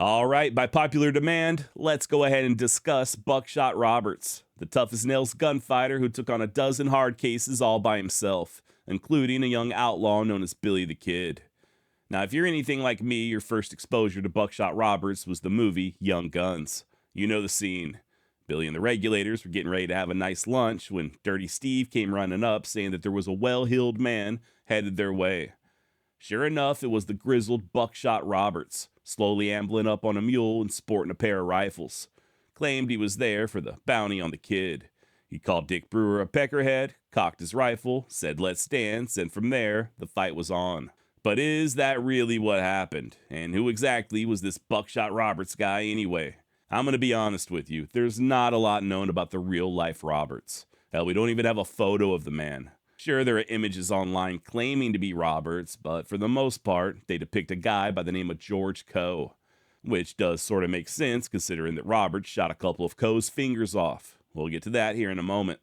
All right, by popular demand, let's go ahead and discuss Buckshot Roberts, the toughest nails gunfighter who took on a dozen hard cases all by himself, including a young outlaw known as Billy the Kid. Now, if you're anything like me, your first exposure to Buckshot Roberts was the movie Young Guns. You know the scene. Billy and the regulators were getting ready to have a nice lunch when Dirty Steve came running up saying that there was a well-heeled man headed their way. Sure enough, it was the grizzled Buckshot Roberts, slowly ambling up on a mule and sporting a pair of rifles. Claimed he was there for the bounty on the kid. He called Dick Brewer a peckerhead, cocked his rifle, said let's dance, and from there, the fight was on. But is that really what happened? And who exactly was this Buckshot Roberts guy anyway? I'm going to be honest with you, there's not a lot known about the real-life Roberts. Hell, we don't even have a photo of the man. Sure, there are images online claiming to be Roberts, but for the most part, they depict a guy by the name of George Coe, which does sort of make sense considering that Roberts shot a couple of Coe's fingers off. We'll get to that here in a moment.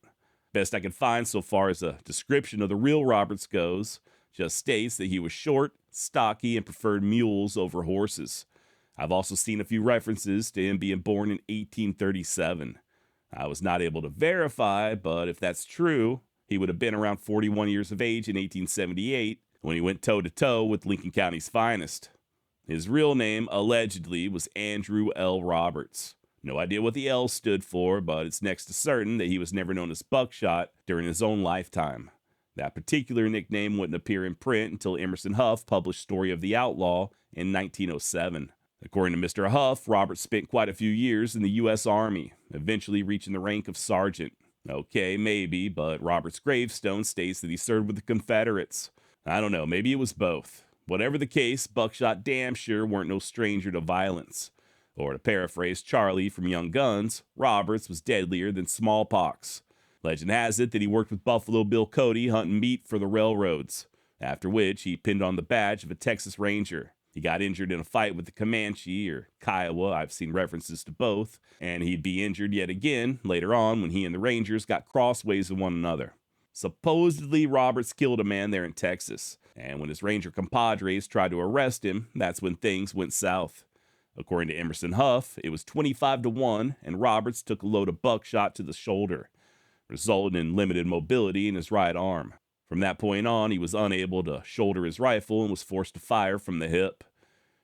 Best I can find so far as a description of the real Roberts goes, just states that he was short, stocky, and preferred mules over horses. I've also seen a few references to him being born in 1837. I was not able to verify, but if that's true, he would have been around 41 years of age in 1878 when he went toe-to-toe with Lincoln County's finest. His real name, allegedly, was Andrew L. Roberts. No idea what the L stood for, but it's next to certain that he was never known as Buckshot during his own lifetime. That particular nickname wouldn't appear in print until Emerson Huff published Story of the Outlaw in 1907. According to Mr. Huff, Roberts spent quite a few years in the U.S. Army, eventually reaching the rank of sergeant. Okay, maybe, but Robert's gravestone states that he served with the Confederates. I don't know, maybe it was both. Whatever the case, Buckshot damn sure weren't no stranger to violence. Or to paraphrase Charlie from Young Guns, Roberts was deadlier than smallpox. Legend has it that he worked with Buffalo Bill Cody hunting meat for the railroads, after which he pinned on the badge of a Texas Ranger. He got injured in a fight with the Comanche, or Kiowa, I've seen references to both, and he'd be injured yet again later on when he and the Rangers got crossways of one another. Supposedly, Roberts killed a man there in Texas, and when his Ranger compadres tried to arrest him, that's when things went south. According to Emerson Huff, it was 25-1, and Roberts took a load of buckshot to the shoulder, resulting in limited mobility in his right arm. From that point on, he was unable to shoulder his rifle and was forced to fire from the hip.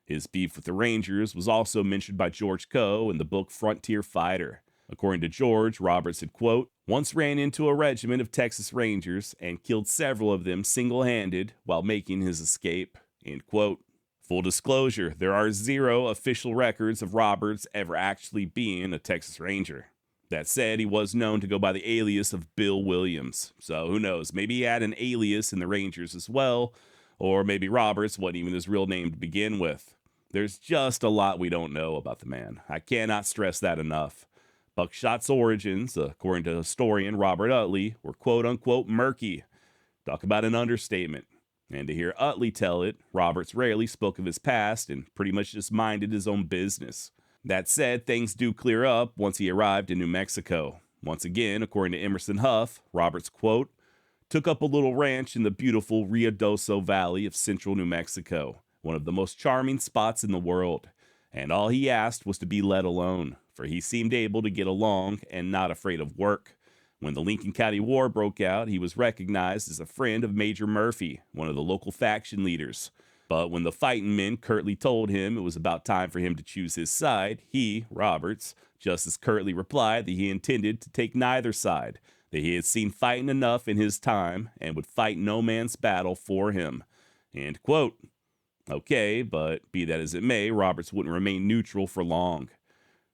His beef with the Rangers was also mentioned by George Coe in the book Frontier Fighter. According to George, Roberts had, quote, once ran into a regiment of Texas Rangers and killed several of them single-handed while making his escape, end quote. Full disclosure, there are 0 official records of Roberts ever actually being a Texas Ranger. That said, he was known to go by the alias of Bill Williams, so who knows, maybe he had an alias in the Rangers as well, or maybe Roberts wasn't even his real name to begin with. There's just a lot we don't know about the man. I cannot stress that enough. Buckshot's origins, according to historian Robert Utley, were quote-unquote murky. Talk about an understatement. And to hear Utley tell it, Roberts rarely spoke of his past and pretty much just minded his own business. That said, things do clear up once he arrived in New Mexico. Once again, according to Emerson Huff, Roberts, quote, took up a little ranch in the beautiful Ruidoso Valley of central New Mexico, one of the most charming spots in the world, and all he asked was to be let alone, for he seemed able to get along and not afraid of work. When the Lincoln County War broke out, he was recognized as a friend of Major Murphy, one of the local faction leaders. But when the fighting men curtly told him it was about time for him to choose his side, he, Roberts, just as curtly replied that he intended to take neither side, that he had seen fighting enough in his time and would fight no man's battle for him. End quote. Okay, but be that as it may, Roberts wouldn't remain neutral for long.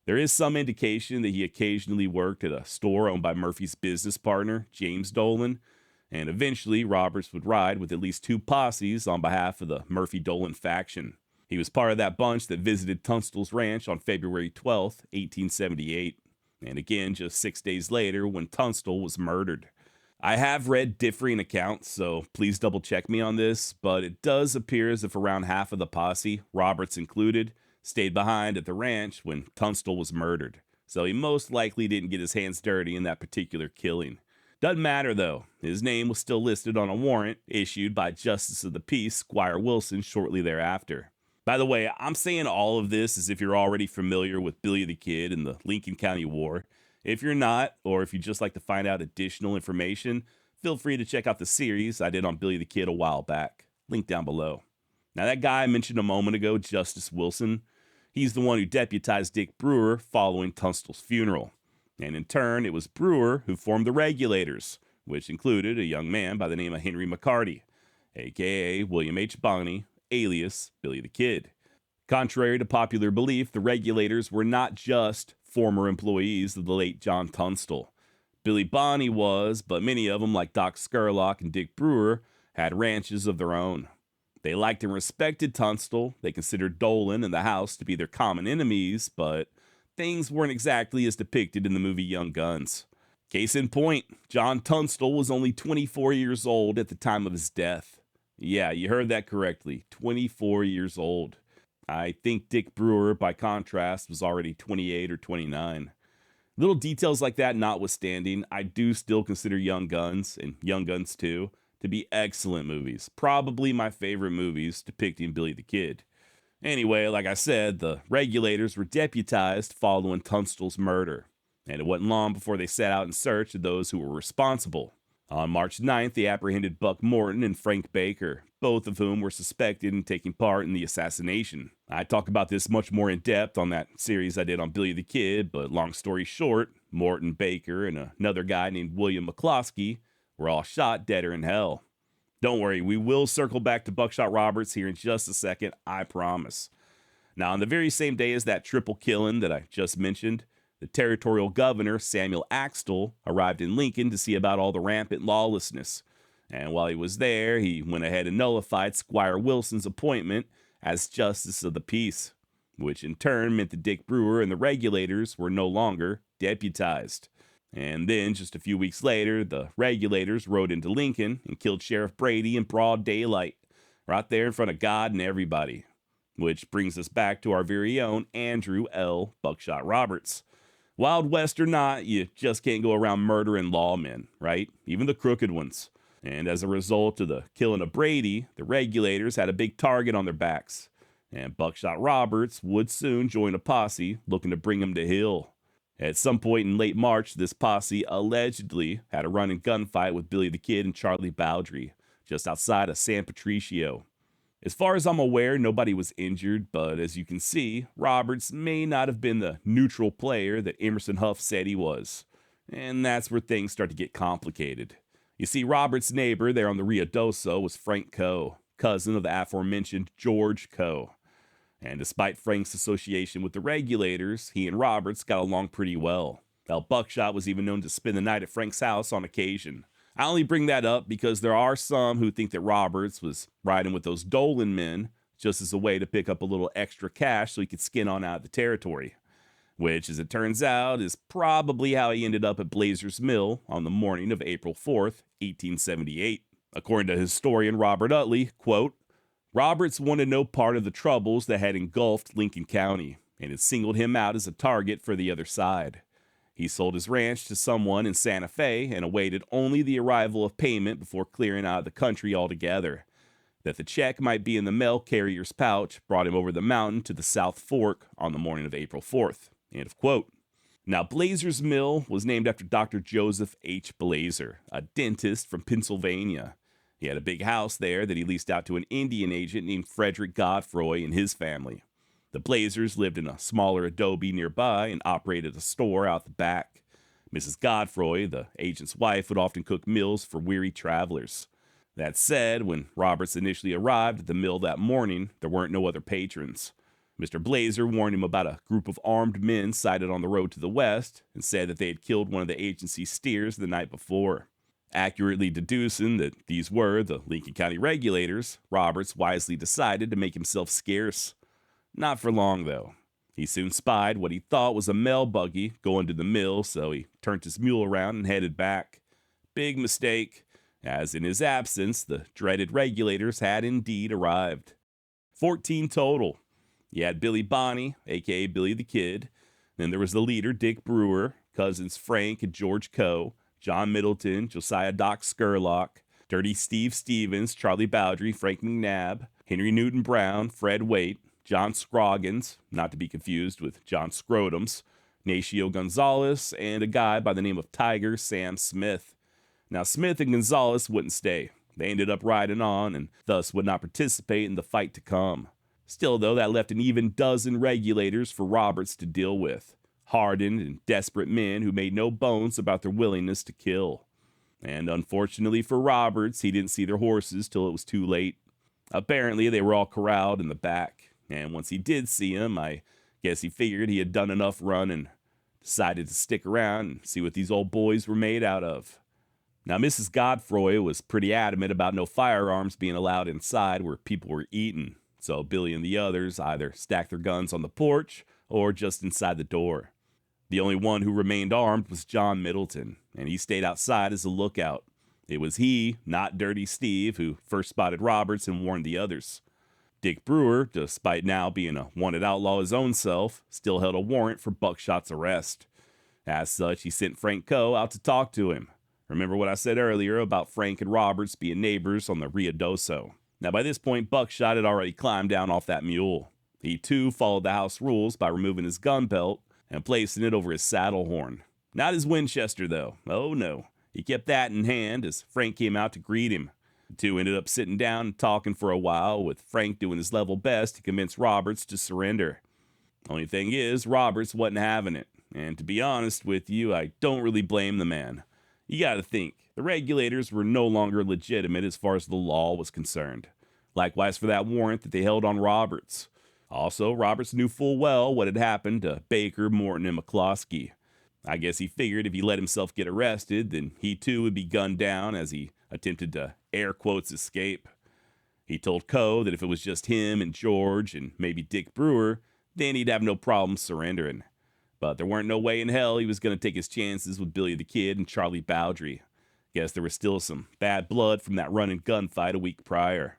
There is some indication that he occasionally worked at a store owned by Murphy's business partner, James Dolan, and eventually Roberts would ride with at least 2 posses on behalf of the Murphy-Dolan faction. He was part of that bunch that visited Tunstall's ranch on February 12, 1878, and again just 6 days later when Tunstall was murdered. I have read differing accounts, so please double check me on this, but it does appear as if around half of the posse, Roberts included, stayed behind at the ranch when Tunstall was murdered, so he most likely didn't get his hands dirty in that particular killing. Doesn't matter though, his name was still listed on a warrant issued by Justice of the Peace Squire Wilson shortly thereafter. By the way, I'm saying all of this as if you're already familiar with Billy the Kid and the Lincoln County War. If you're not, or if you just like to find out additional information, feel free to check out the series I did on Billy the Kid a while back. Link down below. Now, that guy I mentioned a moment ago, Justice Wilson, he's the one who deputized Dick Brewer following Tunstall's funeral. And in turn, it was Brewer who formed the Regulators, which included a young man by the name of Henry McCarty, a.k.a. William H. Bonney, alias Billy the Kid. Contrary to popular belief, the Regulators were not just former employees of the late John Tunstall. Billy Bonney was, but many of them, like Doc Scurlock and Dick Brewer, had ranches of their own. They liked and respected Tunstall. They considered Dolan and the House to be their common enemies, but things weren't exactly as depicted in the movie Young Guns. Case in point, John Tunstall was only 24 years old at the time of his death. Yeah, you heard that correctly, 24 years old. I think Dick Brewer, by contrast, was already 28 or 29. Little details like that notwithstanding, I do still consider Young Guns, and Young Guns 2, to be excellent movies. Probably my favorite movies depicting Billy the Kid. Anyway, like I said, the Regulators were deputized following Tunstall's murder, and it wasn't long before they set out in search of those who were responsible. On March 9th, they apprehended Buck Morton and Frank Baker, both of whom were suspected in taking part in the assassination. I talk about this much more in depth on that series I did on Billy the Kid, but long story short, Morton, Baker, and another guy named William McCloskey were all shot dead or in hell. Don't worry, we will circle back to Buckshot Roberts here in just a second, I promise. Now, on the very same day as that triple killing that I just mentioned, the territorial governor, Samuel Axtell, arrived in Lincoln to see about all the rampant lawlessness. And while he was there, he went ahead and nullified Squire Wilson's appointment as Justice of the Peace, which in turn meant that Dick Brewer and the Regulators were no longer deputized. And then, just a few weeks later, the Regulators rode into Lincoln and killed Sheriff Brady in broad daylight, right there in front of God and everybody. Which brings us back to our very own Andrew L. Buckshot Roberts. Wild West or not, you just can't go around murdering lawmen, right? Even the crooked ones. And as a result of the killing of Brady, the Regulators had a big target on their backs. And Buckshot Roberts would soon join a posse looking to bring him to heel. At some point in late March, this posse allegedly had a running gunfight with Billy the Kid and Charlie Bowdry, just outside of San Patricio. As far as I'm aware, nobody was injured, but as you can see, Roberts may not have been the neutral player that Emerson Huff said he was. And that's where things start to get complicated. You see, Roberts' neighbor there on the Rio Doso was Frank Coe, cousin of the aforementioned George Coe. And despite Frank's association with the Regulators, he and Roberts got along pretty well. Now, Buckshot was even known to spend the night at Frank's house on occasion. I only bring that up because there are some who think that Roberts was riding with those Dolan men just as a way to pick up a little extra cash so he could skin on out of the territory. Which, as it turns out, is probably how he ended up at Blazer's Mill on the morning of April 4th, 1878. According to historian Robert Utley, quote, Roberts wanted no part of the troubles that had engulfed Lincoln County, and it singled him out as a target for the other side. He sold his ranch to someone in Santa Fe and awaited only the arrival of payment before clearing out of the country altogether. That the check might be in the mail carrier's pouch brought him over the mountain to the South Fork on the morning of April 4th. End of quote. Now, Blazer's Mill was named after Dr. Joseph H. Blazer, a dentist from Pennsylvania. He had a big house there that he leased out to an Indian agent named Frederick Godfroy and his family. The Blazers lived in a smaller adobe nearby and operated a store out the back. Mrs. Godfroy, the agent's wife, would often cook meals for weary travelers. That said, when Roberts initially arrived at the mill that morning, there weren't no other patrons. Mr. Blazer warned him about a group of armed men sighted on the road to the west and said that they had killed one of the agency's steers the night before. Accurately deducing that these were the Lincoln County Regulators, Roberts wisely decided to make himself scarce. Not for long, though. He soon spied what he thought was a mail buggy going to the mill, so he turned his mule around and headed back. Big mistake, as in his absence, the dreaded Regulators had indeed arrived. 14 total. You had Billy Bonney, a.k.a. Billy the Kid. Then there was the leader, Dick Brewer, cousins Frank and George Coe, John Middleton, Josiah Doc Scurlock, Dirty Steve Stevens, Charlie Bowdry, Frank McNabb, Henry Newton Brown, Fred Waite, John Scroggins, not to be confused with John Scrotums, Nacio Gonzalez, and a guy by the name of Tiger Sam Smith. Now, Smith and Gonzalez wouldn't stay. They ended up riding on and thus would not participate in the fight to come. Still, though, that left an even dozen regulators for Roberts to deal with. Hardened and desperate men who made no bones about their willingness to kill. And unfortunately for Roberts, he didn't see their horses till it was too late. Apparently, they were all corralled in the back, and once he did see them, I guess he figured he had done enough running. Decided to stick around and see what these old boys were made out of. Now, Mrs. Godfroy was pretty adamant about no firearms being allowed inside where people were eating, so Billy and the others either stacked their guns on the porch or just inside the door. The only one who remained armed was John Middleton, and he stayed outside as a lookout. It was he, not Dirty Steve, who first spotted Roberts and warned the others. Dick Brewer, despite now being a wanted outlaw his own self, still held a warrant for Buckshot's arrest. As such, he sent Frank Coe out to talk to him. Remember what I said earlier about Frank and Roberts being neighbors on the Rio Doso. Now, by this point, Buckshot had already climbed down off that mule. He, too, followed the house rules by removing his gun belt and placing it over his saddle horn. Not his Winchester, though. Oh, no. He kept that in hand as Frank came out to greet him. The two ended up sitting down and talking for a while, with Frank doing his level best to convince Roberts to surrender. Only thing is, Roberts wasn't having it. And to be honest with you, I don't really blame the man. You gotta think, the regulators were no longer legitimate as far as the law was concerned. Likewise for that warrant that they held on Roberts. Also, Roberts knew full well what had happened to Baker, Morton, and McCloskey. I guess he figured if he let himself get arrested, then he too would be gunned down as he attempted to, air quotes, escape. He told Coe that if it was just him and George and maybe Dick Brewer, then he'd have no problem surrendering. But there weren't no way in hell he was going to take his chances with Billy the Kid and Charlie Bowdry. Guess there was still some bad blood from that run and gunfight a week prior.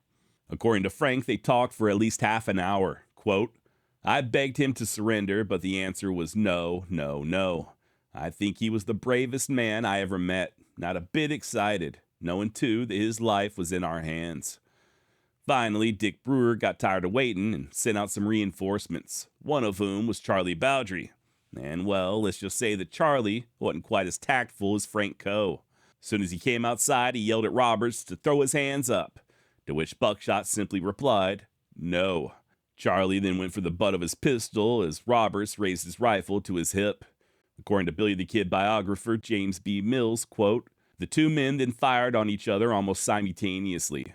According to Frank, they talked for at least half an hour. Quote, I begged him to surrender, but the answer was no, no, no. I think he was the bravest man I ever met, not a bit excited, knowing too that his life was in our hands. Finally, Dick Brewer got tired of waiting and sent out some reinforcements, one of whom was Charlie Bowdry. And well, let's just say that Charlie wasn't quite as tactful as Frank Coe. As soon as he came outside, he yelled at Roberts to throw his hands up, to which Buckshot simply replied, no. Charlie then went for the butt of his pistol as Roberts raised his rifle to his hip. According to Billy the Kid biographer James B. Mills, quote, the two men then fired on each other almost simultaneously.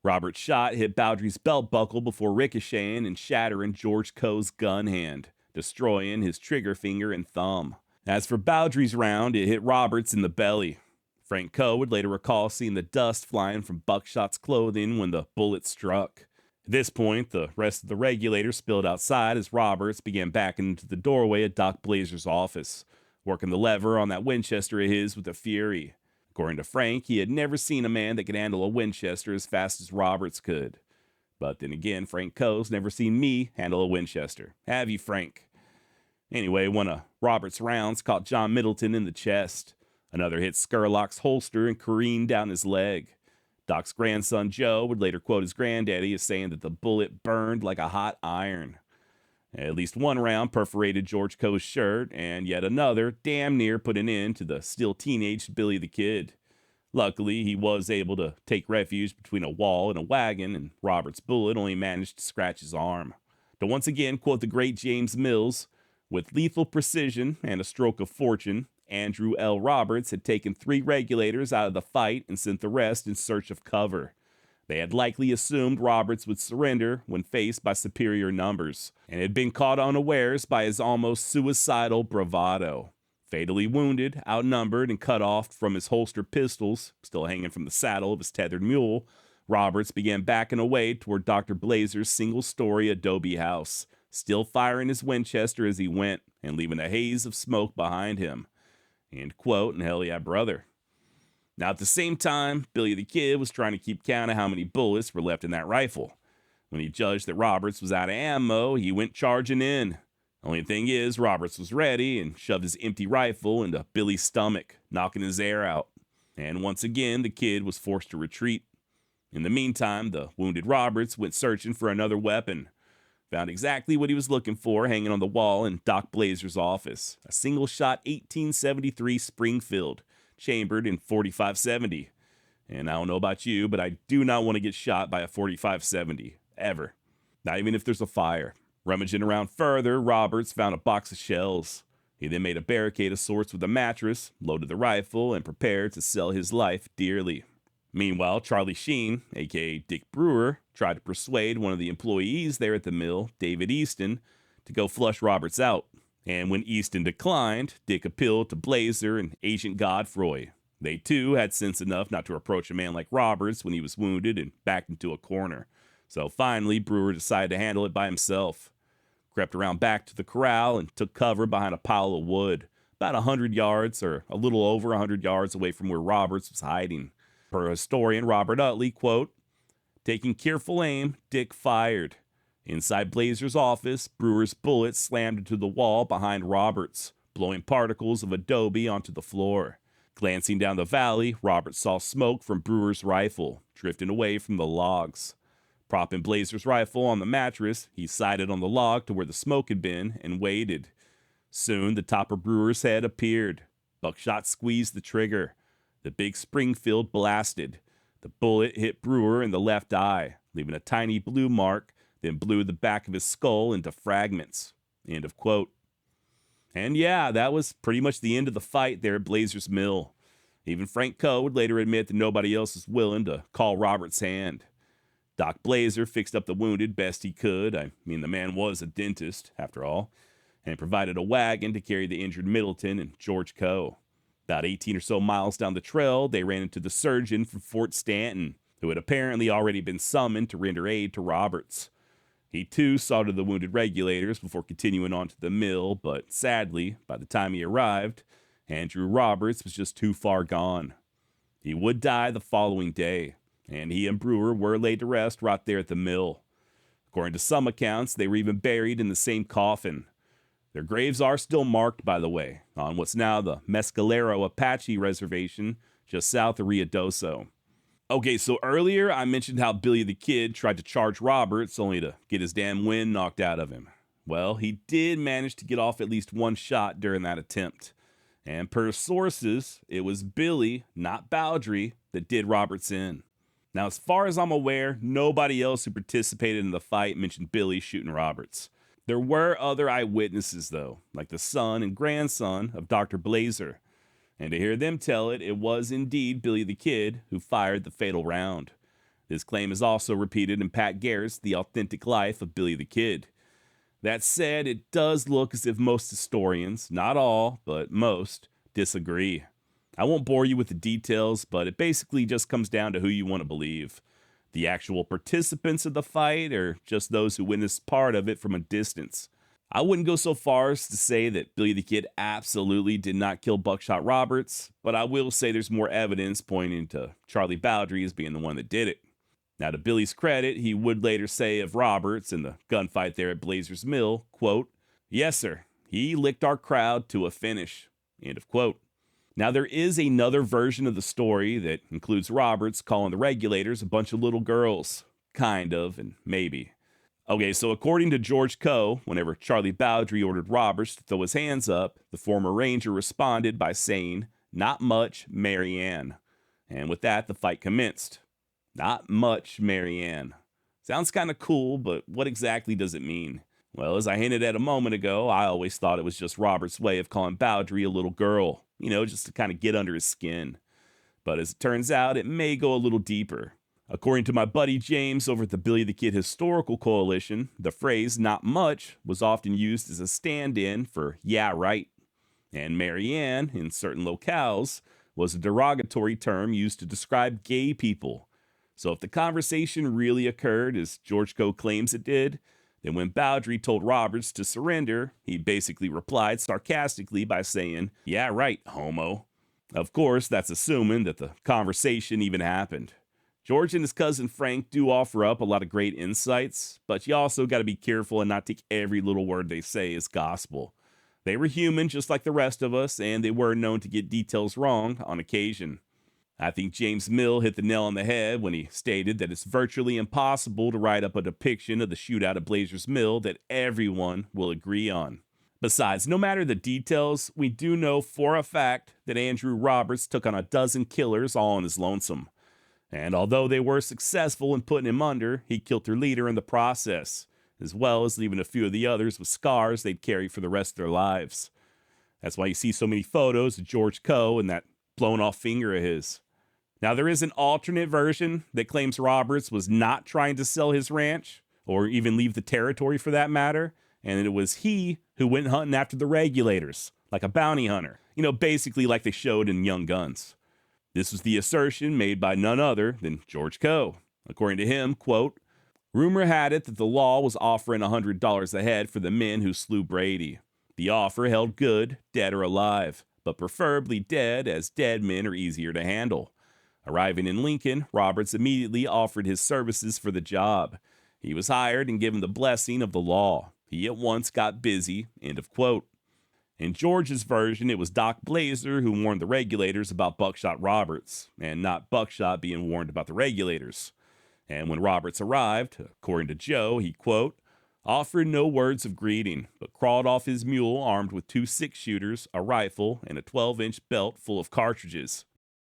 Roberts' shot hit Bowdry's belt buckle before ricocheting and shattering George Coe's gun hand, destroying his trigger finger and thumb. As for Bowdry's round, it hit Roberts in the belly. Frank Coe would later recall seeing the dust flying from Buckshot's clothing when the bullet struck. At this point, the rest of the regulators spilled outside as Roberts began backing into the doorway of Doc Blazer's office, working the lever on that Winchester of his with a fury. According to Frank, he had never seen a man that could handle a Winchester as fast as Roberts could. But then again, Frank Coe's never seen me handle a Winchester. Have you, Frank? Anyway, one of Roberts' rounds caught John Middleton in the chest. Another hit Scurlock's holster and careened down his leg. Doc's grandson, Joe, would later quote his granddaddy as saying that the bullet burned like a hot iron. At least one round perforated George Coe's shirt, and yet another damn near put an end to the still teenage Billy the Kid. Luckily, he was able to take refuge between a wall and a wagon, and Robert's bullet only managed to scratch his arm. To once again quote the great James Mills, with lethal precision and a stroke of fortune, Andrew L. Roberts had taken 3 regulators out of the fight and sent the rest in search of cover. They had likely assumed Roberts would surrender when faced by superior numbers, and had been caught unawares by his almost suicidal bravado. Fatally wounded, outnumbered, and cut off from his holster pistols, still hanging from the saddle of his tethered mule, Roberts began backing away toward Dr. Blazer's single-story adobe house, still firing his Winchester as he went, and leaving a haze of smoke behind him. End quote, and hell yeah, brother. Now, at the same time, Billy the Kid was trying to keep count of how many bullets were left in that rifle. When he judged that Roberts was out of ammo, he went charging in. Only thing is, Roberts was ready and shoved his empty rifle into Billy's stomach, knocking his air out. And once again, the Kid was forced to retreat. In the meantime, the wounded Roberts went searching for another weapon. found exactly what he was looking for hanging on the wall in Doc Blazer's office. A single-shot 1873 Springfield, chambered in .45-70. And I don't know about you, but I do not want to get shot by a .45-70, ever. Not even if there's a fire. Rummaging around further, Roberts found a box of shells. He then made a barricade of sorts with a mattress, loaded the rifle, and prepared to sell his life dearly. Meanwhile, Charlie Sheen, aka Dick Brewer, tried to persuade one of the employees there at the mill, David Easton, to go flush Roberts out. And when Easton declined, Dick appealed to Blazer and Agent Godfroy. They too had sense enough not to approach a man like Roberts when he was wounded and backed into a corner. So finally, Brewer decided to handle it by himself. Crept around back to the corral and took cover behind a pile of wood, about 100 yards or a little over 100 yards away from where Roberts was hiding. Per historian Robert Utley, quote, "Taking careful aim, Dick fired. Inside Blazer's office, Brewer's bullet slammed into the wall behind Roberts, blowing particles of adobe onto the floor. Glancing down the valley, Roberts saw smoke from Brewer's rifle, drifting away from the logs. Propping Blazer's rifle on the mattress, he sighted on the log to where the smoke had been and waited. Soon, the top of Brewer's head appeared. Buckshot squeezed the trigger. The big Springfield blasted. The bullet hit Brewer in the left eye, leaving a tiny blue mark, then blew the back of his skull into fragments." End of quote. And yeah, that was pretty much the end of the fight there at Blazer's Mill. Even Frank Coe would later admit that nobody else was willing to call Roberts' hand. Doc Blazer fixed up the wounded best he could. I mean, the man was a dentist, after all, and provided a wagon to carry the injured Middleton and George Coe. About 18 or so miles down the trail, they ran into the surgeon from Fort Stanton, who had apparently already been summoned to render aid to Roberts. He too saw to the wounded regulators before continuing on to the mill, but sadly, by the time he arrived, Andrew Roberts was just too far gone. He would die the following day, and he and Brewer were laid to rest right there at the mill. According to some accounts, they were even buried in the same coffin. Their graves are still marked, by the way, on what's now the Mescalero Apache Reservation just south of Ruidoso. Okay, so earlier I mentioned how Billy the Kid tried to charge Roberts only to get his damn wind knocked out of him. Well, he did manage to get off at least one shot during that attempt. And per sources, it was Billy, not Bowdry, that did Roberts in. Now, as far as I'm aware, nobody else who participated in the fight mentioned Billy shooting Roberts. There were other eyewitnesses, though, like the son and grandson of Dr. Blazer. And to hear them tell it, it was indeed Billy the Kid who fired the fatal round. This claim is also repeated in Pat Garrett's The Authentic Life of Billy the Kid. That said, it does look as if most historians, not all, but most, disagree. I won't bore you with the details, but it basically just comes down to who you want to believe. The actual participants of the fight, or just those who witnessed part of it from a distance. I wouldn't go so far as to say that Billy the Kid absolutely did not kill Buckshot Roberts, but I will say there's more evidence pointing to Charlie Bowdry as being the one that did it. Now, to Billy's credit, he would later say of Roberts in the gunfight there at Blazer's Mill, quote, "Yes, sir, he licked our crowd to a finish," end of quote. Now, there is another version of the story that includes Roberts calling the regulators a bunch of little girls. Kind of, and maybe. Okay, so according to George Coe, whenever Charlie Bowdry ordered Roberts to throw his hands up, the former ranger responded by saying, "Not much, Mary Ann." And with that, the fight commenced. Not much, Mary Ann. Sounds kind of cool, but what exactly does it mean? Well, as I hinted at a moment ago, I always thought it was just Robert's way of calling Bowdry a little girl, just to kind of get under his skin. But as it turns out, it may go a little deeper. According to my buddy James over at the Billy the Kid Historical Coalition, the phrase "not much" was often used as a stand-in for "yeah, right." And Mary Ann, in certain locales, was a derogatory term used to describe gay people. So if the conversation really occurred as George Coe claims it did, then when Bowdry told Roberts to surrender, he basically replied sarcastically by saying, "Yeah, right, homo." Of course, that's assuming that the conversation even happened. George and his cousin Frank do offer up a lot of great insights, but you also got to be careful and not take every little word they say as gospel. They were human just like the rest of us, and they were known to get details wrong on occasion. I think James Mill hit the nail on the head when he stated that it's virtually impossible to write up a depiction of the shootout at Blazers Mill that everyone will agree on. Besides, no matter the details, we do know for a fact that Andrew Roberts took on a dozen killers all on his lonesome. And although they were successful in putting him under, he killed their leader in the process, as well as leaving a few of the others with scars they'd carry for the rest of their lives. That's why you see so many photos of George Coe and that blown off finger of his. Now, there is an alternate version that claims Roberts was not trying to sell his ranch, or even leave the territory for that matter, and it was he who went hunting after the regulators, like a bounty hunter, basically like they showed in Young Guns. This was the assertion made by none other than George Coe. According to him, quote, rumor had it that the law was offering $100 a head for the men who slew Brady. The offer held good, dead or alive, but preferably dead, as dead men are easier to handle. Arriving in Lincoln, Roberts immediately offered his services for the job. He was hired and given the blessing of the law. He at once got busy, end of quote. In George's version, it was Doc Blazer who warned the regulators about Buckshot Roberts, and not Buckshot being warned about the regulators. And when Roberts arrived, according to Joe, he, quote, offered no words of greeting, but crawled off his mule armed with 2 6-shooters, a rifle, and a 12-inch belt full of cartridges.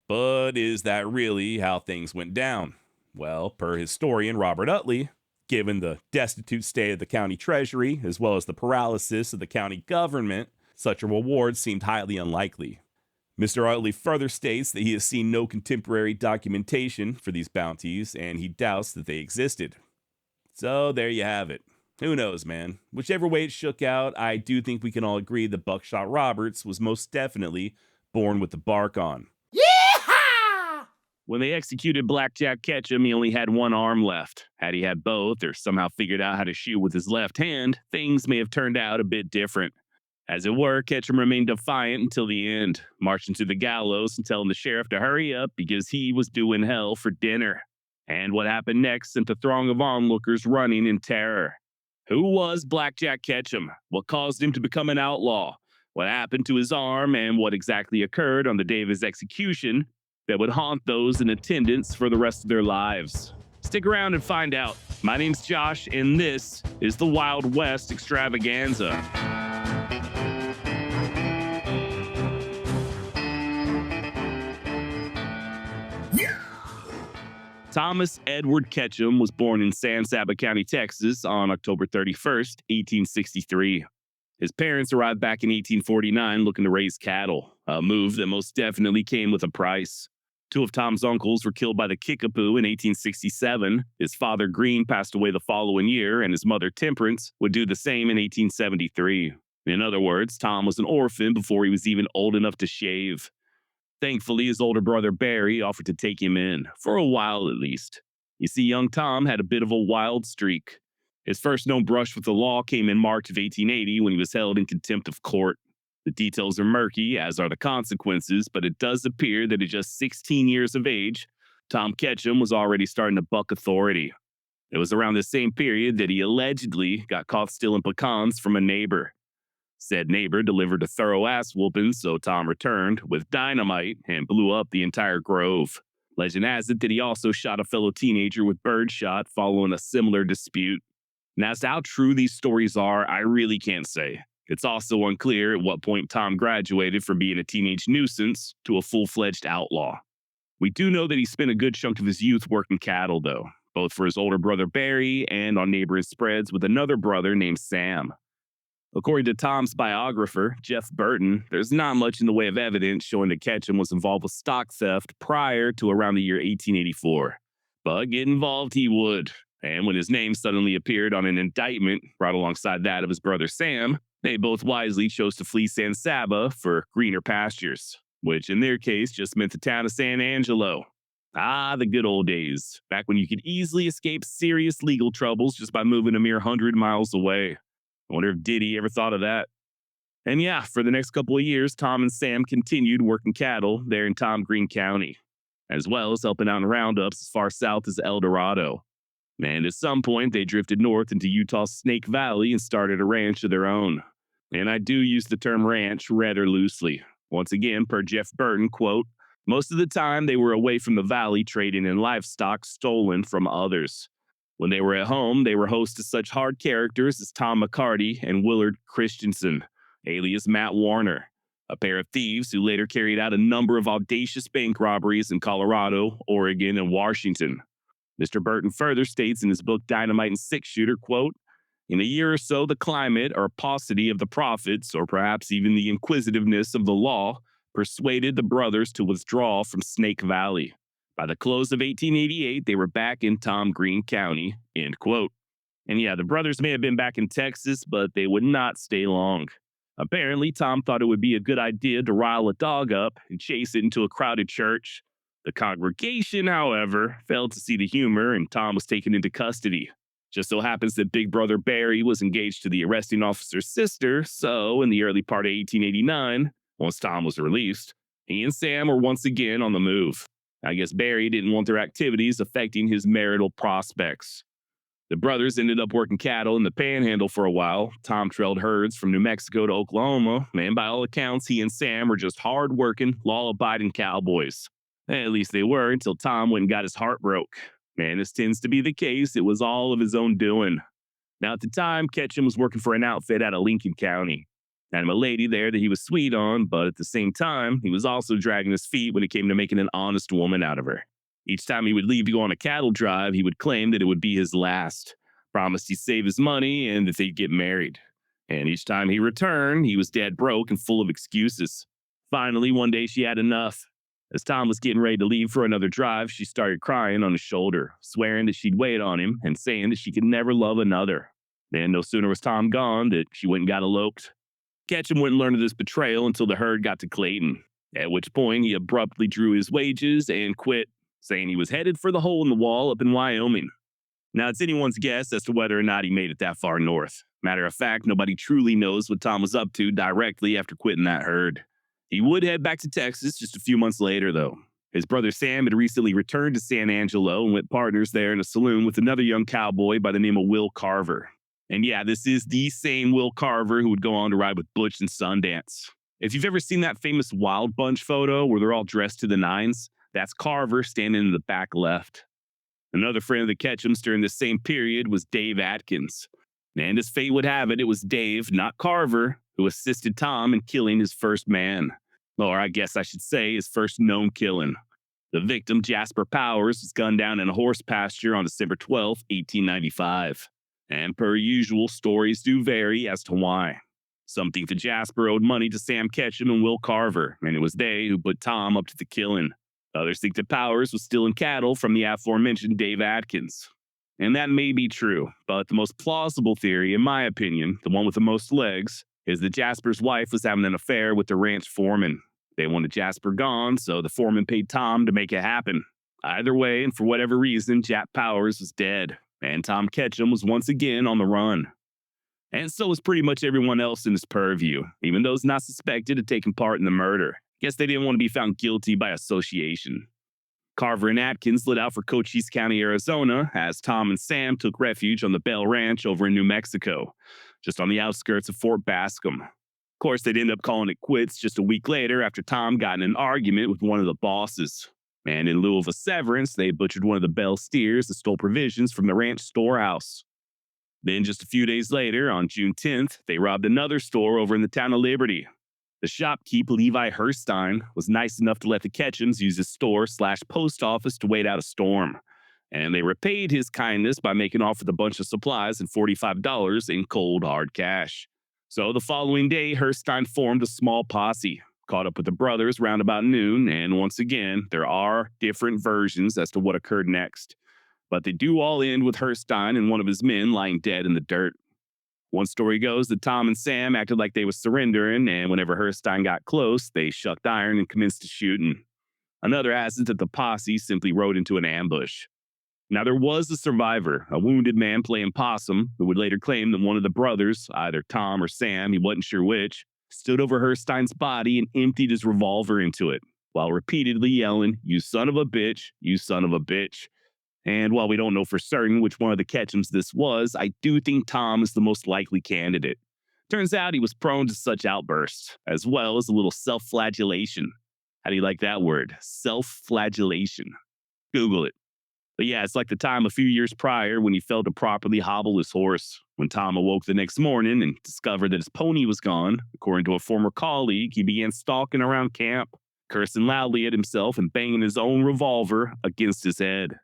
But is that really how things went down? Well, per historian Robert Utley, given the destitute state of the county treasury, as well as the paralysis of the county government, such a reward seemed highly unlikely. Mr. Utley further states that he has seen no contemporary documentation for these bounties, and he doubts that they existed. So there you have it. Who knows, man? Whichever way it shook out, I do think we can all agree that Buckshot Roberts was most definitely born with the bark on. When they executed Black Jack Ketchum, he only had one arm left. Had he had both, or somehow figured out how to shoot with his left hand, things may have turned out a bit different. As it were, Ketchum remained defiant until the end, marching to the gallows and telling the sheriff to hurry up because he was due in hell for dinner. And what happened next sent a throng of onlookers running in terror. Who was Black Jack Ketchum? What caused him to become an outlaw? What happened to his arm, and what exactly occurred on the day of his execution that would haunt those in attendance for the rest of their lives? Stick around and find out. My name's Josh, and this is the Wild West Extravaganza. Thomas Edward Ketchum was born in San Saba County, Texas on October 31st, 1863. His parents arrived back in 1849 looking to raise cattle, a move that most definitely came with a price. 2 of Tom's uncles were killed by the Kickapoo in 1867. His father, Green, passed away the following year, and his mother, Temperance, would do the same in 1873. In other words, Tom was an orphan before he was even old enough to shave. Thankfully, his older brother, Barry, offered to take him in, for a while at least. You see, young Tom had a bit of a wild streak. His first known brush with the law came in March of 1880 when he was held in contempt of court. The details are murky, as are the consequences, but it does appear that at just 16 years of age, Tom Ketchum was already starting to buck authority. It was around the same period that he allegedly got caught stealing pecans from a neighbor. Said neighbor delivered a thorough ass whooping, so Tom returned with dynamite and blew up the entire grove. Legend has it that he also shot a fellow teenager with birdshot following a similar dispute. And as to how true these stories are, I really can't say. It's also unclear at what point Tom graduated from being a teenage nuisance to a full-fledged outlaw. We do know that he spent a good chunk of his youth working cattle, though, both for his older brother Barry and on neighboring spreads with another brother named Sam. According to Tom's biographer, Jeff Burton, there's not much in the way of evidence showing that Ketchum was involved with stock theft prior to around the year 1884. But get involved he would. And when his name suddenly appeared on an indictment right alongside that of his brother Sam, they both wisely chose to flee San Saba for greener pastures, which in their case just meant the town of San Angelo. Ah, the good old days, back when you could easily escape serious legal troubles just by moving a mere 100 miles away. I wonder if Diddy ever thought of that. And yeah, for the next couple of years, Tom and Sam continued working cattle there in Tom Green County, as well as helping out in roundups as far south as El Dorado. And at some point, they drifted north into Utah's Snake Valley and started a ranch of their own. And I do use the term ranch rather loosely. Once again, per Jeff Burton, quote, Most of the time, they were away from the valley trading in livestock stolen from others. When they were at home, they were hosts to such hard characters as Tom McCarty and Willard Christensen, alias Matt Warner, a pair of thieves who later carried out a number of audacious bank robberies in Colorado, Oregon, and Washington. Mr. Burton further states in his book Dynamite and Six Shooter, quote, "In a year or so, the climate or paucity of the prophets, or perhaps even the inquisitiveness of the law, persuaded the brothers to withdraw from Snake Valley. By the close of 1888, they were back in Tom Green County," end quote. And yeah, the brothers may have been back in Texas, but they would not stay long. Apparently, Tom thought it would be a good idea to rile a dog up and chase it into a crowded church. The congregation, however, failed to see the humor, and Tom was taken into custody. Just so happens that Big Brother Barry was engaged to the arresting officer's sister, so in the early part of 1889, once Tom was released, he and Sam were once again on the move. I guess Barry didn't want their activities affecting his marital prospects. The brothers ended up working cattle in the panhandle for a while. Tom trailed herds from New Mexico to Oklahoma, and by all accounts, he and Sam were just hard-working, law-abiding cowboys. At least they were until Tom went and got his heart broke. And this tends to be the case, it was all of his own doing. Now, at the time, Ketchum was working for an outfit out of Lincoln County. Had him a lady there that he was sweet on, but at the same time, he was also dragging his feet when it came to making an honest woman out of her. Each time he would leave to go on a cattle drive, he would claim that it would be his last, promised he'd save his money and that they'd get married. And each time he returned, he was dead broke and full of excuses. Finally, one day she had enough. As Tom was getting ready to leave for another drive, she started crying on his shoulder, swearing that she'd wait on him and saying that she could never love another. Then no sooner was Tom gone that she went and got eloped. Ketchum wouldn't learn of this betrayal until the herd got to Clayton, at which point he abruptly drew his wages and quit, saying he was headed for the hole in the wall up in Wyoming. Now, it's anyone's guess as to whether or not he made it that far north. Matter of fact, nobody truly knows what Tom was up to directly after quitting that herd. He would head back to Texas just a few months later, though. His brother Sam had recently returned to San Angelo and went partners there in a saloon with another young cowboy by the name of Will Carver. And yeah, this is the same Will Carver who would go on to ride with Butch and Sundance. If you've ever seen that famous Wild Bunch photo where they're all dressed to the nines, that's Carver standing in the back left. Another friend of the Ketchums during this same period was Dave Atkins. And as fate would have it, it was Dave, not Carver, who assisted Tom in killing his first man. Or I guess I should say his first known killing. The victim, Jasper Powers, was gunned down in a horse pasture on December 12, 1895. And per usual, stories do vary as to why. Some think that Jasper owed money to Sam Ketchum and Will Carver, and it was they who put Tom up to the killing. Others think that Powers was stealing cattle from the aforementioned Dave Atkins. And that may be true, but the most plausible theory, in my opinion, the one with the most legs, is that Jasper's wife was having an affair with the ranch foreman. They wanted Jasper gone, so the foreman paid Tom to make it happen. Either way, and for whatever reason, Jap Powers was dead, and Tom Ketchum was once again on the run. And so was pretty much everyone else in his purview, even those not suspected of taking part in the murder. Guess they didn't want to be found guilty by association. Carver and Atkins lit out for Cochise County, Arizona, as Tom and Sam took refuge on the Bell Ranch over in New Mexico, just on the outskirts of Fort Bascom. Of course, they'd end up calling it quits just a week later after Tom got in an argument with one of the bosses. And in lieu of a severance, they butchered one of the Bell steers and stole provisions from the ranch storehouse. Then just a few days later, on June 10th, they robbed another store over in the town of Liberty. The shopkeep, Levi Herstein, was nice enough to let the Ketchums use his store/post office to wait out a storm. And they repaid his kindness by making off with a bunch of supplies and $45 in cold, hard cash. So the following day, Herstein formed a small posse, caught up with the brothers round about noon, and once again, there are different versions as to what occurred next. But they do all end with Herstein and one of his men lying dead in the dirt. One story goes that Tom and Sam acted like they were surrendering, and whenever Herstein got close, they shucked iron and commenced shooting. Another has it that the posse simply rode into an ambush. Now, there was a survivor, a wounded man playing possum, who would later claim that one of the brothers, either Tom or Sam, he wasn't sure which, stood over Herstein's body and emptied his revolver into it, while repeatedly yelling, "You son of a bitch, you son of a bitch." And while we don't know for certain which one of the Ketchums this was, I do think Tom is the most likely candidate. Turns out he was prone to such outbursts, as well as a little self-flagellation. How do you like that word? Self-flagellation. Google it. But yeah, it's like the time a few years prior when he failed to properly hobble his horse. When Tom awoke the next morning and discovered that his pony was gone, according to a former colleague, he began stalking around camp, cursing loudly at himself and banging his own revolver against his head.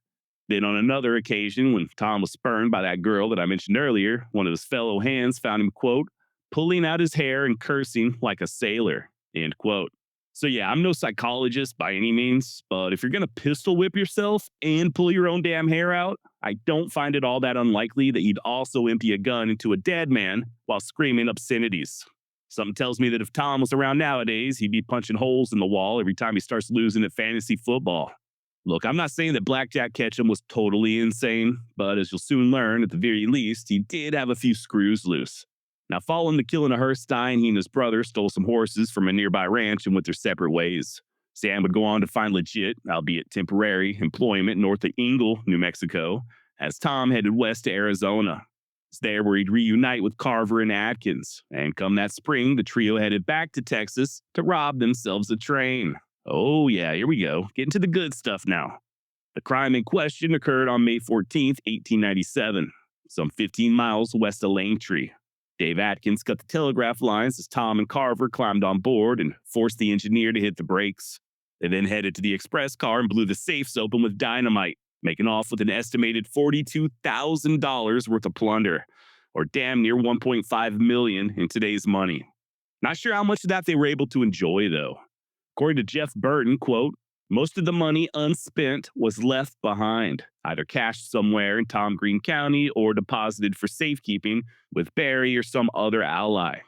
Then, on another occasion, when Tom was spurned by that girl that I mentioned earlier, one of his fellow hands found him, quote, pulling out his hair and cursing like a sailor, end quote. So, yeah, I'm no psychologist by any means, but if you're going to pistol whip yourself and pull your own damn hair out, I don't find it all that unlikely that you'd also empty a gun into a dead man while screaming obscenities. Something tells me that if Tom was around nowadays, he'd be punching holes in the wall every time he starts losing at fantasy football. Look, I'm not saying that Black Jack Ketchum was totally insane, but as you'll soon learn, at the very least, he did have a few screws loose. Now, following the killing of Herstein, he and his brother stole some horses from a nearby ranch and went their separate ways. Sam would go on to find legit, albeit temporary, employment north of Engle, New Mexico, as Tom headed west to Arizona. It's there where he'd reunite with Carver and Atkins, and come that spring, the trio headed back to Texas to rob themselves a train. Oh yeah, here we go. Getting to the good stuff now. The crime in question occurred on May 14th, 1897, some 15 miles west of Langtree. Dave Atkins cut the telegraph lines as Tom and Carver climbed on board and forced the engineer to hit the brakes. They then headed to the express car and blew the safes open with dynamite, making off with an estimated $42,000 worth of plunder, or damn near $1.5 million in today's money. Not sure how much of that they were able to enjoy, though. According to Jeff Burton, quote, most of the money unspent was left behind, either cashed somewhere in Tom Green County or deposited for safekeeping with Barry or some other ally.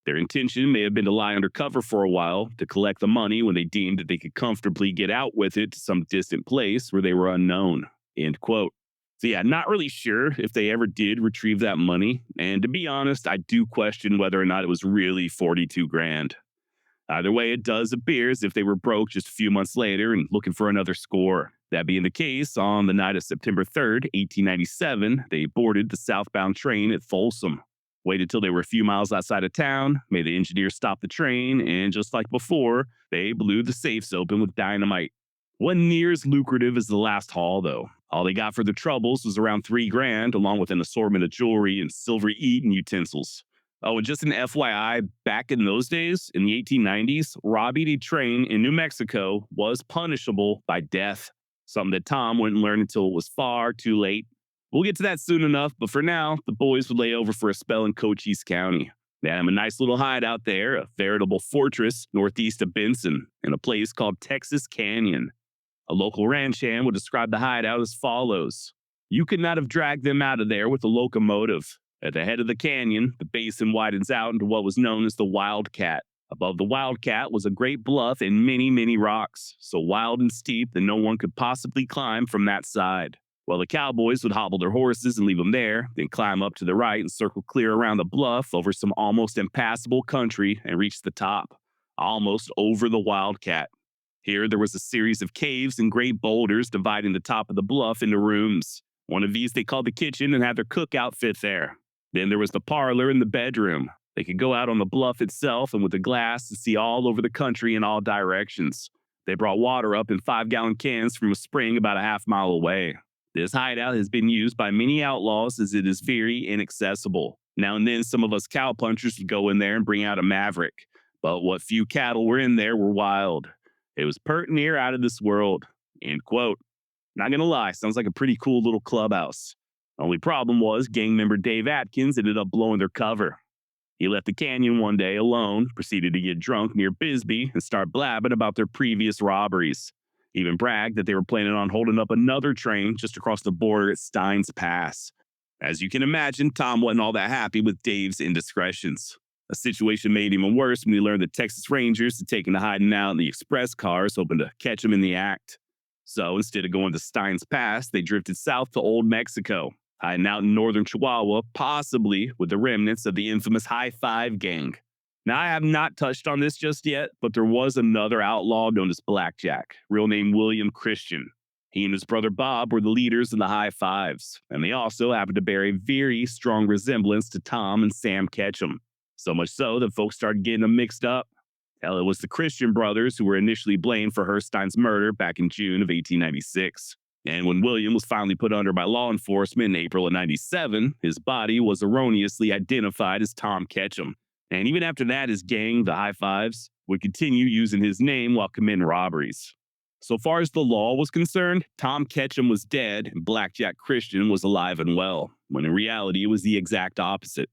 Their intention may have been to lie undercover for a while to collect the money when they deemed that they could comfortably get out with it to some distant place where they were unknown, end quote. So yeah, not really sure if they ever did retrieve that money, and to be honest, I do question whether or not it was really 42 grand. Either way, it does appear as if they were broke just a few months later and looking for another score. That being the case, on the night of September 3rd, 1897, they boarded the southbound train at Folsom. Waited till they were a few miles outside of town, made the engineer stop the train, and just like before, they blew the safes open with dynamite. Wasn't near as lucrative as the last haul, though. All they got for their troubles was around 3 grand, along with an assortment of jewelry and silver eating utensils. Oh, and just an FYI, back in those days, in the 1890s, robbing a train in New Mexico was punishable by death, something that Tom wouldn't learn until it was far too late. We'll get to that soon enough, but for now, the boys would lay over for a spell in Cochise County. They had a nice little hideout there, a veritable fortress northeast of Benson, in a place called Texas Canyon. A local ranch hand would describe the hideout as follows. You could not have dragged them out of there with a locomotive. At the head of the canyon, the basin widens out into what was known as the Wildcat. Above the Wildcat was a great bluff and many, many rocks, so wild and steep that no one could possibly climb from that side. Well, the cowboys would hobble their horses and leave them there, then climb up to the right and circle clear around the bluff over some almost impassable country and reach the top, almost over the Wildcat. Here, there was a series of caves and great boulders dividing the top of the bluff into rooms. One of these they called the kitchen and had their cook outfit there. Then there was the parlor and the bedroom. They could go out on the bluff itself and with a glass to see all over the country in all directions. They brought water up in 5-gallon cans from a spring about a half-mile away. This hideout has been used by many outlaws as it is very inaccessible. Now and then some of us cowpunchers would go in there and bring out a maverick, but what few cattle were in there were wild. It was pert near out of this world, end quote. Not gonna lie, sounds like a pretty cool little clubhouse. Only problem was gang member Dave Atkins ended up blowing their cover. He left the canyon one day alone, proceeded to get drunk near Bisbee and start blabbing about their previous robberies. He even bragged that they were planning on holding up another train just across the border at Steins Pass. As you can imagine, Tom wasn't all that happy with Dave's indiscretions. A situation made even worse when he learned that Texas Rangers had taken to hiding out in the express cars, hoping to catch him in the act. So instead of going to Steins Pass, they drifted south to Old Mexico, hiding out in northern Chihuahua, possibly with the remnants of the infamous High Five Gang. Now, I have not touched on this just yet, but there was another outlaw known as Black Jack, real name William Christian. He and his brother Bob were the leaders in the High Fives, and they also happened to bear a very strong resemblance to Tom and Sam Ketchum. So much so that folks started getting them mixed up. Hell, it was the Christian brothers who were initially blamed for Herstein's murder back in June of 1896. And when William was finally put under by law enforcement in April of 97, his body was erroneously identified as Tom Ketchum. And even after that, his gang, the High Fives, would continue using his name while committing robberies. So far as the law was concerned, Tom Ketchum was dead and Black Jack Christian was alive and well, when in reality it was the exact opposite.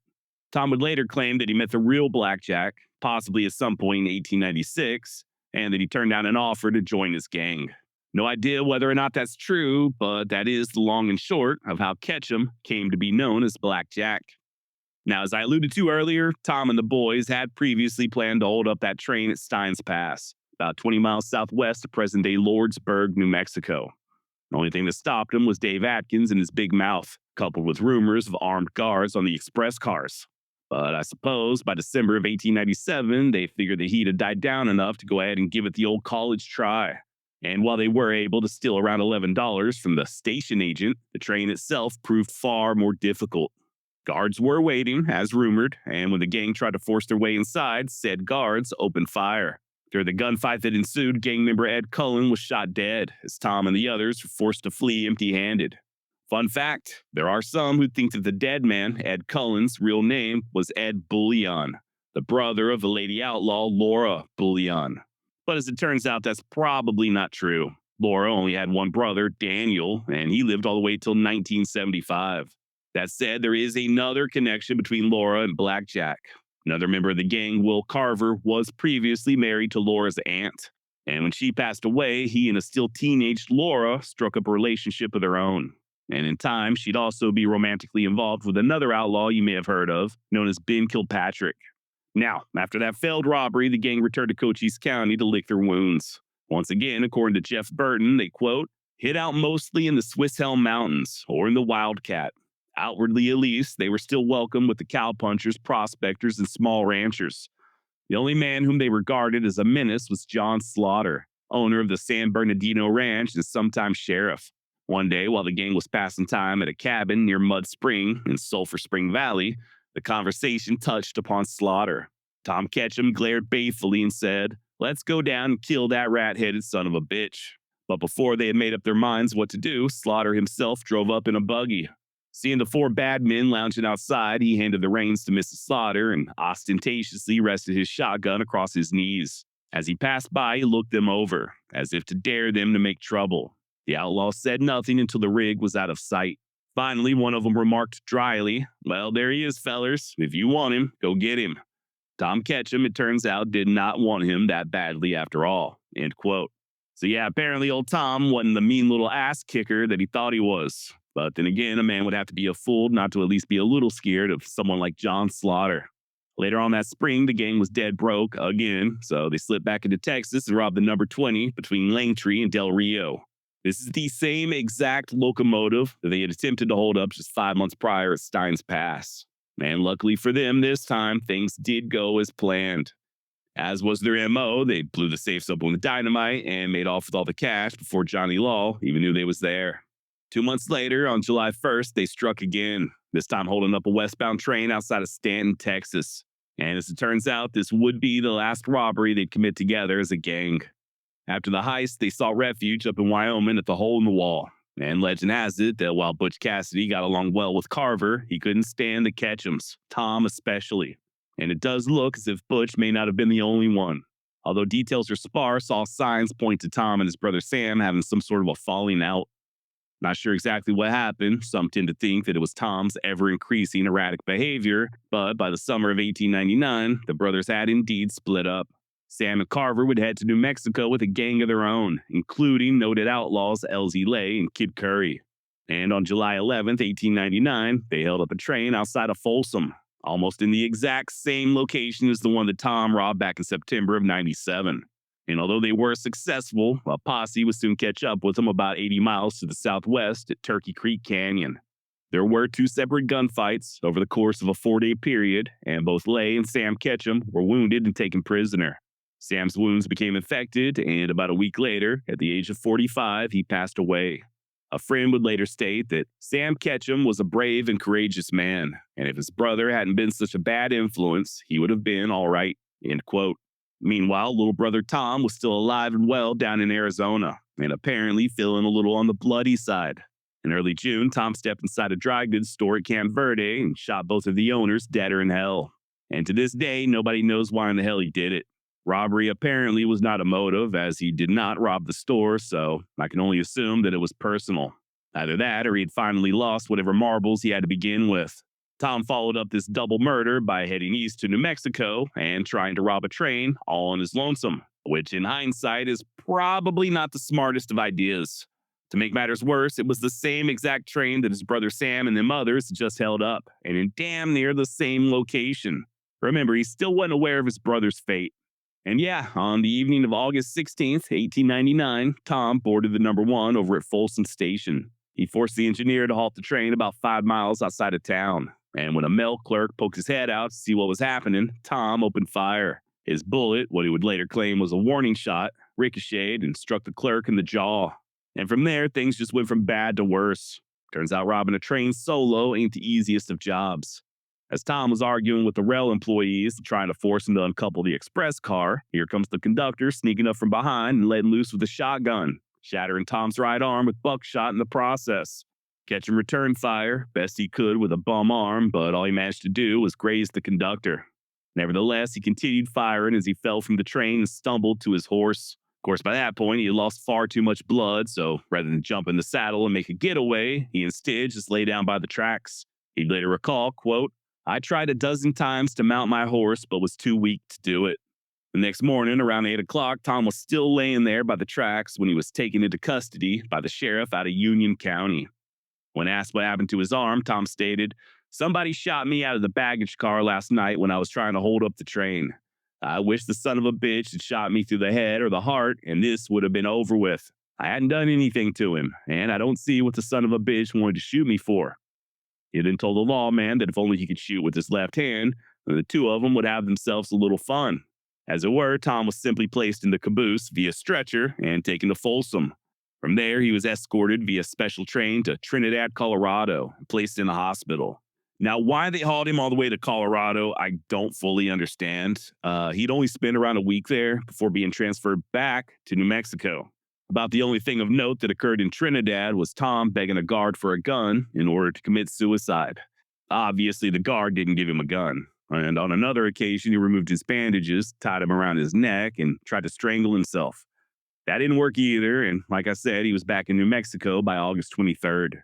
Tom would later claim that he met the real Black Jack, possibly at some point in 1896, and that he turned down an offer to join his gang. No idea whether or not that's true, but that is the long and short of how Ketchum came to be known as Black Jack. Now, as I alluded to earlier, Tom and the boys had previously planned to hold up that train at Steins Pass, about 20 miles southwest of present-day Lordsburg, New Mexico. The only thing that stopped him was Dave Atkins and his big mouth, coupled with rumors of armed guards on the express cars. But I suppose by December of 1897, they figured the heat had died down enough to go ahead and give it the old college try. And while they were able to steal around $11 from the station agent, the train itself proved far more difficult. Guards were waiting, as rumored, and when the gang tried to force their way inside, said guards opened fire. During the gunfight that ensued, gang member Ed Cullen was shot dead, as Tom and the others were forced to flee empty-handed. Fun fact, there are some who think that the dead man, Ed Cullen's real name was Ed Bullion, the brother of the lady outlaw Laura Bullion. But as it turns out, that's probably not true. Laura only had one brother, Daniel, and he lived all the way till 1975. That said, there is another connection between Laura and Black Jack. Another member of the gang, Will Carver, was previously married to Laura's aunt. And when she passed away, he and a still teenage Laura struck up a relationship of their own. And in time, she'd also be romantically involved with another outlaw you may have heard of, known as Ben Kilpatrick. Now, after that failed robbery, the gang returned to Cochise County to lick their wounds. Once again, according to Jeff Burton, they, quote, hid out mostly in the Swiss Helm Mountains or in the Wildcat. Outwardly, at least, they were still welcome with the cowpunchers, prospectors, and small ranchers. The only man whom they regarded as a menace was John Slaughter, owner of the San Bernardino Ranch and sometime sheriff. One day, while the gang was passing time at a cabin near Mud Spring in Sulphur Spring Valley, the conversation touched upon Slaughter. Tom Ketchum glared balefully and said, "Let's go down and kill that rat-headed son of a bitch." But before they had made up their minds what to do, Slaughter himself drove up in a buggy. Seeing the four bad men lounging outside, he handed the reins to Mrs. Slaughter and ostentatiously rested his shotgun across his knees. As he passed by, he looked them over, as if to dare them to make trouble. The outlaw said nothing until the rig was out of sight. Finally, one of them remarked dryly, "Well, there he is, fellers. If you want him, go get him." Tom Ketchum, it turns out, did not want him that badly after all. End quote. So yeah, apparently old Tom wasn't the mean little ass kicker that he thought he was. But then again, a man would have to be a fool not to at least be a little scared of someone like John Slaughter. Later on that spring, the gang was dead broke again, so they slipped back into Texas and robbed the number 20 between Langtree and Del Rio. This is the same exact locomotive that they had attempted to hold up just 5 months prior at Steins Pass. And luckily for them, this time, things did go as planned. As was their MO, they blew the safes open with dynamite and made off with all the cash before Johnny Law even knew they was there. 2 months later, on July 1st, they struck again, this time holding up a westbound train outside of Stanton, Texas. And as it turns out, this would be the last robbery they'd commit together as a gang. After the heist, they sought refuge up in Wyoming at the Hole in the Wall. And legend has it that while Butch Cassidy got along well with Carver, he couldn't stand the Ketchums, Tom especially. And it does look as if Butch may not have been the only one. Although details are sparse, all signs point to Tom and his brother Sam having some sort of a falling out. Not sure exactly what happened. Some tend to think that it was Tom's ever-increasing erratic behavior, but by the summer of 1899, the brothers had indeed split up. Sam and Carver would head to New Mexico with a gang of their own, including noted outlaws Elsie Lay and Kid Curry. And on July 11th, 1899, they held up a train outside of Folsom, almost in the exact same location as the one that Tom robbed back in September of 97. And although they were successful, a posse would soon catch up with them about 80 miles to the southwest at Turkey Creek Canyon. There were 2 separate gunfights over the course of a 4-day period, and both Lay and Sam Ketchum were wounded and taken prisoner. Sam's wounds became infected, and about a week later, at the age of 45, he passed away. A friend would later state that Sam Ketchum was a brave and courageous man, and if his brother hadn't been such a bad influence, he would have been all right, end quote. Meanwhile, little brother Tom was still alive and well down in Arizona, and apparently feeling a little on the bloody side. In early June, Tom stepped inside a dry goods store at Camp Verde and shot both of the owners deader in hell. And to this day, nobody knows why in the hell he did it. Robbery apparently was not a motive, as he did not rob the store, so I can only assume that it was personal. Either that, or he had finally lost whatever marbles he had to begin with. Tom followed up this double murder by heading east to New Mexico and trying to rob a train all on his lonesome, which in hindsight is probably not the smartest of ideas. To make matters worse, it was the same exact train that his brother Sam and them others just held up, and in damn near the same location. Remember, he still wasn't aware of his brother's fate. And yeah, on the evening of August 16th, 1899, Tom boarded the number one over at Folsom Station. He forced the engineer to halt the train about 5 miles outside of town. And when a mail clerk poked his head out to see what was happening, Tom opened fire. His bullet, what he would later claim was a warning shot, ricocheted and struck the clerk in the jaw. And from there, things just went from bad to worse. Turns out robbing a train solo ain't the easiest of jobs. As Tom was arguing with the rail employees trying to force him to uncouple the express car, here comes the conductor sneaking up from behind and letting loose with a shotgun, shattering Tom's right arm with buckshot in the process. Ketchum returned fire, best he could with a bum arm, but all he managed to do was graze the conductor. Nevertheless, he continued firing as he fell from the train and stumbled to his horse. Of course, by that point, he had lost far too much blood, so rather than jump in the saddle and make a getaway, he instead just lay down by the tracks. He'd later recall, quote, "I tried a dozen times to mount my horse, but was too weak to do it." The next morning, around 8 o'clock, Tom was still laying there by the tracks when he was taken into custody by the sheriff out of Union County. When asked what happened to his arm, Tom stated, "Somebody shot me out of the baggage car last night when I was trying to hold up the train. I wish the son of a bitch had shot me through the head or the heart, and this would have been over with. I hadn't done anything to him, and I don't see what the son of a bitch wanted to shoot me for." He then told the lawman that if only he could shoot with his left hand, then the two of them would have themselves a little fun. As it were, Tom was simply placed in the caboose via stretcher and taken to Folsom. From there, he was escorted via special train to Trinidad, Colorado, and placed in a hospital. Now, why they hauled him all the way to Colorado, I don't fully understand. He'd only spent around a week there before being transferred back to New Mexico. About the only thing of note that occurred in Trinidad was Tom begging a guard for a gun in order to commit suicide. Obviously, the guard didn't give him a gun. And on another occasion, he removed his bandages, tied them around his neck, and tried to strangle himself. That didn't work either, and like I said, he was back in New Mexico by August 23rd.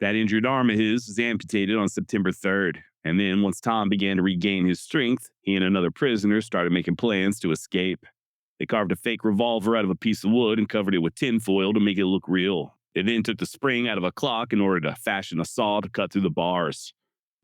That injured arm of his was amputated on September 3rd, and then once Tom began to regain his strength, he and another prisoner started making plans to escape. They carved a fake revolver out of a piece of wood and covered it with tinfoil to make it look real. They then took the spring out of a clock in order to fashion a saw to cut through the bars.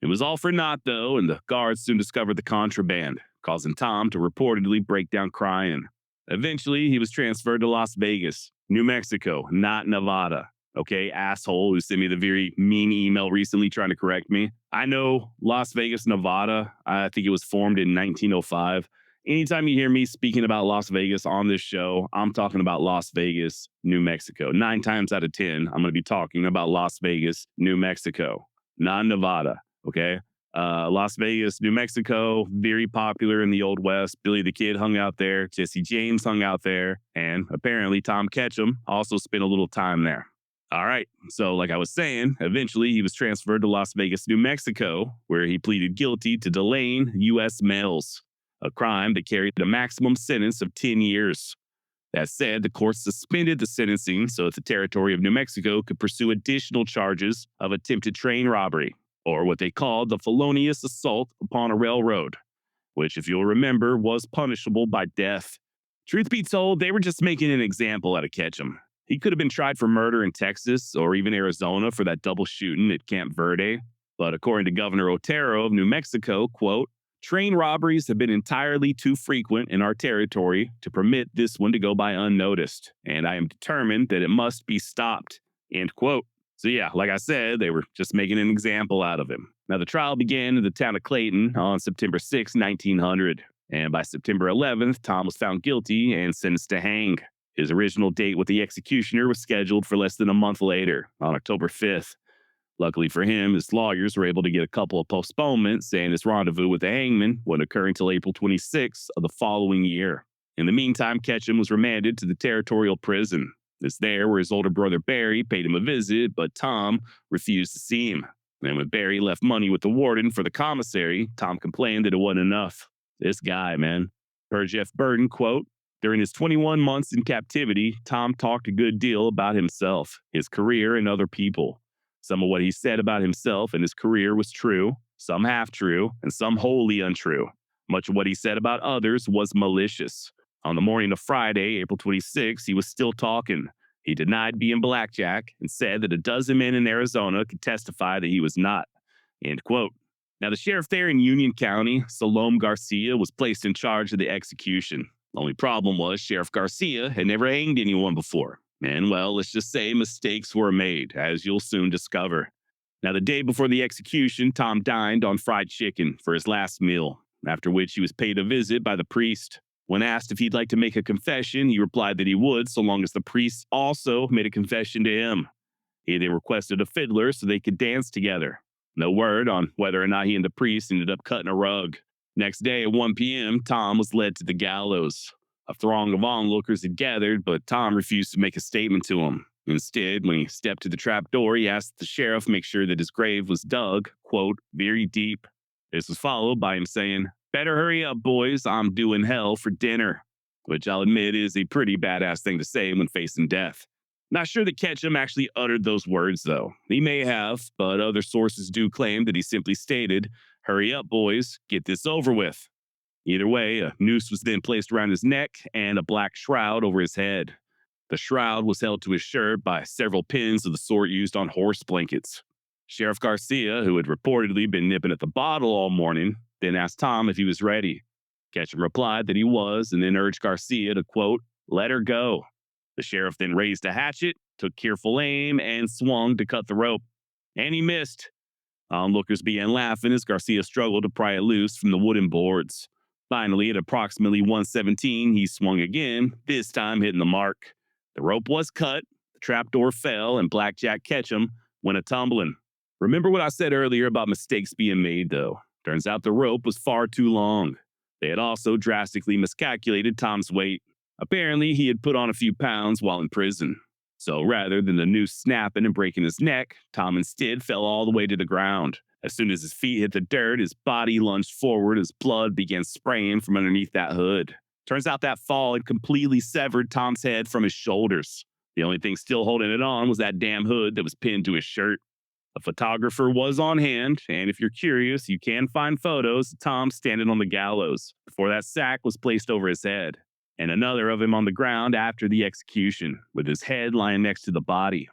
It was all for naught, though, and the guards soon discovered the contraband, causing Tom to reportedly break down crying. Eventually, he was transferred to Las Vegas, New Mexico, not Nevada. Okay, asshole who sent me the very mean email recently trying to correct me. I know Las Vegas, Nevada. I think it was formed in 1905. Anytime you hear me speaking about Las Vegas on this show, I'm talking about Las Vegas, New Mexico. 9 times out of 10, I'm going to be talking about Las Vegas, New Mexico, not Nevada. Okay. Las Vegas, New Mexico, very popular in the Old West. Billy the Kid hung out there. Jesse James hung out there. And apparently Tom Ketchum also spent a little time there. All right. So like I was saying, eventually he was transferred to Las Vegas, New Mexico, where he pleaded guilty to delaying U.S. mails, a crime that carried a maximum sentence of 10 years. That said, the court suspended the sentencing so that the territory of New Mexico could pursue additional charges of attempted train robbery, or what they called the felonious assault upon a railroad, which, if you'll remember, was punishable by death. Truth be told, they were just making an example out of Ketchum. He could have been tried for murder in Texas or even Arizona for that double shooting at Camp Verde. But according to Governor Otero of New Mexico, quote, "Train robberies have been entirely too frequent in our territory to permit this one to go by unnoticed, and I am determined that it must be stopped," end quote. So yeah, like I said, they were just making an example out of him. Now the trial began in the town of Clayton on September 6, 1900. And by September 11th, Tom was found guilty and sentenced to hang. His original date with the executioner was scheduled for less than a month later, on October 5th. Luckily for him, his lawyers were able to get a couple of postponements, and his rendezvous with the hangman wouldn't occur until April 26th of the following year. In the meantime, Ketchum was remanded to the territorial prison. It's there where his older brother Barry paid him a visit, but Tom refused to see him. And when Barry left money with the warden for the commissary, Tom complained that it wasn't enough. This guy, man. Per Jeff Burton, quote, during his 21 months in captivity, Tom talked a good deal about himself, his career, and other people. Some of what he said about himself and his career was true, some half true, and some wholly untrue. Much of what he said about others was malicious. On the morning of Friday, April 26, he was still talking. He denied being Black Jack and said that a dozen men in Arizona could testify that he was not. End quote. Now, the sheriff there in Union County, Salome Garcia, was placed in charge of the execution. The only problem was Sheriff Garcia had never hanged anyone before. And, well, let's just say mistakes were made, as you'll soon discover. Now, the day before the execution, Tom dined on fried chicken for his last meal, after which he was paid a visit by the priest. When asked if he'd like to make a confession, he replied that he would, so long as the priest also made a confession to him. He then requested a fiddler so they could dance together. No word on whether or not he and the priest ended up cutting a rug. Next day at 1 p.m., Tom was led to the gallows. A throng of onlookers had gathered, but Tom refused to make a statement to him. Instead, when he stepped to the trap door, he asked the sheriff make sure that his grave was dug, quote, very deep. This was followed by him saying, better hurry up, boys, I'm doing hell for dinner, which I'll admit is a pretty badass thing to say when facing death. Not sure that Ketchum actually uttered those words, though. He may have, but other sources do claim that he simply stated, hurry up, boys, get this over with. Either way, a noose was then placed around his neck and a black shroud over his head. The shroud was held to his shirt by several pins of the sort used on horse blankets. Sheriff Garcia, who had reportedly been nipping at the bottle all morning, then asked Tom if he was ready. Ketchum replied that he was, and then urged Garcia to, quote, let her go. The sheriff then raised a hatchet, took careful aim, and swung to cut the rope. And he missed. Onlookers began laughing as Garcia struggled to pry it loose from the wooden boards. Finally, at approximately 1:17, he swung again, this time hitting the mark. The rope was cut, the trapdoor fell, and Black Jack Ketchum went a-tumbling. Remember what I said earlier about mistakes being made, though. Turns out the rope was far too long. They had also drastically miscalculated Tom's weight. Apparently, he had put on a few pounds while in prison. So rather than the noose snapping and breaking his neck, Tom instead fell all the way to the ground. As soon as his feet hit the dirt, his body lunged forward as blood began spraying from underneath that hood. Turns out that fall had completely severed Tom's head from his shoulders. The only thing still holding it on was that damn hood that was pinned to his shirt. A photographer was on hand, and if you're curious, you can find photos of Tom standing on the gallows before that sack was placed over his head, and another of him on the ground after the execution, with his head lying next to the body.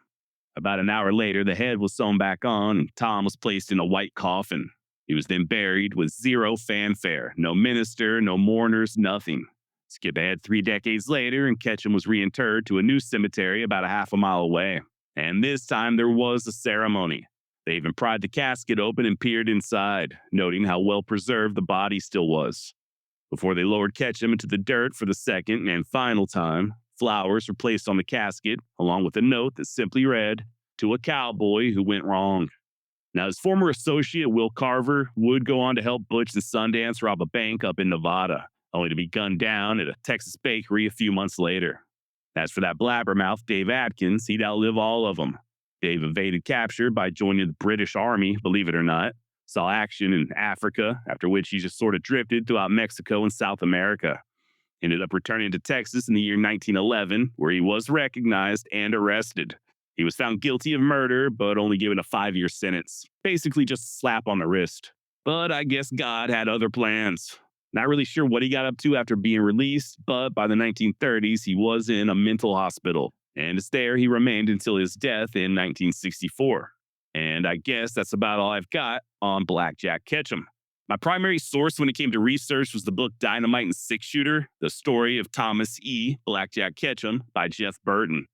About an hour later, the head was sewn back on, and Tom was placed in a white coffin. He was then buried with zero fanfare, no minister, no mourners, nothing. Skip ahead 3 decades later, and Ketchum was reinterred to a new cemetery about a half a mile away. And this time there was a ceremony. They even pried the casket open and peered inside, noting how well preserved the body still was. Before they lowered Ketchum into the dirt for the second and final time, flowers were placed on the casket, along with a note that simply read, to a cowboy who went wrong. Now, his former associate, Will Carver, would go on to help Butch and Sundance rob a bank up in Nevada, only to be gunned down at a Texas bakery a few months later. As for that blabbermouth, Dave Atkins, he'd outlive all of them. Dave evaded capture by joining the British Army, believe it or not, saw action in Africa, after which he just sort of drifted throughout Mexico and South America. Ended up returning to Texas in the year 1911, where he was recognized and arrested. He was found guilty of murder, but only given a 5-year sentence. Basically just a slap on the wrist. But I guess God had other plans. Not really sure what he got up to after being released, but by the 1930s, he was in a mental hospital. And it's there he remained until his death in 1964. And I guess that's about all I've got on Black Jack Ketchum. My primary source when it came to research was the book Dynamite and Six Shooter, the story of Thomas E. Black Jack Ketchum by Jeff Burton.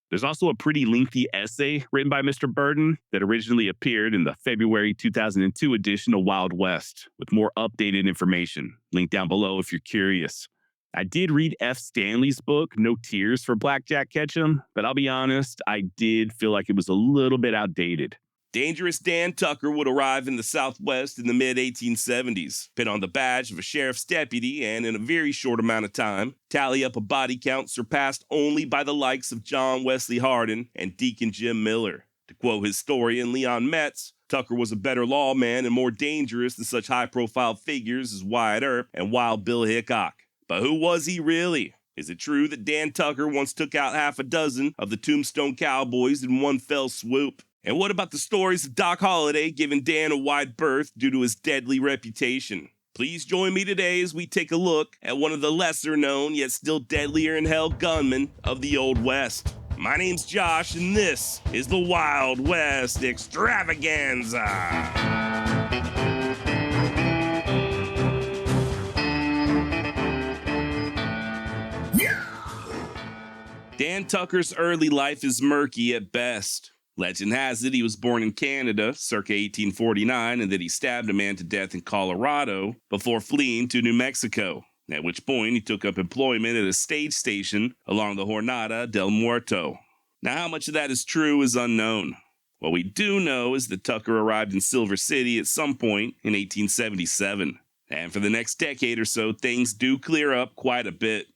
There's also a pretty lengthy essay written by Mr. Burton that originally appeared in the February 2002 edition of Wild West, with more updated information. Link down below if you're curious. I did read F. Stanley's book, No Tears for Black Jack Ketchum, but I'll be honest, I did feel like it was a little bit outdated. Dangerous Dan Tucker would arrive in the Southwest in the mid-1870s, pin on the badge of a sheriff's deputy, and in a very short amount of time, tally up a body count surpassed only by the likes of John Wesley Hardin and Deacon Jim Miller. To quote historian Leon Metz, Tucker was a better lawman and more dangerous than such high-profile figures as Wyatt Earp and Wild Bill Hickok. But who was he really? Is it true that Dan Tucker once took out half a dozen of the Tombstone Cowboys in one fell swoop? And what about the stories of Doc Holliday giving Dan a wide berth due to his deadly reputation? Please join me today as we take a look at one of the lesser-known yet still deadlier-in-hell gunmen of the Old West. My name's Josh, and this is the Wild West Extravaganza. Dan Tucker's early life is murky at best. Legend has it he was born in Canada, circa 1849, and that he stabbed a man to death in Colorado before fleeing to New Mexico, at which point he took up employment at a stage station along the Jornada del Muerto. Now, how much of that is true is unknown. What we do know is that Tucker arrived in Silver City at some point in 1877, and for the next decade or so, things do clear up quite a bit.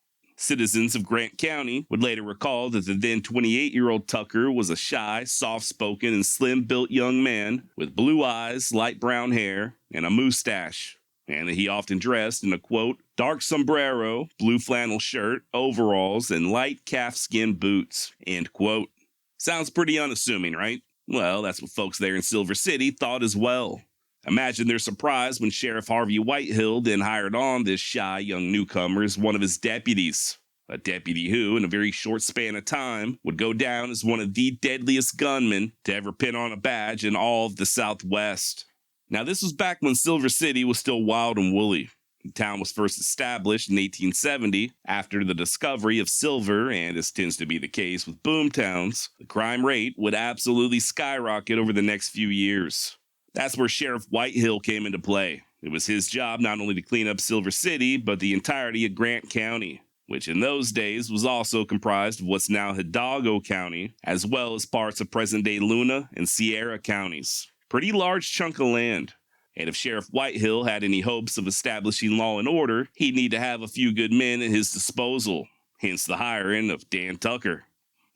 Citizens of Grant County would later recall that the then 28-year-old Tucker was a shy, soft-spoken, and slim-built young man with blue eyes, light brown hair, and a mustache, and that he often dressed in a, quote, dark sombrero, blue flannel shirt, overalls, and light calfskin boots, end quote. Sounds pretty unassuming, right? Well, that's what folks there in Silver City thought as well. Imagine their surprise when Sheriff Harvey Whitehill then hired on this shy young newcomer as one of his deputies. A deputy who, in a very short span of time, would go down as one of the deadliest gunmen to ever pin on a badge in all of the Southwest. Now, this was back when Silver City was still wild and woolly. The town was first established in 1870 after the discovery of silver, and as tends to be the case with boom towns, the crime rate would absolutely skyrocket over the next few years. That's where Sheriff Whitehill came into play. It was his job not only to clean up Silver City, but the entirety of Grant County, which in those days was also comprised of what's now Hidalgo County, as well as parts of present-day Luna and Sierra counties. Pretty large chunk of land. And if Sheriff Whitehill had any hopes of establishing law and order, he'd need to have a few good men at his disposal, hence the hiring of Dan Tucker.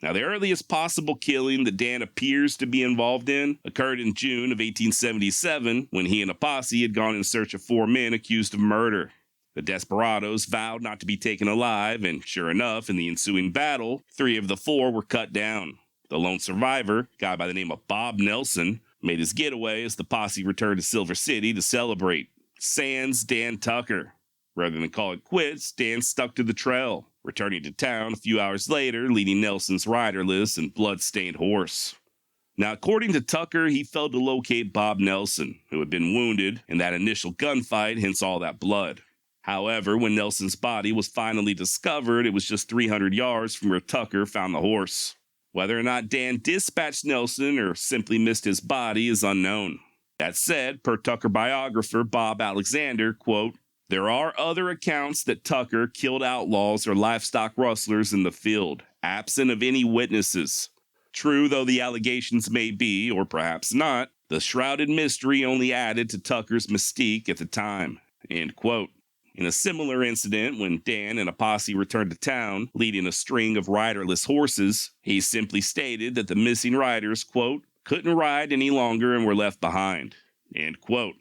Now, the earliest possible killing that Dan appears to be involved in occurred in June of 1877 when he and a posse had gone in search of 4 men accused of murder. The desperados vowed not to be taken alive, and sure enough, in the ensuing battle, 3 of the 4 were cut down. The lone survivor, a guy by the name of Bob Nelson, made his getaway as the posse returned to Silver City to celebrate. Sans Dan Tucker. Rather than call it quits, Dan stuck to the trail, returning to town a few hours later, leading Nelson's riderless and blood-stained horse. Now, according to Tucker, he failed to locate Bob Nelson, who had been wounded in that initial gunfight, hence all that blood. However, when Nelson's body was finally discovered, it was just 300 yards from where Tucker found the horse. Whether or not Dan dispatched Nelson or simply missed his body is unknown. That said, per Tucker biographer Bob Alexander, quote, there are other accounts that Tucker killed outlaws or livestock rustlers in the field, absent of any witnesses. True though the allegations may be, or perhaps not, the shrouded mystery only added to Tucker's mystique at the time, end quote. In a similar incident, when Dan and a posse returned to town, leading a string of riderless horses, he simply stated that the missing riders, quote, couldn't ride any longer and were left behind, end quote.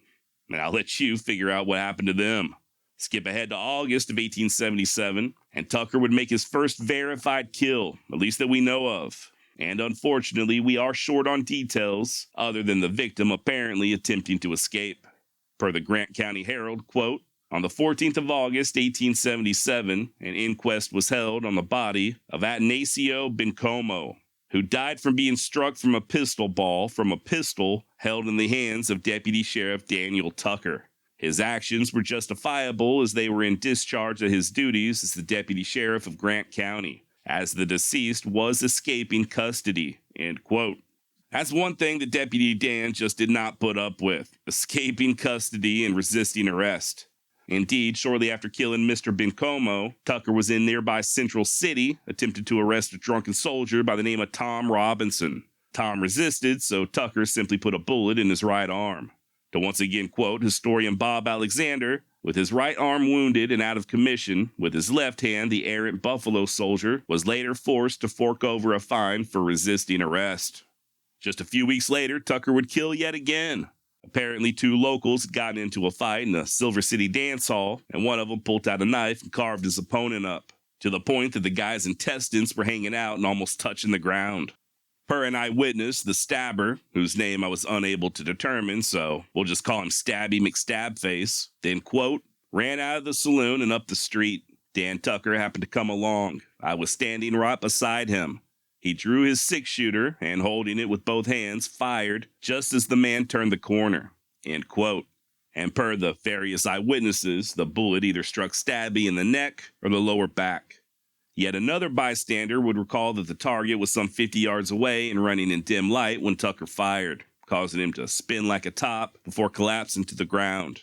And I'll let you figure out what happened to them. Skip ahead to August of 1877, and Tucker would make his first verified kill, at least that we know of. And unfortunately, we are short on details, other than the victim apparently attempting to escape. Per the Grant County Herald, quote, on the 14th of August, 1877, an inquest was held on the body of Atanasio Bencomo, who died from being struck from a pistol ball from a pistol held in the hands of Deputy Sheriff Daniel Tucker. His actions were justifiable as they were in discharge of his duties as the Deputy Sheriff of Grant County, as the deceased was escaping custody, end quote. That's one thing that Deputy Dan just did not put up with, escaping custody and resisting arrest. Indeed, shortly after killing Mr. Bencomo, Tucker was in nearby Central City, attempted to arrest a drunken soldier by the name of Tom Robinson. Tom resisted, so Tucker simply put a bullet in his right arm. To once again quote historian Bob Alexander, with his right arm wounded and out of commission, with his left hand, the errant Buffalo soldier was later forced to fork over a fine for resisting arrest. Just a few weeks later, Tucker would kill yet again. Apparently, two locals had gotten into a fight in a Silver City dance hall, and one of them pulled out a knife and carved his opponent up, to the point that the guy's intestines were hanging out and almost touching the ground. Per an eyewitness, the stabber, whose name I was unable to determine, so we'll just call him Stabby McStabface, then, quote, ran out of the saloon and up the street. Dan Tucker happened to come along. I was standing right beside him. He drew his six-shooter and, holding it with both hands, fired just as the man turned the corner, end quote. And per the various eyewitnesses, the bullet either struck Stabby in the neck or the lower back. Yet another bystander would recall that the target was some 50 yards away and running in dim light when Tucker fired, causing him to spin like a top before collapsing to the ground.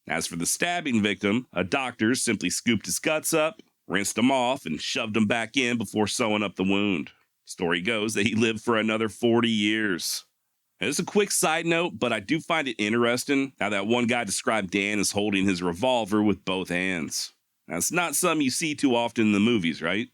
As for the stabbing victim, a doctor simply scooped his guts up, rinsed them off, and shoved them back in before sewing up the wound. Story goes that he lived for another 40 years. Now, this is a quick side note, but I do find it interesting how that one guy described Dan as holding his revolver with both hands. That's not something you see too often in the movies, right?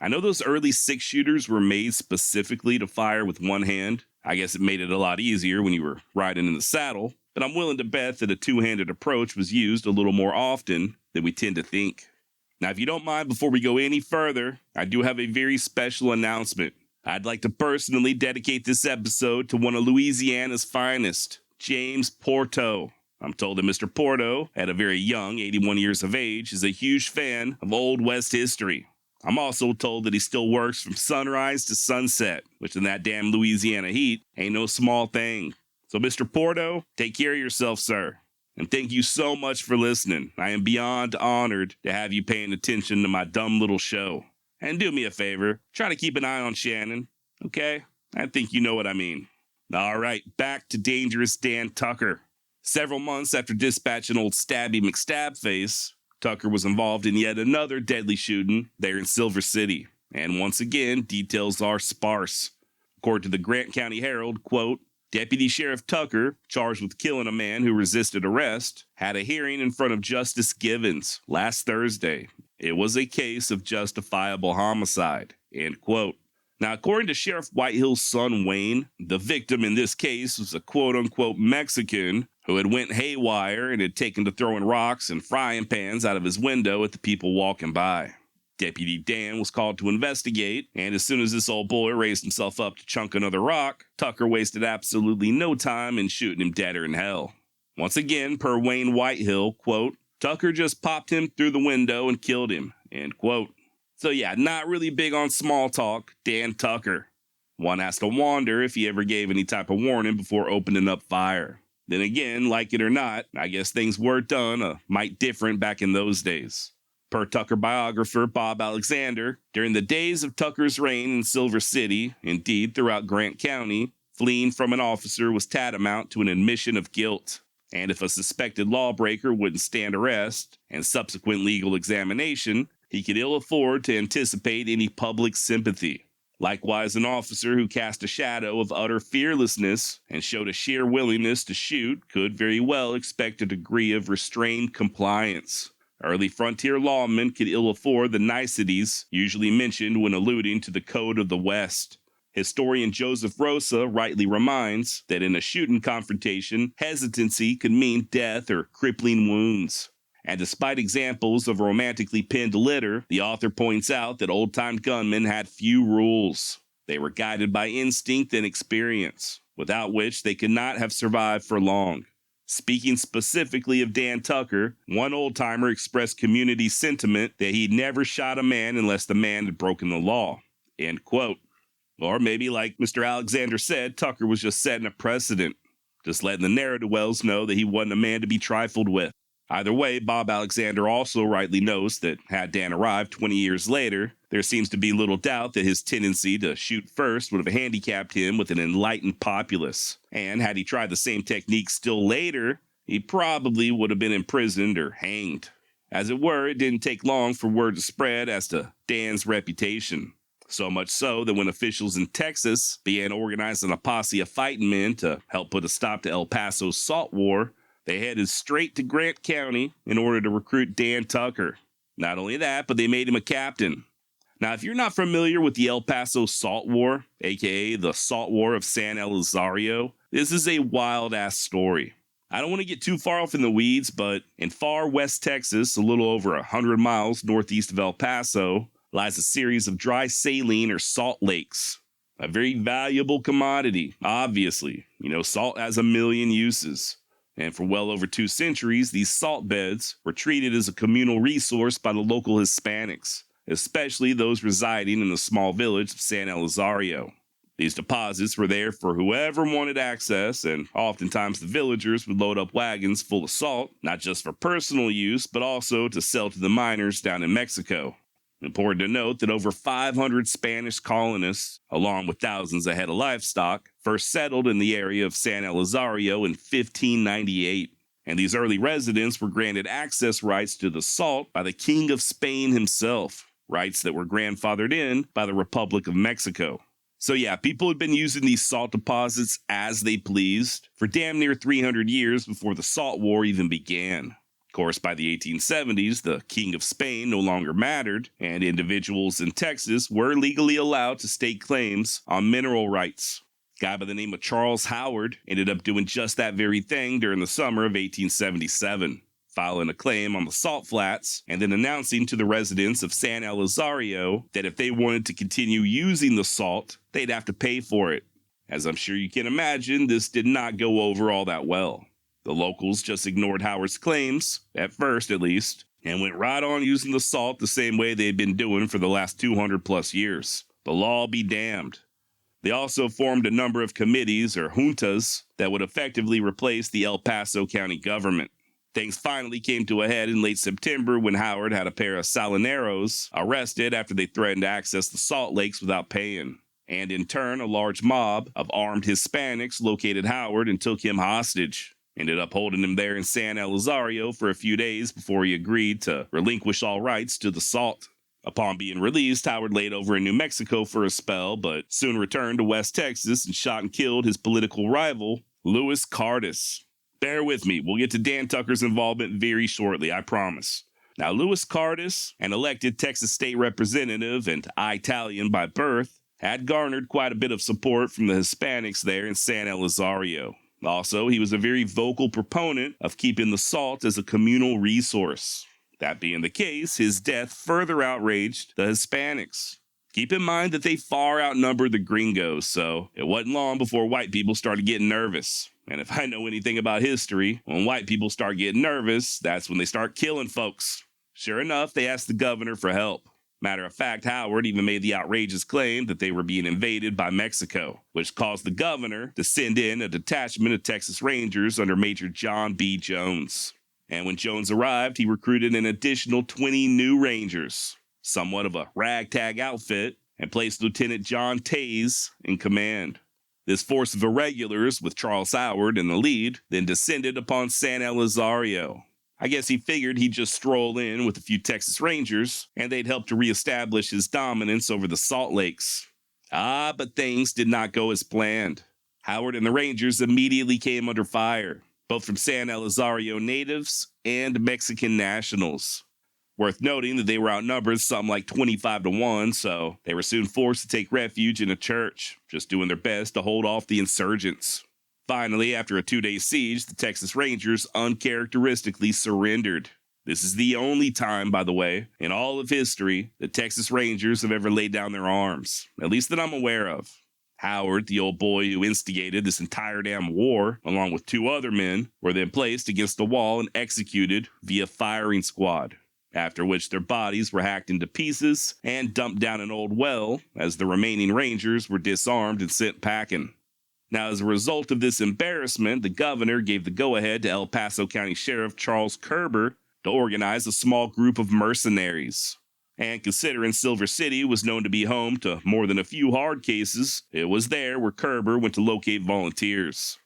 I know those early six-shooters were made specifically to fire with one hand. I guess it made it a lot easier when you were riding in the saddle, but I'm willing to bet that a two-handed approach was used a little more often than we tend to think. Now, if you don't mind, before we go any further, I do have a very special announcement. I'd like to personally dedicate this episode to one of Louisiana's finest, James Porto. I'm told that Mr. Porto, at a very young 81 years of age, is a huge fan of Old West history. I'm also told that he still works from sunrise to sunset, which in that damn Louisiana heat ain't no small thing. So Mr. Porto, take care of yourself, sir. And thank you so much for listening. I am beyond honored to have you paying attention to my dumb little show. And do me a favor, try to keep an eye on Shannon, okay? I think you know what I mean. All right, back to Dangerous Dan Tucker. Several months after dispatching old Stabby McStabface, Tucker was involved in yet another deadly shooting there in Silver City. And once again, details are sparse. According to the Grant County Herald, quote, Deputy Sheriff Tucker, charged with killing a man who resisted arrest, had a hearing in front of Justice Givens last Thursday. It was a case of justifiable homicide, end quote. Now, according to Sheriff Whitehill's son Wayne, the victim in this case was a quote-unquote Mexican who had went haywire and had taken to throwing rocks and frying pans out of his window at the people walking by. Deputy Dan was called to investigate, and as soon as this old boy raised himself up to chunk another rock, Tucker wasted absolutely no time in shooting him deader in hell. Once again, per Wayne Whitehill, quote, Tucker just popped him through the window and killed him, end quote. So yeah, not really big on small talk, Dan Tucker. One has to wonder if he ever gave any type of warning before opening up fire. Then again, like it or not, I guess things were done a mite different back in those days. Per Tucker biographer Bob Alexander, during the days of Tucker's reign in Silver City, indeed throughout Grant County, fleeing from an officer was tantamount to an admission of guilt. And if a suspected lawbreaker wouldn't stand arrest and subsequent legal examination, he could ill afford to anticipate any public sympathy. Likewise, an officer who cast a shadow of utter fearlessness and showed a sheer willingness to shoot could very well expect a degree of restrained compliance. Early frontier lawmen could ill afford the niceties usually mentioned when alluding to the Code of the West. Historian Joseph Rosa rightly reminds that in a shooting confrontation, hesitancy could mean death or crippling wounds. And despite examples of romantically pinned litter, the author points out that old-time gunmen had few rules. They were guided by instinct and experience, without which they could not have survived for long. Speaking specifically of Dan Tucker, one old-timer expressed community sentiment that he'd never shot a man unless the man had broken the law, end quote. Or maybe, like Mr. Alexander said, Tucker was just setting a precedent, just letting the ne'er-do-wells know that he wasn't a man to be trifled with. Either way, Bob Alexander also rightly knows that had Dan arrived 20 years later, there seems to be little doubt that his tendency to shoot first would have handicapped him with an enlightened populace. And had he tried the same technique still later, he probably would have been imprisoned or hanged. As it were, it didn't take long for word to spread as to Dan's reputation. So much so that when officials in Texas began organizing a posse of fighting men to help put a stop to El Paso's salt war, they headed straight to Grant County in order to recruit Dan Tucker. Not only that, but they made him a captain. Now, if you're not familiar with the El Paso Salt War, aka the Salt War of San Elizario, this is a wild-ass story. I don't want to get too far off in the weeds, but in far west Texas, a little over 100 miles northeast of El Paso, lies a series of dry saline or salt lakes. A very valuable commodity, obviously. Salt has a million uses. And for well over 2 centuries, these salt beds were treated as a communal resource by the local Hispanics, especially those residing in the small village of San Elizario. These deposits were there for whoever wanted access, and oftentimes the villagers would load up wagons full of salt, not just for personal use, but also to sell to the miners down in Mexico. Important to note that over 500 Spanish colonists, along with thousands of head of livestock, first settled in the area of San Elizario in 1598. And these early residents were granted access rights to the salt by the King of Spain himself, rights that were grandfathered in by the Republic of Mexico. So yeah, people had been using these salt deposits as they pleased for damn near 300 years before the Salt War even began. Of course, by the 1870s, the King of Spain no longer mattered, and individuals in Texas were legally allowed to stake claims on mineral rights. A guy by the name of Charles Howard ended up doing just that very thing during the summer of 1877, filing a claim on the salt flats and then announcing to the residents of San Elizario that if they wanted to continue using the salt, they'd have to pay for it. As I'm sure you can imagine, this did not go over all that well. The locals just ignored Howard's claims, at first at least, and went right on using the salt the same way they had been doing for the last 200 plus years. The law be damned. They also formed a number of committees or juntas that would effectively replace the El Paso County government. Things finally came to a head in late September when Howard had a pair of salineros arrested after they threatened to access the salt lakes without paying. And in turn, a large mob of armed Hispanics located Howard and took him hostage. Ended up holding him there in San Elizario for a few days before he agreed to relinquish all rights to the salt. Upon being released, Howard laid over in New Mexico for a spell, but soon returned to West Texas and shot and killed his political rival, Louis Cardis. Bear with me, we'll get to Dan Tucker's involvement very shortly, I promise. Now, Louis Cardis, an elected Texas state representative and Italian by birth, had garnered quite a bit of support from the Hispanics there in San Elizario. Also, he was a very vocal proponent of keeping the salt as a communal resource. That being the case, his death further outraged the Hispanics. Keep in mind that they far outnumbered the gringos, so it wasn't long before white people started getting nervous. And if I know anything about history, when white people start getting nervous, that's when they start killing folks. Sure enough, they asked the governor for help. Matter of fact, Howard even made the outrageous claim that they were being invaded by Mexico, which caused the governor to send in a detachment of Texas Rangers under Major John B. Jones. And when Jones arrived, he recruited an additional 20 new Rangers, somewhat of a ragtag outfit, and placed Lieutenant John Taze in command. This force of irregulars, with Charles Howard in the lead, then descended upon San Elizario. I guess he figured he'd just stroll in with a few Texas Rangers, and they'd help to reestablish his dominance over the Salt Lakes. But things did not go as planned. Howard and the Rangers immediately came under fire, both from San Elizario natives and Mexican nationals. Worth noting that they were outnumbered something like 25-1, so they were soon forced to take refuge in a church, just doing their best to hold off the insurgents. Finally, after a 2-day siege, the Texas Rangers uncharacteristically surrendered. This is the only time, by the way, in all of history that Texas Rangers have ever laid down their arms, at least that I'm aware of. Howard, the old boy who instigated this entire damn war, along with 2 other men, were then placed against a wall and executed via firing squad, after which their bodies were hacked into pieces and dumped down an old well as the remaining Rangers were disarmed and sent packing. Now, as a result of this embarrassment, the governor gave the go-ahead to El Paso County Sheriff Charles Kerber to organize a small group of mercenaries. And considering Silver City was known to be home to more than a few hard cases, it was there where Kerber went to locate volunteers.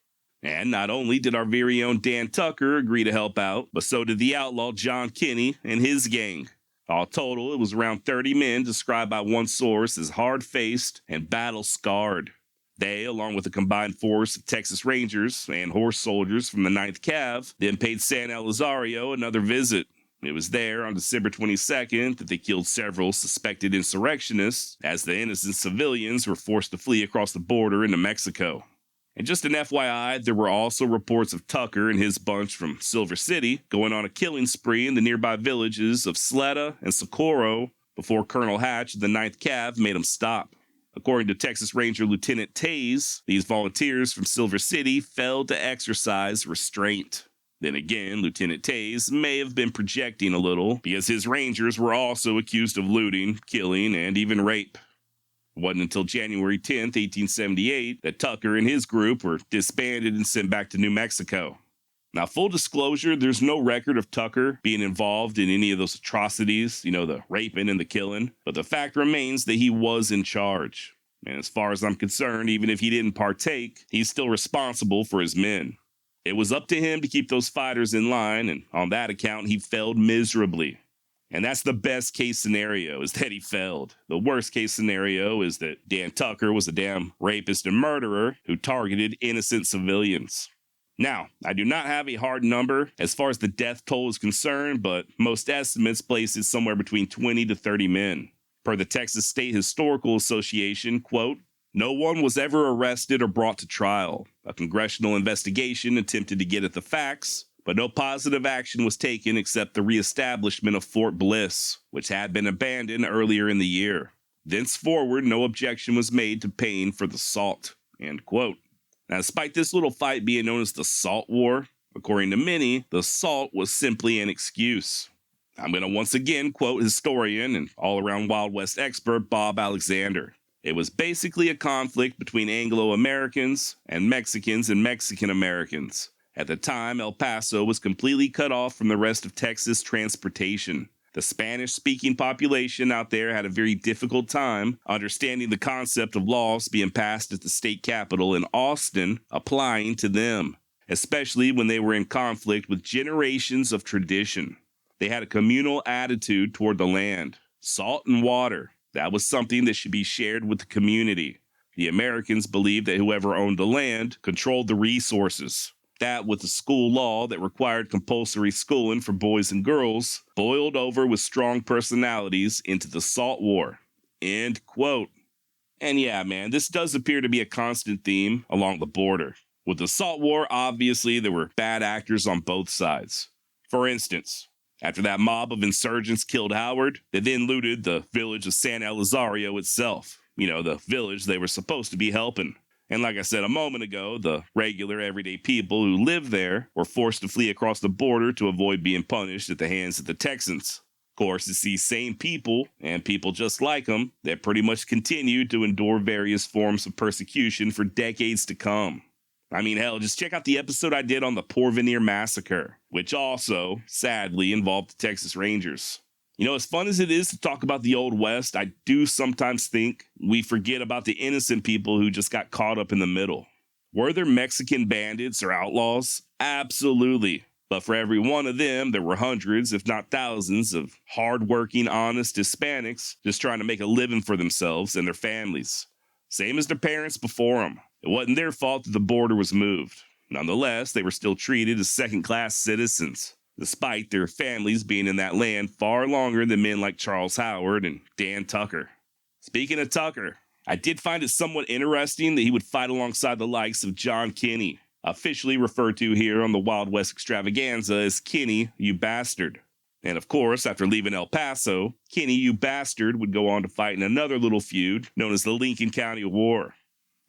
And not only did our very own Dan Tucker agree to help out, but so did the outlaw John Kinney and his gang. All total, it was around 30 men described by one source as hard-faced and battle-scarred. They, along with a combined force of Texas Rangers and horse soldiers from the 9th Cav, then paid San Elizario another visit. It was there on December 22nd that they killed several suspected insurrectionists as the innocent civilians were forced to flee across the border into Mexico. And just an FYI, there were also reports of Tucker and his bunch from Silver City going on a killing spree in the nearby villages of Sleta and Socorro before Colonel Hatch of the 9th Cav made them stop. According to Texas Ranger Lieutenant Taze, these volunteers from Silver City failed to exercise restraint. Then again, Lieutenant Taze may have been projecting a little because his rangers were also accused of looting, killing, and even rape. It wasn't until January 10th, 1878, that Tucker and his group were disbanded and sent back to New Mexico. Now, full disclosure, there's no record of Tucker being involved in any of those atrocities, the raping and the killing, but the fact remains that he was in charge. And as far as I'm concerned, even if he didn't partake, he's still responsible for his men. It was up to him to keep those fighters in line, and on that account, he failed miserably. And that's the best case scenario, is that he failed. The worst case scenario is that Dan Tucker was a damn rapist and murderer who targeted innocent civilians. Now, I do not have a hard number as far as the death toll is concerned, but most estimates place it somewhere between 20 to 30 men. Per the Texas State Historical Association, quote, "No one was ever arrested or brought to trial. A congressional investigation attempted to get at the facts, but no positive action was taken except the reestablishment of Fort Bliss, which had been abandoned earlier in the year. Thenceforward, no objection was made to paying for the salt." End quote. Now, despite this little fight being known as the Salt War, according to many, the salt was simply an excuse. I'm going to once again quote historian and all-around Wild West expert Bob Alexander. It was basically a conflict between Anglo-Americans and Mexican-Americans. At the time, El Paso was completely cut off from the rest of Texas transportation. The Spanish-speaking population out there had a very difficult time understanding the concept of laws being passed at the state capitol in Austin applying to them, especially when they were in conflict with generations of tradition. They had a communal attitude toward the land. Salt and water, that was something that should be shared with the community. The Americans believed that whoever owned the land controlled the resources. That, with the school law that required compulsory schooling for boys and girls, boiled over with strong personalities into the Salt War. End quote. And yeah, man, this does appear to be a constant theme along the border. With the Salt War, obviously, there were bad actors on both sides. For instance, after that mob of insurgents killed Howard, they then looted the village of San Elizario itself. The village they were supposed to be helping. And like I said a moment ago, the regular everyday people who lived there were forced to flee across the border to avoid being punished at the hands of the Texans. Of course, it's these same people, and people just like them, that pretty much continued to endure various forms of persecution for decades to come. I mean, hell, just check out the episode I did on the Porvenir Massacre, which also, sadly, involved the Texas Rangers. As fun as it is to talk about the Old West, I do sometimes think we forget about the innocent people who just got caught up in the middle. Were there Mexican bandits or outlaws? Absolutely. But for every one of them, there were hundreds, if not thousands, of hard-working, honest Hispanics just trying to make a living for themselves and their families. Same as their parents before them. It wasn't their fault that the border was moved. Nonetheless, they were still treated as second-class citizens, despite their families being in that land far longer than men like Charles Howard and Dan Tucker. Speaking of Tucker, I did find it somewhat interesting that he would fight alongside the likes of John Kinney, officially referred to here on the Wild West Extravaganza as Kinney, you bastard. And of course, after leaving El Paso, Kinney, you bastard, would go on to fight in another little feud known as the Lincoln County War.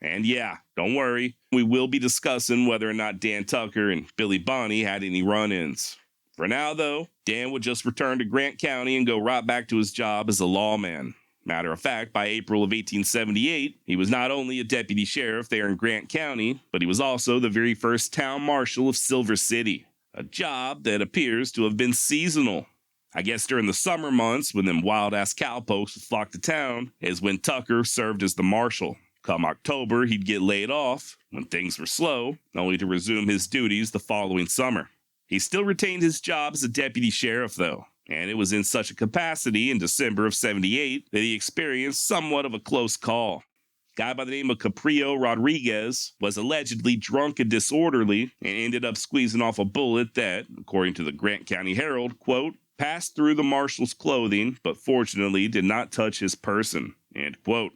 And yeah, don't worry, we will be discussing whether or not Dan Tucker and Billy Bonney had any run-ins. For now, though, Dan would just return to Grant County and go right back to his job as a lawman. Matter of fact, by April of 1878, he was not only a deputy sheriff there in Grant County, but he was also the very first town marshal of Silver City, a job that appears to have been seasonal. I guess during the summer months, when them wild-ass cowpokes would flock to town, is when Tucker served as the marshal. Come October, he'd get laid off, when things were slow, only to resume his duties the following summer. He still retained his job as a deputy sheriff, though, and it was in such a capacity in December of '78 that he experienced somewhat of a close call. A guy by the name of Caprio Rodriguez was allegedly drunk and disorderly and ended up squeezing off a bullet that, according to the Grant County Herald, quote, passed through the marshal's clothing, but fortunately did not touch his person, end quote.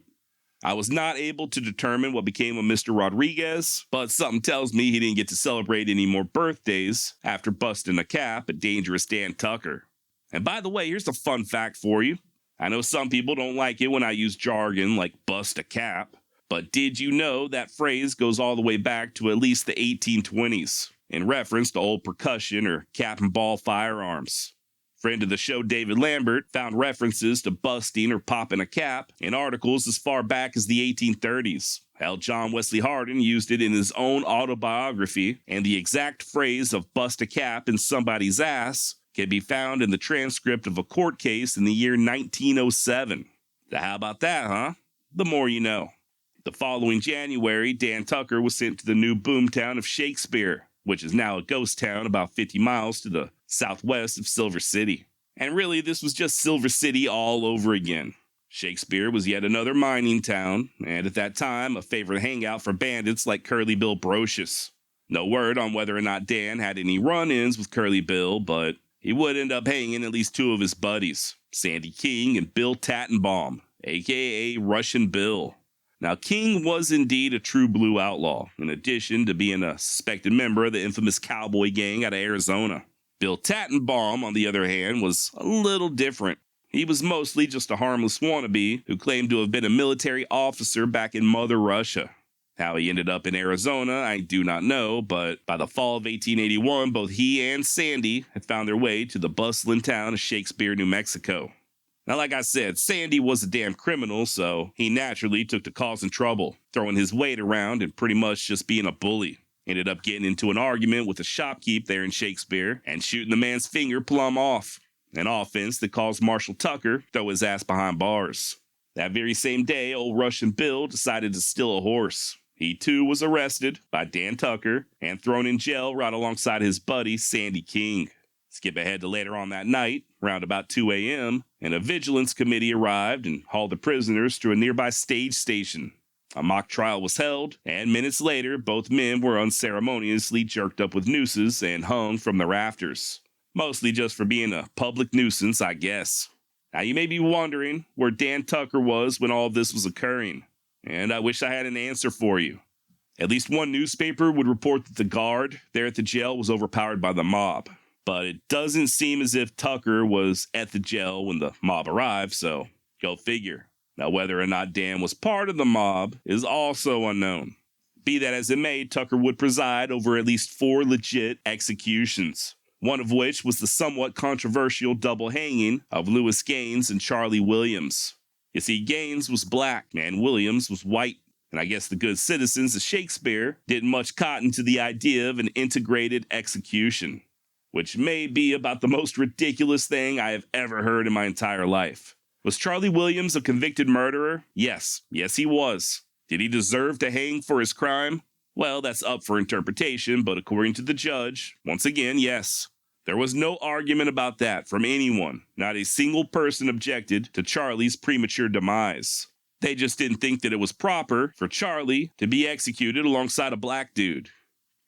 I was not able to determine what became of Mr. Rodriguez, but something tells me he didn't get to celebrate any more birthdays after busting a cap at Dangerous Dan Tucker. And by the way, here's a fun fact for you. I know some people don't like it when I use jargon like bust a cap, but did you know that phrase goes all the way back to at least the 1820s, in reference to old percussion or cap and ball firearms? Friend of the show David Lambert found references to busting or popping a cap in articles as far back as the 1830s. Hell, John Wesley Hardin used it in his own autobiography, and the exact phrase of bust a cap in somebody's ass can be found in the transcript of a court case in the year 1907. So how about that, huh? The more you know. The following January, Dan Tucker was sent to the new boomtown of Shakespeare, which is now a ghost town about 50 miles to the southwest of Silver City. And really, this was just Silver City all over again. Shakespeare was yet another mining town, and at that time, a favorite hangout for bandits like Curly Bill Brocious. No word on whether or not Dan had any run-ins with Curly Bill, but he would end up hanging at least two of his buddies, Sandy King and Bill Tattenbaum, aka Russian Bill. Now, King was indeed a true blue outlaw, in addition to being a suspected member of the infamous cowboy gang out of Arizona. Bill Tattenbaum, on the other hand, was a little different. He was mostly just a harmless wannabe who claimed to have been a military officer back in Mother Russia. How he ended up in Arizona, I do not know, but by the fall of 1881, both he and Sandy had found their way to the bustling town of Shakespeare, New Mexico. Now, like I said, Sandy was a damn criminal, so he naturally took to causing trouble, throwing his weight around and pretty much just being a bully. Ended up getting into an argument with a shopkeep there in Shakespeare and shooting the man's finger plumb off, an offense that caused Marshal Tucker to throw his ass behind bars. That very same day, old Russian Bill decided to steal a horse. He too was arrested by Dan Tucker and thrown in jail right alongside his buddy Sandy King. Skip ahead to later on that night, around about 2 a.m., and a vigilance committee arrived and hauled the prisoners to a nearby stage station. A mock trial was held, and minutes later, both men were unceremoniously jerked up with nooses and hung from the rafters. Mostly just for being a public nuisance, I guess. Now, you may be wondering where Dan Tucker was when all of this was occurring, and I wish I had an answer for you. At least one newspaper would report that the guard there at the jail was overpowered by the mob. But it doesn't seem as if Tucker was at the jail when the mob arrived, so go figure. Now, whether or not Dan was part of the mob is also unknown. Be that as it may, Tucker would preside over at least 4 legit executions, one of which was the somewhat controversial double hanging of Lewis Gaines and Charlie Williams. You see, Gaines was black and Williams was white, and I guess the good citizens of Shakespeare didn't much cotton to the idea of an integrated execution, which may be about the most ridiculous thing I have ever heard in my entire life. Was Charlie Williams a convicted murderer? Yes, he was. Did he deserve to hang for his crime? Well, that's up for interpretation, but according to the judge, once again, yes. There was no argument about that from anyone. Not a single person objected to Charlie's premature demise. They just didn't think that it was proper for Charlie to be executed alongside a black dude.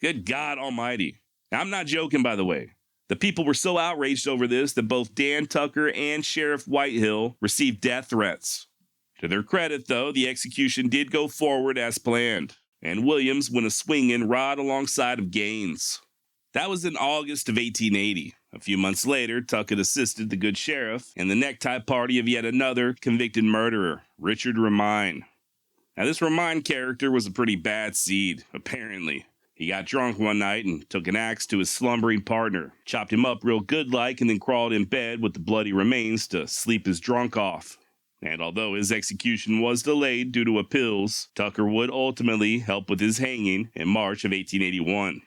Good God almighty. Now, I'm not joking, by the way. The people were so outraged over this that both Dan Tucker and Sheriff Whitehill received death threats. To their credit, though, the execution did go forward as planned, and Williams went a swinging right alongside of Gaines. That was in August of 1880. A few months later, Tucker assisted the good sheriff in the necktie party of yet another convicted murderer, Richard Remine. Now, this Remine character was a pretty bad seed, apparently. He got drunk one night and took an axe to his slumbering partner, chopped him up real good-like, and then crawled in bed with the bloody remains to sleep his drunk off. And although his execution was delayed due to appeals, Tucker would ultimately help with his hanging in March of 1881.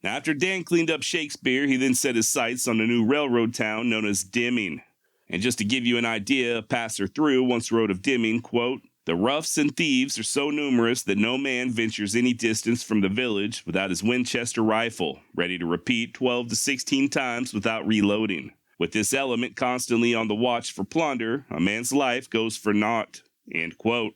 Now, after Dan cleaned up Shakespeare, he then set his sights on a new railroad town known as Deming. And just to give you an idea, a passer through once wrote of Deming, quote, "The roughs and thieves are so numerous that no man ventures any distance from the village without his Winchester rifle, ready to repeat 12 to 16 times without reloading. With this element constantly on the watch for plunder, a man's life goes for naught, end quote.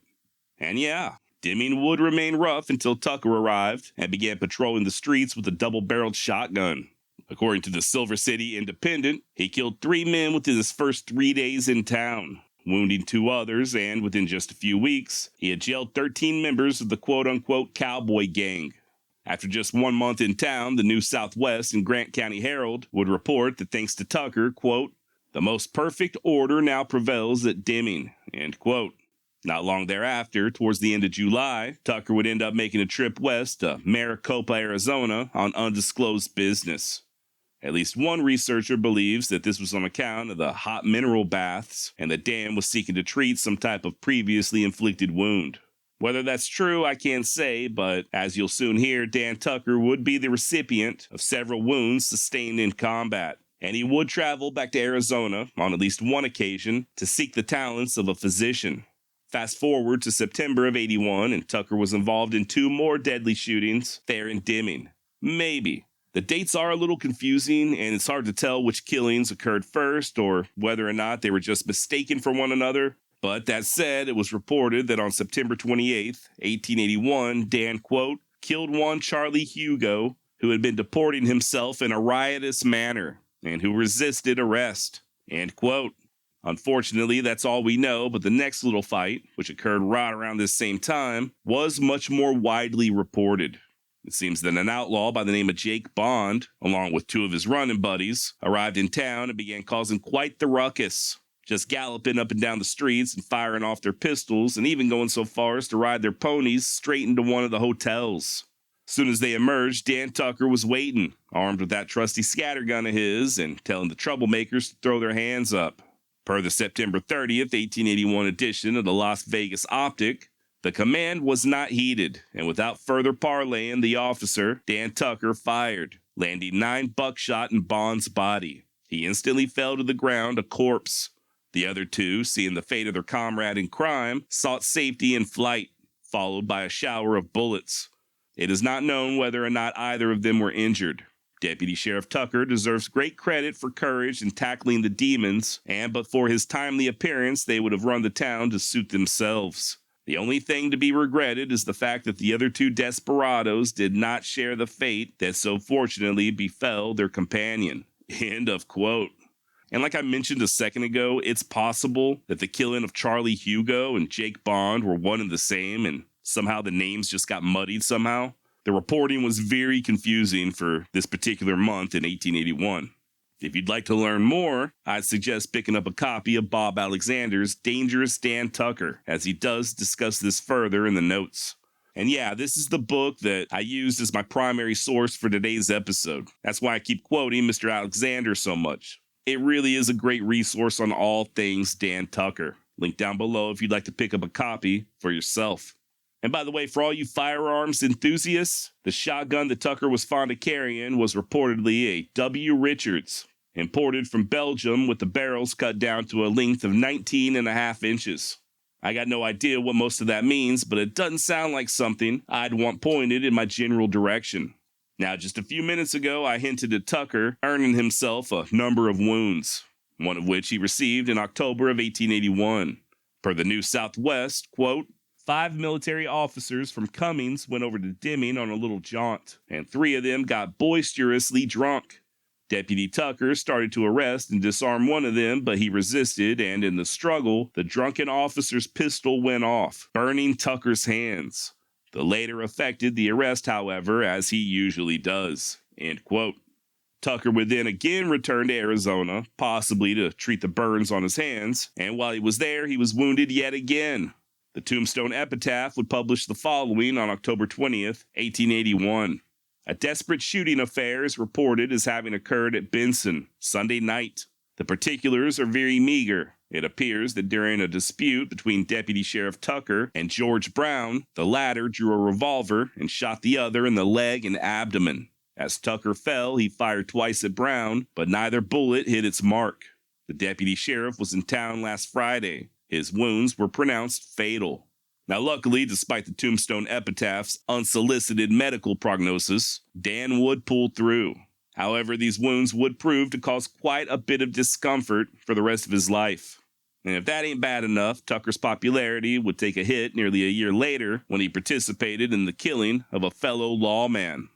And yeah, Deming would remain rough until Tucker arrived and began patrolling the streets with a double-barreled shotgun. According to the Silver City Independent, he killed 3 men within his first 3 days in town, wounding 2 others, and within just a few weeks, he had jailed 13 members of the quote-unquote cowboy gang. After just 1 month in town, the New Southwest and Grant County Herald would report that thanks to Tucker, quote, the most perfect order now prevails at Deming, end quote. Not long thereafter, towards the end of July, Tucker would end up making a trip west to Maricopa, Arizona on undisclosed business. At least one researcher believes that this was on account of the hot mineral baths and that Dan was seeking to treat some type of previously inflicted wound. Whether that's true, I can't say, but as you'll soon hear, Dan Tucker would be the recipient of several wounds sustained in combat, and he would travel back to Arizona on at least one occasion to seek the talents of a physician. Fast forward to September of '81, and Tucker was involved in 2 more deadly shootings there in Deming. Maybe. The dates are a little confusing, and it's hard to tell which killings occurred first or whether or not they were just mistaken for one another. But that said, it was reported that on September 28, 1881, Dan, quote, killed one Charlie Hugo, who had been deporting himself in a riotous manner and who resisted arrest, end quote. Unfortunately, that's all we know, but the next little fight, which occurred right around this same time, was much more widely reported. It seems that an outlaw by the name of Jake Bond, along with 2 of his running buddies, arrived in town and began causing quite the ruckus, just galloping up and down the streets and firing off their pistols and even going so far as to ride their ponies straight into one of the hotels. Soon as they emerged, Dan Tucker was waiting, armed with that trusty scattergun of his and telling the troublemakers to throw their hands up. Per the September 30th, 1881 edition of the Las Vegas Optic, the command was not heeded, and without further parleying, the officer, Dan Tucker, fired, landing 9 buckshot in Bond's body. He instantly fell to the ground, a corpse. The other 2, seeing the fate of their comrade in crime, sought safety in flight, followed by a shower of bullets. It is not known whether or not either of them were injured. Deputy Sheriff Tucker deserves great credit for courage in tackling the demons, and but for his timely appearance, they would have run the town to suit themselves. The only thing to be regretted is the fact that the other 2 desperados did not share the fate that so fortunately befell their companion. End of quote. And like I mentioned a second ago, it's possible that the killing of Charlie Hugo and Jake Bond were one and the same, and somehow the names just got muddied somehow. The reporting was very confusing for this particular month in 1881. If you'd like to learn more, I'd suggest picking up a copy of Bob Alexander's Dangerous Dan Tucker, as he does discuss this further in the notes. And yeah, this is the book that I used as my primary source for today's episode. That's why I keep quoting Mr. Alexander so much. It really is a great resource on all things Dan Tucker. Link down below if you'd like to pick up a copy for yourself. And by the way, for all you firearms enthusiasts, the shotgun that Tucker was fond of carrying was reportedly a W. Richards, imported from Belgium with the barrels cut down to a length of 19.5 inches. I got no idea what most of that means, but it doesn't sound like something I'd want pointed in my general direction. Now, just a few minutes ago, I hinted at Tucker earning himself a number of wounds, one of which he received in October of 1881. Per the New Southwest, quote, 5 military officers from Cummings went over to Deming on a little jaunt, and 3 of them got boisterously drunk. Deputy Tucker started to arrest and disarm one of them, but he resisted, and in the struggle, the drunken officer's pistol went off, burning Tucker's hands. The latter effected the arrest, however, as he usually does. End quote. Tucker would then again return to Arizona, possibly to treat the burns on his hands, and while he was there, he was wounded yet again. The Tombstone Epitaph would publish the following on October 20th, 1881. A desperate shooting affair is reported as having occurred at Benson, Sunday night. The particulars are very meager. It appears that during a dispute between Deputy Sheriff Tucker and George Brown, the latter drew a revolver and shot the other in the leg and abdomen. As Tucker fell, he fired twice at Brown, but neither bullet hit its mark. The deputy sheriff was in town last Friday. His wounds were pronounced fatal. Now, luckily, despite the Tombstone Epitaph's unsolicited medical prognosis, Dan Wood pulled through. However, these wounds would prove to cause quite a bit of discomfort for the rest of his life. And if that ain't bad enough, Tucker's popularity would take a hit nearly a year later when he participated in the killing of a fellow lawman.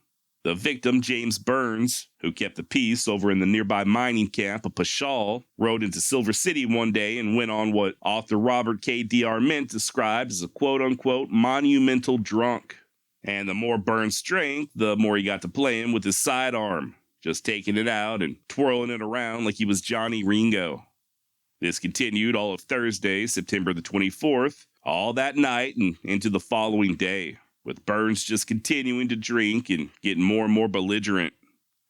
The victim, James Burns, who kept the peace over in the nearby mining camp of Buckshot, rode into Silver City one day and went on what author Robert K. D.R. Mint described as a quote-unquote monumental drunk. And the more Burns drank, the more he got to playing with his sidearm, just taking it out and twirling it around like he was Johnny Ringo. This continued all of Thursday, September the 24th, all that night and into the following day, with Burns just continuing to drink and getting more and more belligerent.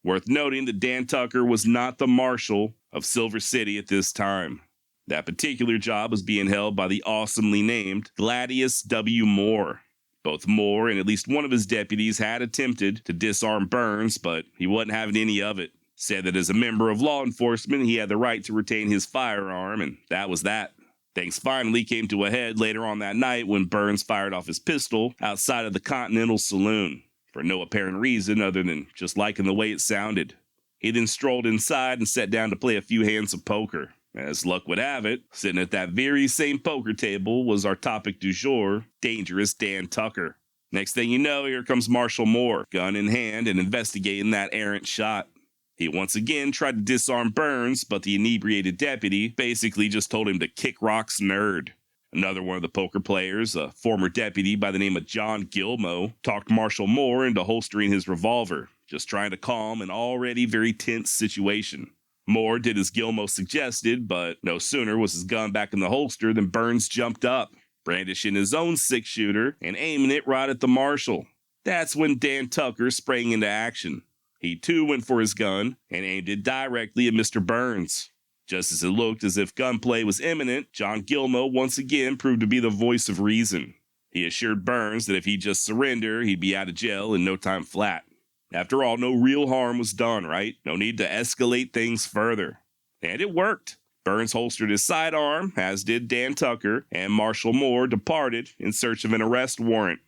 Worth noting that Dan Tucker was not the marshal of Silver City at this time. That particular job was being held by the awesomely named Gladius W. Moore. Both Moore and at least one of his deputies had attempted to disarm Burns, but he wasn't having any of it. Said that as a member of law enforcement, he had the right to retain his firearm, and that was that. Things finally came to a head later on that night when Burns fired off his pistol outside of the Continental Saloon, for no apparent reason other than just liking the way it sounded. He then strolled inside and sat down to play a few hands of poker. As luck would have it, sitting at that very same poker table was our topic du jour, Dangerous Dan Tucker. Next thing you know, here comes Marshal Moore, gun in hand and investigating that errant shot. He once again tried to disarm Burns, but the inebriated deputy basically just told him to kick rocks, nerd. Another one of the poker players, a former deputy by the name of John Gilmo, talked Marshal Moore into holstering his revolver, just trying to calm an already very tense situation. Moore did as Gilmo suggested, but no sooner was his gun back in the holster than Burns jumped up, brandishing his own six-shooter and aiming it right at the marshal. That's when Dan Tucker sprang into action. He too went for his gun and aimed it directly at Mr. Burns. Just as it looked as if gunplay was imminent, John Gilmo once again proved to be the voice of reason. He assured Burns that if he'd just surrender, he'd be out of jail in no time flat. After all, no real harm was done, right? No need to escalate things further. And it worked. Burns holstered his sidearm, as did Dan Tucker, and Marshal Moore departed in search of an arrest warrant.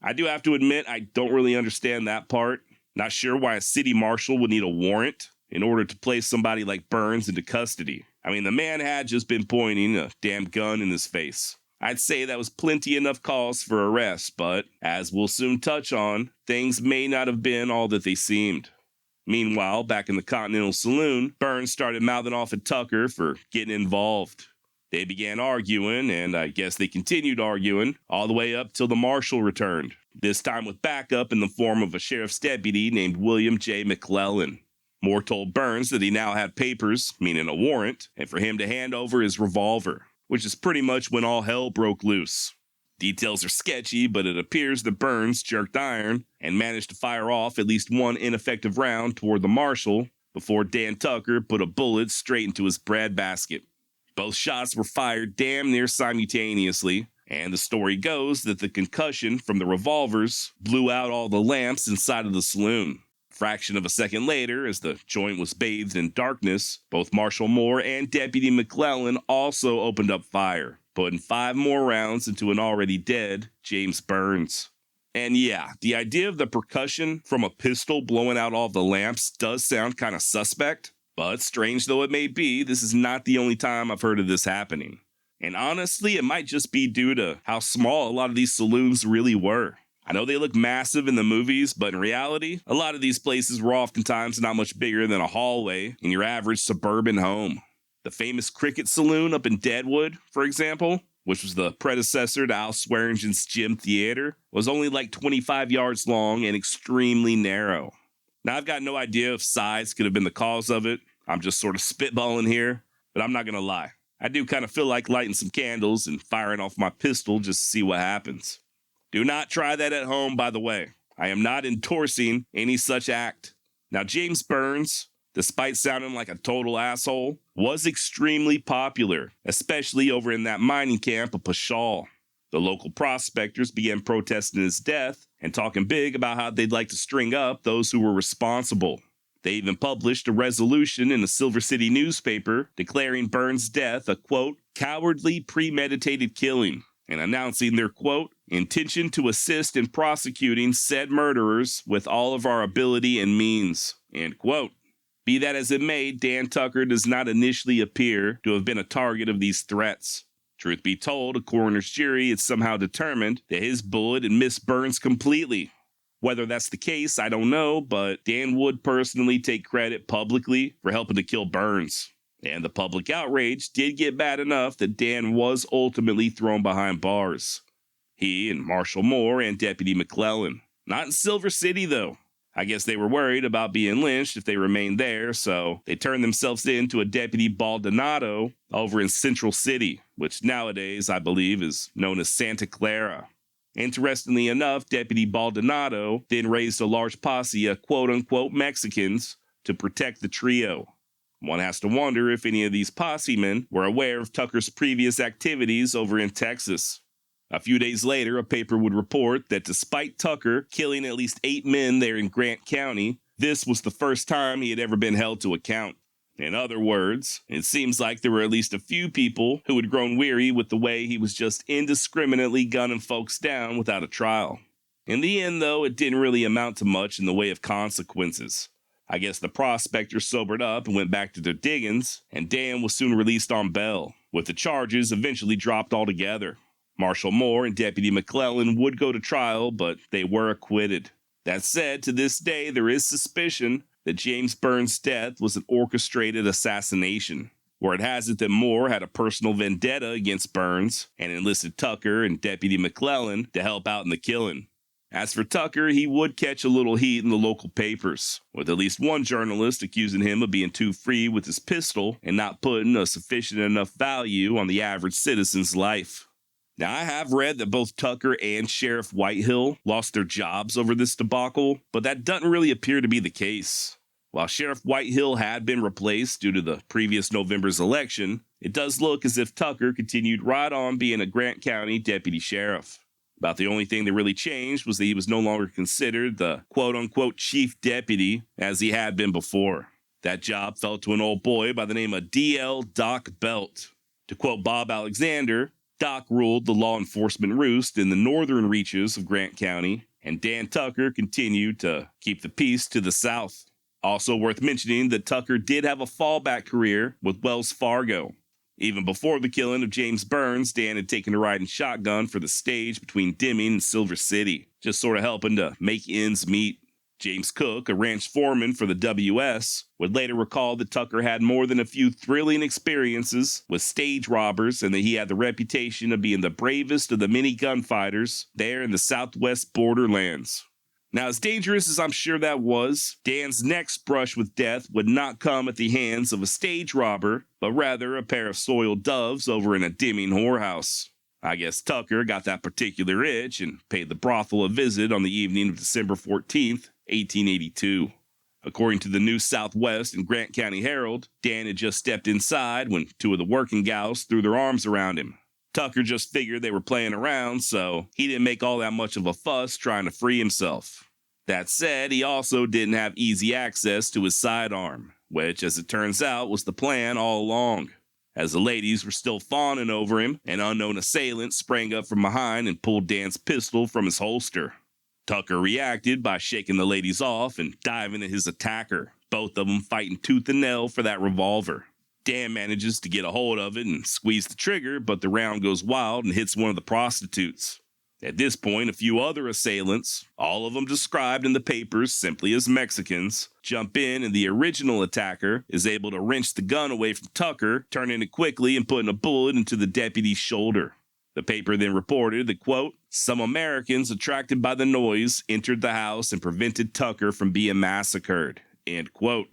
I do have to admit I don't really understand that part. Not sure why a city marshal would need a warrant in order to place somebody like Burns into custody. I mean, the man had just been pointing a damn gun in his face. I'd say that was plenty enough cause for arrest, but as we'll soon touch on, things may not have been all that they seemed. Meanwhile, back in the Continental Saloon, Burns started mouthing off at Tucker for getting involved. They began arguing, and I guess they continued arguing, all the way up till the marshal returned. This time with backup in the form of a sheriff's deputy named William J. McClellan. Moore told Burns that he now had papers, meaning a warrant, and for him to hand over his revolver, which is pretty much when all hell broke loose. Details are sketchy, but it appears that Burns jerked iron and managed to fire off at least one ineffective round toward the marshal before Dan Tucker put a bullet straight into his breadbasket. Both shots were fired damn near simultaneously, and the story goes that the concussion from the revolvers blew out all the lamps inside of the saloon. A fraction of a second later, as the joint was bathed in darkness, both Marshal Moore and Deputy McClellan also opened up fire, putting 5 more rounds into an already dead James Burns. And yeah, the idea of the percussion from a pistol blowing out all the lamps does sound kind of suspect, but strange though it may be, this is not the only time I've heard of this happening. And honestly, it might just be due to how small a lot of these saloons really were. I know they look massive in the movies, but in reality, a lot of these places were oftentimes not much bigger than a hallway in your average suburban home. The famous Cricket Saloon up in Deadwood, for example, which was the predecessor to Al Swearingen's Gym Theater, was only like 25 yards long and extremely narrow. Now, I've got no idea if size could have been the cause of it. I'm just sort of spitballing here, but I'm not going to lie. I do kind of feel like lighting some candles and firing off my pistol just to see what happens. Do not try that at home, by the way. I am not endorsing any such act. Now, James Burns, despite sounding like a total asshole, was extremely popular, especially over in that mining camp of Buckshot. The local prospectors began protesting his death and talking big about how they'd like to string up those who were responsible. They even published a resolution in the Silver City newspaper declaring Burns' death a, quote, cowardly premeditated killing, and announcing their, quote, intention to assist in prosecuting said murderers with all of our ability and means. End quote. Be that as it may, Dan Tucker does not initially appear to have been a target of these threats. Truth be told, a coroner's jury had somehow determined that his bullet had missed Burns completely. Whether that's the case, I don't know, but Dan would personally take credit publicly for helping to kill Burns. And the public outrage did get bad enough that Dan was ultimately thrown behind bars. He and Marshall Moore and Deputy McClellan. Not in Silver City, though. I guess they were worried about being lynched if they remained there, so they turned themselves in to a Deputy Baldonado over in Central City, which nowadays, I believe, is known as Santa Clara. Interestingly enough, Deputy Baldonado then raised a large posse of quote-unquote Mexicans to protect the trio. One has to wonder if any of these posse men were aware of Tucker's previous activities over in Texas. A few days later, a paper would report that despite Tucker killing at least 8 men there in Grant County, this was the first time he had ever been held to account. In other words, it seems like there were at least a few people who had grown weary with the way he was just indiscriminately gunning folks down without a trial. In the end, though, it didn't really amount to much in the way of consequences. I guess the prospectors sobered up and went back to their diggings, and Dan was soon released on bail, with the charges eventually dropped altogether. Marshall Moore and Deputy McClellan would go to trial, but they were acquitted. That said, to this day, there is suspicion that James Burns' death was an orchestrated assassination. Word has it that Moore had a personal vendetta against Burns and enlisted Tucker and Deputy McClellan to help out in the killing. As for Tucker, he would catch a little heat in the local papers, with at least one journalist accusing him of being too free with his pistol and not putting a sufficient enough value on the average citizen's life. Now, I have read that both Tucker and Sheriff Whitehill lost their jobs over this debacle, but that doesn't really appear to be the case. While Sheriff Whitehill had been replaced due to the previous November's election, it does look as if Tucker continued right on being a Grant County deputy sheriff. About the only thing that really changed was that he was no longer considered the quote-unquote chief deputy as he had been before. That job fell to an old boy by the name of D.L. Doc Belt. To quote Bob Alexander, Doc ruled the law enforcement roost in the northern reaches of Grant County, and Dan Tucker continued to keep the peace to the south. Also worth mentioning that Tucker did have a fallback career with Wells Fargo. Even before the killing of James Burns, Dan had taken a ride in shotgun for the stage between Deming and Silver City, just sort of helping to make ends meet. James Cook, a ranch foreman for the WS, would later recall that Tucker had more than a few thrilling experiences with stage robbers and that he had the reputation of being the bravest of the many gunfighters there in the southwest borderlands. Now, as dangerous as I'm sure that was, Dan's next brush with death would not come at the hands of a stage robber, but rather a pair of soiled doves over in a Deming whorehouse. I guess Tucker got that particular itch and paid the brothel a visit on the evening of December 14th, 1882. According to the New Southwest and Grant County Herald, Dan had just stepped inside when 2 of the working gals threw their arms around him. Tucker just figured they were playing around, so he didn't make all that much of a fuss trying to free himself. That said, he also didn't have easy access to his sidearm, which, as it turns out, was the plan all along. As the ladies were still fawning over him, an unknown assailant sprang up from behind and pulled Dan's pistol from his holster. Tucker reacted by shaking the ladies off and diving at his attacker, both of them fighting tooth and nail for that revolver. Dan manages to get a hold of it and squeeze the trigger, but the round goes wild and hits one of the prostitutes. At this point, a few other assailants, all of them described in the papers simply as Mexicans, jump in and the original attacker is able to wrench the gun away from Tucker, turning it quickly and putting a bullet into the deputy's shoulder. The paper then reported that, quote, some Americans attracted by the noise entered the house and prevented Tucker from being massacred, end quote.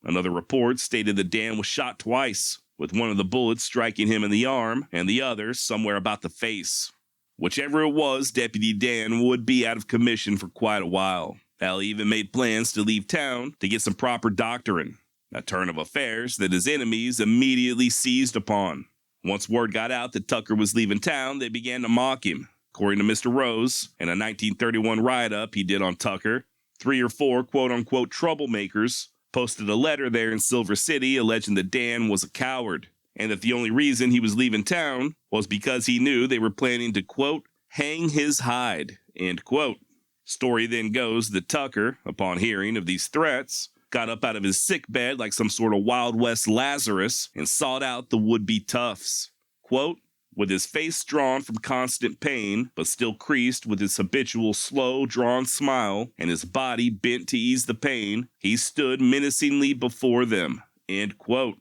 Another report stated that Dan was shot twice, with one of the bullets striking him in the arm and the other somewhere about the face. Whichever it was, Deputy Dan would be out of commission for quite a while. Hell, he even made plans to leave town to get some proper doctoring, a turn of affairs that his enemies immediately seized upon. Once word got out that Tucker was leaving town, they began to mock him. According to Mr. Rose, in a 1931 write-up he did on Tucker, 3 or 4 quote-unquote troublemakers posted a letter there in Silver City alleging that Dan was a coward, and that the only reason he was leaving town was because he knew they were planning to, quote, hang his hide, end quote. Story then goes that Tucker, upon hearing of these threats, got up out of his sickbed like some sort of Wild West Lazarus and sought out the would-be toughs. Quote, with his face drawn from constant pain, but still creased with his habitual slow, drawn smile, and his body bent to ease the pain, he stood menacingly before them. End quote.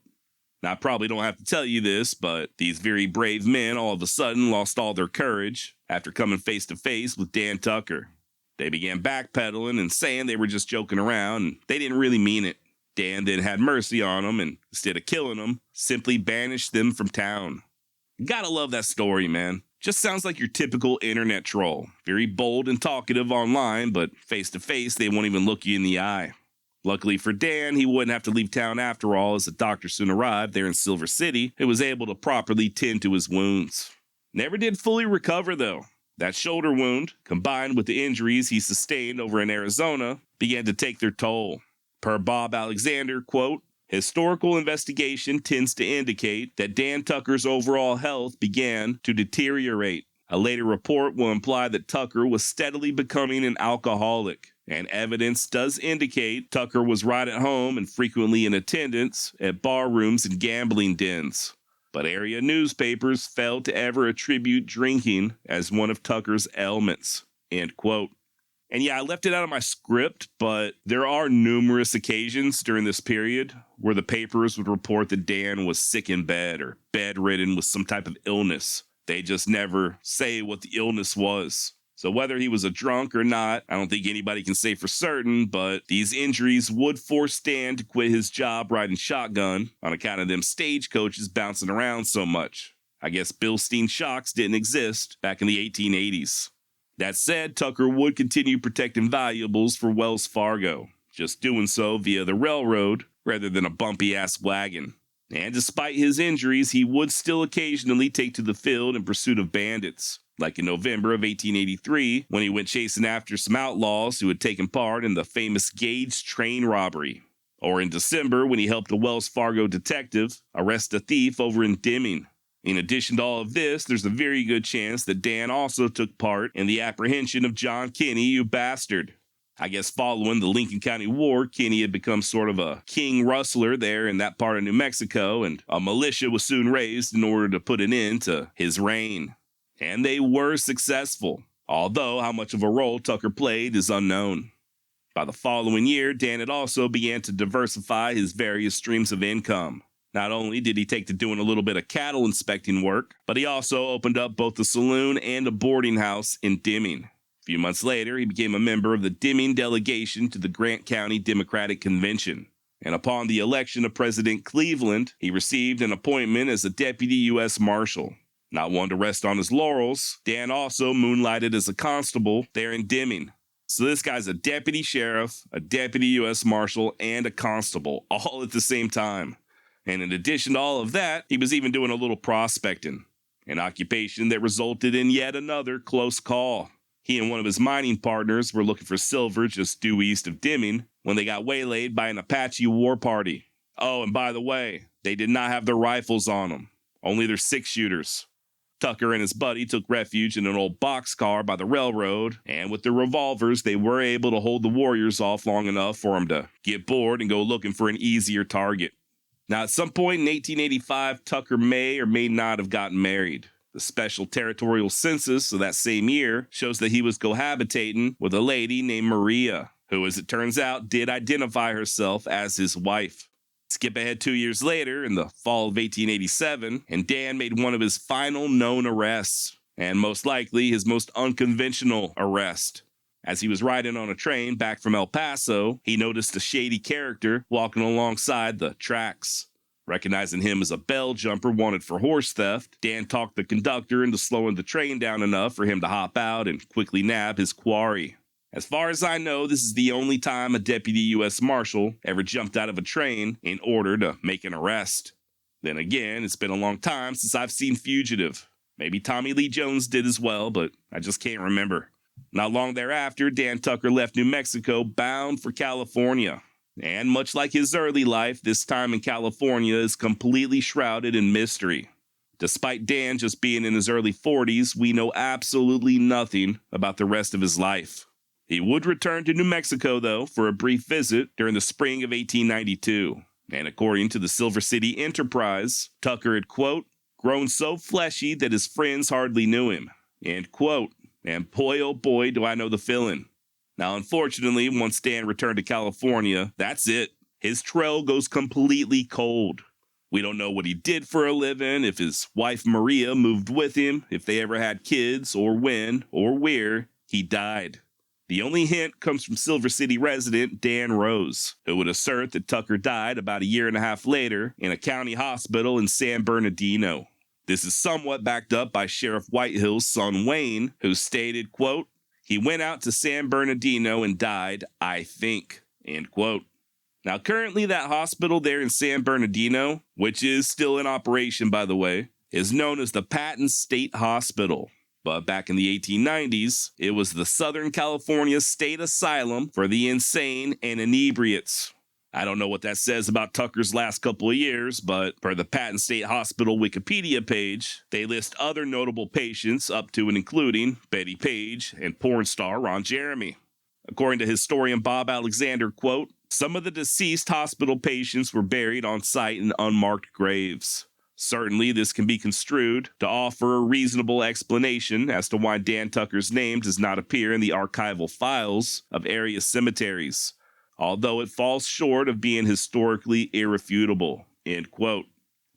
Now, I probably don't have to tell you this, but these very brave men all of a sudden lost all their courage after coming face to face with Dan Tucker. They began backpedaling and saying they were just joking around, and they didn't really mean it. Dan then had mercy on them, and instead of killing them, simply banished them from town. Gotta love that story, man. Just sounds like your typical internet troll. Very bold and talkative online, but face to face, they won't even look you in the eye. Luckily for Dan, he wouldn't have to leave town after all, as a doctor soon arrived there in Silver City who was able to properly tend to his wounds. Never did fully recover, though. That shoulder wound, combined with the injuries he sustained over in Arizona, began to take their toll. Per Bob Alexander, quote, historical investigation tends to indicate that Dan Tucker's overall health began to deteriorate. A later report will imply that Tucker was steadily becoming an alcoholic, and evidence does indicate Tucker was right at home and frequently in attendance at bar rooms and gambling dens. But area newspapers failed to ever attribute drinking as one of Tucker's ailments. End quote. And yeah, I left it out of my script, but there are numerous occasions during this period where the papers would report that Dan was sick in bed or bedridden with some type of illness. They just never say what the illness was. So whether he was a drunk or not, I don't think anybody can say for certain, but these injuries would force Dan to quit his job riding shotgun on account of them stagecoaches bouncing around so much. I guess Bilstein shocks didn't exist back in the 1880s. That said, Tucker would continue protecting valuables for Wells Fargo, just doing so via the railroad rather than a bumpy-ass wagon. And despite his injuries, he would still occasionally take to the field in pursuit of bandits, like in November of 1883 when he went chasing after some outlaws who had taken part in the famous Gage train robbery, or in December when he helped a Wells Fargo detective arrest a thief over in Deming. In addition to all of this, there's a very good chance that Dan also took part in the apprehension of John Kinney, you bastard. I guess following the Lincoln County War, Kinney had become sort of a king rustler there in that part of New Mexico, and a militia was soon raised in order to put an end to his reign. And they were successful, although how much of a role Tucker played is unknown. By the following year, Dan had also began to diversify his various streams of income. Not only did he take to doing a little bit of cattle inspecting work, but he also opened up both a saloon and a boarding house in Deming. A few months later, he became a member of the Deming delegation to the Grant County Democratic Convention. And upon the election of President Cleveland, he received an appointment as a deputy U.S. Marshal. Not one to rest on his laurels, Dan also moonlighted as a constable there in Deming. So this guy's a deputy sheriff, a deputy U.S. Marshal, and a constable, all at the same time. And in addition to all of that, he was even doing a little prospecting, an occupation that resulted in yet another close call. He and one of his mining partners were looking for silver just due east of Deming when they got waylaid by an Apache war party. Oh, and by the way, they did not have their rifles on them, only their six-shooters. Tucker and his buddy took refuge in an old boxcar by the railroad, and with their revolvers, they were able to hold the warriors off long enough for them to get bored and go looking for an easier target. Now, at some point in 1885, Tucker may or may not have gotten married. The special territorial census of that same year shows that he was cohabitating with a lady named Maria, who, as it turns out, did identify herself as his wife. Skip ahead 2 years later, in the fall of 1887, and Dan made one of his final known arrests, and most likely his most unconventional arrest. As he was riding on a train back from El Paso, he noticed a shady character walking alongside the tracks. Recognizing him as a bell jumper wanted for horse theft, Dan talked the conductor into slowing the train down enough for him to hop out and quickly nab his quarry. As far as I know, this is the only time a deputy U.S. Marshal ever jumped out of a train in order to make an arrest. Then again, it's been a long time since I've seen Fugitive. Maybe Tommy Lee Jones did as well, but I just can't remember. Not long thereafter, Dan Tucker left New Mexico bound for California. And much like his early life, this time in California is completely shrouded in mystery. Despite Dan just being in his early 40s, we know absolutely nothing about the rest of his life. He would return to New Mexico, though, for a brief visit during the spring of 1892. And according to the Silver City Enterprise, Tucker had, quote, grown so fleshy that his friends hardly knew him, end quote. And boy, oh boy, do I know the feeling. Now, unfortunately, once Dan returned to California, that's it. His trail goes completely cold. We don't know what he did for a living, if his wife Maria moved with him, if they ever had kids, or when, or where he died. The only hint comes from Silver City resident Dan Rose, who would assert that Tucker died about a year and a half later in a county hospital in San Bernardino. This is somewhat backed up by Sheriff Whitehill's son Wayne, who stated, quote, he went out to San Bernardino and died, I think, end quote. Now, currently that hospital there in San Bernardino, which is still in operation, by the way, is known as the Patton State Hospital. But back in the 1890s, it was the Southern California State Asylum for the Insane and Inebriates. I don't know what that says about Tucker's last couple of years, but per the Patton State Hospital Wikipedia page, they list other notable patients up to and including Betty Page and porn star Ron Jeremy. According to historian Bob Alexander, quote, some of the deceased hospital patients were buried on site in unmarked graves. Certainly, this can be construed to offer a reasonable explanation as to why Dan Tucker's name does not appear in the archival files of area cemeteries, although it falls short of being historically irrefutable, end quote.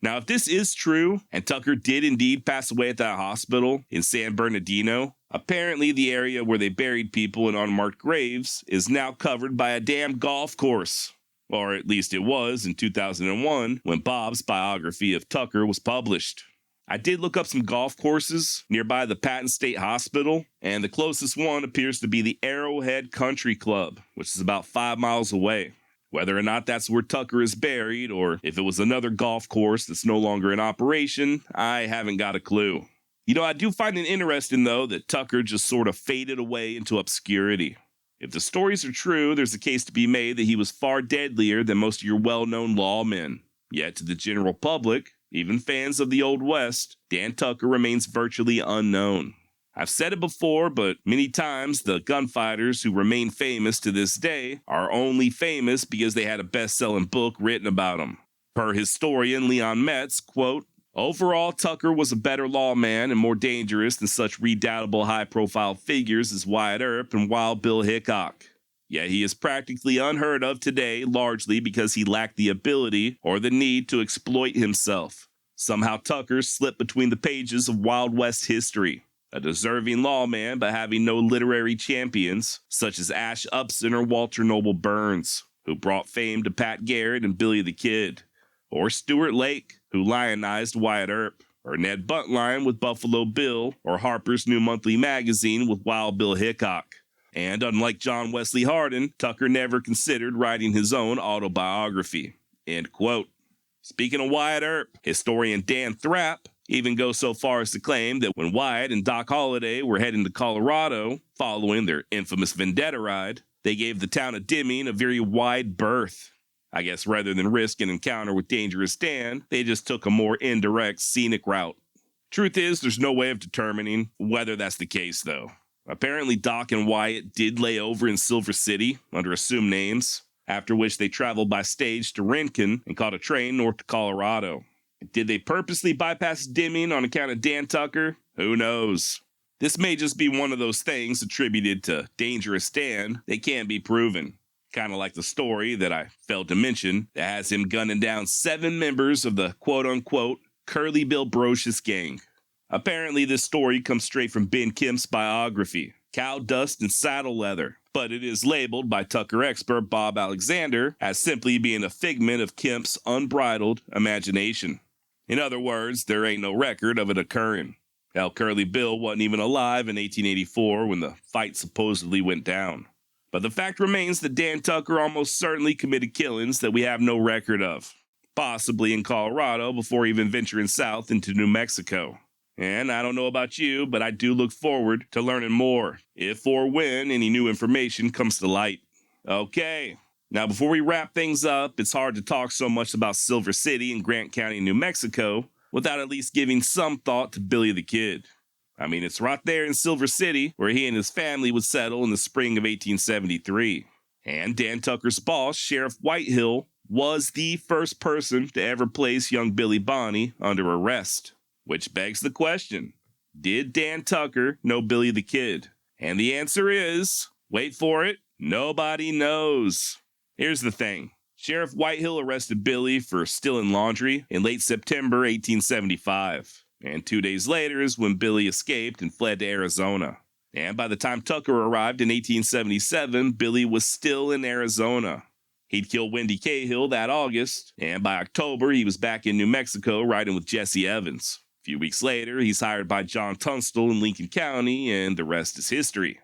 Now, if this is true, and Tucker did indeed pass away at that hospital in San Bernardino, apparently the area where they buried people in unmarked graves is now covered by a damn golf course. Or at least it was in 2001 when Bob's biography of Tucker was published. I did look up some golf courses nearby the Patton State Hospital, and the closest one appears to be the Arrowhead Country Club, which is about 5 miles away. Whether or not that's where Tucker is buried, or if it was another golf course that's no longer in operation, I haven't got a clue. You know, I do find it interesting, though, that Tucker just sort of faded away into obscurity. If the stories are true, there's a case to be made that he was far deadlier than most of your well-known lawmen. Yet to the general public, even fans of the Old West, Dan Tucker remains virtually unknown. I've said it before, but many times the gunfighters who remain famous to this day are only famous because they had a best-selling book written about them. Per historian Leon Metz, quote, overall, Tucker was a better lawman and more dangerous than such redoubtable high-profile figures as Wyatt Earp and Wild Bill Hickok. Yet he is practically unheard of today largely because he lacked the ability or the need to exploit himself. Somehow Tucker slipped between the pages of Wild West history, a deserving lawman but having no literary champions such as Ash Upson or Walter Noble Burns, who brought fame to Pat Garrett and Billy the Kid, or Stuart Lake, who lionized Wyatt Earp, or Ned Buntline with Buffalo Bill, or Harper's New Monthly Magazine with Wild Bill Hickok. And unlike John Wesley Hardin, Tucker never considered writing his own autobiography, end quote. Speaking of Wyatt Earp, historian Dan Thrapp even goes so far as to claim that when Wyatt and Doc Holliday were heading to Colorado, following their infamous vendetta ride, they gave the town of Deming a very wide berth. I guess rather than risk an encounter with Dangerous Dan, they just took a more indirect, scenic route. Truth is, there's no way of determining whether that's the case, though. Apparently, Doc and Wyatt did lay over in Silver City under assumed names, after which they traveled by stage to Rincon and caught a train north to Colorado. Did they purposely bypass Deming on account of Dan Tucker? Who knows? This may just be one of those things attributed to Dangerous Dan that can't be proven. Kind of like the story that I failed to mention that has him gunning down 7 members of the quote-unquote Curly Bill Brocious gang. Apparently, this story comes straight from Ben Kemp's biography, Cow Dust and Saddle Leather, but it is labeled by Tucker expert Bob Alexander as simply being a figment of Kemp's unbridled imagination. In other words, there ain't no record of it occurring. Hell, Curly Bill wasn't even alive in 1884 when the fight supposedly went down. But the fact remains that Dan Tucker almost certainly committed killings that we have no record of, possibly in Colorado before even venturing south into New Mexico. And I don't know about you, but I do look forward to learning more, if or when any new information comes to light. Okay, now before we wrap things up, it's hard to talk so much about Silver City and Grant County, New Mexico, without at least giving some thought to Billy the Kid. I mean, it's right there in Silver City, where he and his family would settle in the spring of 1873. And Dan Tucker's boss, Sheriff Whitehill, was the first person to ever place young Billy Bonney under arrest. Which begs the question, did Dan Tucker know Billy the Kid? And the answer is, wait for it, nobody knows. Here's the thing. Sheriff Whitehill arrested Billy for stealing laundry in late September 1875. And 2 days later is when Billy escaped and fled to Arizona. And by the time Tucker arrived in 1877, Billy was still in Arizona. He'd killed Wendy Cahill that August, and by October he was back in New Mexico riding with Jesse Evans. A few weeks later, he's hired by John Tunstall in Lincoln County, and the rest is history.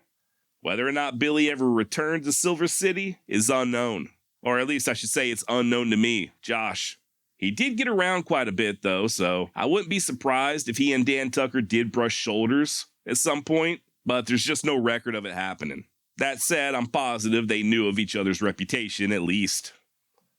Whether or not Billy ever returned to Silver City is unknown. Or at least I should say it's unknown to me, Josh. He did get around quite a bit though, so I wouldn't be surprised if he and Dan Tucker did brush shoulders at some point, but there's just no record of it happening. That said, I'm positive they knew of each other's reputation at least.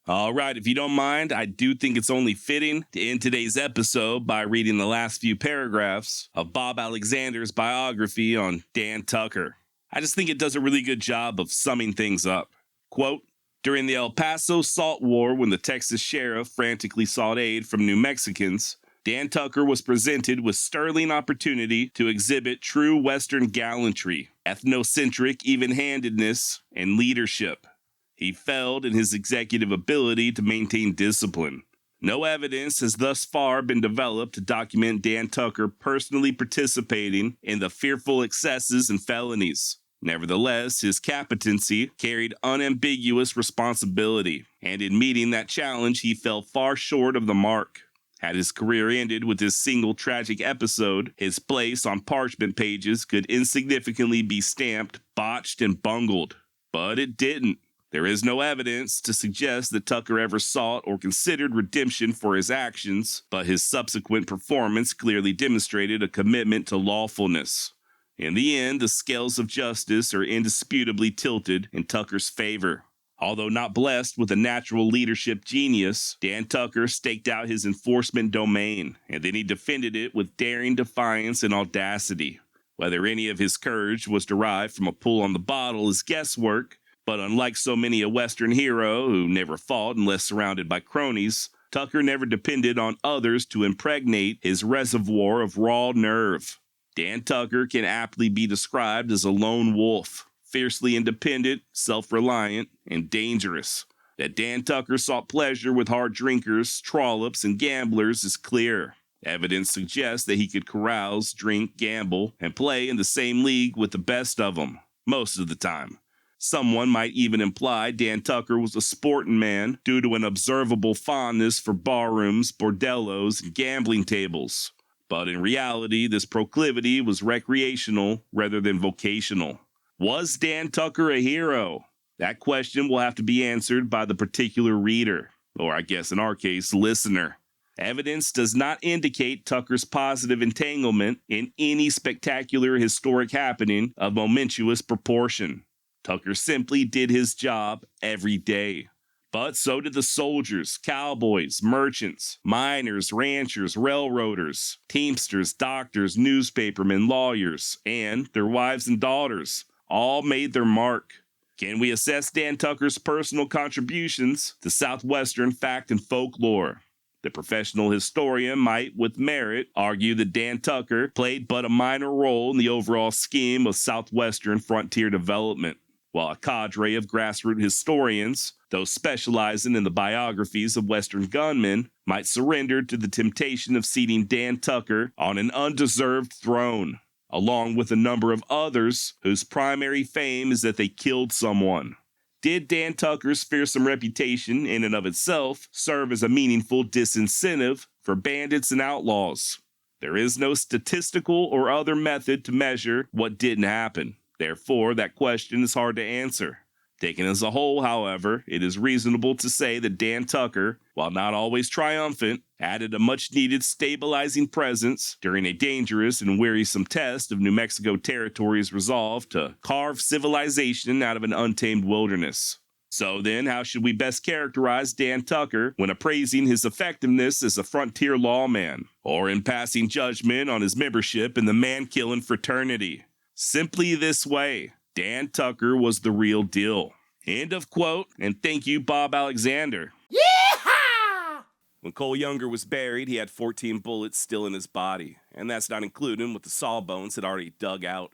Alright, if you don't mind, I do think it's only fitting to end today's episode by reading the last few paragraphs of Bob Alexander's biography on Dan Tucker. I just think it does a really good job of summing things up. Quote, during the El Paso Salt War, when the Texas sheriff frantically sought aid from New Mexicans, Dan Tucker was presented with sterling opportunity to exhibit true Western gallantry, ethnocentric even-handedness, and leadership. He failed in his executive ability to maintain discipline. No evidence has thus far been developed to document Dan Tucker personally participating in the fearful excesses and felonies. Nevertheless, his competency carried unambiguous responsibility, and in meeting that challenge, he fell far short of the mark. Had his career ended with this single tragic episode, his place on parchment pages could insignificantly be stamped, botched, and bungled. But it didn't. There is no evidence to suggest that Tucker ever sought or considered redemption for his actions, but his subsequent performance clearly demonstrated a commitment to lawfulness. In the end, the scales of justice are indisputably tilted in Tucker's favor. Although not blessed with a natural leadership genius, Dan Tucker staked out his enforcement domain, and then he defended it with daring defiance and audacity. Whether any of his courage was derived from a pull on the bottle is guesswork, but unlike so many a Western hero who never fought unless surrounded by cronies, Tucker never depended on others to impregnate his reservoir of raw nerve. Dan Tucker can aptly be described as a lone wolf, fiercely independent, self-reliant, and dangerous. That Dan Tucker sought pleasure with hard drinkers, trollops, and gamblers is clear. Evidence suggests that he could carouse, drink, gamble, and play in the same league with the best of them, most of the time. Someone might even imply Dan Tucker was a sporting man due to an observable fondness for barrooms, bordellos, and gambling tables. But in reality, this proclivity was recreational rather than vocational. Was Dan Tucker a hero? That question will have to be answered by the particular reader, or I guess in our case, listener. Evidence does not indicate Tucker's positive entanglement in any spectacular historic happening of momentous proportion. Tucker simply did his job every day. But so did the soldiers, cowboys, merchants, miners, ranchers, railroaders, teamsters, doctors, newspapermen, lawyers, and their wives and daughters. All made their mark. Can we assess Dan Tucker's personal contributions to Southwestern fact and folklore? The professional historian might, with merit, argue that Dan Tucker played but a minor role in the overall scheme of Southwestern frontier development, while a cadre of grassroots historians, those specializing in the biographies of Western gunmen, might surrender to the temptation of seating Dan Tucker on an undeserved throne, along with a number of others whose primary fame is that they killed someone. Did Dan Tucker's fearsome reputation in and of itself serve as a meaningful disincentive for bandits and outlaws? There is no statistical or other method to measure what didn't happen. Therefore, that question is hard to answer. Taken as a whole, however, it is reasonable to say that Dan Tucker, while not always triumphant, added a much-needed stabilizing presence during a dangerous and wearisome test of New Mexico Territory's resolve to carve civilization out of an untamed wilderness. So then, how should we best characterize Dan Tucker when appraising his effectiveness as a frontier lawman, or in passing judgment on his membership in the man-killing fraternity? Simply this way: Dan Tucker was the real deal. End of quote, and thank you, Bob Alexander. Yeehaw! When Cole Younger was buried, he had 14 bullets still in his body, and that's not including what the sawbones had already dug out.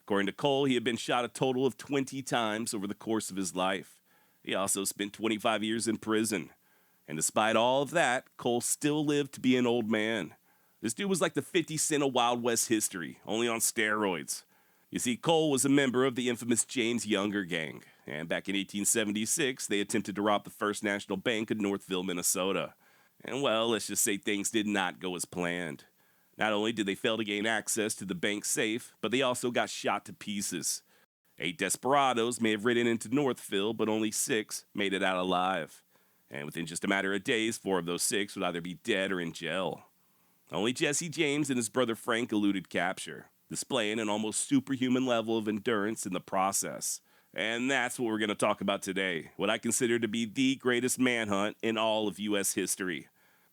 According to Cole, he had been shot a total of 20 times over the course of his life. He also spent 25 years in prison. And despite all of that, Cole still lived to be an old man. This dude was like the 50 Cent of Wild West history, only on steroids. You see, Cole was a member of the infamous James Younger gang, and back in 1876, they attempted to rob the First National Bank in Northville, Minnesota. And well, let's just say things did not go as planned. Not only did they fail to gain access to the bank safe, but they also got shot to pieces. 8 desperados may have ridden into Northville, but only 6 made it out alive. And within just a matter of days, 4 of those 6 would either be dead or in jail. Only Jesse James and his brother Frank eluded capture, displaying an almost superhuman level of endurance in the process. And that's what we're going to talk about today, what I consider to be the greatest manhunt in all of U.S. history.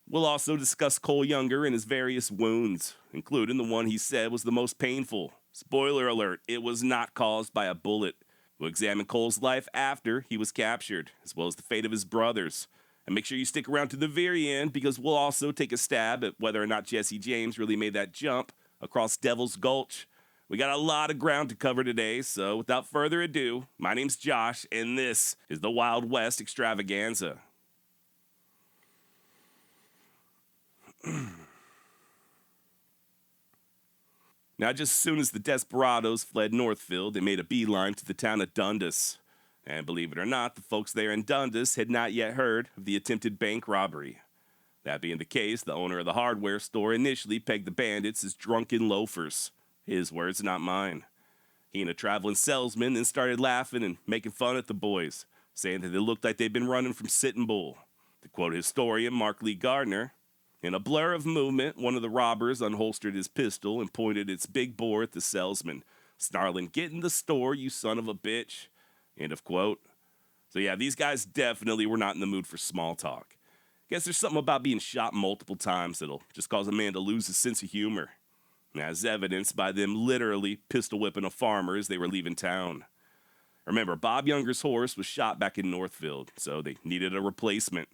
We'll also discuss Cole Younger and his various wounds, including the one he said was the most painful. Spoiler alert, it was not caused by a bullet. We'll examine Cole's life after he was captured, as well as the fate of his brothers. And make sure you stick around to the very end, because we'll also take a stab at whether or not Jesse James really made that jump across Devil's Gulch. We got a lot of ground to cover today, so without further ado, my name's Josh, and this is the Wild West Extravaganza. Now, just as soon as the desperados fled Northville, they made a beeline to the town of Dundas. And believe it or not, the folks there in Dundas had not yet heard of the attempted bank robbery. That being the case, the owner of the hardware store initially pegged the bandits as drunken loafers. His words, not mine. He and a traveling salesman then started laughing and making fun at the boys, saying that they looked like they'd been running from Sitting Bull. To quote historian Mark Lee Gardner, in a blur of movement, one of the robbers unholstered his pistol and pointed its big bore at the salesman, snarling, "Get in the store, you son of a bitch." End of quote. So yeah, these guys definitely were not in the mood for small talk. Guess there's something about being shot multiple times that'll just cause a man to lose his sense of humor. As evidenced by them literally pistol whipping a farmer as they were leaving town. Remember, Bob Younger's horse was shot back in Northville, so they needed a replacement.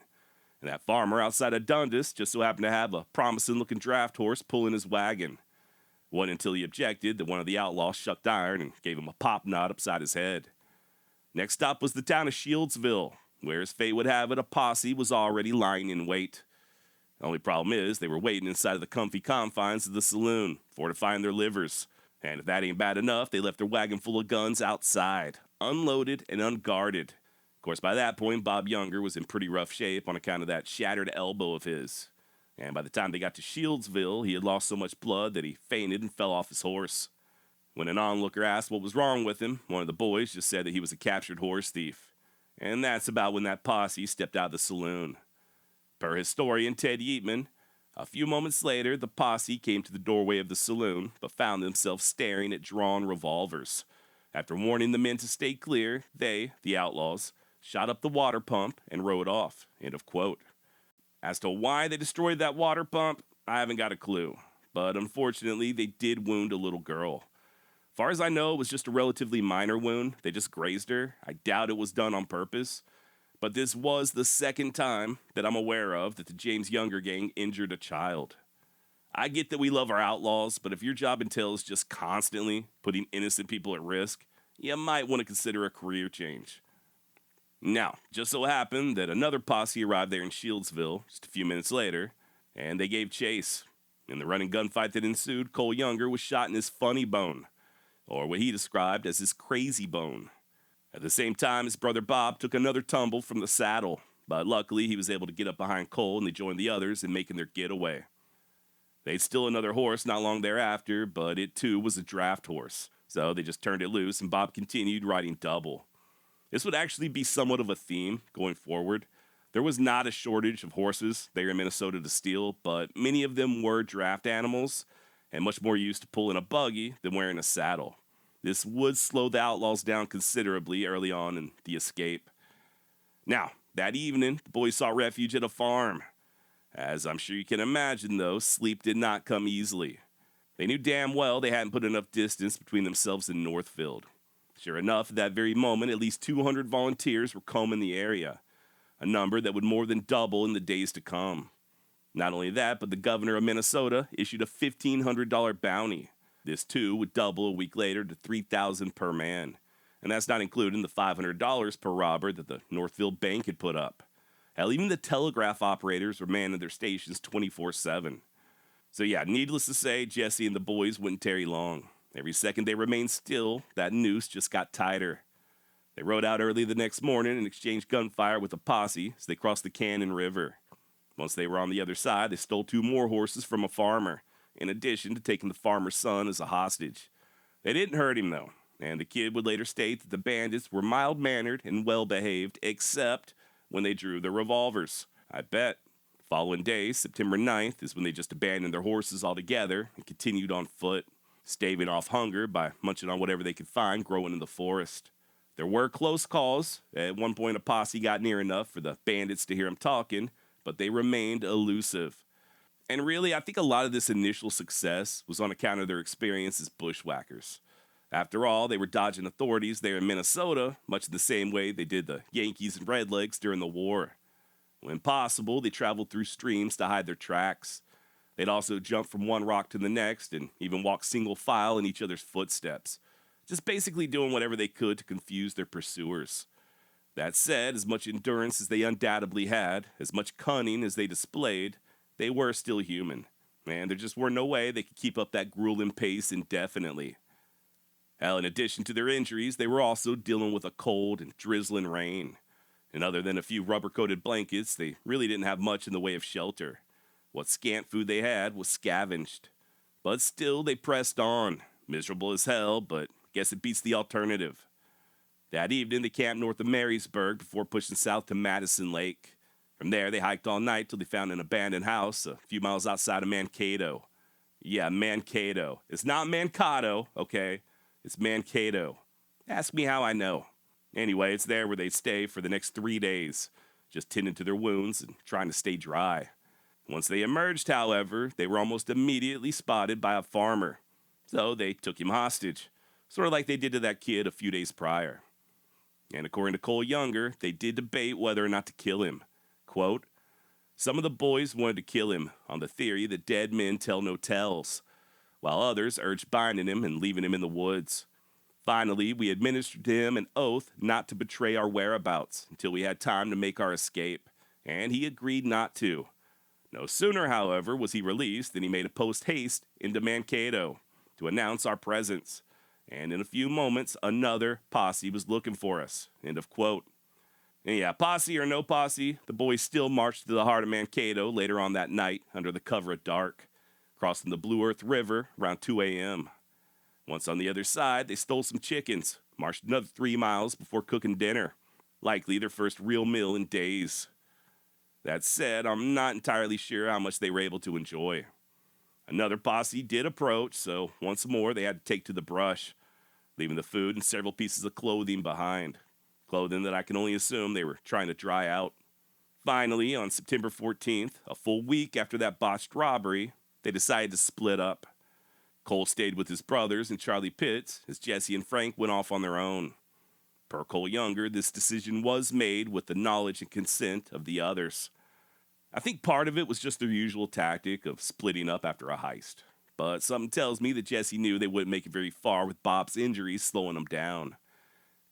And that farmer outside of Dundas just so happened to have a promising-looking draft horse pulling his wagon. It wasn't until he objected that one of the outlaws shucked iron and gave him a pop knot upside his head. Next stop was the town of Shieldsville, where, as fate would have it, a posse was already lying in wait. The only problem is they were waiting inside of the comfy confines of the saloon, fortifying their livers. And if that ain't bad enough, they left their wagon full of guns outside, unloaded and unguarded. Of course, by that point, Bob Younger was in pretty rough shape on account of that shattered elbow of his. And by the time they got to Shieldsville, he had lost so much blood that he fainted and fell off his horse. When an onlooker asked what was wrong with him, one of the boys just said that he was a captured horse thief. And that's about when that posse stepped out of the saloon. Per historian Ted Yeatman, a few moments later, the posse came to the doorway of the saloon, but found themselves staring at drawn revolvers. After warning the men to stay clear, they, the outlaws, shot up the water pump and rode off. End of quote. As to why they destroyed that water pump, I haven't got a clue. But unfortunately, they did wound a little girl. Far as I know, it was just a relatively minor wound. They just grazed her. I doubt it was done on purpose. But this was the second time that I'm aware of that the James Younger gang injured a child. I get that we love our outlaws, but if your job entails just constantly putting innocent people at risk, you might want to consider a career change. Now, just so happened that another posse arrived there in Shieldsville just a few minutes later, and they gave chase. In the running gunfight that ensued, Cole Younger was shot in his funny bone, or what he described as his crazy bone. At the same time, his brother Bob took another tumble from the saddle, but luckily he was able to get up behind Cole and they joined the others in making their getaway. They'd steal another horse not long thereafter, but it too was a draft horse, so they just turned it loose and Bob continued riding double. This would actually be somewhat of a theme going forward. There was not a shortage of horses there in Minnesota to steal, but many of them were draft animals and much more used to pulling a buggy than wearing a saddle. This would slow the outlaws down considerably early on in the escape. Now, that evening, the boys sought refuge at a farm. As I'm sure you can imagine, though, sleep did not come easily. They knew damn well they hadn't put enough distance between themselves and Northfield. Sure enough, at that very moment, at least 200 volunteers were combing the area, a number that would more than double in the days to come. Not only that, but the governor of Minnesota issued a $1,500 bounty. This, too, would double a week later to $3,000 per man. And that's not including the $500 per robber that the Northfield Bank had put up. Hell, even the telegraph operators were manning their stations 24/7. So yeah, needless to say, Jesse and the boys wouldn't tarry long. Every second they remained still, that noose just got tighter. They rode out early the next morning and exchanged gunfire with a posse as they crossed the Cannon River. Once they were on the other side, they stole 2 more horses from a farmer, in addition to taking the farmer's son as a hostage. They didn't hurt him, though, and the kid would later state that the bandits were mild-mannered and well-behaved, except when they drew their revolvers. I bet. The following day, September 9th, is when they just abandoned their horses altogether and continued on foot, staving off hunger by munching on whatever they could find growing in the forest. There were close calls. At one point, a posse got near enough for the bandits to hear them talking, but they remained elusive. And really, I think a lot of this initial success was on account of their experience as bushwhackers. After all, they were dodging authorities there in Minnesota, much the same way they did the Yankees and Redlegs during the war. When possible, they traveled through streams to hide their tracks. They'd also jump from one rock to the next and even walk single file in each other's footsteps, just basically doing whatever they could to confuse their pursuers. That said, as much endurance as they undoubtedly had, as much cunning as they displayed, they were still human, and there just were no way they could keep up that grueling pace indefinitely. Hell, in addition to their injuries, they were also dealing with a cold and drizzling rain. And other than a few rubber-coated blankets, they really didn't have much in the way of shelter. What scant food they had was scavenged. But still, they pressed on, miserable as hell, but guess it beats the alternative. That evening, they camped north of Marysburg before pushing south to Madison Lake. From there, they hiked all night till they found an abandoned house a few miles outside of Mankato. Yeah, Mankato. It's not Mankato, okay? It's Mankato. Ask me how I know. Anyway, it's there where they'd stay for the next 3 days, just tending to their wounds and trying to stay dry. Once they emerged, however, they were almost immediately spotted by a farmer. So they took him hostage, sort of like they did to that kid a few days prior. And according to Cole Younger, they did debate whether or not to kill him. Quote, "Some of the boys wanted to kill him on the theory that dead men tell no tales, while others urged binding him and leaving him in the woods. Finally, we administered to him an oath not to betray our whereabouts until we had time to make our escape, and he agreed not to. No sooner, however, was he released than he made a post-haste into Mankato to announce our presence, and in a few moments, another posse was looking for us." End of quote. And yeah, posse or no posse, the boys still marched to the heart of Mankato later on that night under the cover of dark, crossing the Blue Earth River around 2 a.m. Once on the other side, they stole some chickens, marched another 3 miles before cooking dinner, likely their first real meal in days. That said, I'm not entirely sure how much they were able to enjoy. Another posse did approach, so once more they had to take to the brush, leaving the food and several pieces of clothing behind. Clothing that I can only assume they were trying to dry out. Finally, on September 14th, a full week after that botched robbery, they decided to split up. Cole stayed with his brothers and Charlie Pitts as Jesse and Frank went off on their own. Per Cole Younger, this decision was made with the knowledge and consent of the others. I think part of it was just their usual tactic of splitting up after a heist. But something tells me that Jesse knew they wouldn't make it very far with Bob's injuries slowing them down.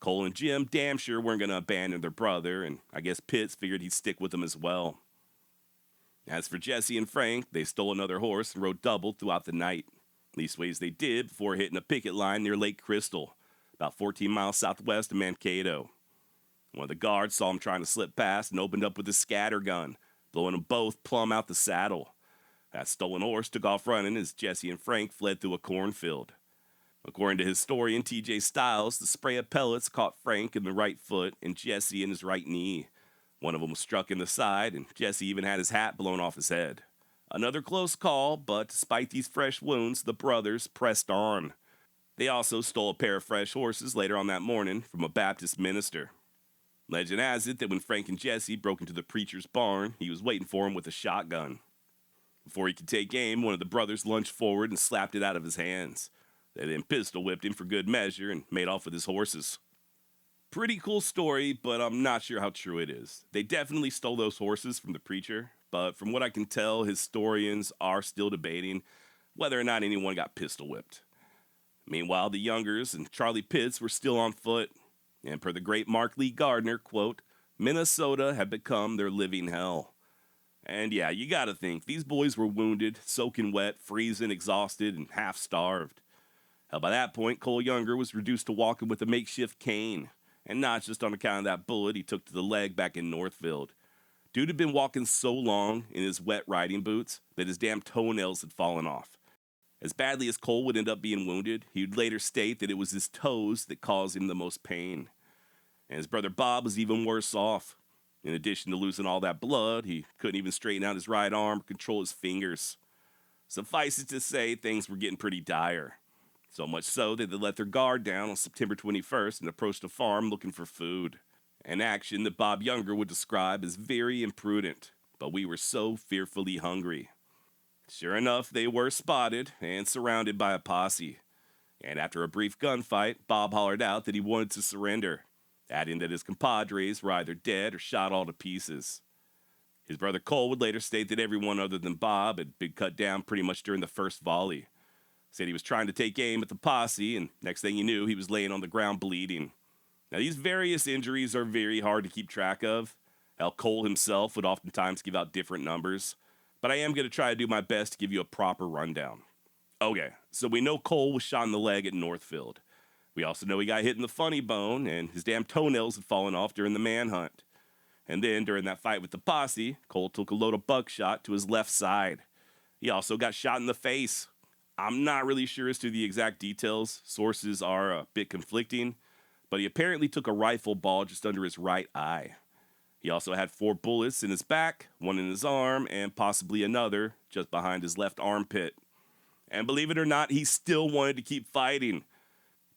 Cole and Jim damn sure weren't going to abandon their brother, and I guess Pitts figured he'd stick with them as well. As for Jesse and Frank, they stole another horse and rode double throughout the night. Leastways they did before hitting a picket line near Lake Crystal, about 14 miles southwest of Mankato. One of the guards saw him trying to slip past and opened up with his scatter gun, blowing them both plumb out the saddle. That stolen horse took off running as Jesse and Frank fled through a cornfield. According to historian T.J. Stiles, the spray of pellets caught Frank in the right foot and Jesse in his right knee. One of them was struck in the side, and Jesse even had his hat blown off his head. Another close call, but despite these fresh wounds, the brothers pressed on. They also stole a pair of fresh horses later on that morning from a Baptist minister. Legend has it that when Frank and Jesse broke into the preacher's barn, he was waiting for him with a shotgun. Before he could take aim, one of the brothers lunged forward and slapped it out of his hands. They then pistol whipped him for good measure and made off with his horses. Pretty cool story, but I'm not sure how true it is. They definitely stole those horses from the preacher, but from what I can tell, historians are still debating whether or not anyone got pistol whipped. Meanwhile, the Youngers and Charlie Pitts were still on foot, and per the great Mark Lee Gardner, quote, Minnesota had become their living hell. And yeah, you gotta think, these boys were wounded, soaking wet, freezing, exhausted, and half-starved. Hell, by that point, Cole Younger was reduced to walking with a makeshift cane, and not just on account of that bullet he took to the leg back in Northfield. Dude had been walking so long in his wet riding boots that his damn toenails had fallen off. As badly as Cole would end up being wounded, he would later state that it was his toes that caused him the most pain. And his brother Bob was even worse off. In addition to losing all that blood, he couldn't even straighten out his right arm or control his fingers. Suffice it to say, things were getting pretty dire. So much so that they let their guard down on September 21st and approached a farm looking for food. An action that Bob Younger would describe as very imprudent, but we were so fearfully hungry. Sure enough, they were spotted and surrounded by a posse. And after a brief gunfight, Bob hollered out that he wanted to surrender, adding that his compadres were either dead or shot all to pieces. His brother Cole would later state that everyone other than Bob had been cut down pretty much during the first volley. Said he was trying to take aim at the posse, and next thing you knew, he was laying on the ground bleeding. Now, these various injuries are very hard to keep track of. Hell, Cole himself would oftentimes give out different numbers, but I am going to try to do my best to give you a proper rundown. Okay, so we know Cole was shot in the leg at Northfield. We also know he got hit in the funny bone, and his damn toenails had fallen off during the manhunt. And then, during that fight with the posse, Cole took a load of buckshot to his left side. He also got shot in the face. I'm not really sure as to the exact details. Sources are a bit conflicting, but he apparently took a rifle ball just under his right eye. He also had 4 bullets in his back, 1 in his arm, and possibly another just behind his left armpit. And believe it or not, he still wanted to keep fighting.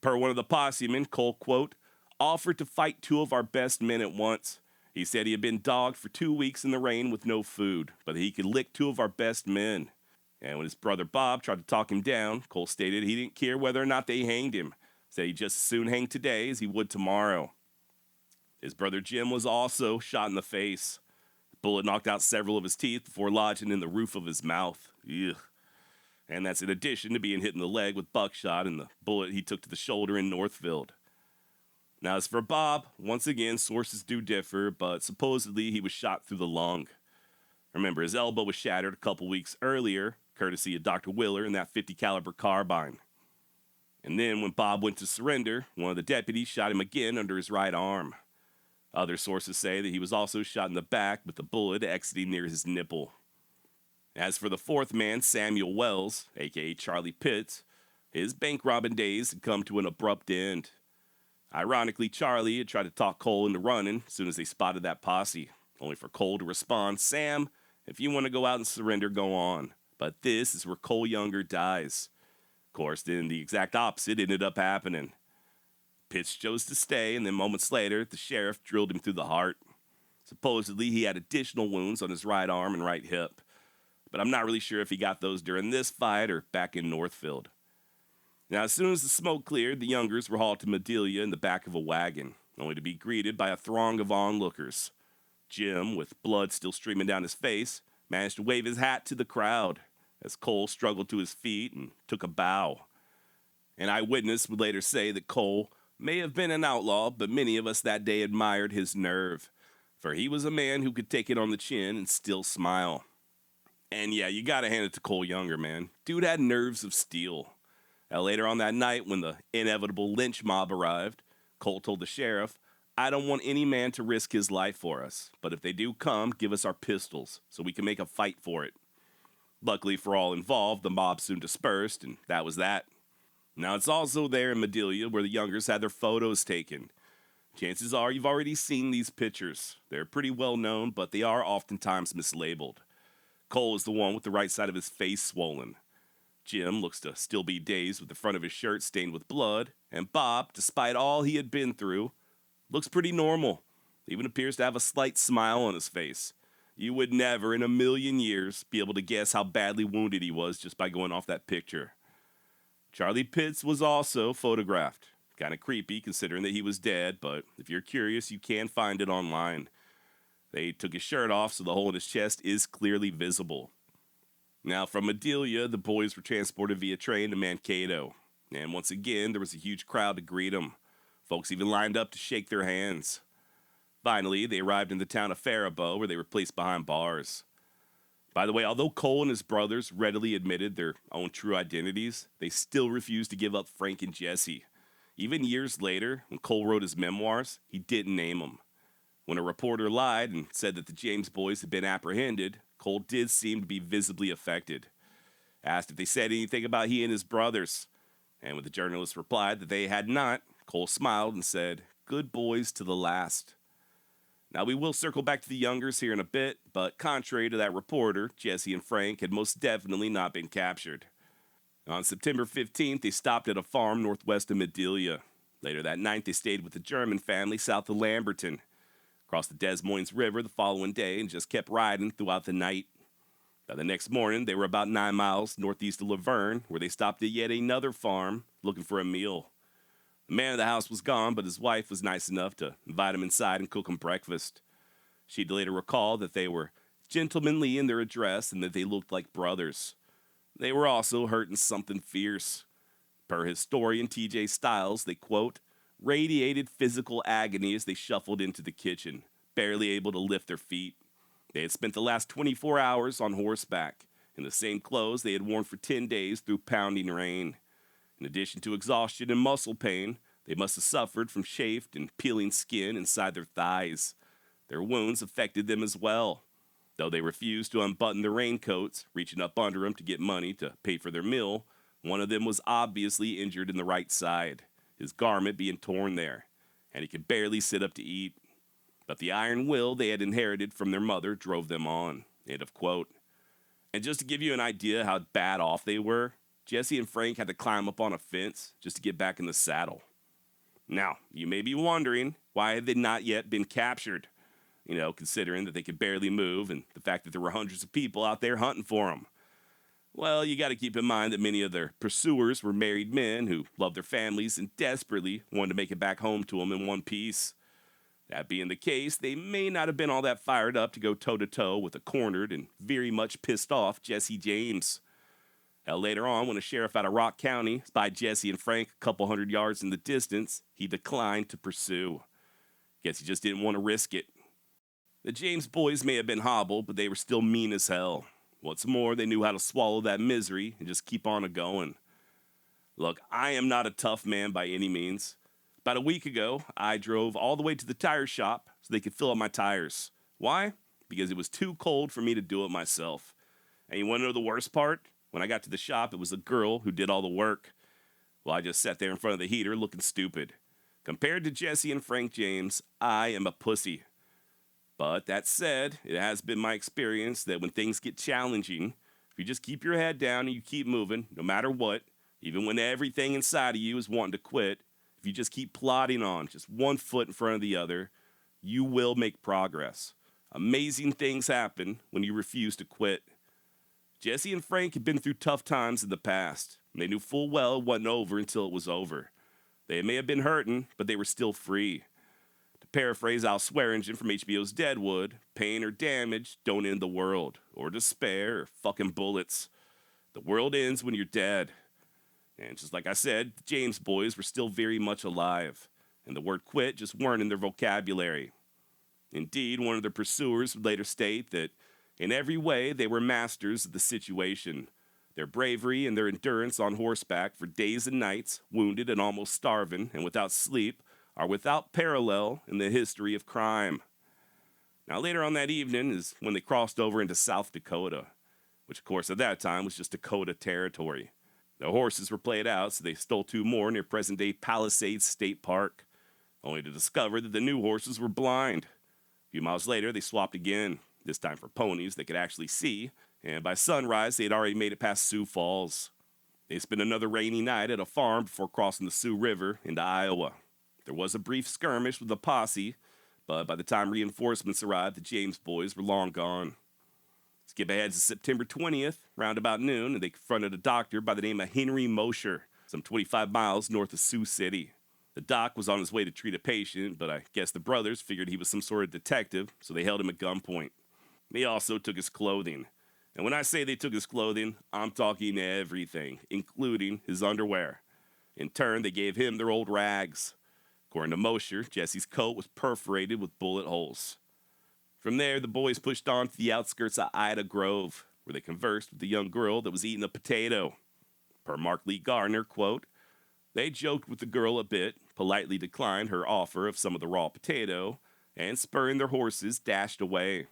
Per one of the posse men, Cole, quote, offered to fight 2 of our best men at once. He said he had been dogged for 2 weeks in the rain with no food, but he could lick 2 of our best men. And when his brother Bob tried to talk him down, Cole stated he didn't care whether or not they hanged him. Said he'd just as soon hang today as he would tomorrow. His brother Jim was also shot in the face. The bullet knocked out several of his teeth before lodging in the roof of his mouth. Ugh. And that's in addition to being hit in the leg with buckshot and the bullet he took to the shoulder in Northfield. Now, as for Bob, once again, sources do differ, but supposedly he was shot through the lung. Remember, his elbow was shattered a couple weeks earlier, courtesy of Dr. Willer and that 50 caliber carbine. And then when Bob went to surrender, one of the deputies shot him again under his right arm. Other sources say that he was also shot in the back with the bullet exiting near his nipple. As for the 4th man, Samuel Wells, aka Charlie Pitts, his bank robbing days had come to an abrupt end. Ironically, Charlie had tried to talk Cole into running as soon as they spotted that posse, only for Cole to respond, Sam, if you want to go out and surrender, go on. But this is where Cole Younger dies. Of course, then the exact opposite ended up happening. Pitts chose to stay, and then moments later, the sheriff drilled him through the heart. Supposedly, he had additional wounds on his right arm and right hip, but I'm not really sure if he got those during this fight or back in Northfield. Now, as soon as the smoke cleared, the Youngers were hauled to Madelia in the back of a wagon, only to be greeted by a throng of onlookers. Jim, with blood still streaming down his face, managed to wave his hat to the crowd as Cole struggled to his feet and took a bow. An eyewitness would later say that Cole may have been an outlaw, but many of us that day admired his nerve, for he was a man who could take it on the chin and still smile. And yeah, you gotta hand it to Cole Younger, man. Dude had nerves of steel. Now, later on that night, when the inevitable lynch mob arrived, Cole told the sheriff, I don't want any man to risk his life for us, but if they do come, give us our pistols so we can make a fight for it. Luckily for all involved, the mob soon dispersed, and that was that. Now, it's also there in Madelia where the Youngers had their photos taken. Chances are you've already seen these pictures. They're pretty well known, but they are oftentimes mislabeled. Cole is the one with the right side of his face swollen. Jim looks to still be dazed with the front of his shirt stained with blood, and Bob, despite all he had been through, looks pretty normal. He even appears to have a slight smile on his face. You would never in a million years be able to guess how badly wounded he was just by going off that picture. Charlie Pitts was also photographed. Kind of creepy considering that he was dead, but if you're curious, you can find it online. They took his shirt off, so the hole in his chest is clearly visible. Now, from Adelia, the boys were transported via train to Mankato. And once again, there was a huge crowd to greet them. Folks even lined up to shake their hands. Finally, they arrived in the town of Faribault, where they were placed behind bars. By the way, although Cole and his brothers readily admitted their own true identities, they still refused to give up Frank and Jesse. Even years later, when Cole wrote his memoirs, he didn't name them. When a reporter lied and said that the James boys had been apprehended, Cole did seem to be visibly affected. Asked if they said anything about he and his brothers, and when the journalist replied that they had not, Cole smiled and said, "Good boys to the last." Now, we will circle back to the Youngers here in a bit, but contrary to that reporter, Jesse and Frank had most definitely not been captured. On September 15th, they stopped at a farm northwest of Madelia. Later that night, they stayed with a German family south of Lamberton, crossed the Des Moines River the following day, and just kept riding throughout the night. By the next morning, they were about 9 miles northeast of Laverne, where they stopped at yet another farm looking for a meal. The man of the house was gone, but his wife was nice enough to invite him inside and cook him breakfast. She'd later recall that they were gentlemanly in their address and that they looked like brothers. They were also hurting something fierce. Per historian T.J. Stiles, they, quote, radiated physical agony as they shuffled into the kitchen, barely able to lift their feet. They had spent the last 24 hours on horseback, in the same clothes they had worn for 10 days through pounding rain. In addition to exhaustion and muscle pain, they must have suffered from chafed and peeling skin inside their thighs. Their wounds affected them as well. Though they refused to unbutton their raincoats, reaching up under them to get money to pay for their meal, one of them was obviously injured in the right side, his garment being torn there, and he could barely sit up to eat. But the iron will they had inherited from their mother drove them on. End of quote. And just to give you an idea how bad off they were, Jesse and Frank had to climb up on a fence just to get back in the saddle. Now, you may be wondering, why had they not yet been captured? Considering that they could barely move and the fact that there were hundreds of people out there hunting for them. Well, you got to keep in mind that many of their pursuers were married men who loved their families and desperately wanted to make it back home to them in one piece. That being the case, they may not have been all that fired up to go toe-to-toe with a cornered and very much pissed off Jesse James. Hell, later on, when a sheriff out of Rock County spied Jesse and Frank a couple hundred yards in the distance, he declined to pursue. Guess he just didn't want to risk it. The James boys may have been hobbled, but they were still mean as hell. What's more, they knew how to swallow that misery and just keep on a-going. Look, I am not a tough man by any means. About a week ago, I drove all the way to the tire shop so they could fill up my tires. Why? Because it was too cold for me to do it myself. And you want to know the worst part? When I got to the shop, it was a girl who did all the work. Well, I just sat there in front of the heater looking stupid. Compared to Jesse and Frank James, I am a pussy. But that said, it has been my experience that when things get challenging, if you just keep your head down and you keep moving, no matter what, even when everything inside of you is wanting to quit, if you just keep plodding on, just one foot in front of the other, you will make progress. Amazing things happen when you refuse to quit. Jesse and Frank had been through tough times in the past, and they knew full well it wasn't over until it was over. They may have been hurting, but they were still free. To paraphrase Al Swearingen from HBO's Deadwood, pain or damage don't end the world, or despair, or fucking bullets. The world ends when you're dead. And just like I said, the James boys were still very much alive, and the word quit just weren't in their vocabulary. Indeed, one of their pursuers would later state that in every way, they were masters of the situation. Their bravery and their endurance on horseback for days and nights, wounded and almost starving and without sleep, are without parallel in the history of crime. Now, later on that evening is when they crossed over into South Dakota, which, of course, at that time was just Dakota territory. The horses were played out, so they stole 2 more near present-day Palisades State Park, only to discover that the new horses were blind. A few miles later, they swapped again. This time for ponies they could actually see, and by sunrise they had already made it past Sioux Falls. They spent another rainy night at a farm before crossing the Sioux River into Iowa. There was a brief skirmish with the posse, but by the time reinforcements arrived, the James boys were long gone. Skip ahead to September 20th, round about noon, and they confronted a doctor by the name of Henry Mosher, some 25 miles north of Sioux City. The doc was on his way to treat a patient, but I guess the brothers figured he was some sort of detective, so they held him at gunpoint. They also took his clothing. And when I say they took his clothing, I'm talking everything, including his underwear. In turn, they gave him their old rags. According to Mosher, Jesse's coat was perforated with bullet holes. From there, the boys pushed on to the outskirts of Ida Grove, where they conversed with the young girl that was eating a potato. Per Mark Lee Gardner, quote, they joked with the girl a bit, politely declined her offer of some of the raw potato, and spurring their horses, dashed away.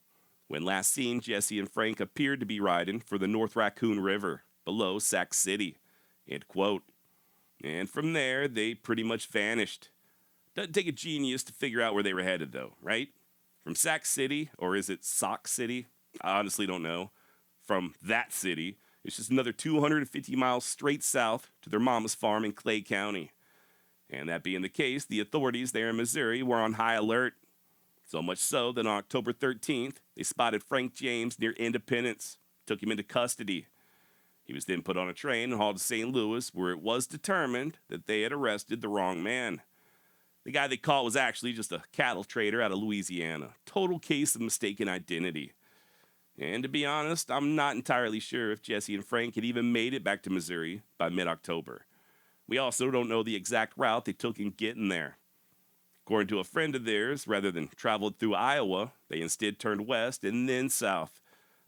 When last seen, Jesse and Frank appeared to be riding for the North Raccoon River, below Sac City, end quote. And from there, they pretty much vanished. Doesn't take a genius to figure out where they were headed, though, right? From Sac City, or is it Sock City? I honestly don't know. From that city, it's just another 250 miles straight south to their mama's farm in Clay County. And that being the case, the authorities there in Missouri were on high alert. So much so that on October 13th, they spotted Frank James near Independence, took him into custody. He was then put on a train and hauled to St. Louis, where it was determined that they had arrested the wrong man. The guy they caught was actually just a cattle trader out of Louisiana. Total case of mistaken identity. And to be honest, I'm not entirely sure if Jesse and Frank had even made it back to Missouri by mid-October. We also don't know the exact route they took in getting there. According to a friend of theirs, rather than traveled through Iowa, they instead turned west and then south,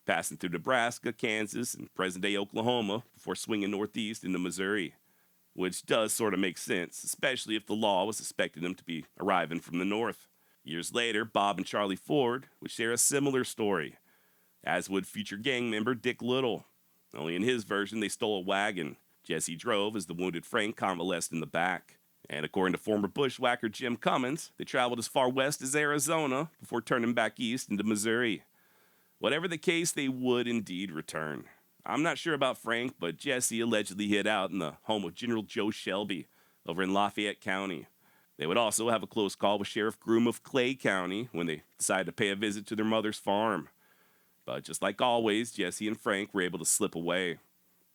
passing through Nebraska, Kansas, and present-day Oklahoma before swinging northeast into Missouri. Which does sort of make sense, especially if the law was suspecting them to be arriving from the north. Years later, Bob and Charlie Ford would share a similar story, as would future gang member Dick Little. Only in his version, they stole a wagon. Jesse drove as the wounded Frank convalesced in the back. And according to former bushwhacker Jim Cummins, they traveled as far west as Arizona before turning back east into Missouri. Whatever the case, they would indeed return. I'm not sure about Frank, but Jesse allegedly hid out in the home of General Joe Shelby over in Lafayette County. They would also have a close call with Sheriff Groom of Clay County when they decided to pay a visit to their mother's farm. But just like always, Jesse and Frank were able to slip away.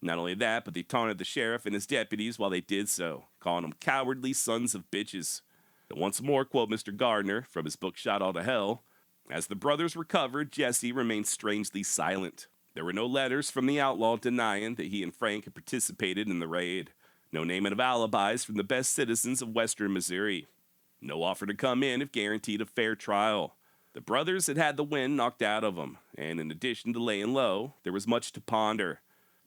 Not only that, but they taunted the sheriff and his deputies while they did so, calling them cowardly sons of bitches. And once more, quote Mr. Gardner from his book Shot All to Hell, as the brothers recovered, Jesse remained strangely silent. There were no letters from the outlaw denying that he and Frank had participated in the raid. No naming of alibis from the best citizens of western Missouri. No offer to come in if guaranteed a fair trial. The brothers had had the wind knocked out of them, and in addition to laying low, there was much to ponder.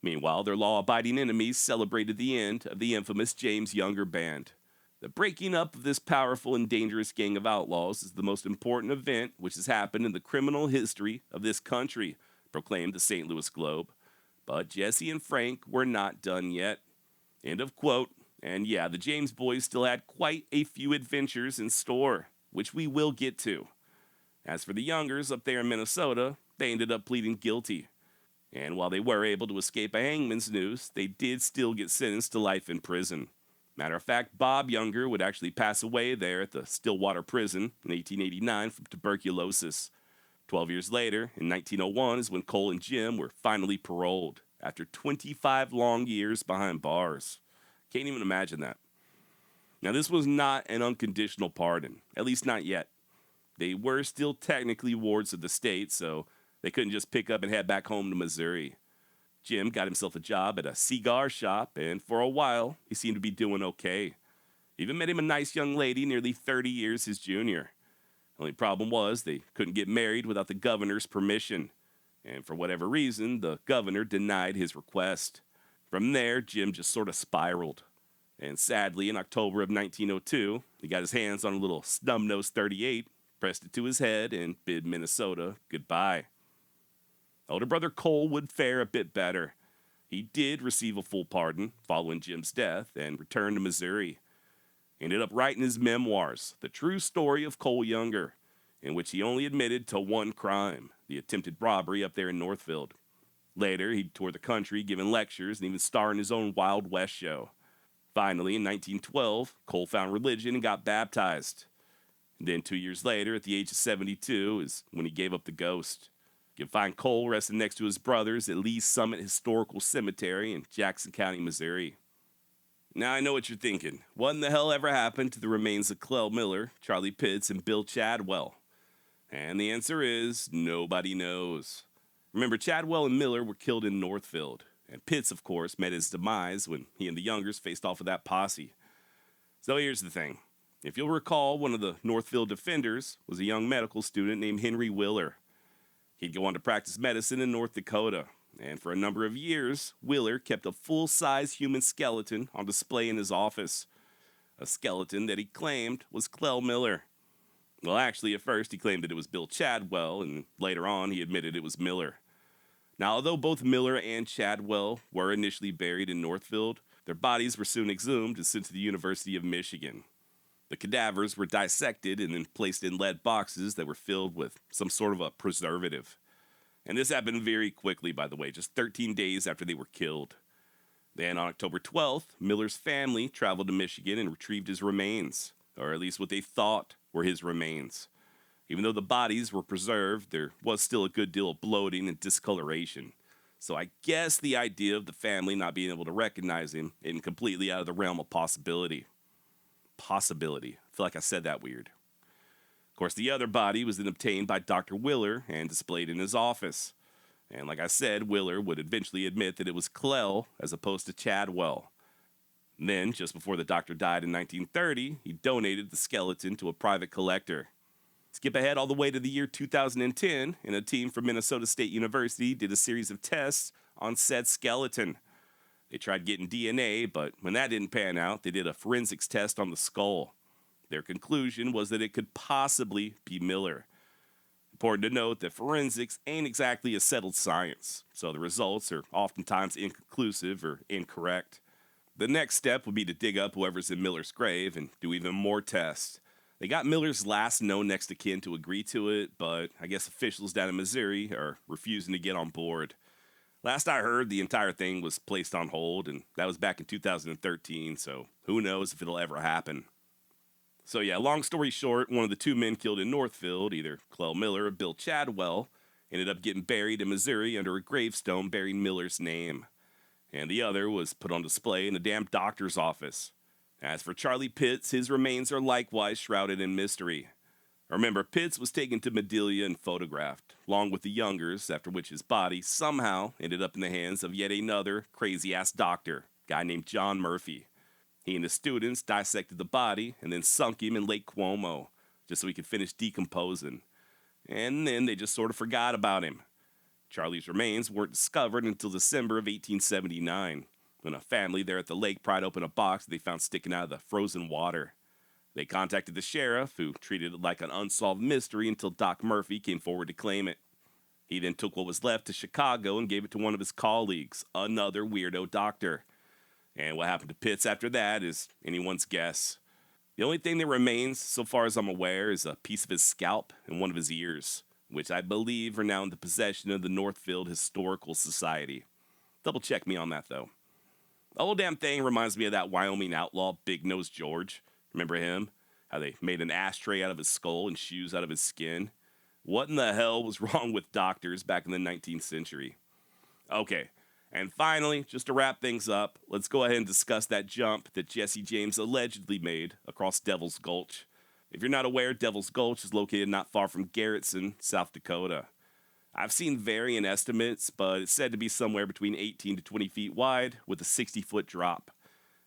Meanwhile, their law-abiding enemies celebrated the end of the infamous James Younger Band. The breaking up of this powerful and dangerous gang of outlaws is the most important event which has happened in the criminal history of this country, proclaimed the St. Louis Globe. But Jesse and Frank were not done yet. End of quote. And yeah, the James boys still had quite a few adventures in store, which we will get to. As for the Youngers up there in Minnesota, they ended up pleading guilty. And while they were able to escape a hangman's noose, they did still get sentenced to life in prison. Matter of fact, Bob Younger would actually pass away there at the Stillwater Prison in 1889 from tuberculosis. 12 years later, in 1901, is when Cole and Jim were finally paroled after 25 long years behind bars. Can't even imagine that. Now, this was not an unconditional pardon, at least not yet. They were still technically wards of the state, so they couldn't just pick up and head back home to Missouri. Jim got himself a job at a cigar shop, and for a while, he seemed to be doing okay. Even met him a nice young lady nearly 30 years his junior. Only problem was they couldn't get married without the governor's permission, and for whatever reason, the governor denied his request. From there, Jim just sort of spiraled. And sadly, in October of 1902, he got his hands on a little snub-nosed 38, pressed it to his head, and bid Minnesota goodbye. Older brother Cole would fare a bit better. He did receive a full pardon following Jim's death and returned to Missouri. He ended up writing his memoirs, The True Story of Cole Younger, in which he only admitted to one crime, the attempted robbery up there in Northfield. Later, he toured the country giving lectures and even starred in his own Wild West show. Finally, in 1912, Cole found religion and got baptized. And then 2 years later, at the age of 72, is when he gave up the ghost. You can find Cole resting next to his brothers at Lee's Summit Historical Cemetery in Jackson County, Missouri. Now I know what you're thinking. What in the hell ever happened to the remains of Killin Miller, Charlie Pitts, and Bill Chadwell? And the answer is nobody knows. Remember, Chadwell and Miller were killed in Northfield, and Pitts, of course, met his demise when he and the Youngers faced off with that posse. So here's the thing. If you'll recall, one of the Northfield defenders was a young medical student named Henry Willer. He'd go on to practice medicine in North Dakota, and for a number of years, Willer kept a full-size human skeleton on display in his office. A skeleton that he claimed was Killin Miller. Well, actually, at first he claimed that it was Bill Chadwell, and later on he admitted it was Miller. Now, although both Miller and Chadwell were initially buried in Northfield, their bodies were soon exhumed and sent to the University of Michigan. The cadavers were dissected and then placed in lead boxes that were filled with some sort of a preservative. And this happened very quickly, by the way, just 13 days after they were killed. Then on October 12th, Miller's family traveled to Michigan and retrieved his remains, or at least what they thought were his remains. Even though the bodies were preserved, there was still a good deal of bloating and discoloration. So I guess the idea of the family not being able to recognize him isn't completely out of the realm of possibility. I feel like I said that weird. Of course, the other body was then obtained by Dr. Willer and displayed in his office. And like I said, Willer would eventually admit that it was Clell as opposed to Chadwell. And then, just before the doctor died in 1930, he donated the skeleton to a private collector. Skip ahead all the way to the year 2010, and a team from Minnesota State University did a series of tests on said skeleton. They tried getting DNA, but when that didn't pan out, they did a forensics test on the skull. Their conclusion was that it could possibly be Miller. Important to note that forensics ain't exactly a settled science, so the results are oftentimes inconclusive or incorrect. The next step would be to dig up whoever's in Miller's grave and do even more tests. They got Miller's last known next of kin to agree to it, but I guess officials down in Missouri are refusing to get on board. Last I heard, the entire thing was placed on hold, and that was back in 2013, so who knows if it'll ever happen. So yeah, long story short, one of the two men killed in Northfield, either Killin Miller or Bill Chadwell, ended up getting buried in Missouri under a gravestone bearing Miller's name. And the other was put on display in a damn doctor's office. As for Charlie Pitts, his remains are likewise shrouded in mystery. Remember, Pitts was taken to Madelia and photographed, along with the Youngers, after which his body somehow ended up in the hands of yet another crazy-ass doctor, a guy named John Murphy. He and his students dissected the body and then sunk him in Lake Como, just so he could finish decomposing. And then they just sort of forgot about him. Charlie's remains weren't discovered until December of 1879, when a family there at the lake pried open a box they found sticking out of the frozen water. They contacted the sheriff, who treated it like an unsolved mystery until Doc Murphy came forward to claim it. He then took what was left to Chicago and gave it to one of his colleagues, another weirdo doctor. And what happened to Pitts after that is anyone's guess. The only thing that remains, so far as I'm aware, is a piece of his scalp and one of his ears, which I believe are now in the possession of the Northfield Historical Society. Double check me on that, though. The whole damn thing reminds me of that Wyoming outlaw, Big Nose George. Remember him? How they made an ashtray out of his skull and shoes out of his skin? What in the hell was wrong with doctors back in the 19th century? Okay, and finally, just to wrap things up, let's go ahead and discuss that jump that Jesse James allegedly made across Devil's Gulch. If you're not aware, Devil's Gulch is located not far from Garretson, South Dakota. I've seen varying estimates, but it's said to be somewhere between 18 to 20 feet wide with a 60-foot drop.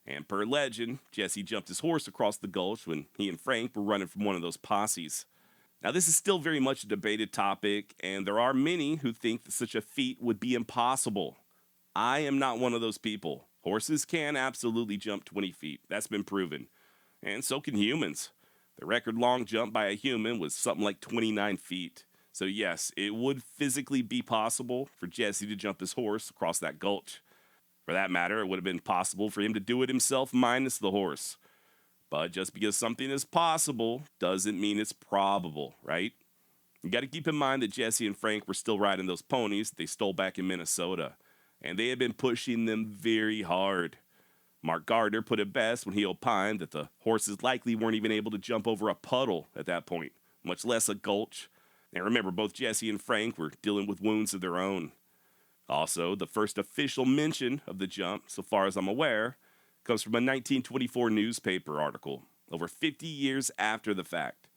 And per legend, Jesse jumped his horse across the gulch when he and Frank were running from one of those posses. Now, this is still very much a debated topic, and there are many who think that such a feat would be impossible. I am not one of those people. Horses can absolutely jump 20 feet. That's been proven. And so can humans. The record long jump by a human was something like 29 feet. So yes, it would physically be possible for Jesse to jump his horse across that gulch. For that matter, it would have been possible for him to do it himself minus the horse. But just because something is possible doesn't mean it's probable, right? You got to keep in mind that Jesse and Frank were still riding those ponies they stole back in Minnesota, and they had been pushing them very hard. Mark Gardner put it best when he opined that the horses likely weren't even able to jump over a puddle at that point, much less a gulch. And remember, both Jesse and Frank were dealing with wounds of their own. Also, the first official mention of the jump, so far as I'm aware, comes from a 1924 newspaper article, over 50 years after the fact.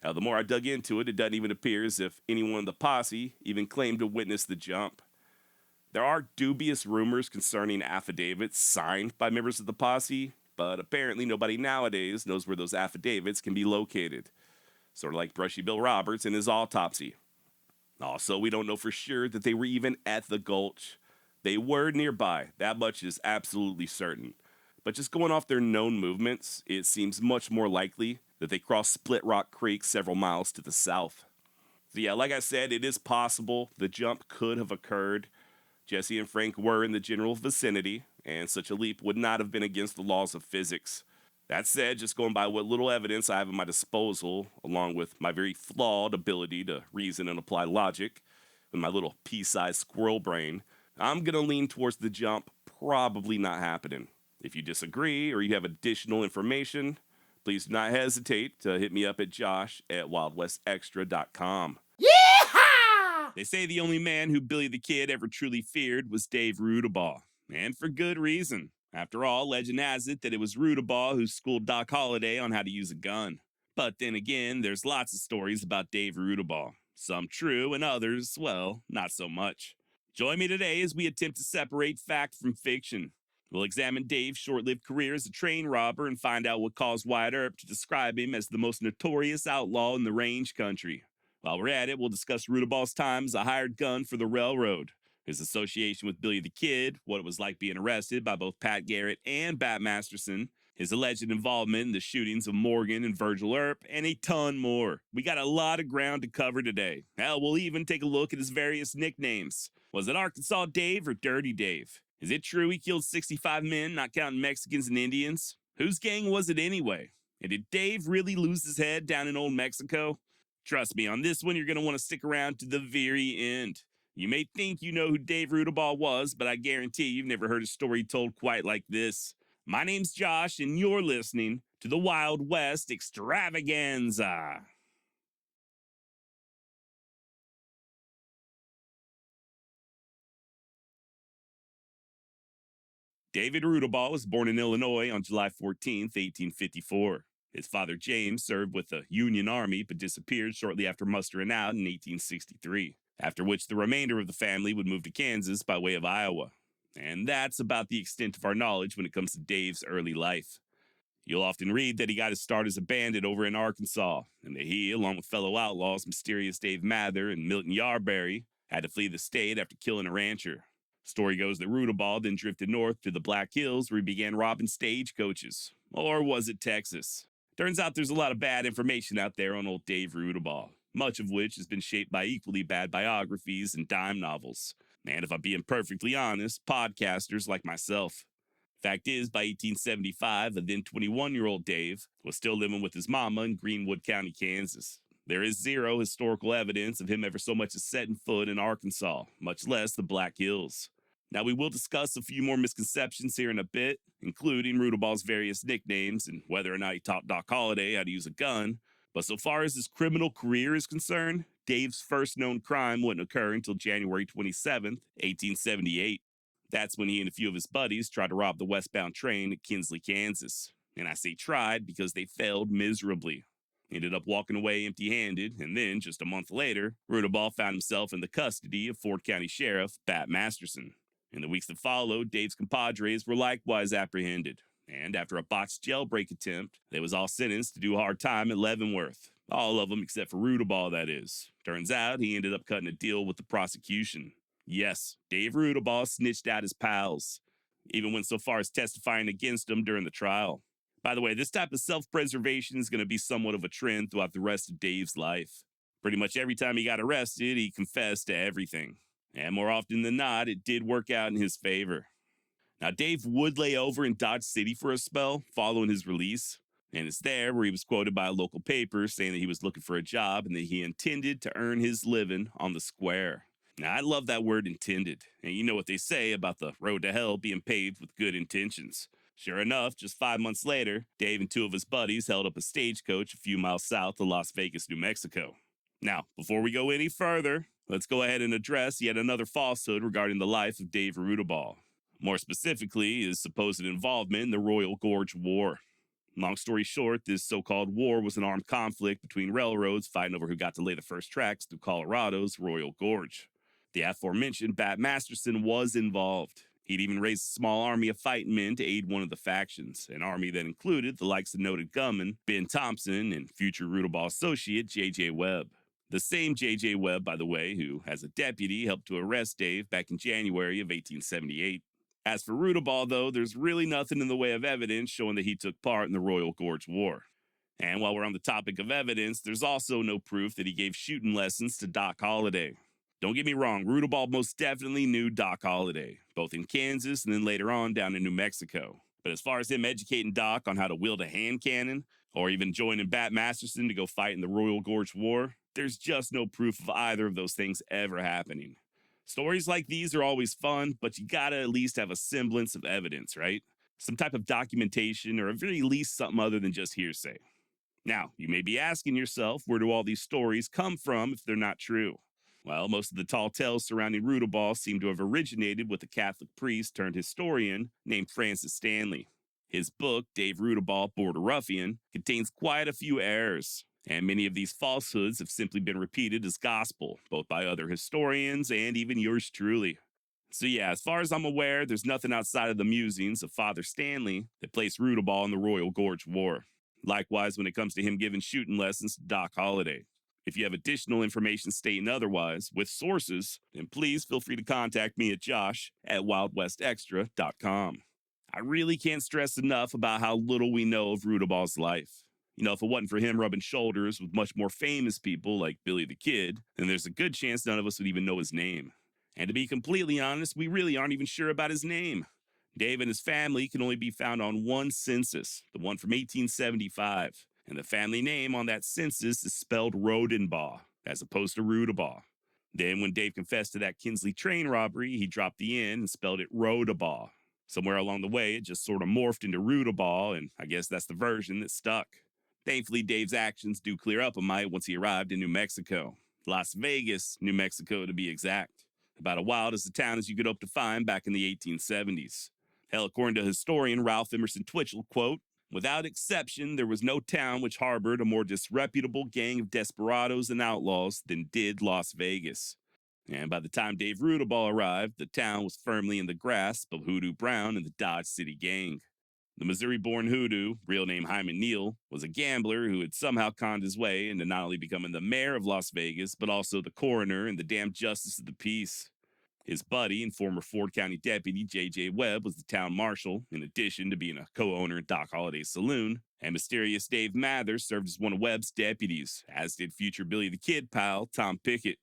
Now, the more I dug into it, it doesn't even appear as if anyone in the posse even claimed to witness the jump. There are dubious rumors concerning affidavits signed by members of the posse, but apparently nobody nowadays knows where those affidavits can be located. Sort of like Brushy Bill Roberts and his autopsy. Also, we don't know for sure that they were even at the gulch. They were nearby, that much is absolutely certain. But just going off their known movements, it seems much more likely that they crossed Split Rock Creek several miles to the south. So yeah, like I said, it is possible the jump could have occurred. Jesse and Frank were in the general vicinity, and such a leap would not have been against the laws of physics. That said, just going by what little evidence I have at my disposal, along with my very flawed ability to reason and apply logic, with my little pea-sized squirrel brain, I'm going to lean towards the jump probably not happening. If you disagree or you have additional information, please do not hesitate to hit me up at josh@wildwestextra.com. Yeehaw! They say the only man who Billy the Kid ever truly feared was Dave Rudabaugh, and for good reason. After all, legend has it that it was Rudabaugh who schooled Doc Holliday on how to use a gun. But then again, there's lots of stories about Dave Rudabaugh. Some true and others, well, not so much. Join me today as we attempt to separate fact from fiction. We'll examine Dave's short-lived career as a train robber and find out what caused Wyatt Earp to describe him as the most notorious outlaw in the range country. While we're at it, we'll discuss Rudabaugh's time as a hired gun for the railroad, his association with Billy the Kid, what it was like being arrested by both Pat Garrett and Bat Masterson, his alleged involvement in the shootings of Morgan and Virgil Earp, and a ton more. We got a lot of ground to cover today. Hell, we'll even take a look at his various nicknames. Was it Arkansas Dave or Dirty Dave? Is it true he killed 65 men, not counting Mexicans and Indians? Whose gang was it anyway? And did Dave really lose his head down in old Mexico? Trust me, on this one, you're going to want to stick around to the very end. You may think you know who Dave Rudabaugh was, but I guarantee you've never heard a story told quite like this. My name's Josh, and you're listening to the Wild West Extravaganza. David Rudabaugh was born in Illinois on July 14th, 1854. His father, James, served with the Union Army but disappeared shortly after mustering out in 1863, after which the remainder of the family would move to Kansas by way of Iowa. And that's about the extent of our knowledge when it comes to Dave's early life. You'll often read that he got his start as a bandit over in Arkansas, and that he, along with fellow outlaws Mysterious Dave Mather and Milton Yarberry, had to flee the state after killing a rancher. Story goes that Rudabaugh then drifted north to the Black Hills where he began robbing stagecoaches. Or was it Texas? Turns out there's a lot of bad information out there on old Dave Rudabaugh, much of which has been shaped by equally bad biographies and dime novels. And if I'm being perfectly honest, podcasters like myself. Fact is, by 1875, the then 21-year-old Dave was still living with his mama in Greenwood County, Kansas. There is zero historical evidence of him ever so much as setting foot in Arkansas, much less the Black Hills. Now, we will discuss a few more misconceptions here in a bit, including Rudabaugh's various nicknames and whether or not he taught Doc Holliday how to use a gun. But so far as his criminal career is concerned, Dave's first known crime wouldn't occur until January 27th, 1878. That's when he and a few of his buddies tried to rob the westbound train at Kinsley, Kansas. And I say tried because they failed miserably. He ended up walking away empty-handed, and then, just a month later, Rudabaugh found himself in the custody of Ford County Sheriff Bat Masterson. In the weeks that followed, Dave's compadres were likewise apprehended, and after a botched jailbreak attempt, they was all sentenced to do hard time at Leavenworth. All of them except for Rudabaugh, that is. Turns out he ended up cutting a deal with the prosecution. Yes, Dave Rudabaugh snitched out his pals, even went so far as testifying against them during the trial. By the way, this type of self-preservation is going to be somewhat of a trend throughout the rest of Dave's life. Pretty much every time he got arrested, he confessed to everything. And more often than not, it did work out in his favor. Now, Dave would lay over in Dodge City for a spell following his release. And it's there where he was quoted by a local paper saying that he was looking for a job and that he intended to earn his living on the square. Now, I love that word intended. And you know what they say about the road to hell being paved with good intentions. Sure enough, just 5 months later, Dave and two of his buddies held up a stagecoach a few miles south of Las Vegas, New Mexico. Now, before we go any further, let's go ahead and address yet another falsehood regarding the life of Dave Rudabaugh. More specifically, his supposed involvement in the Royal Gorge War. Long story short, this so-called war was an armed conflict between railroads fighting over who got to lay the first tracks through Colorado's Royal Gorge. The aforementioned Bat Masterson was involved. He'd even raised a small army of fighting men to aid one of the factions, an army that included the likes of noted gunman Ben Thompson and future Rudabaugh associate J.J. Webb. The same J.J. Webb, by the way, who, as a deputy, helped to arrest Dave back in January of 1878. As for Rudabaugh, though, there's really nothing in the way of evidence showing that he took part in the Royal Gorge War. And while we're on the topic of evidence, there's also no proof that he gave shooting lessons to Doc Holliday. Don't get me wrong, Rudabaugh most definitely knew Doc Holliday, both in Kansas and then later on down in New Mexico. But as far as him educating Doc on how to wield a hand cannon, or even joining Bat Masterson to go fight in the Royal Gorge War, there's just no proof of either of those things ever happening. Stories like these are always fun, but you gotta at least have a semblance of evidence, right? Some type of documentation, or at very least something other than just hearsay. Now, you may be asking yourself, where do all these stories come from if they're not true? Well, most of the tall tales surrounding Rudabaugh seem to have originated with a Catholic priest turned historian named Francis Stanley. His book, Dave Rudabaugh, Border Ruffian, contains quite a few errors, and many of these falsehoods have simply been repeated as gospel, both by other historians and even yours truly. So yeah, as far as I'm aware, there's nothing outside of the musings of Father Stanley that placed Rudabaugh in the Royal Gorge War. Likewise, when it comes to him giving shooting lessons to Doc Holliday. If you have additional information stating otherwise, with sources, then please feel free to contact me at josh@wildwestextra.com. I really can't stress enough about how little we know of Rudabaugh's life. You know, if it wasn't for him rubbing shoulders with much more famous people like Billy the Kid, then there's a good chance none of us would even know his name. And to be completely honest, we really aren't even sure about his name. Dave and his family can only be found on one census, the one from 1875. And the family name on that census is spelled Rodenbaugh, as opposed to Rudabaugh. Then, when Dave confessed to that Kinsley train robbery, he dropped the N and spelled it Rodabaugh. Somewhere along the way, it just sort of morphed into Rudabaugh, and I guess that's the version that stuck. Thankfully, Dave's actions do clear up a mite once he arrived in New Mexico. Las Vegas, New Mexico to be exact. About as wild as the town as you could hope to find back in the 1870s. Hell, according to historian Ralph Emerson Twitchell, quote, "Without exception, there was no town which harbored a more disreputable gang of desperados and outlaws than did Las Vegas." And by the time Dave Rudabaugh arrived, the town was firmly in the grasp of Hoodoo Brown and the Dodge City Gang. The Missouri-born Hoodoo, real name Hyman Neal, was a gambler who had somehow conned his way into not only becoming the mayor of Las Vegas, but also the coroner and the damn justice of the peace. His buddy and former Ford County deputy J.J. Webb was the town marshal, in addition to being a co-owner at Doc Holliday's saloon, and mysterious Dave Mather served as one of Webb's deputies, as did future Billy the Kid pal Tom Pickett.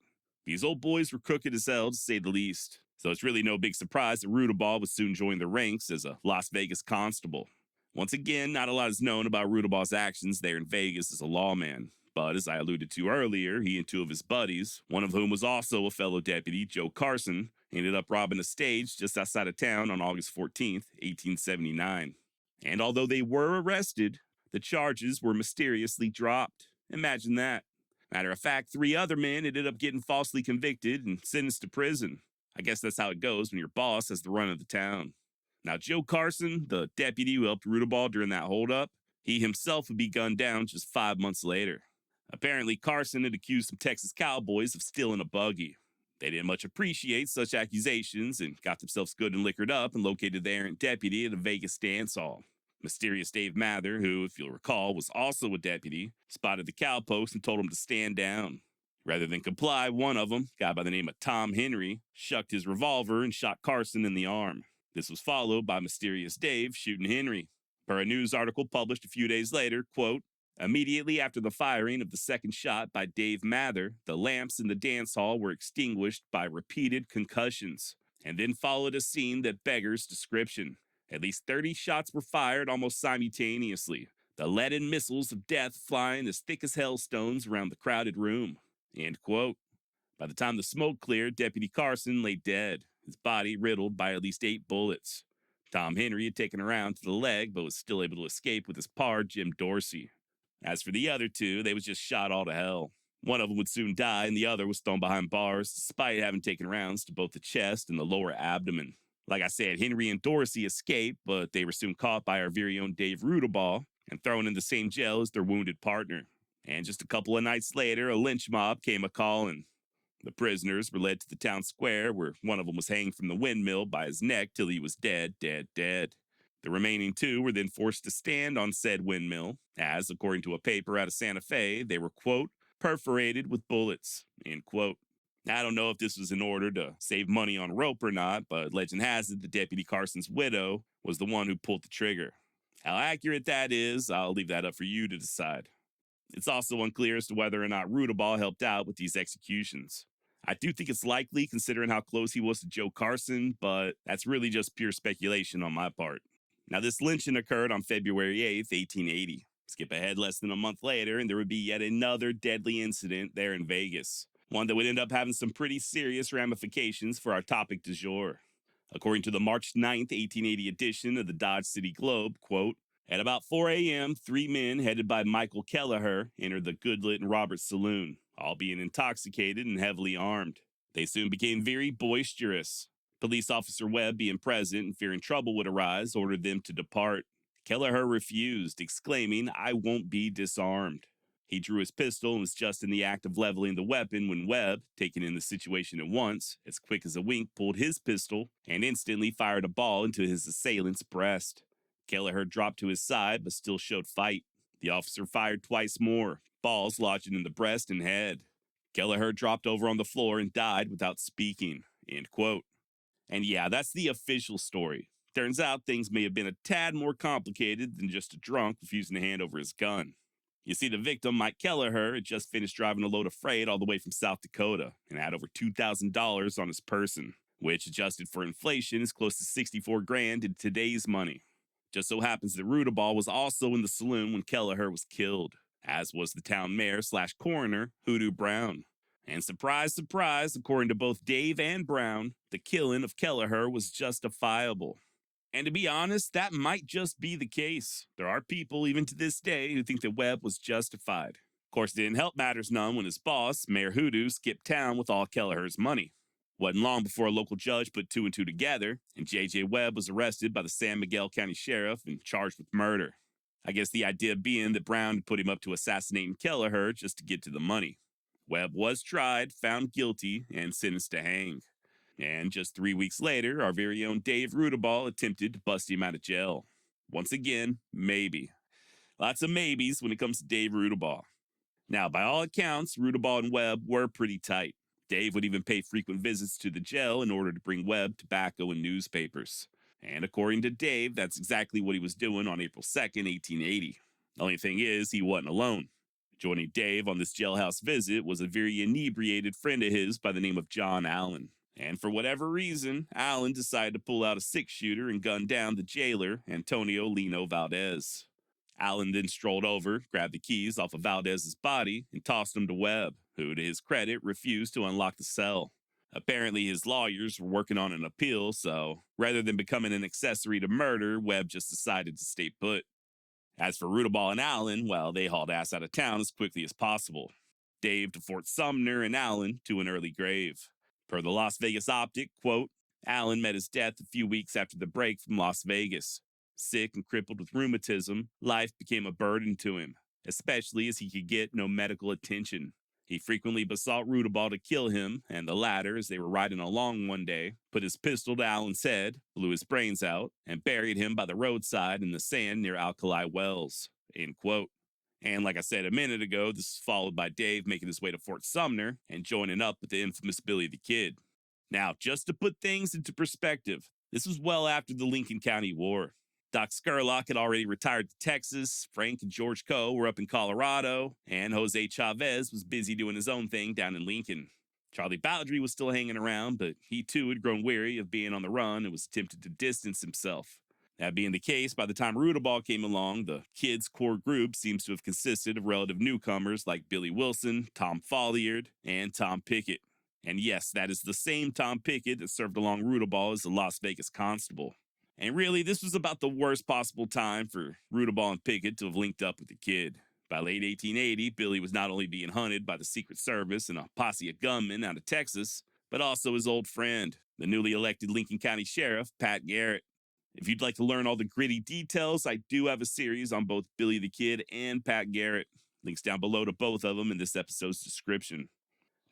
These old boys were crooked as hell, to say the least, so it's really no big surprise that Rudabaugh would soon join the ranks as a Las Vegas constable. Once again, not a lot is known about Rudabaugh's actions there in Vegas as a lawman. But as I alluded to earlier, he and two of his buddies, one of whom was also a fellow deputy, Joe Carson, ended up robbing a stage just outside of town on August 14th, 1879. And although they were arrested, the charges were mysteriously dropped. Imagine that. Matter of fact, 3 other men ended up getting falsely convicted and sentenced to prison. I guess that's how it goes when your boss has the run of the town. Now, Joe Carson, the deputy who helped Rudabaugh during that holdup, he himself would be gunned down just 5 months later. Apparently, Carson had accused some Texas cowboys of stealing a buggy. They didn't much appreciate such accusations and got themselves good and liquored up and located the errant deputy at a Vegas dance hall. Mysterious Dave Mather, who, if you'll recall, was also a deputy, spotted the cowpost and told him to stand down. Rather than comply, one of them, a guy by the name of Tom Henry, shucked his revolver and shot Carson in the arm. This was followed by Mysterious Dave shooting Henry. Per a news article published a few days later, quote, "Immediately after the firing of the second shot by Dave Mather, the lamps in the dance hall were extinguished by repeated concussions, and then followed a scene that beggars description. At least 30 shots were fired almost simultaneously, the leaden missiles of death flying as thick as hailstones around the crowded room." End quote. By the time the smoke cleared, Deputy Carson lay dead, his body riddled by at least 8 bullets. Tom Henry had taken a round to the leg, but was still able to escape with his pard, Jim Dorsey. As for the other two, they was just shot all to hell. One of them would soon die, and the other was thrown behind bars, despite having taken rounds to both the chest and the lower abdomen. Like I said, Henry and Dorsey escaped, but they were soon caught by our very own Dave Rudabaugh and thrown in the same jail as their wounded partner. And just a couple of nights later, a lynch mob came a-calling. The prisoners were led to the town square, where one of them was hanged from the windmill by his neck till he was dead. The remaining two were then forced to stand on said windmill, as, according to a paper out of Santa Fe, they were, quote, perforated with bullets, end quote. I don't know if this was in order to save money on rope or not, but legend has it that Deputy Carson's widow was the one who pulled the trigger. How accurate that is, I'll leave that up for you to decide. It's also unclear as to whether or not Rudabaugh helped out with these executions. I do think it's likely, considering how close he was to Joe Carson, but that's really just pure speculation on my part. Now, this lynching occurred on February 8th, 1880. Skip ahead less than a month later, and there would be yet another deadly incident there in Vegas. One that would end up having some pretty serious ramifications for our topic du jour. According to the March 9th, 1880 edition of the Dodge City Globe, quote, at about 4 a.m., 3 men headed by Michael Kelleher entered the Goodlet and Roberts Saloon, all being intoxicated and heavily armed. They soon became very boisterous. Police Officer Webb, being present and fearing trouble would arise, ordered them to depart. Kelleher refused, exclaiming, I won't be disarmed. He drew his pistol and was just in the act of leveling the weapon when Webb, taking in the situation at once, as quick as a wink, pulled his pistol and instantly fired a ball into his assailant's breast. Kelleher dropped to his side but still showed fight. The officer fired twice more, balls lodging in the breast and head. Kelleher dropped over on the floor and died without speaking, end quote. And yeah, that's the official story. Turns out things may have been a tad more complicated than just a drunk refusing to hand over his gun. You see, the victim, Mike Kelleher, had just finished driving a load of freight all the way from South Dakota and had over $2,000 on his person, which, adjusted for inflation, is close to 64 grand in today's money. Just so happens that Rudabaugh was also in the saloon when Kelleher was killed, as was the town mayor / coroner, Hoodoo Brown. And surprise, surprise, according to both Dave and Brown, the killing of Kelleher was justifiable. And to be honest, that might just be the case. There are people, even to this day, who think that Webb was justified. Of course, it didn't help matters none when his boss, Mayor Hoodoo, skipped town with all Kelleher's money. Wasn't long before a local judge put two and two together, and J.J. Webb was arrested by the San Miguel County Sheriff and charged with murder. I guess the idea being that Brown had put him up to assassinating Kelleher just to get to the money. Webb was tried, found guilty, and sentenced to hang. And just 3 weeks later, our very own Dave Rudabaugh attempted to bust him out of jail. Once again, maybe. Lots of maybes when it comes to Dave Rudabaugh. Now, by all accounts, Rudabaugh and Webb were pretty tight. Dave would even pay frequent visits to the jail in order to bring Webb tobacco and newspapers. And according to Dave, that's exactly what he was doing on April 2nd, 1880. The only thing is, he wasn't alone. Joining Dave on this jailhouse visit was a very inebriated friend of his by the name of John Allen. And for whatever reason, Allen decided to pull out a six-shooter and gun down the jailer, Antonio Lino Valdez. Allen then strolled over, grabbed the keys off of Valdez's body, and tossed them to Webb, who, to his credit, refused to unlock the cell. Apparently, his lawyers were working on an appeal, so rather than becoming an accessory to murder, Webb just decided to stay put. As for Rudabaugh and Allen, well, they hauled ass out of town as quickly as possible. Dave to Fort Sumner and Allen to an early grave. Per the Las Vegas Optic, quote, Allen met his death a few weeks after the break from Las Vegas. Sick and crippled with rheumatism, life became a burden to him, especially as he could get no medical attention. He frequently besought Rudabaugh to kill him, and the latter, as they were riding along one day, put his pistol to Allen's head, blew his brains out, and buried him by the roadside in the sand near Alkali Wells, end quote. And like I said a minute ago, this is followed by Dave making his way to Fort Sumner and joining up with the infamous Billy the Kid. Now, just to put things into perspective, this was well after the Lincoln County War. Doc Scurlock had already retired to Texas, Frank and George Coe were up in Colorado, and Jose Chavez was busy doing his own thing down in Lincoln. Charlie Baldry was still hanging around, but he too had grown weary of being on the run and was tempted to distance himself. That being the case, by the time Rudabaugh came along, the Kids' core group seems to have consisted of relative newcomers like Billy Wilson, Tom Folliard, and Tom Pickett. And yes, that is the same Tom Pickett that served along Rudabaugh as the Las Vegas constable. And really, this was about the worst possible time for Rudabaugh and Pickett to have linked up with the kid. By late 1880, Billy was not only being hunted by the Secret Service and a posse of gunmen out of Texas, but also his old friend, the newly elected Lincoln County Sheriff, Pat Garrett. If you'd like to learn all the gritty details, I do have a series on both Billy the Kid and Pat Garrett. Links down below to both of them in this episode's description.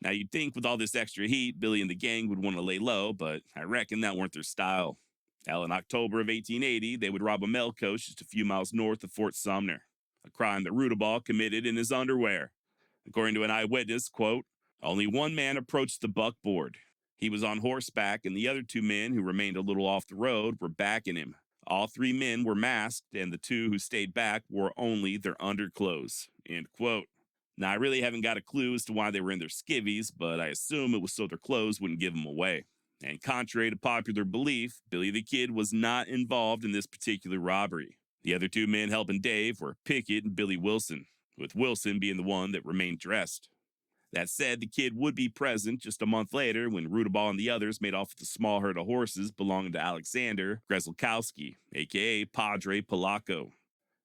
Now, you'd think with all this extra heat, Billy and the gang would want to lay low, but I reckon that weren't their style. Hell, in October of 1880, they would rob a mail coach just a few miles north of Fort Sumner, a crime that Rudabaugh committed in his underwear. According to an eyewitness, quote, only one man approached the buckboard. He was on horseback, and the other two men who remained a little off the road were backing him. All three men were masked, and the two who stayed back wore only their underclothes, end quote. Now, I really haven't got a clue as to why they were in their skivvies, but I assume it was so their clothes wouldn't give them away. And contrary to popular belief, Billy the Kid was not involved in this particular robbery. The other two men helping Dave were Pickett and Billy Wilson, with Wilson being the one that remained dressed. That said, the Kid would be present just a month later when Rudabaugh and the others made off with a small herd of horses belonging to Alexander Grezelkowski, a.k.a. Padre Polaco.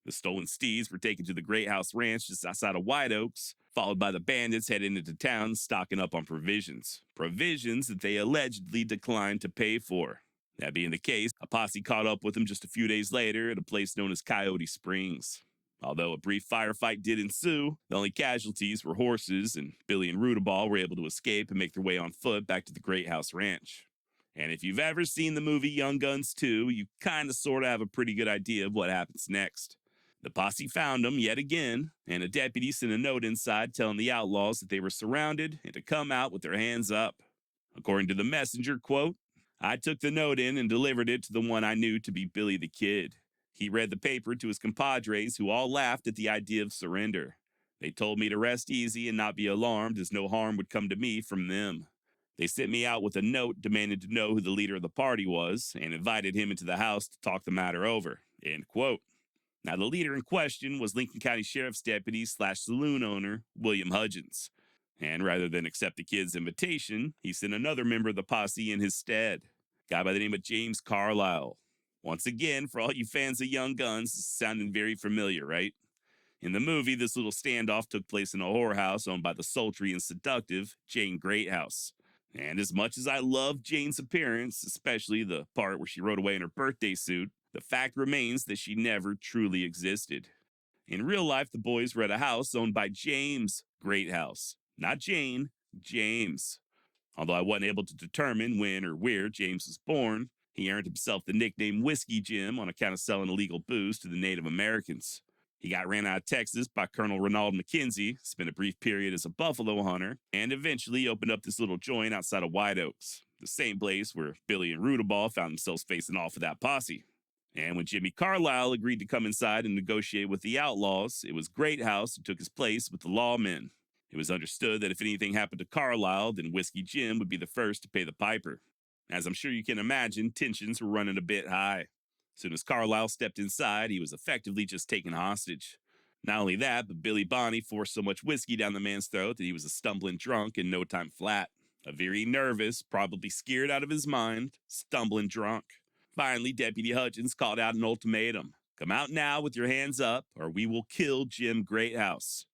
The stolen steeds were taken to the Great House Ranch just outside of White Oaks, followed by the bandits heading into town stocking up on provisions. Provisions that they allegedly declined to pay for. That being the case, a posse caught up with them just a few days later at a place known as Coyote Springs. Although a brief firefight did ensue, the only casualties were horses, and Billy and Rudabaugh were able to escape and make their way on foot back to the Great House Ranch. And if you've ever seen the movie Young Guns 2, you kind of sort of have a pretty good idea of what happens next. The posse found them yet again, and a deputy sent a note inside telling the outlaws that they were surrounded and to come out with their hands up. According to the messenger, quote, I took the note in and delivered it to the one I knew to be Billy the Kid. He read the paper to his compadres, who all laughed at the idea of surrender. They told me to rest easy and not be alarmed, as no harm would come to me from them. They sent me out with a note demanding to know who the leader of the party was and invited him into the house to talk the matter over, end quote. Now, the leader in question was Lincoln County Sheriff's deputy / saloon owner, William Hudgens. And rather than accept the kid's invitation, he sent another member of the posse in his stead, a guy by the name of James Carlisle. Once again, for all you fans of Young Guns, this is sounding very familiar, right? In the movie, this little standoff took place in a whorehouse owned by the sultry and seductive Jane Greathouse. And as much as I love Jane's appearance, especially the part where she rode away in her birthday suit, the fact remains that she never truly existed. In real life, the boys were at a house owned by James Greathouse. Not Jane, James. Although I wasn't able to determine when or where James was born, he earned himself the nickname Whiskey Jim on account of selling illegal booze to the Native Americans. He got ran out of Texas by Colonel Ronald McKenzie, spent a brief period as a buffalo hunter, and eventually opened up this little joint outside of White Oaks, the same place where Billy and Rudabaugh found themselves facing off with that posse. And when Jimmy Carlisle agreed to come inside and negotiate with the Outlaws, it was Greathouse who took his place with the lawmen. It was understood that if anything happened to Carlisle, then Whiskey Jim would be the first to pay the piper. As I'm sure you can imagine, tensions were running a bit high. As soon as Carlisle stepped inside, he was effectively just taken hostage. Not only that, but Billy Bonney forced so much whiskey down the man's throat that he was a stumbling drunk in no time flat. A very nervous, probably scared out of his mind, stumbling drunk. Finally, Deputy Hudgens called out an ultimatum. Come out now with your hands up, or we will kill Jim Greathouse.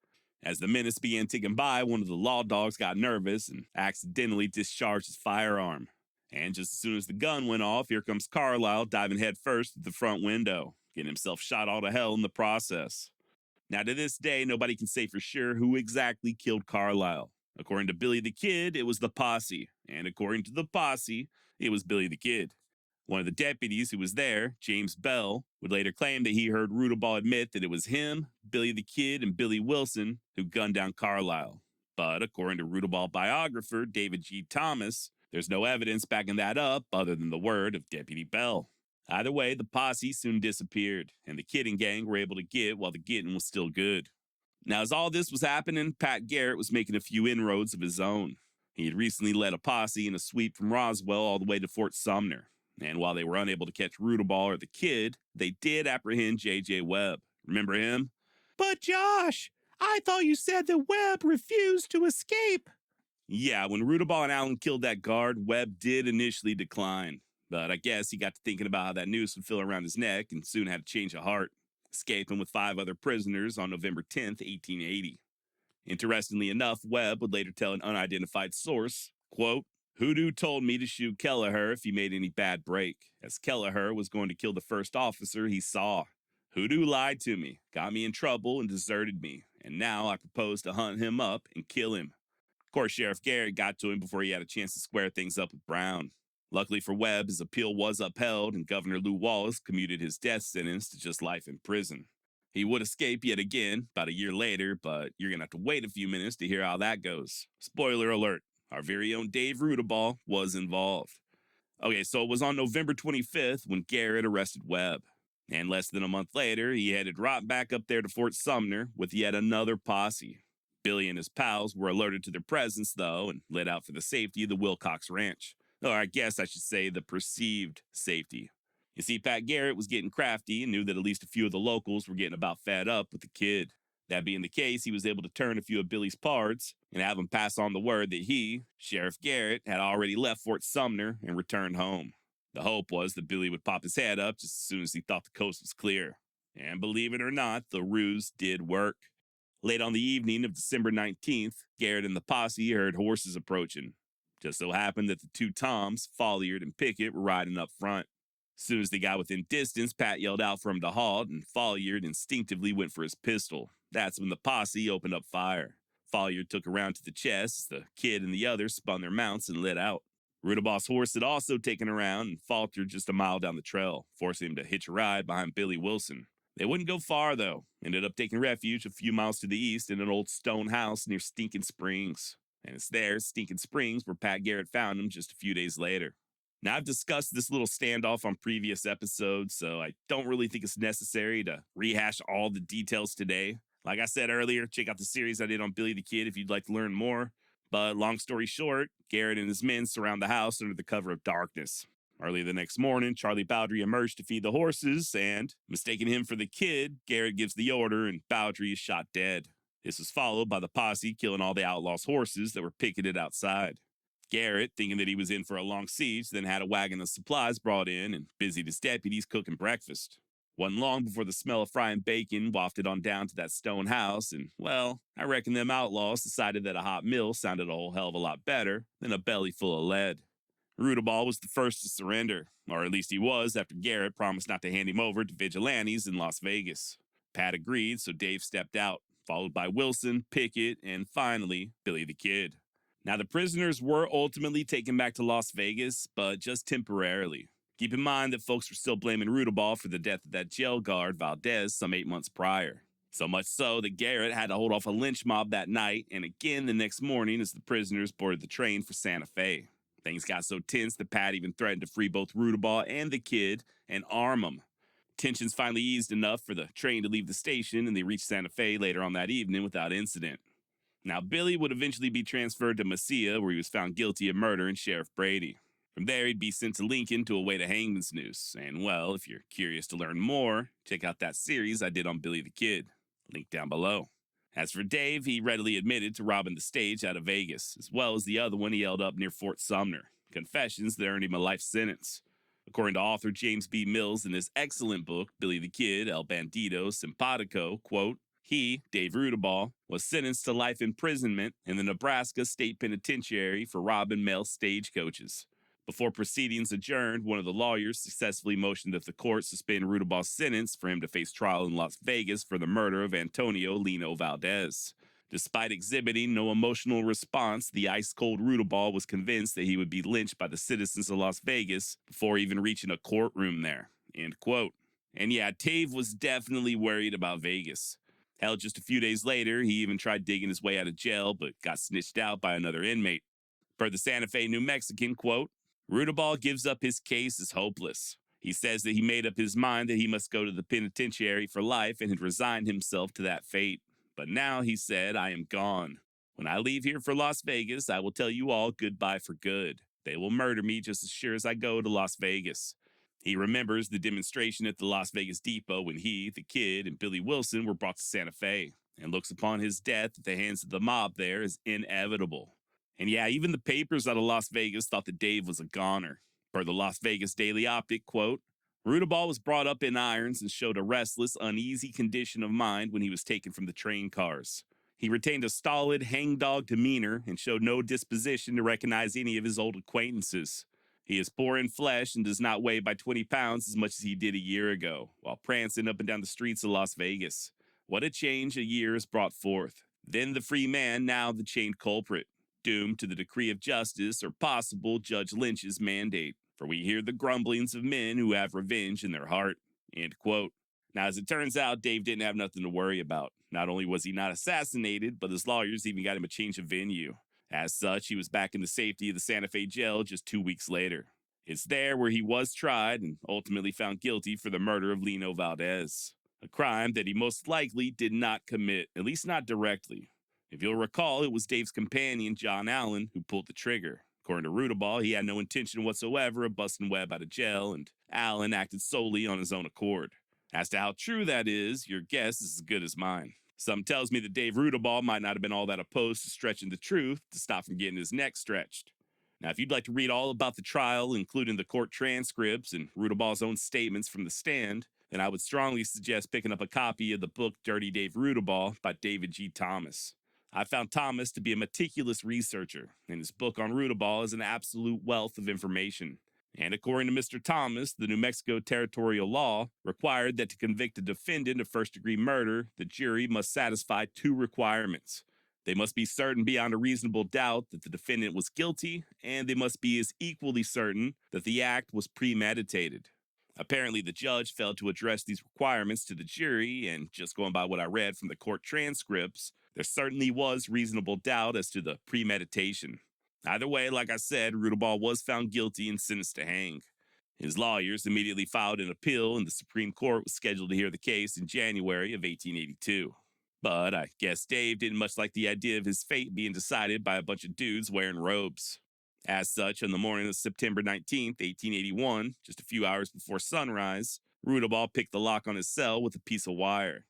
As the minutes began ticking by, one of the law dogs got nervous and accidentally discharged his firearm. And just as soon as the gun went off, here comes Carlisle diving headfirst through the front window, getting himself shot all to hell in the process. Now, to this day, nobody can say for sure who exactly killed Carlisle. According to Billy the Kid, it was the posse. And according to the posse, it was Billy the Kid. One of the deputies who was there, James Bell, would later claim that he heard Rudabaugh admit that it was him, Billy the Kid, and Billy Wilson who gunned down Carlisle. But according to Rudabaugh biographer David G. Thomas, there's no evidence backing that up other than the word of Deputy Bell. Either way, the posse soon disappeared, and the kidding gang were able to get while the getting was still good. Now, as all this was happening, Pat Garrett was making a few inroads of his own. He had recently led a posse in a sweep from Roswell all the way to Fort Sumner. And while they were unable to catch Rudabaugh or the Kid, they did apprehend J.J. Webb. Remember him? But Josh, I thought you said that Webb refused to escape. Yeah, when Rudabaugh and Allen killed that guard, Webb did initially decline. But I guess he got to thinking about how that noose would feel around his neck and soon had a change of heart, escaping with 5 other prisoners on November 10th, 1880. Interestingly enough, Webb would later tell an unidentified source, quote, Hoodoo told me to shoot Kelleher if he made any bad break, as Kelleher was going to kill the first officer he saw. Hoodoo lied to me, got me in trouble, and deserted me, and now I propose to hunt him up and kill him. Of course, Sheriff Garrett got to him before he had a chance to square things up with Brown. Luckily for Webb, his appeal was upheld, and Governor Lew Wallace commuted his death sentence to just life in prison. He would escape yet again about a year later, but you're going to have to wait a few minutes to hear how that goes. Spoiler alert, our very own Dave Rudabaugh was involved. Okay, so it was on November 25th when Garrett arrested Webb. And less than a month later, he headed right back up there to Fort Sumner with yet another posse. Billy and his pals were alerted to their presence, though, and lit out for the safety of the Wilcox Ranch. Or I guess I should say the perceived safety. You see, Pat Garrett was getting crafty and knew that at least a few of the locals were getting about fed up with the kid. That being the case, he was able to turn a few of Billy's parts and have him pass on the word that he, Sheriff Garrett, had already left Fort Sumner and returned home. The hope was that Billy would pop his head up just as soon as he thought the coast was clear. And believe it or not, the ruse did work. Late on the evening of December 19th, Garrett and the posse heard horses approaching. Just so happened that the 2 Toms, Folliard and Pickett, were riding up front. As soon as they got within distance, Pat yelled out for him to halt, and Folliard instinctively went for his pistol. That's when the posse opened up fire. Folliard took a round to the chest, the kid and the others spun their mounts and lit out. Rudabaugh's horse had also taken a round and faltered just a mile down the trail, forcing him to hitch a ride behind Billy Wilson. They wouldn't go far, though. Ended up taking refuge a few miles to the east in an old stone house near Stinking Springs. And it's there, Stinking Springs, where Pat Garrett found him just a few days later. Now, I've discussed this little standoff on previous episodes, so I don't really think it's necessary to rehash all the details today. Like I said earlier, check out the series I did on Billy the Kid if you'd like to learn more. But long story short, Garrett and his men surround the house under the cover of darkness. Early the next morning, Charlie Bowdry emerged to feed the horses, and, mistaking him for the kid, Garrett gives the order and Bowdry is shot dead. This was followed by the posse killing all the Outlaws' horses that were picketed outside. Garrett, thinking that he was in for a long siege, then had a wagon of supplies brought in and busied his deputies cooking breakfast. Wasn't long before the smell of frying bacon wafted on down to that stone house, and, well, I reckon them Outlaws decided that a hot meal sounded a whole hell of a lot better than a belly full of lead. Rudabaugh was the first to surrender, or at least he was after Garrett promised not to hand him over to vigilantes in Las Vegas. Pat agreed, so Dave stepped out, followed by Wilson, Pickett, and finally, Billy the Kid. Now, the prisoners were ultimately taken back to Las Vegas, but just temporarily. Keep in mind that folks were still blaming Rudabaugh for the death of that jail guard, Valdez, some 8 months prior. So much so that Garrett had to hold off a lynch mob that night and again the next morning as the prisoners boarded the train for Santa Fe. Things got so tense that Pat even threatened to free both Rudabaugh and the kid and arm them. Tensions finally eased enough for the train to leave the station, and they reached Santa Fe later on that evening without incident. Now, Billy would eventually be transferred to Mesilla, where he was found guilty of murdering Sheriff Brady. From there, he'd be sent to Lincoln to await a hangman's noose. And, well, if you're curious to learn more, check out that series I did on Billy the Kid. Link down below. As for Dave, he readily admitted to robbing the stage out of Vegas, as well as the other one he held up near Fort Sumner. Confessions that earned him a life sentence. According to author James B. Mills in his excellent book, Billy the Kid, El Bandido Simpatico, quote, he, Dave Rudabaugh, was sentenced to life imprisonment in the Nebraska State Penitentiary for robbing male stagecoaches. Before proceedings adjourned, one of the lawyers successfully motioned that the court suspend Rudabaugh's sentence for him to face trial in Las Vegas for the murder of Antonio Lino Valdez. Despite exhibiting no emotional response, the ice-cold Rudabaugh was convinced that he would be lynched by the citizens of Las Vegas before even reaching a courtroom there. End quote. And yeah, Dave was definitely worried about Vegas. Hell, just a few days later, he even tried digging his way out of jail, but got snitched out by another inmate. Per the Santa Fe New Mexican, quote, Rudabaugh gives up his case as hopeless. He says that he made up his mind that he must go to the penitentiary for life and had resigned himself to that fate. But now, he said, I am gone. When I leave here for Las Vegas, I will tell you all goodbye for good. They will murder me just as sure as I go to Las Vegas. He remembers the demonstration at the Las Vegas Depot when he, the kid, and Billy Wilson were brought to Santa Fe, and looks upon his death at the hands of the mob there as inevitable. And yeah, even the papers out of Las Vegas thought that Dave was a goner. Per the Las Vegas Daily Optic, quote, Rudabaugh was brought up in irons and showed a restless, uneasy condition of mind when he was taken from the train cars. He retained a stolid, hangdog demeanor and showed no disposition to recognize any of his old acquaintances. He is poor in flesh and does not weigh by 20 pounds as much as he did a year ago, while prancing up and down the streets of Las Vegas. What a change a year has brought forth. Then the free man, now the chained culprit, doomed to the decree of justice or possible Judge Lynch's mandate. For we hear the grumblings of men who have revenge in their heart. End quote. Now, as it turns out, Dave didn't have nothing to worry about. Not only was he not assassinated, but his lawyers even got him a change of venue. As such, he was back in the safety of the Santa Fe jail just 2 weeks later. It's there where he was tried and ultimately found guilty for the murder of Lino Valdez, a crime that he most likely did not commit, at least not directly. If you'll recall, it was Dave's companion, John Allen, who pulled the trigger. According to Rudabaugh, he had no intention whatsoever of busting Webb out of jail, and Allen acted solely on his own accord. As to how true that is, your guess is as good as mine. Something tells me that Dave Rudabaugh might not have been all that opposed to stretching the truth to stop from getting his neck stretched. Now, if you'd like to read all about the trial, including the court transcripts and Rudabaugh's own statements from the stand, then I would strongly suggest picking up a copy of the book Dirty Dave Rudabaugh by David G. Thomas. I found Thomas to be a meticulous researcher, and his book on Rudabaugh is an absolute wealth of information. And according to Mr. Thomas, the New Mexico territorial law required that to convict a defendant of first-degree murder, the jury must satisfy two requirements. They must be certain beyond a reasonable doubt that the defendant was guilty, and they must be as equally certain that the act was premeditated. Apparently, the judge failed to address these requirements to the jury, and just going by what I read from the court transcripts, there certainly was reasonable doubt as to the premeditation. Either way, like I said, Rudabaugh was found guilty and sentenced to hang. His lawyers immediately filed an appeal, and the Supreme Court was scheduled to hear the case in January of 1882. But I guess Dave didn't much like the idea of his fate being decided by a bunch of dudes wearing robes. As such, on the morning of September 19th, 1881, just a few hours before sunrise, Rudabaugh picked the lock on his cell with a piece of wire.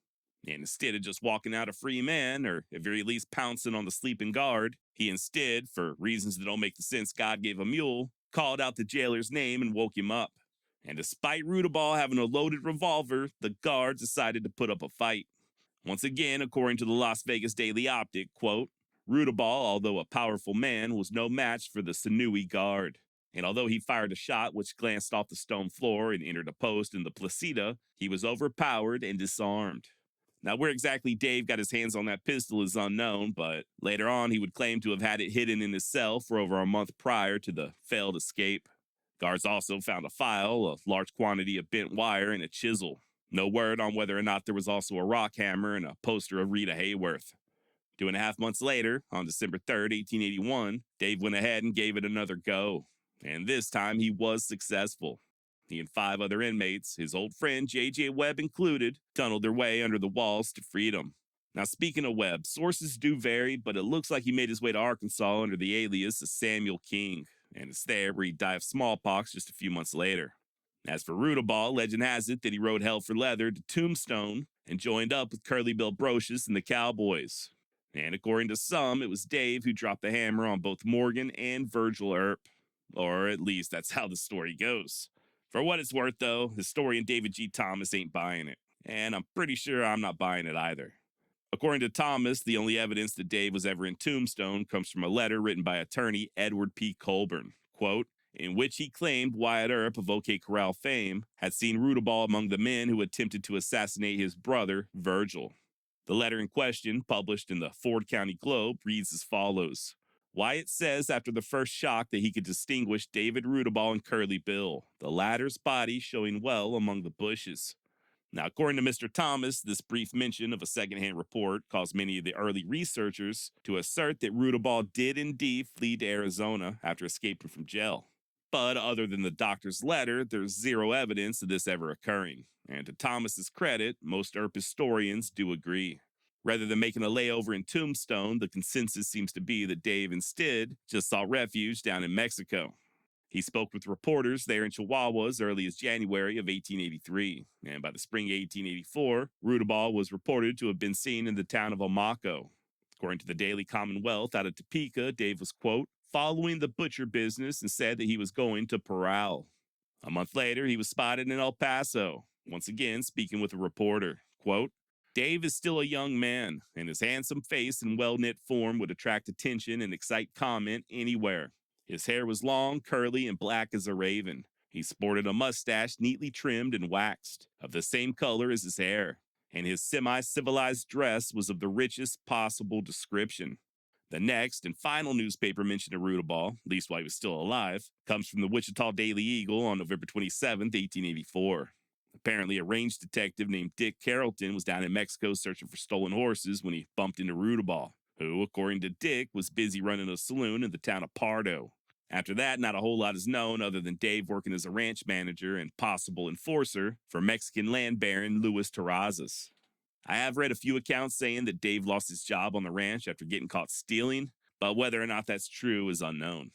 And instead of just walking out a free man, or at very least pouncing on the sleeping guard, he instead, for reasons that don't make the sense God gave a mule, called out the jailer's name and woke him up. And despite Rudabaugh having a loaded revolver, the guard decided to put up a fight. Once again, according to the Las Vegas Daily Optic, quote, Rudabaugh, although a powerful man, was no match for the sinewy guard. And although he fired a shot which glanced off the stone floor and entered a post in the placida, he was overpowered and disarmed. Now, where exactly Dave got his hands on that pistol is unknown, but later on he would claim to have had it hidden in his cell for over a month prior to the failed escape. Guards also found a file, a large quantity of bent wire, and a chisel. No word on whether or not there was also a rock hammer and a poster of Rita Hayworth. 2.5 months later, on December 3rd, 1881, Dave went ahead and gave it another go. And this time he was successful. He and 5 other inmates, his old friend J.J. Webb included, tunneled their way under the walls to freedom. Now, speaking of Webb, sources do vary, but it looks like he made his way to Arkansas under the alias of Samuel King, and it's there where he died of smallpox just a few months later. As for Rudabaugh, legend has it that he rode hell for leather to Tombstone and joined up with Curly Bill Brocious and the Cowboys. And according to some, it was Dave who dropped the hammer on both Morgan and Virgil Earp. Or at least that's how the story goes. For what it's worth, though, historian David G. Thomas ain't buying it. And I'm pretty sure I'm not buying it either. According to Thomas, the only evidence that Dave was ever in Tombstone comes from a letter written by attorney Edward P. Colburn, quote, in which he claimed Wyatt Earp of OK Corral fame had seen Rudabaugh among the men who attempted to assassinate his brother, Virgil. The letter in question, published in the Ford County Globe, reads as follows. Wyatt says after the first shock that he could distinguish David Rudabaugh and Curly Bill, the latter's body showing well among the bushes. Now, according to Mr. Thomas, this brief mention of a secondhand report caused many of the early researchers to assert that Rudabaugh did indeed flee to Arizona after escaping from jail. But other than the doctor's letter, there's zero evidence of this ever occurring. And to Thomas's credit, most Earp historians do agree. Rather than making a layover in Tombstone, the consensus seems to be that Dave instead just sought refuge down in Mexico. He spoke with reporters there in Chihuahua as early as January of 1883, and by the spring of 1884, Rudabaugh was reported to have been seen in the town of Omaco. According to the Daily Commonwealth out of Topeka, Dave was, quote, following the butcher business and said that he was going to Parral. A month later, he was spotted in El Paso, once again speaking with a reporter. Quote, Dave is still a young man, and his handsome face and well-knit form would attract attention and excite comment anywhere. His hair was long, curly, and black as a raven. He sported a mustache neatly trimmed and waxed, of the same color as his hair, and his semi-civilized dress was of the richest possible description. The next and final newspaper mention of Rudabaugh, at least while he was still alive, comes from the Wichita Daily Eagle on November 27, 1884. Apparently, a range detective named Dick Carrollton was down in Mexico searching for stolen horses when he bumped into Rudabaugh, who, according to Dick, was busy running a saloon in the town of Pardo. After that, not a whole lot is known other than Dave working as a ranch manager and possible enforcer for Mexican land baron Luis Terrazas. I have read a few accounts saying that Dave lost his job on the ranch after getting caught stealing, but whether or not that's true is unknown.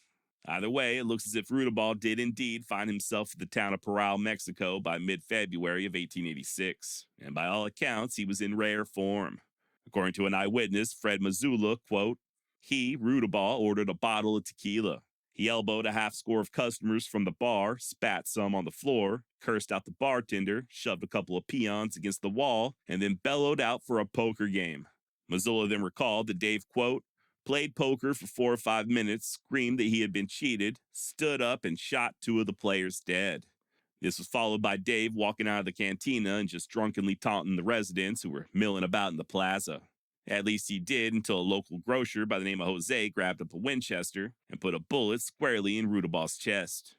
Either way, it looks as if Rudabaugh did indeed find himself at the town of Parral, Mexico by mid-February of 1886, and by all accounts, he was in rare form. According to an eyewitness, Fred Mazzulla, quote, he, Rudabaugh, ordered a bottle of tequila. He elbowed a half score of customers from the bar, spat some on the floor, cursed out the bartender, shoved a couple of peons against the wall, and then bellowed out for a poker game. Mazzulla then recalled that Dave, quote, played poker for 4 or 5 minutes, screamed that he had been cheated, stood up and shot 2 of the players dead. This was followed by Dave walking out of the cantina and just drunkenly taunting the residents who were milling about in the plaza. At least he did until a local grocer by the name of Jose grabbed up a Winchester and put a bullet squarely in Rudabaugh's chest.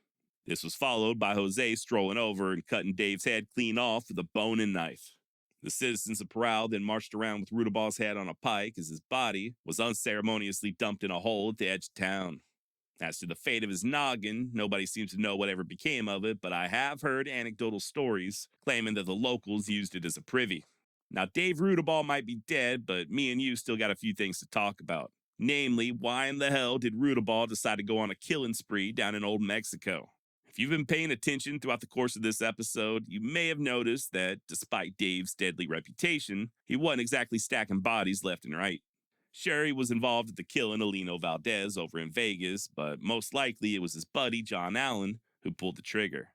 This was followed by Jose strolling over and cutting Dave's head clean off with a bone and knife. The citizens of Parral then marched around with Rudabaugh's head on a pike as his body was unceremoniously dumped in a hole at the edge of town. As to the fate of his noggin, nobody seems to know whatever became of it, but I have heard anecdotal stories claiming that the locals used it as a privy. Now, Dave Rudabaugh might be dead, but me and you still got a few things to talk about. Namely, why in the hell did Rudabaugh decide to go on a killing spree down in Old Mexico? If you've been paying attention throughout the course of this episode, you may have noticed that despite Dave's deadly reputation, he wasn't exactly stacking bodies left and right. Sure, he was involved with the killing of Lino Valdez over in Vegas, but most likely it was his buddy, John Allen, who pulled the trigger.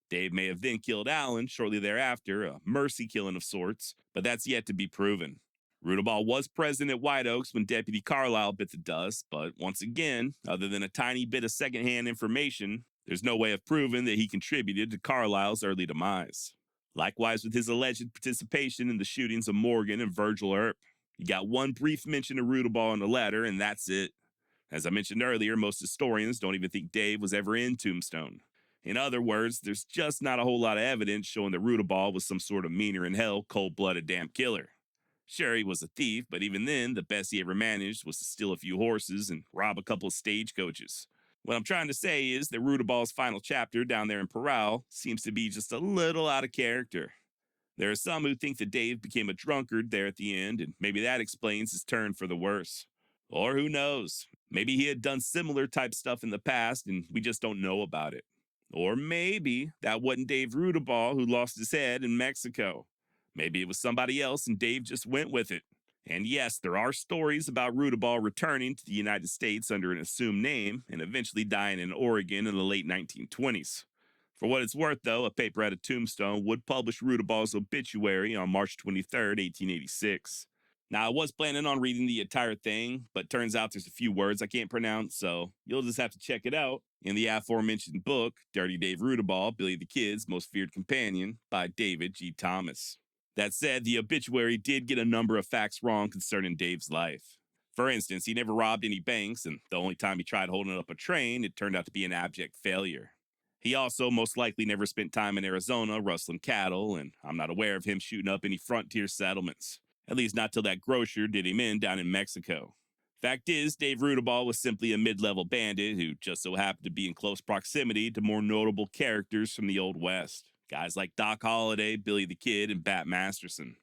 Dave may have then killed Allen shortly thereafter, a mercy killing of sorts, but that's yet to be proven. Rudabaugh was present at White Oaks when Deputy Carlisle bit the dust, but once again, other than a tiny bit of secondhand information, there's no way of proving that he contributed to Carlisle's early demise. Likewise with his alleged participation in the shootings of Morgan and Virgil Earp. You got one brief mention of Rudabaugh in the letter, and that's it. As I mentioned earlier, most historians don't even think Dave was ever in Tombstone. In other words, there's just not a whole lot of evidence showing that Rudabaugh was some sort of meaner in hell, cold-blooded damn killer. Sure, he was a thief, but even then, the best he ever managed was to steal a few horses and rob a couple of stagecoaches. What I'm trying to say is that Rudabaugh's final chapter down there in Parral seems to be just a little out of character. There are some who think that Dave became a drunkard there at the end, and maybe that explains his turn for the worse. Or who knows, maybe he had done similar type stuff in the past and we just don't know about it. Or maybe that wasn't Dave Rudabaugh who lost his head in Mexico. Maybe it was somebody else and Dave just went with it. And yes, there are stories about Rudabaugh returning to the United States under an assumed name and eventually dying in Oregon in the late 1920s. For what it's worth, though, a paper out of Tombstone would publish Rudabaugh's obituary on March 23, 1886. Now, I was planning on reading the entire thing, but turns out there's a few words I can't pronounce, so you'll just have to check it out in the aforementioned book, Dirty Dave Rudabaugh, Billy the Kid's Most Feared Companion, by David G. Thomas. That said, the obituary did get a number of facts wrong concerning Dave's life. For instance, he never robbed any banks, and the only time he tried holding up a train, it turned out to be an abject failure. He also most likely never spent time in Arizona rustling cattle, and I'm not aware of him shooting up any frontier settlements. At least not till that grocer did him in down in Mexico. Fact is, Dave Rudabaugh was simply a mid-level bandit who just so happened to be in close proximity to more notable characters from the Old West. Guys like Doc Holliday, Billy the Kid, and Bat Masterson.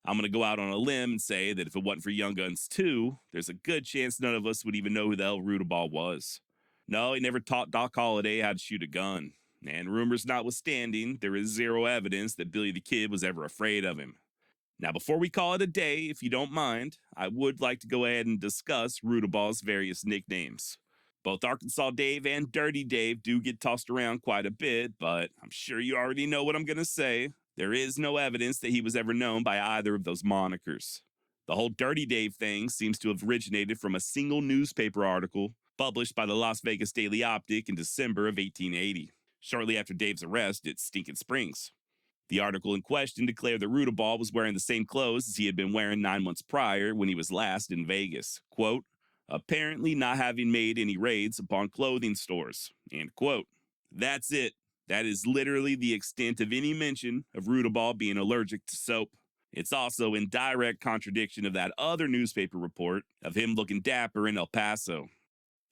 I'm going to go out on a limb and say that if it wasn't for Young Guns 2, there's a good chance none of us would even know who the hell Rudabaugh was. No, he never taught Doc Holliday how to shoot a gun. And rumors notwithstanding, there is zero evidence that Billy the Kid was ever afraid of him. Now, before we call it a day, if you don't mind, I would like to go ahead and discuss Rudabaugh's various nicknames. Both Arkansas Dave and Dirty Dave do get tossed around quite a bit, but I'm sure you already know what I'm going to say. There is no evidence that he was ever known by either of those monikers. The whole Dirty Dave thing seems to have originated from a single newspaper article published by the Las Vegas Daily Optic in December of 1880, shortly after Dave's arrest at Stinking Springs. The article in question declared that Rudabaugh was wearing the same clothes as he had been wearing 9 months prior when he was last in Vegas. Quote, apparently not having made any raids upon clothing stores. End quote. That's it. That is literally the extent of any mention of Rudabaugh being allergic to soap. It's also in direct contradiction of that other newspaper report of him looking dapper in El Paso.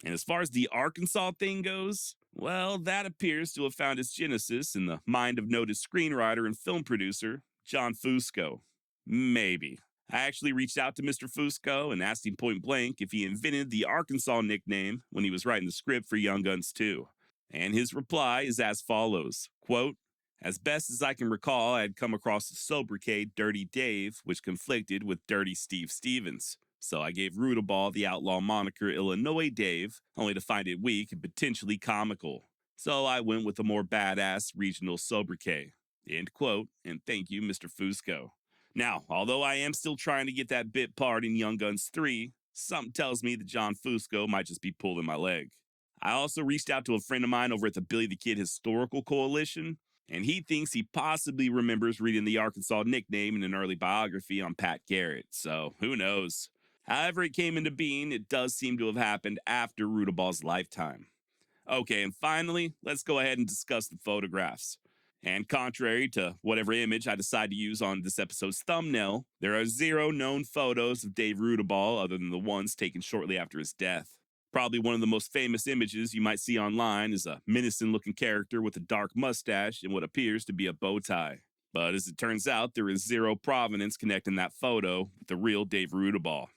And as far as the Arkansas thing goes, well, that appears to have found its genesis in the mind of noted screenwriter and film producer John Fusco. Maybe. I actually reached out to Mr. Fusco and asked him point blank if he invented the Arkansas nickname when he was writing the script for Young Guns 2. And his reply is as follows, quote, as best as I can recall, I had come across a sobriquet, Dirty Dave, which conflicted with Dirty Steve Stevens. So I gave Rudabaugh the outlaw moniker Illinois Dave, only to find it weak and potentially comical. So I went with a more badass regional sobriquet. End quote, and thank you, Mr. Fusco. Now, although I am still trying to get that bit part in Young Guns 3, something tells me that John Fusco might just be pulling my leg. I also reached out to a friend of mine over at the Billy the Kid Historical Coalition, and he thinks he possibly remembers reading the Arkansas nickname in an early biography on Pat Garrett, so who knows. However it came into being, it does seem to have happened after Rudabaugh's lifetime. Okay, and finally, let's go ahead and discuss the photographs. And contrary to whatever image I decide to use on this episode's thumbnail, there are 0 known photos of Dave Rudabaugh other than the ones taken shortly after his death. Probably one of the most famous images you might see online is a menacing-looking character with a dark mustache and what appears to be a bow tie. But as it turns out, there is 0 provenance connecting that photo with the real Dave Rudabaugh.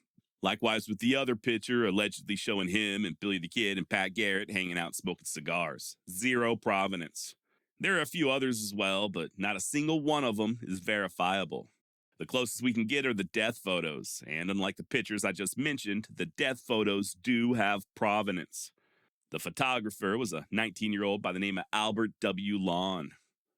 Likewise with the other picture allegedly showing him and Billy the Kid and Pat Garrett hanging out smoking cigars. 0 provenance. There are a few others as well, but not a single one of them is verifiable. The closest we can get are the death photos, and unlike the pictures I just mentioned, the death photos do have provenance. The photographer was a 19-year-old by the name of Albert W. Lawn.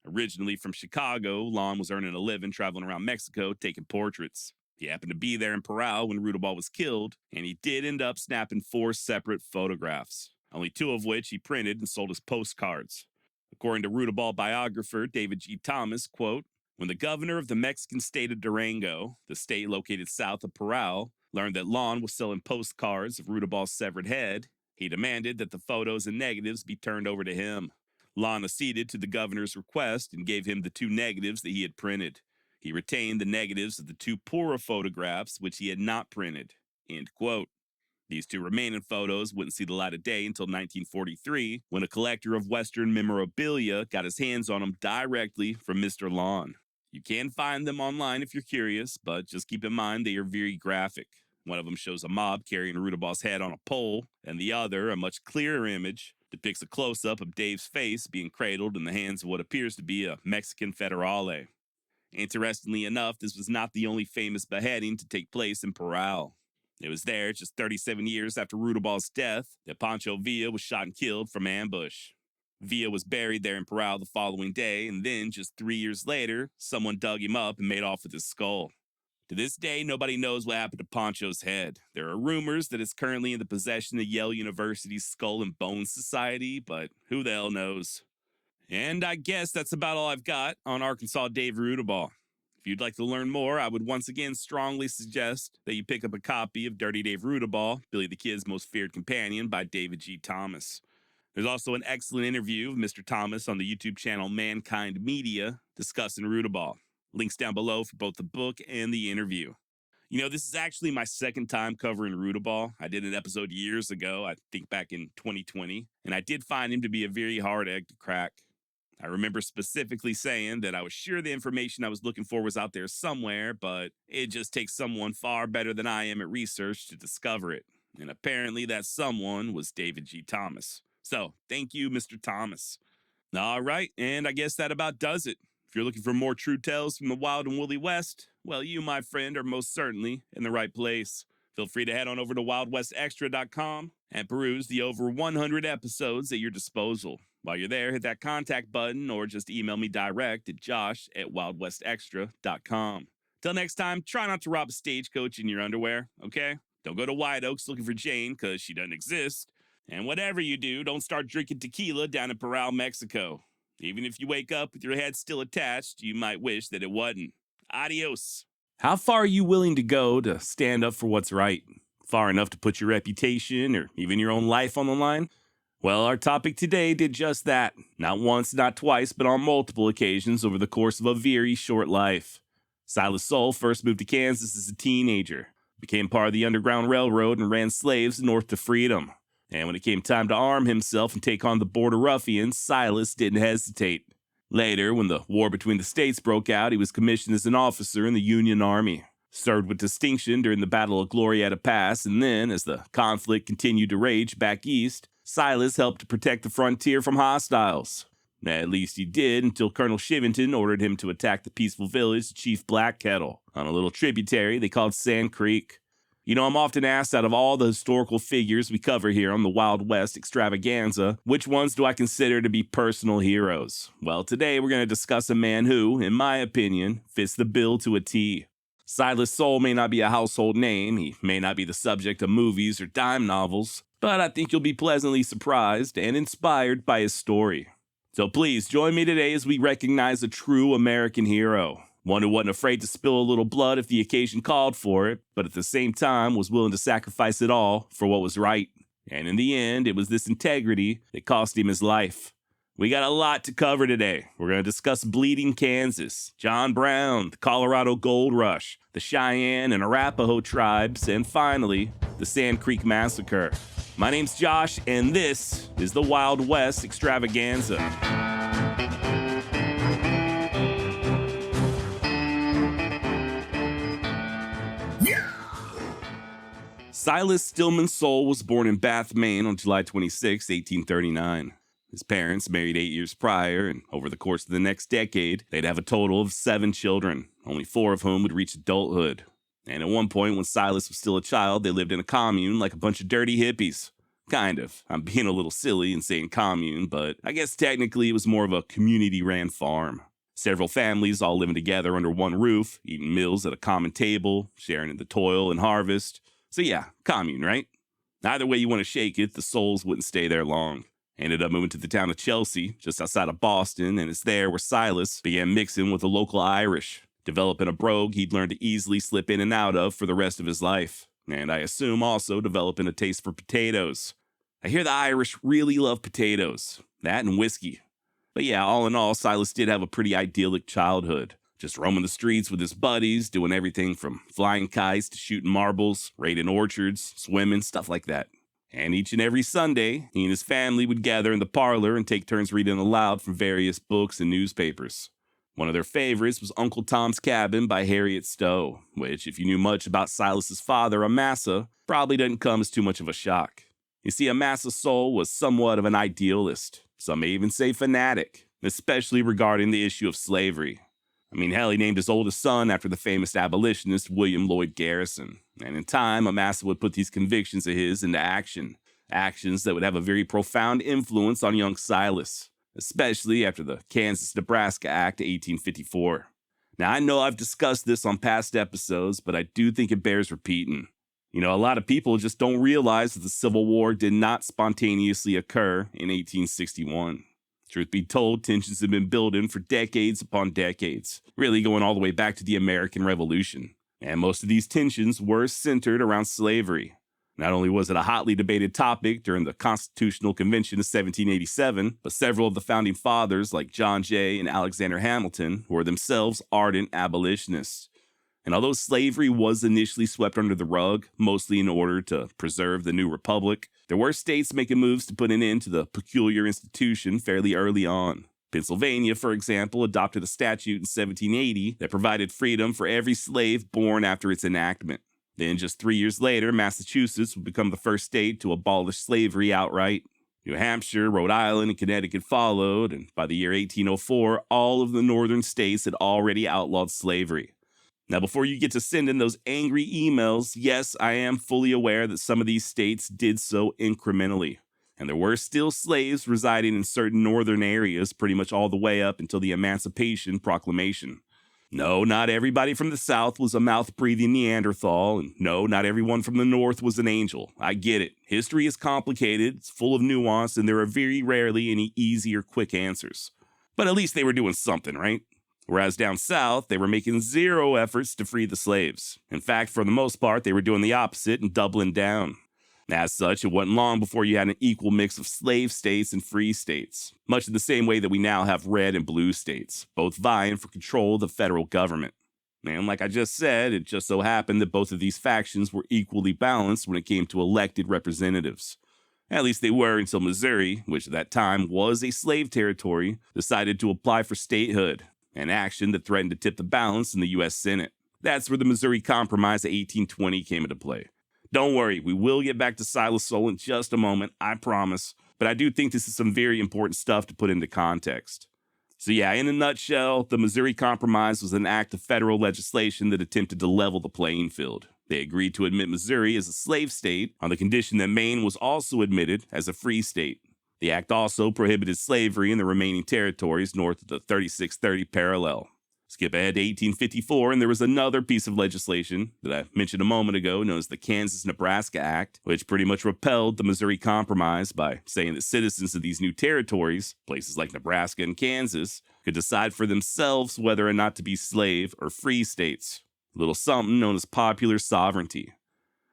Originally from Chicago, Lawn was earning a living traveling around Mexico taking portraits. He happened to be there in Parral when Rudabaugh was killed, and he did end up snapping 4 separate photographs, only 2 of which he printed and sold as postcards. According to Rudabaugh biographer David G. Thomas, quote, when the governor of the Mexican state of Durango, the state located south of Parral, learned that Lawn was selling postcards of Rudabaugh's severed head, he demanded that the photos and negatives be turned over to him. Lawn acceded to the governor's request and gave him the 2 negatives that he had printed. He retained the negatives of the 2 poorer photographs, which he had not printed. End quote. These 2 remaining photos wouldn't see the light of day until 1943, when a collector of Western memorabilia got his hands on them directly from Mr. Lawn. You can find them online if you're curious, but just keep in mind they are very graphic. One of them shows a mob carrying Rudabaugh's head on a pole, and the other, a much clearer image, depicts a close-up of Dave's face being cradled in the hands of what appears to be a Mexican federale. Interestingly enough, this was not the only famous beheading to take place in Parral. It was there, just 37 years after Rudabaugh's death, that Pancho Villa was shot and killed from ambush. Villa was buried there in Parral the following day, and then, just 3 years later, someone dug him up and made off with his skull. To this day, nobody knows what happened to Pancho's head. There are rumors that it's currently in the possession of Yale University's Skull and Bones Society, but who the hell knows? And I guess that's about all I've got on Arkansas Dave Rudabaugh. If you'd like to learn more, I would once again strongly suggest that you pick up a copy of Dirty Dave Rudabaugh, Billy the Kid's Most Feared Companion by David G. Thomas. There's also an excellent interview of Mr. Thomas on the YouTube channel Mankind Media discussing Rudabaugh. Links down below for both the book and the interview. You know, this is actually my second time covering Rudabaugh. I did an episode years ago, I think back in 2020, and I did find him to be a very hard egg to crack. I remember specifically saying that I was sure the information I was looking for was out there somewhere, but it just takes someone far better than I am at research to discover it. And apparently that someone was David G. Thomas. So, thank you, Mr. Thomas. All right, and I guess that about does it. If you're looking for more true tales from the wild and woolly West, well, you, my friend, are most certainly in the right place. Feel free to head on over to wildwestextra.com and peruse the over 100 episodes at your disposal. While you're there, hit that contact button or just email me direct at josh@wildwestextra.com. Till next time, try not to rob a stagecoach in your underwear, okay? Don't go to White Oaks looking for Jane because she doesn't exist. And whatever you do, don't start drinking tequila down in Parral, Mexico. Even if you wake up with your head still attached, you might wish that it wasn't. Adios. How far are you willing to go to stand up for what's right? Far enough to put your reputation or even your own life on the line? Well, our topic today did just that. Not once, not twice, but on multiple occasions over the course of a very short life. Silas Soule first moved to Kansas as a teenager, became part of the Underground Railroad, and ran slaves north to freedom. And when it came time to arm himself and take on the border ruffians, Silas didn't hesitate. Later, when the war between the states broke out, he was commissioned as an officer in the Union Army. Served with distinction during the Battle of Glorieta Pass, and then, as the conflict continued to rage back east, Silas helped to protect the frontier from hostiles. At least he did, until Colonel Shivington ordered him to attack the peaceful village of Chief Black Kettle on a little tributary they called Sand Creek. You know, I'm often asked, out of all the historical figures we cover here on the Wild West Extravaganza, which ones do I consider to be personal heroes? Well, today we're going to discuss a man who, in my opinion, fits the bill to a T. Silas Soule may not be a household name, he may not be the subject of movies or dime novels, but I think you'll be pleasantly surprised and inspired by his story. So please join me today as we recognize a true American hero. One who wasn't afraid to spill a little blood if the occasion called for it, but at the same time was willing to sacrifice it all for what was right. And in the end, it was this integrity that cost him his life. We got a lot to cover today. We're going to discuss Bleeding Kansas, John Brown, the Colorado Gold Rush, the Cheyenne and Arapaho tribes, and finally, the Sand Creek Massacre. My name's Josh, and this is the Wild West Extravaganza. Silas Stillman Soule was born in Bath, Maine on July 26, 1839. His parents married 8 years prior, and over the course of the next decade, they'd have a total of 7 children, only 4 of whom would reach adulthood. And at one point, when Silas was still a child, they lived in a commune like a bunch of dirty hippies. Kind of. I'm being a little silly in saying commune, but I guess technically it was more of a community-ran farm. Several families all living together under one roof, eating meals at a common table, sharing in the toil and harvest. So yeah, commune, right? Either way you want to shake it, the Soules wouldn't stay there long. Ended up moving to the town of Chelsea, just outside of Boston, and it's there where Silas began mixing with the local Irish, developing a brogue he'd learned to easily slip in and out of for the rest of his life. And I assume also developing a taste for potatoes. I hear the Irish really love potatoes, that and whiskey. But yeah, all in all, Silas did have a pretty idyllic childhood. Just roaming the streets with his buddies, doing everything from flying kites to shooting marbles, raiding orchards, swimming, stuff like that. And each and every Sunday, he and his family would gather in the parlor and take turns reading aloud from various books and newspapers. One of their favorites was Uncle Tom's Cabin by Harriet Stowe, which, if you knew much about Silas's father, Amasa, probably doesn't come as too much of a shock. You see, Amasa Soule was somewhat of an idealist, some may even say fanatic, especially regarding the issue of slavery. I mean, hell, he named his oldest son after the famous abolitionist William Lloyd Garrison. And in time, Amasa would put these convictions of his into action. Actions that would have a very profound influence on young Silas, especially after the Kansas-Nebraska Act of 1854. Now, I know I've discussed this on past episodes, but I do think it bears repeating. You know, a lot of people just don't realize that the Civil War did not spontaneously occur in 1861. Truth be told, tensions have been building for decades upon decades, really going all the way back to the American Revolution. And most of these tensions were centered around slavery. Not only was it a hotly debated topic during the Constitutional Convention of 1787, but several of the founding fathers like John Jay and Alexander Hamilton were themselves ardent abolitionists. And although slavery was initially swept under the rug, mostly in order to preserve the new republic, there were states making moves to put an end to the peculiar institution fairly early on. Pennsylvania, for example, adopted a statute in 1780 that provided freedom for every slave born after its enactment. Then, just 3 years later, Massachusetts would become the first state to abolish slavery outright. New Hampshire, Rhode Island, and Connecticut followed, and by the year 1804, all of the northern states had already outlawed slavery. Now, before you get to sending those angry emails, yes, I am fully aware that some of these states did so incrementally. And there were still slaves residing in certain northern areas pretty much all the way up until the Emancipation Proclamation. No, not everybody from the South was a mouth-breathing Neanderthal, and no, not everyone from the North was an angel. I get it. History is complicated, it's full of nuance, and there are very rarely any easy or quick answers. But at least they were doing something, right? Whereas down south, they were making zero efforts to free the slaves. In fact, for the most part, they were doing the opposite and doubling down. As such, it wasn't long before you had an equal mix of slave states and free states, much in the same way that we now have red and blue states, both vying for control of the federal government. And like I just said, it just so happened that both of these factions were equally balanced when it came to elected representatives. At least they were until Missouri, which at that time was a slave territory, decided to apply for statehood, an action that threatened to tip the balance in the U.S. Senate. That's where the Missouri Compromise of 1820 came into play. Don't worry, we will get back to Silas Soule in just a moment, I promise, but I do think this is some very important stuff to put into context. So yeah, in a nutshell, the Missouri Compromise was an act of federal legislation that attempted to level the playing field. They agreed to admit Missouri as a slave state on the condition that Maine was also admitted as a free state. The act also prohibited slavery in the remaining territories north of the 3630 parallel. Skip ahead to 1854, and there was another piece of legislation that I mentioned a moment ago known as the Kansas-Nebraska Act, which pretty much repealed the Missouri Compromise by saying that citizens of these new territories, places like Nebraska and Kansas, could decide for themselves whether or not to be slave or free states, a little something known as popular sovereignty.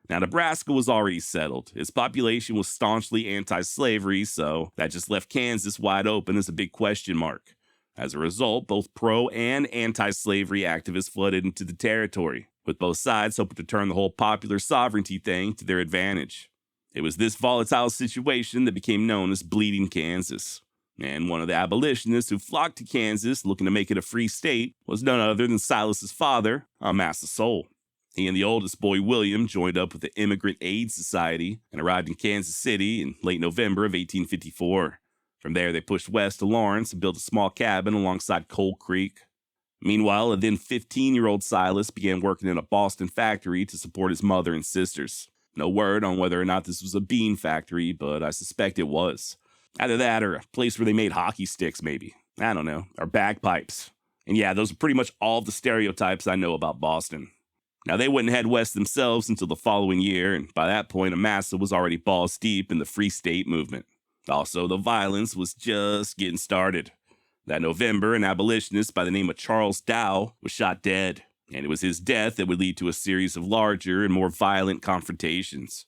Now, Nebraska was already settled. Its population was staunchly anti-slavery, so that just left Kansas wide open as a big question mark. As a result, both pro- and anti-slavery activists flooded into the territory, with both sides hoping to turn the whole popular sovereignty thing to their advantage. It was this volatile situation that became known as Bleeding Kansas. And one of the abolitionists who flocked to Kansas looking to make it a free state was none other than Silas's father, Massa Soule. He and the oldest boy, William, joined up with the Immigrant Aid Society and arrived in Kansas City in late November of 1854. From there, they pushed west to Lawrence and built a small cabin alongside Coal Creek. Meanwhile, a then 15-year-old Silas began working in a Boston factory to support his mother and sisters. No word on whether or not this was a bean factory, but I suspect it was. Either that or a place where they made hockey sticks, maybe. I don't know. Or bagpipes. And yeah, those are pretty much all the stereotypes I know about Boston. Now, they wouldn't head west themselves until the following year, and by that point, Amasa was already balls deep in the Free State movement. Also, the violence was just getting started. That November, an abolitionist by the name of Charles Dow was shot dead, and it was his death that would lead to a series of larger and more violent confrontations.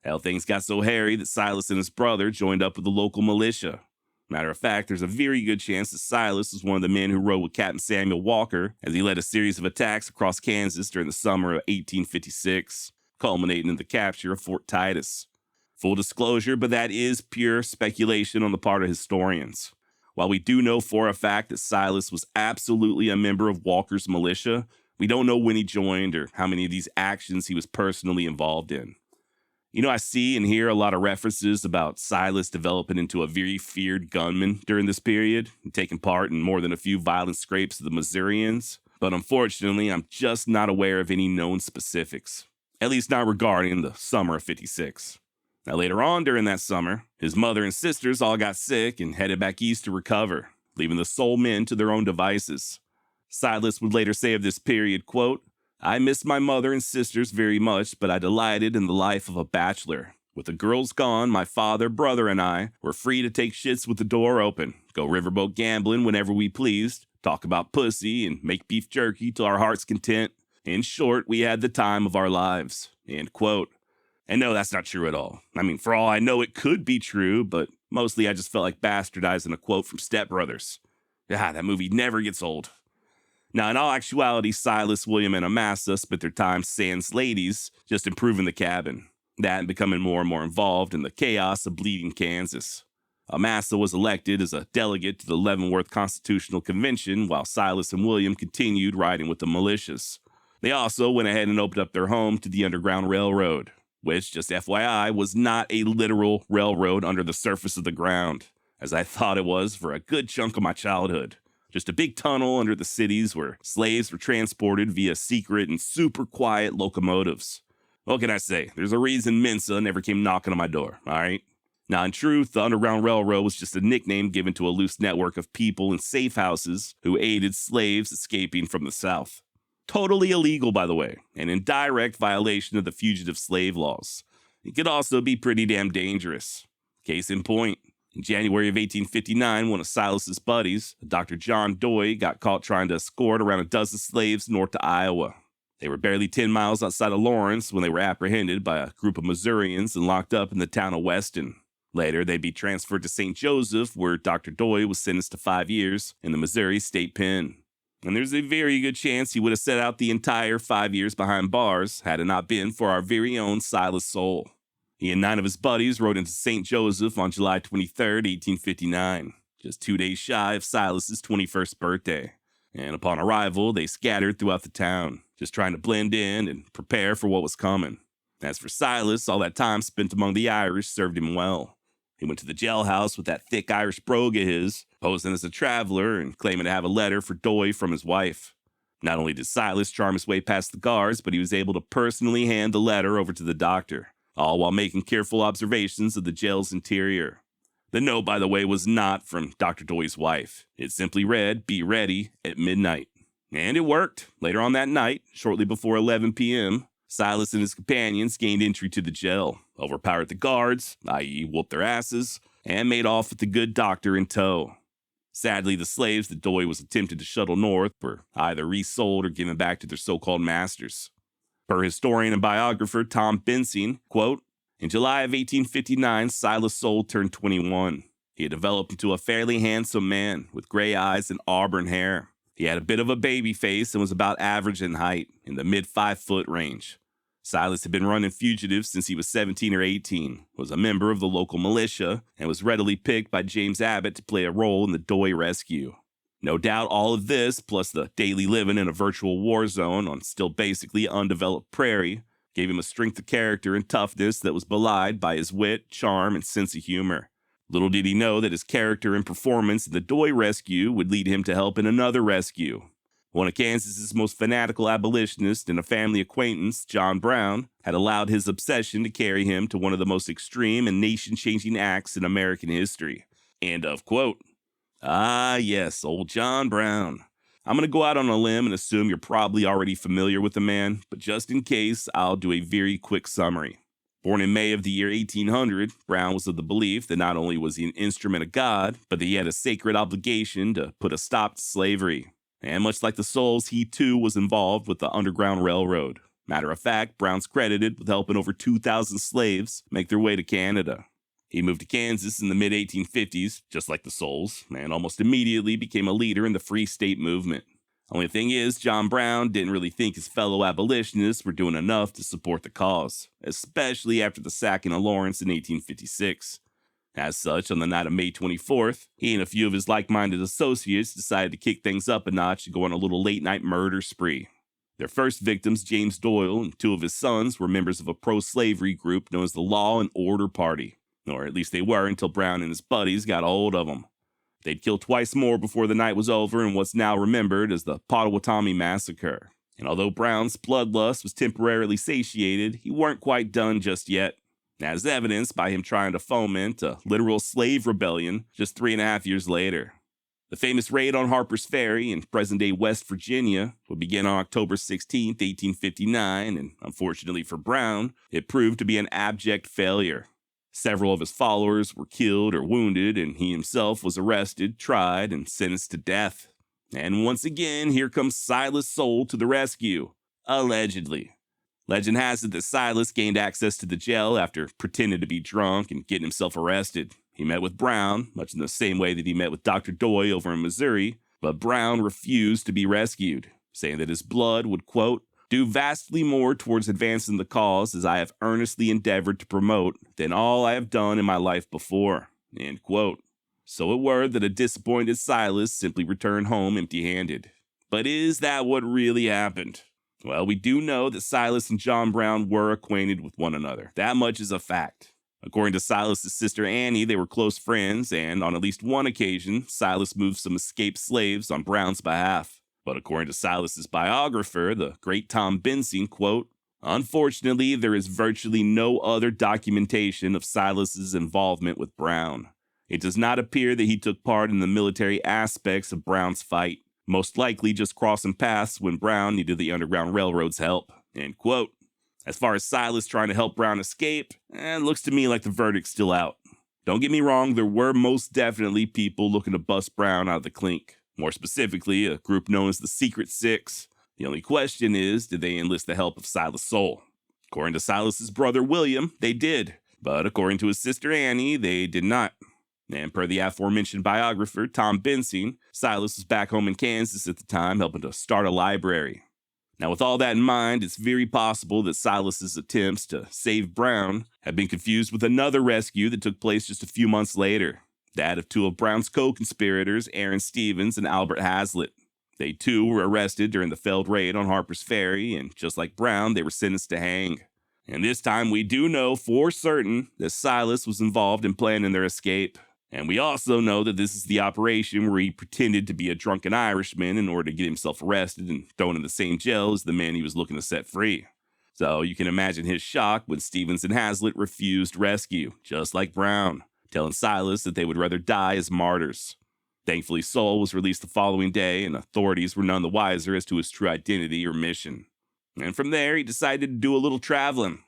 Hell, things got so hairy that Silas and his brother joined up with the local militia. Matter of fact, there's a very good chance that Silas was one of the men who rode with Captain Samuel Walker as he led a series of attacks across Kansas during the summer of 1856, culminating in the capture of Fort Titus. Full disclosure, but that is pure speculation on the part of historians. While we do know for a fact that Silas was absolutely a member of Walker's militia, we don't know when he joined or how many of these actions he was personally involved in. You know, I see and hear a lot of references about Silas developing into a very feared gunman during this period and taking part in more than a few violent scrapes of the Missourians, but unfortunately, I'm just not aware of any known specifics, at least not regarding the summer of 56. Now, later on during that summer, his mother and sisters all got sick and headed back east to recover, leaving the Soule men to their own devices. Silas would later say of this period, quote, "I miss my mother and sisters very much, but I delighted in the life of a bachelor. With the girls gone, my father, brother, and I were free to take shits with the door open, go riverboat gambling whenever we pleased, talk about pussy, and make beef jerky to our heart's content. In short, we had the time of our lives." End quote. And no, that's not true at all. I mean, for all I know, it could be true, but mostly I just felt like bastardizing a quote from Step Brothers. Yeah, that movie never gets old. Now, in all actuality, Silas, William, and Amasa spent their time sans ladies, just improving the cabin. That and becoming more and more involved in the chaos of Bleeding Kansas. Amasa was elected as a delegate to the Leavenworth Constitutional Convention, while Silas and William continued riding with the militias. They also went ahead and opened up their home to the Underground Railroad, which, just FYI, was not a literal railroad under the surface of the ground, as I thought it was for a good chunk of my childhood. just a big tunnel under the cities where slaves were transported via secret and super quiet locomotives. What can I say? There's a reason Mensa never came knocking on my door, all right? Now, in truth, the Underground Railroad was just a nickname given to a loose network of people in safe houses who aided slaves escaping from the South. Totally illegal, by the way, and in direct violation of the fugitive slave laws. It could also be pretty damn dangerous. Case in point, in January of 1859, one of Silas's buddies, Dr. John Doy, got caught trying to escort around a dozen slaves north to Iowa. They were barely 10 miles outside of Lawrence when they were apprehended by a group of Missourians and locked up in the town of Weston. Later, they'd be transferred to St. Joseph, where Dr. Doy was sentenced to 5 years in the Missouri State Pen. And there's a very good chance he would have set out the entire 5 years behind bars had it not been for our very own Silas Soule. He and 9 of his buddies rode into St. Joseph on July 23, 1859, just 2 days shy of Silas's 21st birthday. And upon arrival, they scattered throughout the town, just trying to blend in and prepare for what was coming. As for Silas, all that time spent among the Irish served him well. He went to the jailhouse with that thick Irish brogue of his, posing as a traveler and claiming to have a letter for Doy from his wife. Not only did Silas charm his way past the guards, but he was able to personally hand the letter over to the doctor, all while making careful observations of the jail's interior. The note, by the way, was not from Dr. Doy's wife. It simply read, "Be ready at midnight." And it worked. Later on that night, shortly before 11 p.m., Silas and his companions gained entry to the jail, overpowered the guards, i.e. whooped their asses, and made off with the good doctor in tow. Sadly, the slaves that Doy was attempting to shuttle north were either resold or given back to their so-called masters. Per historian and biographer Tom Bensing, quote, "In July of 1859, Silas Soule turned 21. He had developed into a fairly handsome man with gray eyes and auburn hair. He had a bit of a baby face and was about average in height, in the mid-5-foot range. Silas had been running fugitives since he was 17 or 18, was a member of the local militia, and was readily picked by James Abbott to play a role in the Doy rescue. No doubt all of this, plus the daily living in a virtual war zone on still basically undeveloped prairie, gave him a strength of character and toughness that was belied by his wit, charm, and sense of humor. Little did he know that his character and performance in the Doy rescue would lead him to help in another rescue. One of Kansas's most fanatical abolitionists and a family acquaintance, John Brown, had allowed his obsession to carry him to one of the most extreme and nation-changing acts in American history. End of quote. Ah, yes, old John Brown. I'm going to go out on a limb and assume you're probably already familiar with the man, but just in case, I'll do a very quick summary. Born in May of the year 1800, Brown was of the belief that not only was he an instrument of God, but that he had a sacred obligation to put a stop to slavery. And much like the Soules, he too was involved with the Underground Railroad. Matter of fact, Brown's credited with helping over 2,000 slaves make their way to Canada. He moved to Kansas in the mid-1850s, just like the Soules, and almost immediately became a leader in the Free State movement. Only thing is, John Brown didn't really think his fellow abolitionists were doing enough to support the cause, especially after the sacking of Lawrence in 1856. As such, on the night of May 24th, he and a few of his like-minded associates decided to kick things up a notch and go on a little late-night murder spree. Their first victims, James Doyle and 2 of his sons, were members of a pro-slavery group known as the Law and Order Party, or at least they were until Brown and his buddies got a hold of them. They'd killed twice more before the night was over in what's now remembered as the Pottawatomie Massacre. And although Brown's bloodlust was temporarily satiated, he weren't quite done just yet, as evidenced by him trying to foment a literal slave rebellion just 3.5 years later. The famous raid on Harper's Ferry in present-day West Virginia would begin on October 16, 1859, and unfortunately for Brown, it proved to be an abject failure. Several of his followers were killed or wounded, and he himself was arrested, tried, and sentenced to death. And once again, here comes Silas Soule to the rescue. Allegedly. Legend has it that Silas gained access to the jail after pretending to be drunk and getting himself arrested. He met with Brown, much in the same way that he met with Dr. Doy over in Missouri, but Brown refused to be rescued, saying that his blood would, quote, "do vastly more towards advancing the cause as I have earnestly endeavored to promote than all I have done in my life before," end quote. So it were that a disappointed Silas simply returned home empty-handed. But is that what really happened? Well, we do know that Silas and John Brown were acquainted with one another. That much is a fact. According to Silas's sister Annie, they were close friends, and on at least one occasion, Silas moved some escaped slaves on Brown's behalf. But according to Silas's biographer, the great Tom Bensing, quote, "Unfortunately, there is virtually no other documentation of Silas's involvement with Brown. It does not appear that he took part in the military aspects of Brown's fight, most likely just crossing paths when Brown needed the Underground Railroad's help." End quote. As far as Silas trying to help Brown escape, it looks to me like the verdict's still out. Don't get me wrong, there were most definitely people looking to bust Brown out of the clink. More specifically, a group known as the Secret Six. The only question is, did they enlist the help of Silas Soule? According to Silas's brother William, they did. But according to his sister Annie, they did not. And per the aforementioned biographer, Tom Bensing, Silas was back home in Kansas at the time helping to start a library. Now, with all that in mind, it's very possible that Silas's attempts to save Brown have been confused with another rescue that took place just a few months later, that of two of Brown's co-conspirators, Aaron Stevens and Albert Hazlitt. They too were arrested during the failed raid on Harper's Ferry, and just like Brown, they were sentenced to hang. And this time we do know for certain that Silas was involved in planning their escape. And we also know that this is the operation where he pretended to be a drunken Irishman in order to get himself arrested and thrown in the same jail as the men he was looking to set free. So you can imagine his shock when Stevens and Hazlitt refused rescue, just like Brown, telling Silas that they would rather die as martyrs. Thankfully, Soule was released the following day, and authorities were none the wiser as to his true identity or mission. And from there, he decided to do a little traveling.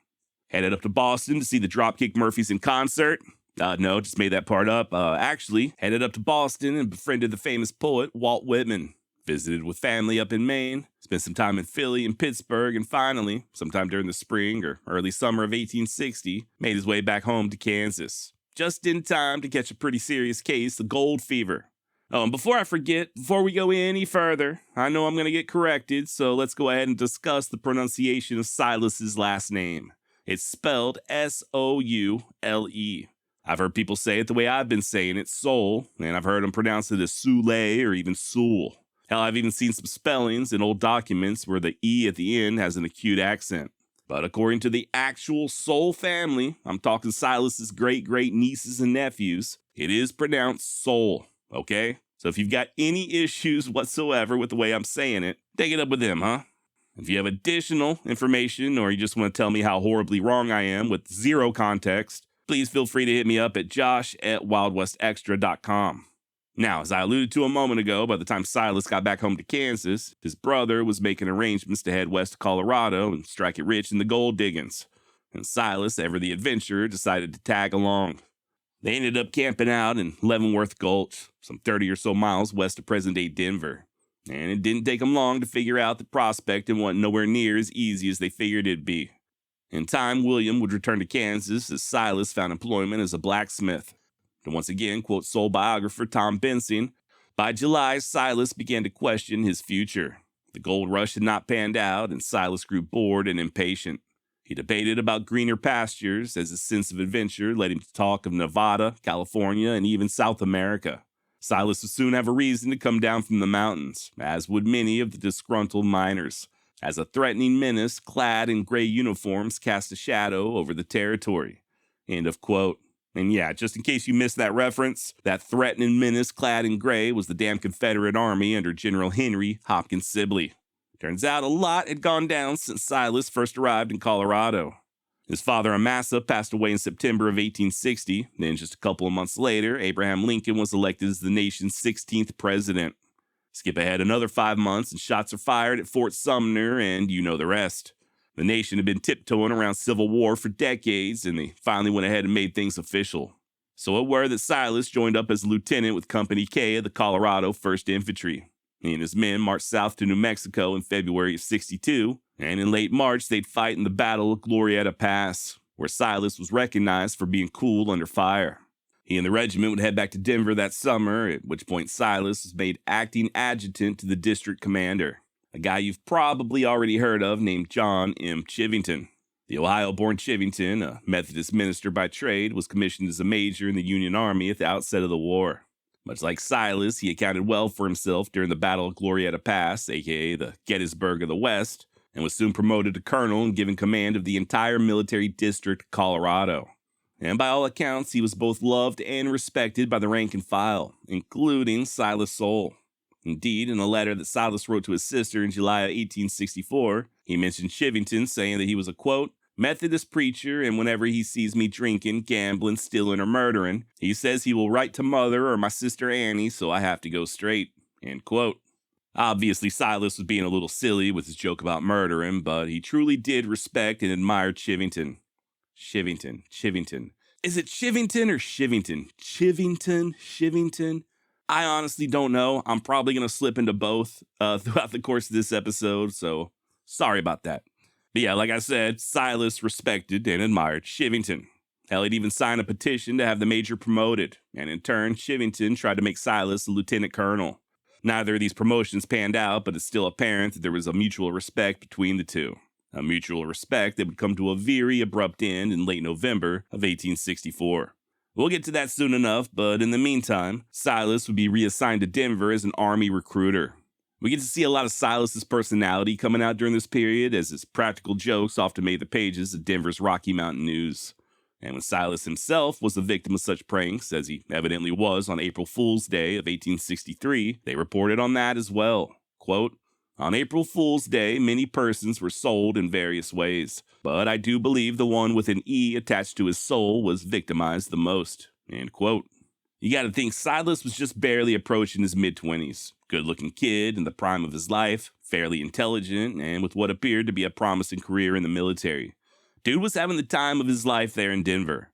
Headed up to Boston to see the Dropkick Murphys in concert. No, just made that part up. Actually, headed up to Boston and befriended the famous poet Walt Whitman. Visited with family up in Maine, spent some time in Philly and Pittsburgh, and finally, sometime during the spring or early summer of 1860, made his way back home to Kansas. Just in time to catch a pretty serious case of gold fever. Oh, and before I forget, before we go any further, I know I'm going to get corrected, so let's go ahead and discuss the pronunciation of Silas's last name. It's spelled S-O-U-L-E. I've heard people say it the way I've been saying it, Soule, and I've heard them pronounce it as Soule or even Soule. Hell, I've even seen some spellings in old documents where the E at the end has an acute accent. But according to the actual Soule family, I'm talking Silas's great-great nieces and nephews, it is pronounced Soule, okay? So if you've got any issues whatsoever with the way I'm saying it, take it up with them, huh? If you have additional information or you just want to tell me how horribly wrong I am with zero context, please feel free to hit me up at josh@wildwestextra.com. Now, as I alluded to a moment ago, by the time Silas got back home to Kansas, his brother was making arrangements to head west to Colorado and strike it rich in the gold diggings. And Silas, ever the adventurer, decided to tag along. They ended up camping out in Leavenworth Gulch, some 30 or so miles west of present-day Denver. And it didn't take them long to figure out that prospecting wasn't nowhere near as easy as they figured it'd be. In time, William would return to Kansas as Silas found employment as a blacksmith. And once again, quote Soule biographer Tom Bensing, by July, Silas began to question his future. The gold rush had not panned out, and Silas grew bored and impatient. He debated about greener pastures as his sense of adventure led him to talk of Nevada, California, and even South America. Silas would soon have a reason to come down from the mountains, as would many of the disgruntled miners, as a threatening menace clad in gray uniforms cast a shadow over the territory. End of quote. And yeah, just in case you missed that reference, that threatening menace clad in gray was the damn Confederate Army under General Henry Hopkins Sibley. Turns out a lot had gone down since Silas first arrived in Colorado. His father Amasa passed away in September of 1860, then just a couple of months later, Abraham Lincoln was elected as the nation's 16th president. Skip ahead another 5 months and shots are fired at Fort Sumner, and you know the rest. The nation had been tiptoeing around civil war for decades, and they finally went ahead and made things official. So it were that Silas joined up as a lieutenant with Company K of the Colorado 1st Infantry. He and his men marched south to New Mexico in February of '62, and in late March they'd fight in the Battle of Glorieta Pass, where Silas was recognized for being cool under fire. He and the regiment would head back to Denver that summer, at which point Silas was made acting adjutant to the district commander, a guy you've probably already heard of named John M. Chivington. The Ohio-born Chivington, a Methodist minister by trade, was commissioned as a major in the Union Army at the outset of the war. Much like Silas, he accounted well for himself during the Battle of Glorieta Pass, aka the Gettysburg of the West, and was soon promoted to colonel and given command of the entire military district of Colorado. and by all accounts, he was both loved and respected by the rank and file, including Silas Soule. Indeed, in a letter that Silas wrote to his sister in July of 1864, he mentioned Chivington, saying that he was a, quote, Methodist preacher, and whenever he sees me drinking, gambling, stealing, or murdering, he says he will write to mother or my sister Annie, so I have to go straight, end quote. Obviously, Silas was being a little silly with his joke about murdering, but he truly did respect and admire Chivington. Chivington. Is it Chivington or Shivington? Chivington? I honestly don't know. I'm probably going to slip into both throughout the course of this episode, so sorry about that. But yeah, like I said, Silas respected and admired Chivington. Hell, he'd even signed a petition to have the major promoted, and in turn, Chivington tried to make Silas a lieutenant colonel. Neither of these promotions panned out, but it's still apparent that there was a mutual respect between the two. A mutual respect that would come to a very abrupt end in late November of 1864. We'll get to that soon enough, but in the meantime, Silas would be reassigned to Denver as an Army recruiter. We get to see a lot of Silas's personality coming out during this period, as his practical jokes often made the pages of Denver's Rocky Mountain News. And when Silas himself was the victim of such pranks, as he evidently was on April Fool's Day of 1863, they reported on that as well. Quote, on April Fool's Day, many persons were sold in various ways, but I do believe the one with an E attached to his soul was victimized the most, end quote. You gotta think Silas was just barely approaching his mid-20s. Good-looking kid in the prime of his life, fairly intelligent, and with what appeared to be a promising career in the military. Dude was having the time of his life there in Denver.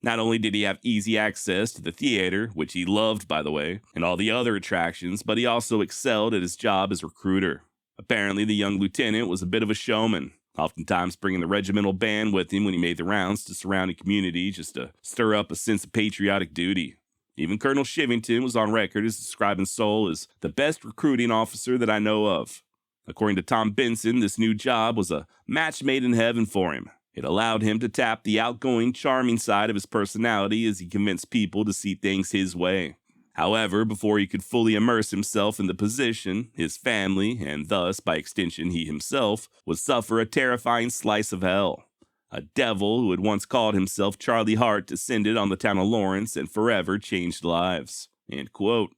Not only did he have easy access to the theater, which he loved, by the way, and all the other attractions, but he also excelled at his job as recruiter. Apparently, the young lieutenant was a bit of a showman, oftentimes bringing the regimental band with him when he made the rounds to surrounding community just to stir up a sense of patriotic duty. Even Colonel Chivington was on record as describing Soule as the best recruiting officer that I know of. According to Tom Benson, this new job was a match made in heaven for him. It allowed him to tap the outgoing, charming side of his personality as he convinced people to see things his way. However, before he could fully immerse himself in the position, his family, and thus, by extension, he himself, would suffer a terrifying slice of hell. A devil who had once called himself Charlie Hart descended on the town of Lawrence and forever changed lives. End quote.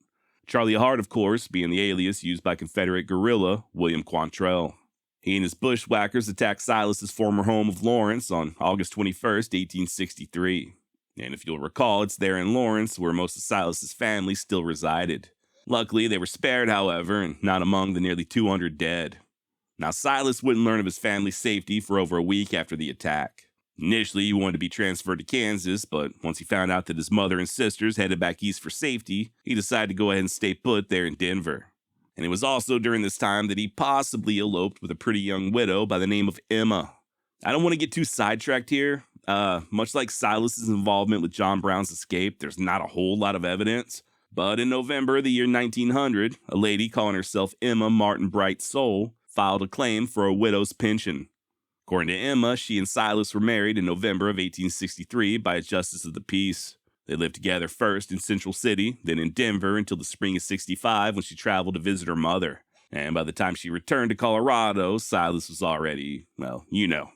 Charlie Hart, of course, being the alias used by Confederate guerrilla William Quantrell. He and his bushwhackers attacked Silas's former home of Lawrence on August 21st, 1863. And if you'll recall, it's there in Lawrence where most of Silas's family still resided. Luckily, they were spared, however, and not among the nearly 200 dead. Now, Silas wouldn't learn of his family's safety for over a week after the attack. Initially, he wanted to be transferred to Kansas, but once he found out that his mother and sisters headed back east for safety, he decided to go ahead and stay put there in Denver. And it was also during this time that he possibly eloped with a pretty young widow by the name of Emma. I don't want to get too sidetracked here. Much like Silas's involvement with John Brown's escape, there's not a whole lot of evidence. But in November of the year 1900, a lady calling herself Emma Martin Bright Soule filed a claim for a widow's pension. According to Emma, she and Silas were married in November of 1863 by a justice of the peace. They lived together first in Central City, then in Denver until the spring of '65 when she traveled to visit her mother. And by the time she returned to Colorado, Silas was already, well, you know.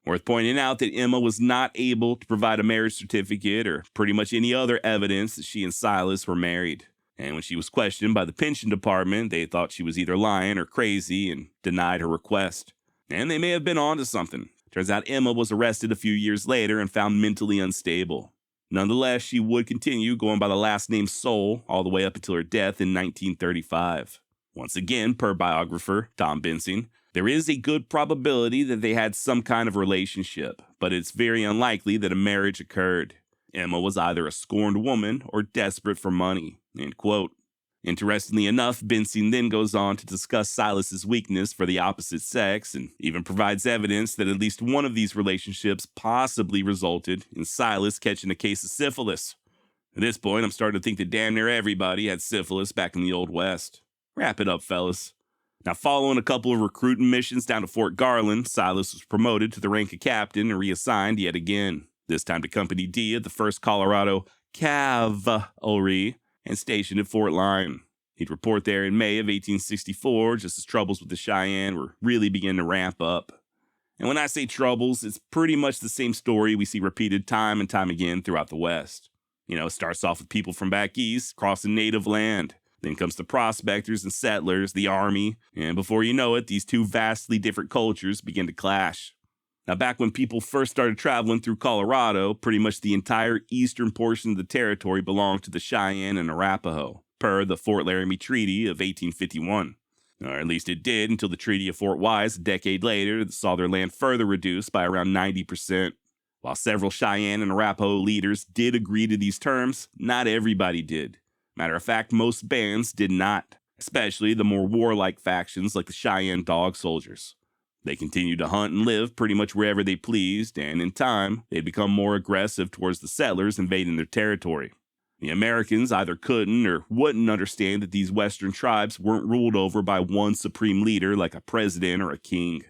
Worth pointing out that Emma was not able to provide a marriage certificate or pretty much any other evidence that she and Silas were married. And when she was questioned by the pension department, they thought she was either lying or crazy and denied her request. And they may have been onto something. Turns out Emma was arrested a few years later and found mentally unstable. Nonetheless, she would continue going by the last name Soule all the way up until her death in 1935. Once again, per biographer Tom Benson, there is a good probability that they had some kind of relationship, but it's very unlikely that a marriage occurred. Emma was either a scorned woman or desperate for money, end quote. Interestingly enough, Benson then goes on to discuss Silas's weakness for the opposite sex and even provides evidence that at least one of these relationships possibly resulted in Silas catching a case of syphilis. At this point, I'm starting to think that damn near everybody had syphilis back in the Old West. Wrap it up, fellas. Now, following a couple of recruiting missions down to Fort Garland, Silas was promoted to the rank of captain and reassigned yet again, this time to Company D of the 1st Colorado Cavalry, and stationed at Fort Lyon. He'd report there in May of 1864, just as troubles with the Cheyenne were really beginning to ramp up. And when I say troubles, it's pretty much the same story we see repeated time and time again throughout the West. It starts off with people from back east crossing native land. Then comes the prospectors and settlers, the army, and before you know it, these two vastly different cultures begin to clash. Now, back when people first started traveling through Colorado, pretty much the entire eastern portion of the territory belonged to the Cheyenne and Arapaho, per the Fort Laramie Treaty of 1851. Or at least it did until the Treaty of Fort Wise a decade later that saw their land further reduced by around 90%. While several Cheyenne and Arapaho leaders did agree to these terms, not everybody did. Matter of fact, most bands did not, especially the more warlike factions like the Cheyenne Dog Soldiers. They continued to hunt and live pretty much wherever they pleased, and in time, they'd become more aggressive towards the settlers invading their territory. The Americans either couldn't or wouldn't understand that these western tribes weren't ruled over by one supreme leader like a president or a king.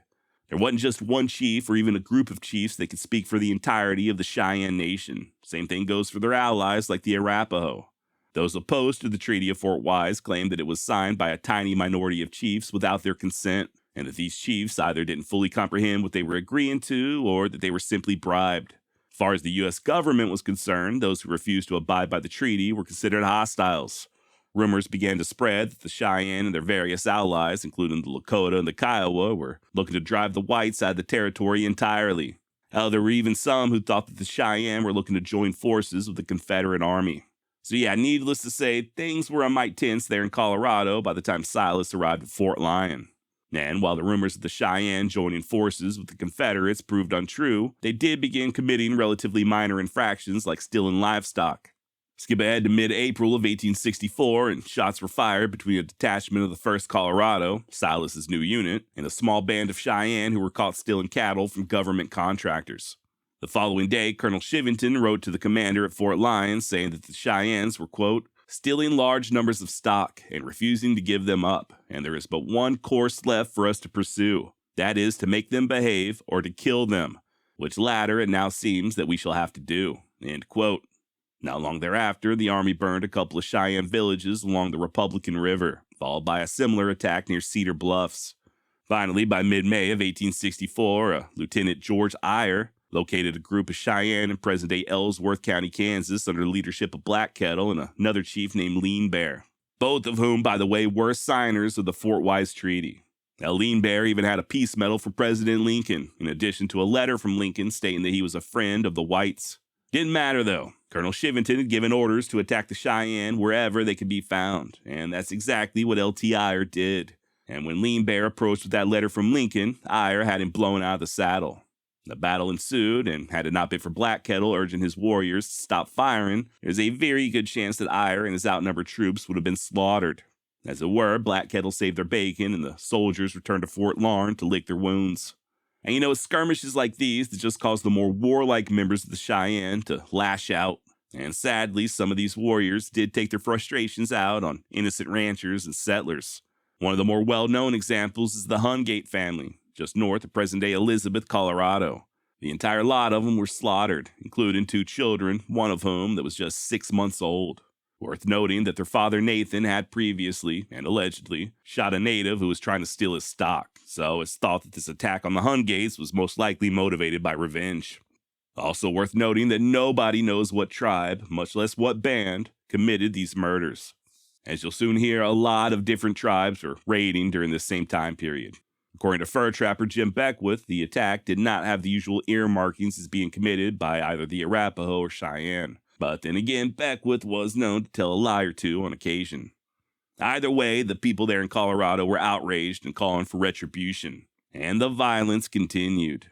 There wasn't just one chief or even a group of chiefs that could speak for the entirety of the Cheyenne Nation. Same thing goes for their allies like the Arapaho. Those opposed to the Treaty of Fort Wise claimed that it was signed by a tiny minority of chiefs without their consent, and that these chiefs either didn't fully comprehend what they were agreeing to or that they were simply bribed. As far as the U.S. government was concerned, those who refused to abide by the treaty were considered hostiles. Rumors began to spread that the Cheyenne and their various allies, including the Lakota and the Kiowa, were looking to drive the whites out of the territory entirely. Hell, there were even some who thought that the Cheyenne were looking to join forces with the Confederate Army. So yeah, needless to say, things were a mite tense there in Colorado by the time Silas arrived at Fort Lyon. And while the rumors of the Cheyenne joining forces with the Confederates proved untrue, they did begin committing relatively minor infractions like stealing livestock. Skip ahead to mid-April of 1864, and shots were fired between a detachment of the 1st Colorado, Silas's new unit, and a small band of Cheyenne who were caught stealing cattle from government contractors. The following day, Colonel Shivington wrote to the commander at Fort Lyon saying that the Cheyennes were, quote, stealing large numbers of stock and refusing to give them up, and there is but one course left for us to pursue. That is to make them behave or to kill them, which latter it now seems that we shall have to do, end quote. Not long thereafter, the army burned a couple of Cheyenne villages along the Republican River, followed by a similar attack near Cedar Bluffs. Finally, by mid-May of 1864, a Lieutenant George Eyre located a group of Cheyenne in present-day Ellsworth County, Kansas, under the leadership of Black Kettle and another chief named Lean Bear, both of whom, by the way, were signers of the Fort Wise Treaty. Now, Lean Bear even had a peace medal from President Lincoln, in addition to a letter from Lincoln stating that he was a friend of the whites. Didn't matter, though. Colonel Shivington had given orders to attack the Cheyenne wherever they could be found, and that's exactly what L.T. Eyre did. And when Lean Bear approached with that letter from Lincoln, Eyre had him blown out of the saddle. The battle ensued, and had it not been for Black Kettle urging his warriors to stop firing, there's a very good chance that Eyre and his outnumbered troops would have been slaughtered. As it were, Black Kettle saved their bacon, and the soldiers returned to Fort Larn to lick their wounds. And it's skirmishes like these that just caused the more warlike members of the Cheyenne to lash out. And sadly, some of these warriors did take their frustrations out on innocent ranchers and settlers. One of the more well-known examples is the Hungate family, just north of present-day Elizabeth, Colorado. The entire lot of them were slaughtered, including 2 children, one of whom that was just 6 months old. Worth noting that their father Nathan had previously, and allegedly, shot a native who was trying to steal his stock, so it's thought that this attack on the Hungates was most likely motivated by revenge. Also worth noting that nobody knows what tribe, much less what band, committed these murders. As you'll soon hear, a lot of different tribes were raiding during this same time period. According to fur trapper Jim Beckwith, the attack did not have the usual earmarkings as being committed by either the Arapaho or Cheyenne. But then again, Beckwith was known to tell a lie or two on occasion. Either way, the people there in Colorado were outraged and calling for retribution, and the violence continued.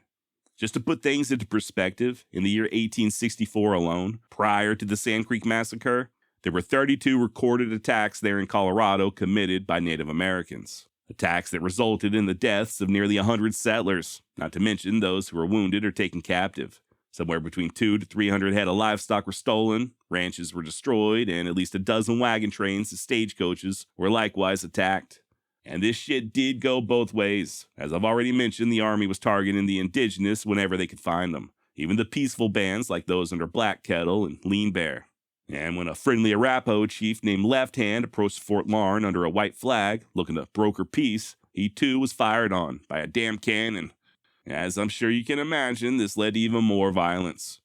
Just to put things into perspective, in the year 1864 alone, prior to the Sand Creek Massacre, there were 32 recorded attacks there in Colorado committed by Native Americans. Attacks that resulted in the deaths of nearly 100 settlers, not to mention those who were wounded or taken captive. Somewhere between 200 to 300 head of livestock were stolen, ranches were destroyed, and at least a dozen wagon trains and stagecoaches were likewise attacked. And this shit did go both ways. As I've already mentioned, the army was targeting the indigenous whenever they could find them, even the peaceful bands like those under Black Kettle and Lean Bear. And when a friendly Arapaho chief named Left Hand approached Fort Larn under a white flag, looking to broker peace, he too was fired on by a damn cannon. As I'm sure you can imagine, this led to even more violence.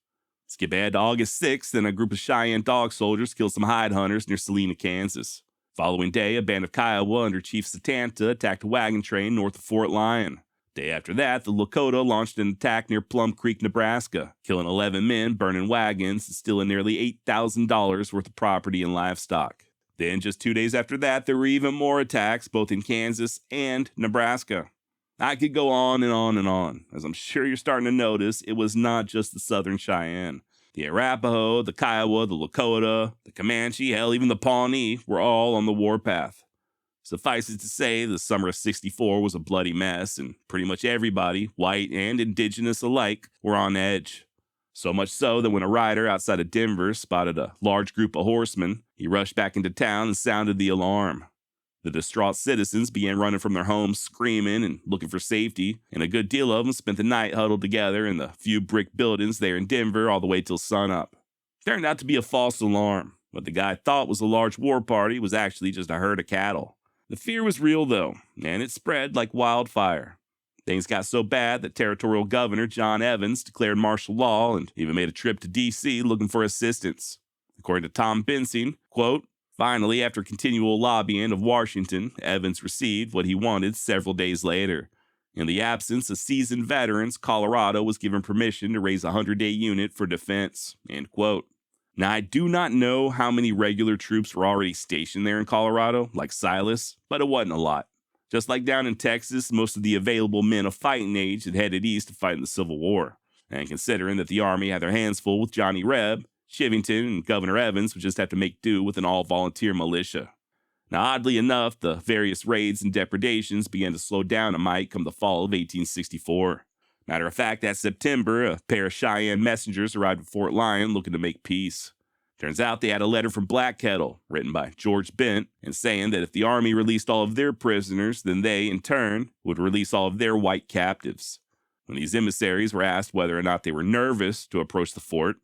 Skip ahead to August 6th, and a group of Cheyenne dog soldiers killed some hide hunters near Salina, Kansas. Following day, a band of Kiowa under Chief Satanta attacked a wagon train north of Fort Lyon. Day after that, the Lakota launched an attack near Plum Creek, Nebraska, killing 11 men, burning wagons, and stealing nearly $8,000 worth of property and livestock. Then, just 2 days after that, there were even more attacks, both in Kansas and Nebraska. I could go on and on and on. As I'm sure you're starting to notice, it was not just the Southern Cheyenne. The Arapaho, the Kiowa, the Lakota, the Comanche, hell, even the Pawnee were all on the warpath. Suffice it to say, the summer of '64 was a bloody mess, and pretty much everybody, white and indigenous alike, were on edge. So much so that when a rider outside of Denver spotted a large group of horsemen, he rushed back into town and sounded the alarm. The distraught citizens began running from their homes screaming and looking for safety, and a good deal of them spent the night huddled together in the few brick buildings there in Denver all the way till sunup. Turned out to be a false alarm. What the guy thought was a large war party was actually just a herd of cattle. The fear was real, though, and it spread like wildfire. Things got so bad that Territorial Governor John Evans declared martial law and even made a trip to D.C. looking for assistance. According to Tom Bensing, quote, "Finally, after continual lobbying of Washington, Evans received what he wanted several days later. In the absence of seasoned veterans, Colorado was given permission to raise a 100-day unit for defense," end quote. Now, I do not know how many regular troops were already stationed there in Colorado, like Silas, but it wasn't a lot. Just like down in Texas, most of the available men of fighting age had headed east to fight in the Civil War. And considering that the Army had their hands full with Johnny Reb, Chivington and Governor Evans would just have to make do with an all-volunteer militia. Now, oddly enough, the various raids and depredations began to slow down a mite come the fall of 1864. Matter of fact, that September, a pair of Cheyenne messengers arrived at Fort Lyon looking to make peace. Turns out they had a letter from Black Kettle, written by George Bent, and saying that if the Army released all of their prisoners, then they, in turn, would release all of their white captives. When these emissaries were asked whether or not they were nervous to approach the fort,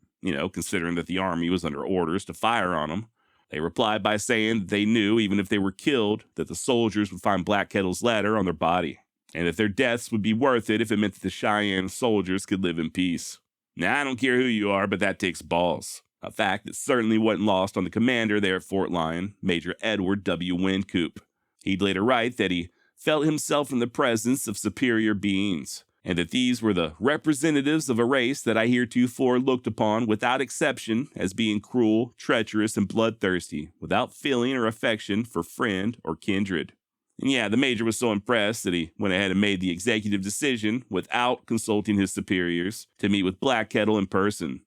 considering that the Army was under orders to fire on them, they replied by saying that they knew, even if they were killed, that the soldiers would find Black Kettle's letter on their body, and that their deaths would be worth it if it meant that the Cheyenne soldiers could live in peace. Now, I don't care who you are, but that takes balls. A fact that certainly wasn't lost on the commander there at Fort Lyon, Major Edward W. Wynkoop. He'd later write that he felt himself in the presence of superior beings, and that these were the representatives of a race that I heretofore looked upon without exception as being cruel, treacherous, and bloodthirsty, without feeling or affection for friend or kindred. And yeah, the major was so impressed that he went ahead and made the executive decision, without consulting his superiors, to meet with Black Kettle in person.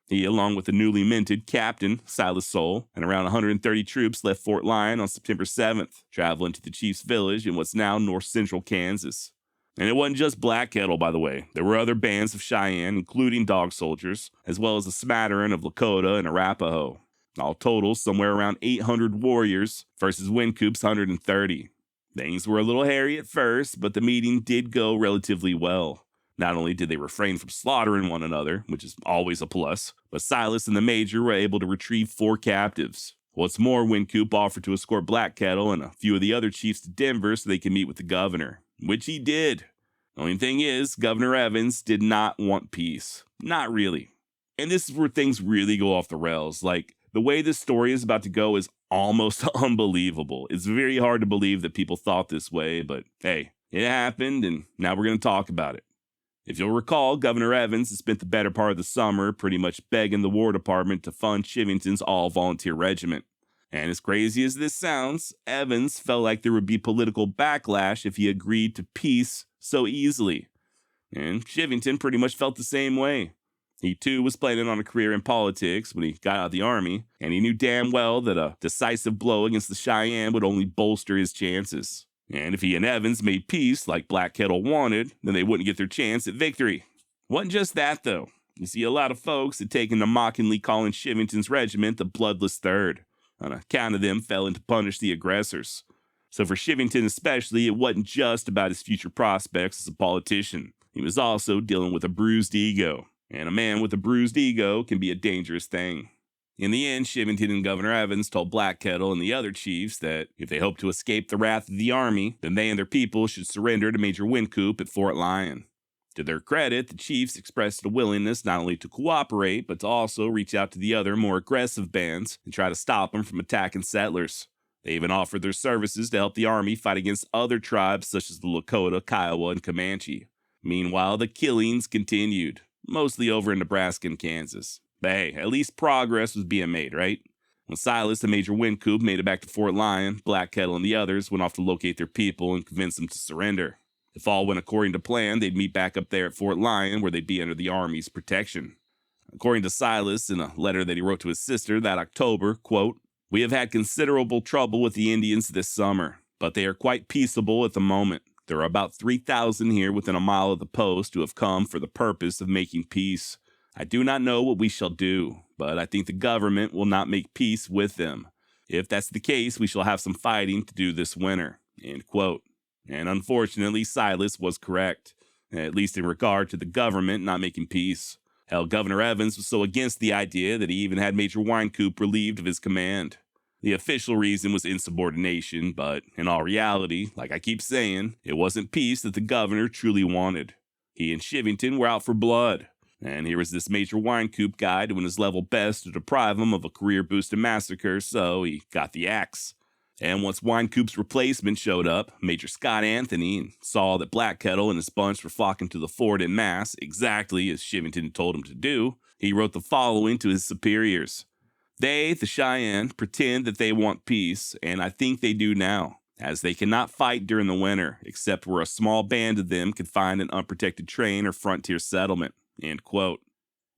He, along with the newly minted Captain Silas Soule, and around 130 troops left Fort Lyon on September 7th, traveling to the chief's village in what's now north-central Kansas. And it wasn't just Black Kettle, by the way. There were other bands of Cheyenne, including dog soldiers, as well as a smattering of Lakota and Arapaho. All total, somewhere around 800 warriors versus Wynkoop's 130. Things were a little hairy at first, but the meeting did go relatively well. Not only did they refrain from slaughtering one another, which is always a plus, but Silas and the Major were able to retrieve 4 captives. What's more, Wynkoop offered to escort Black Kettle and a few of the other chiefs to Denver so they could meet with the governor, which he did. The only thing is, Governor Evans did not want peace. Not really. And this is where things really go off the rails. Like, the way this story is about to go is almost unbelievable. It's very hard to believe that people thought this way, but hey, it happened, and now we're going to talk about it. If you'll recall, Governor Evans had spent the better part of the summer pretty much begging the War Department to fund Chivington's all-volunteer regiment. And as crazy as this sounds, Evans felt like there would be political backlash if he agreed to peace so easily. And Chivington pretty much felt the same way. He too was planning on a career in politics when he got out of the Army, and he knew damn well that a decisive blow against the Cheyenne would only bolster his chances. And if he and Evans made peace like Black Kettle wanted, then they wouldn't get their chance at victory. Wasn't just that, though. You see, a lot of folks had taken to mockingly calling Chivington's regiment the Bloodless Third. On account of them failing to punish the aggressors. So for Chivington especially, it wasn't just about his future prospects as a politician. He was also dealing with a bruised ego. And a man with a bruised ego can be a dangerous thing. In the end, Chivington and Governor Evans told Black Kettle and the other chiefs that if they hoped to escape the wrath of the Army, then they and their people should surrender to Major Wynkoop at Fort Lyon. To their credit, the chiefs expressed a willingness not only to cooperate, but to also reach out to the other more aggressive bands and try to stop them from attacking settlers. They even offered their services to help the army fight against other tribes such as the Lakota, Kiowa, and Comanche. Meanwhile, the killings continued, mostly over in Nebraska and Kansas. But hey, at least progress was being made, right? When Silas and Major Wynkoop made it back to Fort Lyon, Black Kettle and the others went off to locate their people and convince them to surrender. If all went according to plan, they'd meet back up there at Fort Lyon where they'd be under the Army's protection. According to Silas, in a letter that he wrote to his sister that October, quote, "We have had considerable trouble with the Indians this summer, but they are quite peaceable at the moment. There are about 3,000 here within a mile of the post who have come for the purpose of making peace. I do not know what we shall do, but I think the government will not make peace with them. If that's the case, we shall have some fighting to do this winter." End quote. And unfortunately, Silas was correct, at least in regard to the government not making peace. Hell, Governor Evans was so against the idea that he even had Major Wynkoop relieved of his command. The official reason was insubordination, but in all reality, like I keep saying, it wasn't peace that the governor truly wanted. He and Shivington were out for blood. And here was this Major Wynkoop guy doing his level best to deprive him of a career-boosting massacre, so he got the axe. And once Wynkoop's replacement showed up, Major Scott Anthony, and saw that Black Kettle and his bunch were flocking to the fort en masse, exactly as Shivington told him to do, he wrote the following to his superiors. "They, the Cheyenne, pretend that they want peace, and I think they do now, as they cannot fight during the winter, except where a small band of them could find an unprotected train or frontier settlement." End quote.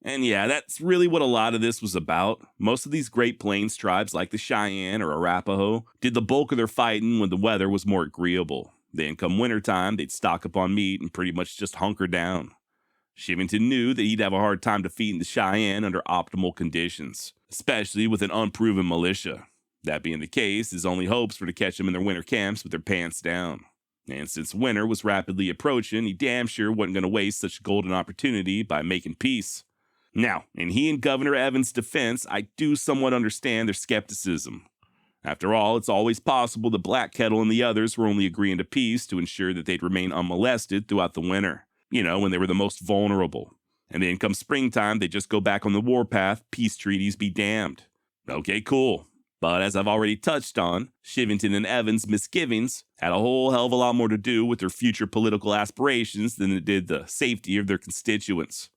And yeah, that's really what a lot of this was about. Most of these Great Plains tribes, like the Cheyenne or Arapaho, did the bulk of their fighting when the weather was more agreeable. Then come wintertime, they'd stock up on meat and pretty much just hunker down. Shivington knew that he'd have a hard time defeating the Cheyenne under optimal conditions, especially with an unproven militia. That being the case, his only hopes were to catch them in their winter camps with their pants down. And since winter was rapidly approaching, he damn sure wasn't going to waste such a golden opportunity by making peace. Now, in he and Governor Evans' defense, I do somewhat understand their skepticism. After all, it's always possible that Black Kettle and the others were only agreeing to peace to ensure that they'd remain unmolested throughout the winter. You know, when they were the most vulnerable. And then come springtime, they just go back on the warpath, peace treaties be damned. Okay, cool. But as I've already touched on, Shivington and Evans' misgivings had a whole hell of a lot more to do with their future political aspirations than it did the safety of their constituents.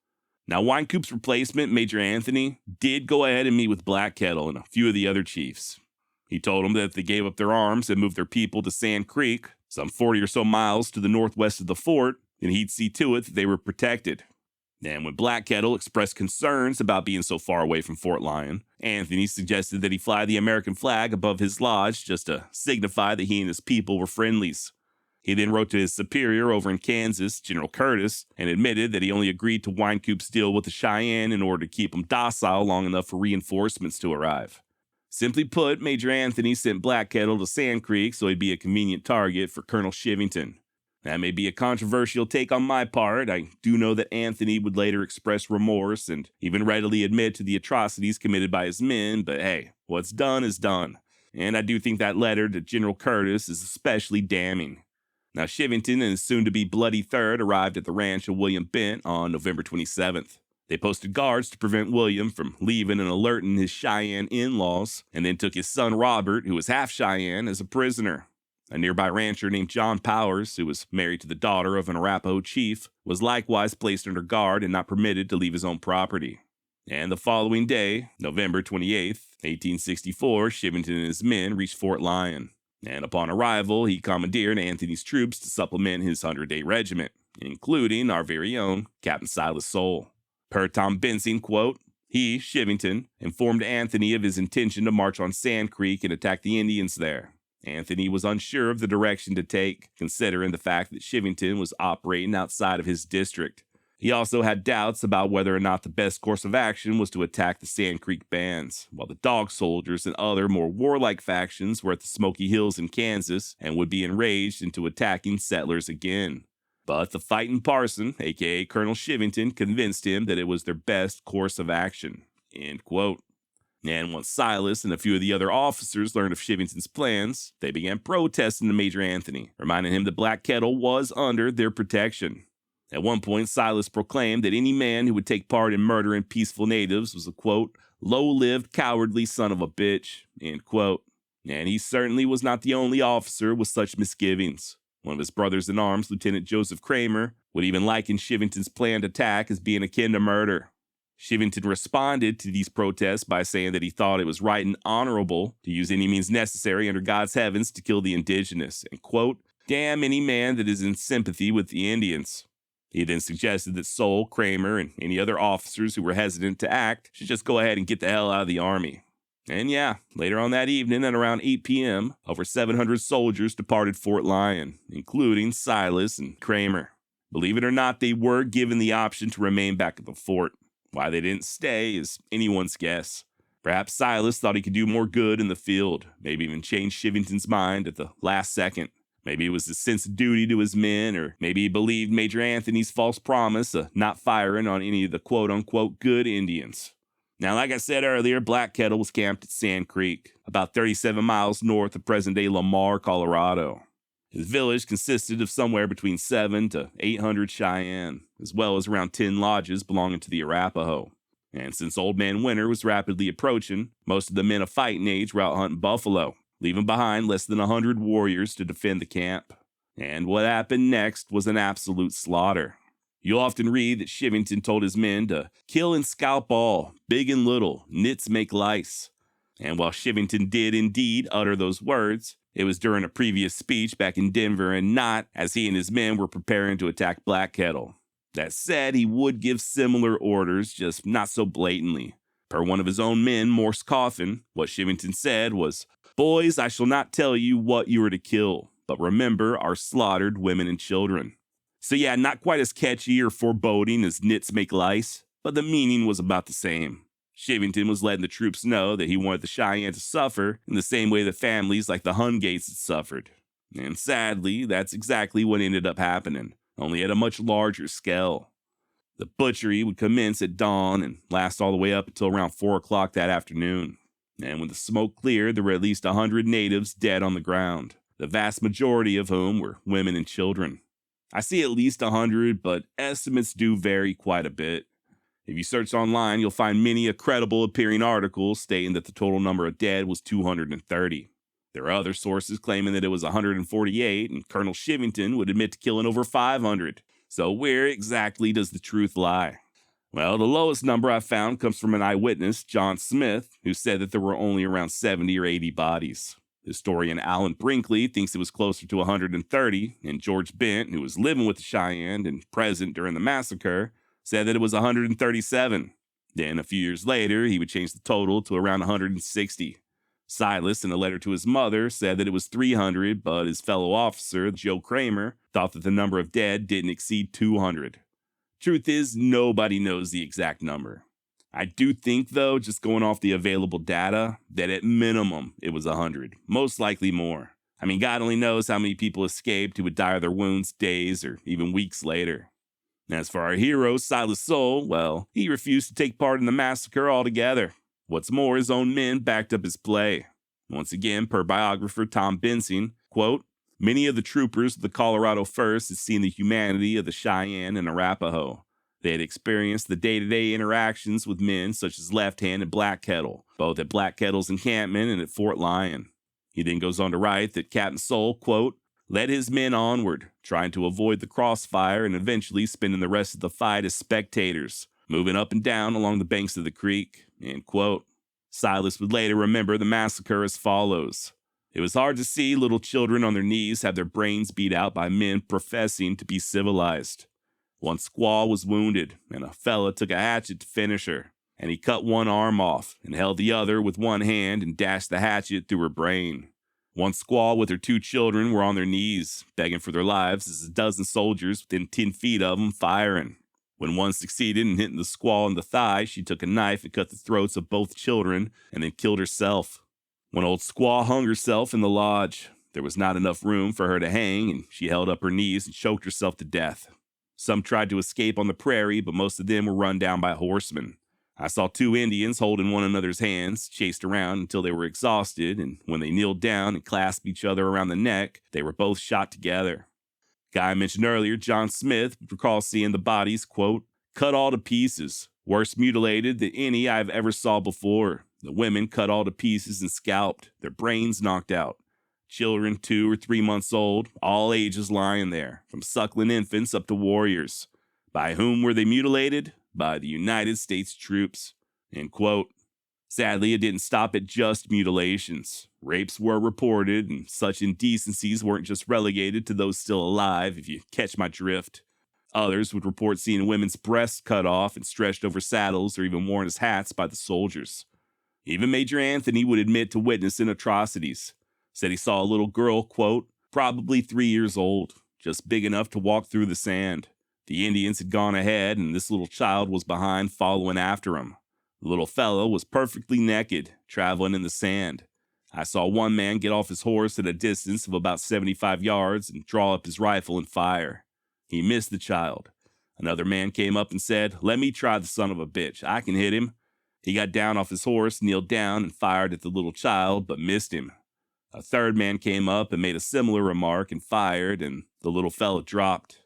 Now, Wynkoop's replacement, Major Anthony, did go ahead and meet with Black Kettle and a few of the other chiefs. He told them that if they gave up their arms and moved their people to Sand Creek, some 40 or so miles to the northwest of the fort, then he'd see to it that they were protected. And when Black Kettle expressed concerns about being so far away from Fort Lyon, Anthony suggested that he fly the American flag above his lodge just to signify that he and his people were friendlies. He then wrote to his superior over in Kansas, General Curtis, and admitted that he only agreed to Wynkoop's deal with the Cheyenne in order to keep them docile long enough for reinforcements to arrive. Simply put, Major Anthony sent Black Kettle to Sand Creek so he'd be a convenient target for Colonel Shivington. That may be a controversial take on my part. I do know that Anthony would later express remorse and even readily admit to the atrocities committed by his men, but hey, what's done is done. And I do think that letter to General Curtis is especially damning. Now, Shivington and his soon-to-be Bloody Third arrived at the ranch of William Bent on November 27th. They posted guards to prevent William from leaving and alerting his Cheyenne in-laws, and then took his son Robert, who was half Cheyenne, as a prisoner. A nearby rancher named John Powers, who was married to the daughter of an Arapaho chief, was likewise placed under guard and not permitted to leave his own property. And the following day, November 28th, 1864, Shivington and his men reached Fort Lyon. And upon arrival, he commandeered Anthony's troops to supplement his 100-day regiment, including our very own Captain Silas Soule. Per Tom Bensing, quote, he, Shivington, informed Anthony of his intention to march on Sand Creek and attack the Indians there. Anthony was unsure of the direction to take, considering the fact that Shivington was operating outside of his district. He also had doubts about whether or not the best course of action was to attack the Sand Creek bands, while the Dog Soldiers and other more warlike factions were at the Smoky Hills in Kansas and would be enraged into attacking settlers again. But the fighting parson, aka Colonel Shivington, convinced him that it was their best course of action. End quote. And once Silas and a few of the other officers learned of Shivington's plans, they began protesting to Major Anthony, reminding him that Black Kettle was under their protection. At one point, Silas proclaimed that any man who would take part in murdering peaceful natives was a, quote, low-lived, cowardly son of a bitch, end quote. And he certainly was not the only officer with such misgivings. One of his brothers-in-arms, Lieutenant Joseph Kramer, would even liken Chivington's planned attack as being akin to murder. Chivington responded to these protests by saying that he thought it was right and honorable to use any means necessary under God's heavens to kill the indigenous, and, quote, damn any man that is in sympathy with the Indians. He then suggested that Soule, Kramer, and any other officers who were hesitant to act should just go ahead and get the hell out of the army. And yeah, later on that evening at around 8 p.m., over 700 soldiers departed Fort Lyon, including Silas and Kramer. Believe it or not, they were given the option to remain back at the fort. Why they didn't stay is anyone's guess. Perhaps Silas thought he could do more good in the field, maybe even change Chivington's mind at the last second. Maybe it was his sense of duty to his men, or maybe he believed Major Anthony's false promise of not firing on any of the quote-unquote good Indians. Now, like I said earlier, Black Kettle was camped at Sand Creek, about 37 miles north of present-day Lamar, Colorado. His village consisted of somewhere between 700 to 800 Cheyenne, as well as around 10 lodges belonging to the Arapaho. And since Old Man Winter was rapidly approaching, most of the men of fighting age were out hunting buffalo, leaving behind less than 100 warriors to defend the camp. And what happened next was an absolute slaughter. You'll often read that Chivington told his men to kill and scalp all, big and little, nits make lice. And while Chivington did indeed utter those words, it was during a previous speech back in Denver and not as he and his men were preparing to attack Black Kettle. That said, he would give similar orders, just not so blatantly. Per one of his own men, Morse Coffin, what Chivington said was, boys, I shall not tell you what you are to kill, but remember our slaughtered women and children. So yeah, not quite as catchy or foreboding as nits make lice, but the meaning was about the same. Chivington was letting the troops know that he wanted the Cheyenne to suffer in the same way that families like the Hungates had suffered. And sadly, that's exactly what ended up happening, only at a much larger scale. The butchery would commence at dawn and last all the way up until around 4 o'clock that afternoon. And when the smoke cleared, there were at least 100 natives dead on the ground, the vast majority of whom were women and children. I see at least 100, but estimates do vary quite a bit. If you search online, you'll find many a credible appearing article stating that the total number of dead was 230. There are other sources claiming that it was 148, and Colonel Chivington would admit to killing over 500. So where exactly does the truth lie? Well, the lowest number I found comes from an eyewitness, John Smith, who said that there were only around 70 or 80 bodies. Historian Alan Brinkley thinks it was closer to 130, and George Bent, who was living with the Cheyenne and present during the massacre, said that it was 137. Then, a few years later, he would change the total to around 160. Silas, in a letter to his mother, said that it was 300, but his fellow officer, Joe Kramer, thought that the number of dead didn't exceed 200. Truth is, nobody knows the exact number. I do think, though, just going off the available data, that at minimum it was 100, most likely more. I mean, God only knows how many people escaped who would die of their wounds days or even weeks later. As for our hero, Silas Soule, well, he refused to take part in the massacre altogether. What's more, his own men backed up his play. Once again, per biographer Tom Bensing, quote, many of the troopers of the Colorado First had seen the humanity of the Cheyenne and Arapaho. They had experienced the day-to-day interactions with men such as Left Hand and Black Kettle, both at Black Kettle's encampment and at Fort Lyon. He then goes on to write that Captain Soule, quote, led his men onward, trying to avoid the crossfire and eventually spending the rest of the fight as spectators, moving up and down along the banks of the creek, end quote. Silas would later remember the massacre as follows. It was hard to see little children on their knees have their brains beat out by men professing to be civilized. One squaw was wounded, and a fella took a hatchet to finish her, and he cut one arm off and held the other with one hand and dashed the hatchet through her brain. One squaw with her 2 children were on their knees, begging for their lives as a dozen soldiers within 10 feet of them firing. When one succeeded in hitting the squaw in the thigh, she took a knife and cut the throats of both children and then killed herself. One old squaw hung herself in the lodge. There was not enough room for her to hang, and she held up her knees and choked herself to death. Some tried to escape on the prairie, but most of them were run down by horsemen. I saw 2 Indians holding one another's hands, chased around until they were exhausted, and when they kneeled down and clasped each other around the neck, they were both shot together. Guy I mentioned earlier, John Smith, would recall seeing the bodies, quote, cut all to pieces, worse mutilated than any I've ever saw before. The women cut all to pieces and scalped, their brains knocked out. Children 2 or 3 months old, all ages lying there, from suckling infants up to warriors. By whom were they mutilated? By the United States troops. End quote. Sadly, it didn't stop at just mutilations. Rapes were reported, and such indecencies weren't just relegated to those still alive, if you catch my drift. Others would report seeing women's breasts cut off and stretched over saddles or even worn as hats by the soldiers. Even Major Anthony would admit to witnessing atrocities. Said he saw a little girl, quote, probably 3 years old, just big enough to walk through the sand. The Indians had gone ahead, and this little child was behind following after him. The little fellow was perfectly naked, traveling in the sand. I saw one man get off his horse at a distance of about 75 yards and draw up his rifle and fire. He missed the child. Another man came up and said, let me try the son of a bitch. I can hit him. He got down off his horse, kneeled down, and fired at the little child, but missed him. A third man came up and made a similar remark and fired, and the little fellow dropped.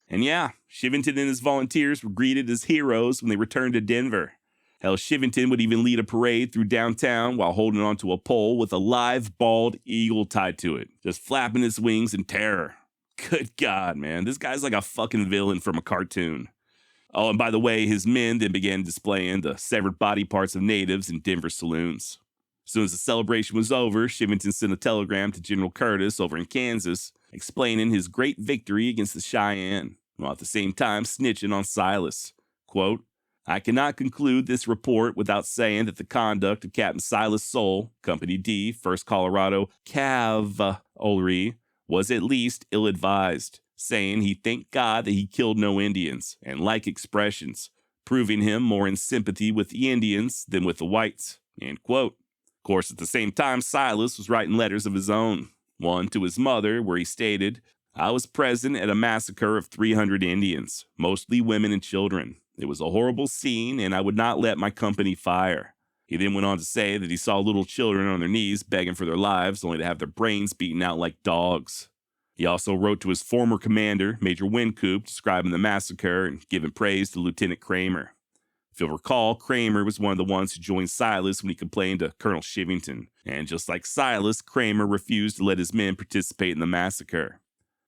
And yeah, Shivington and his volunteers were greeted as heroes when they returned to Denver. Hell, Shivington would even lead a parade through downtown while holding onto a pole with a live bald eagle tied to it, just flapping his wings in terror. Good God, man, this guy's like a fucking villain from a cartoon. Oh, and by the way, his men then began displaying the severed body parts of natives in Denver saloons. As soon as the celebration was over, Shivington sent a telegram to General Curtis over in Kansas, explaining his great victory against the Cheyenne, while at the same time snitching on Silas. Quote, I cannot conclude this report without saying that the conduct of Captain Silas Soule, Company D, 1st Colorado Cavalry, was at least ill-advised, saying he thanked God that he killed no Indians, and like expressions, proving him more in sympathy with the Indians than with the whites. End quote. Of course, at the same time, Silas was writing letters of his own, one to his mother where he stated, I was present at a massacre of 300 Indians, mostly women and children. It was a horrible scene, and I would not let my company fire. He then went on to say that he saw little children on their knees begging for their lives, only to have their brains beaten out like dogs. He also wrote to his former commander, Major Wincoop, describing the massacre and giving praise to Lieutenant Kramer. If you'll recall, Kramer was one of the ones who joined Silas when he complained to Colonel Shivington, and just like Silas, Kramer refused to let his men participate in the massacre.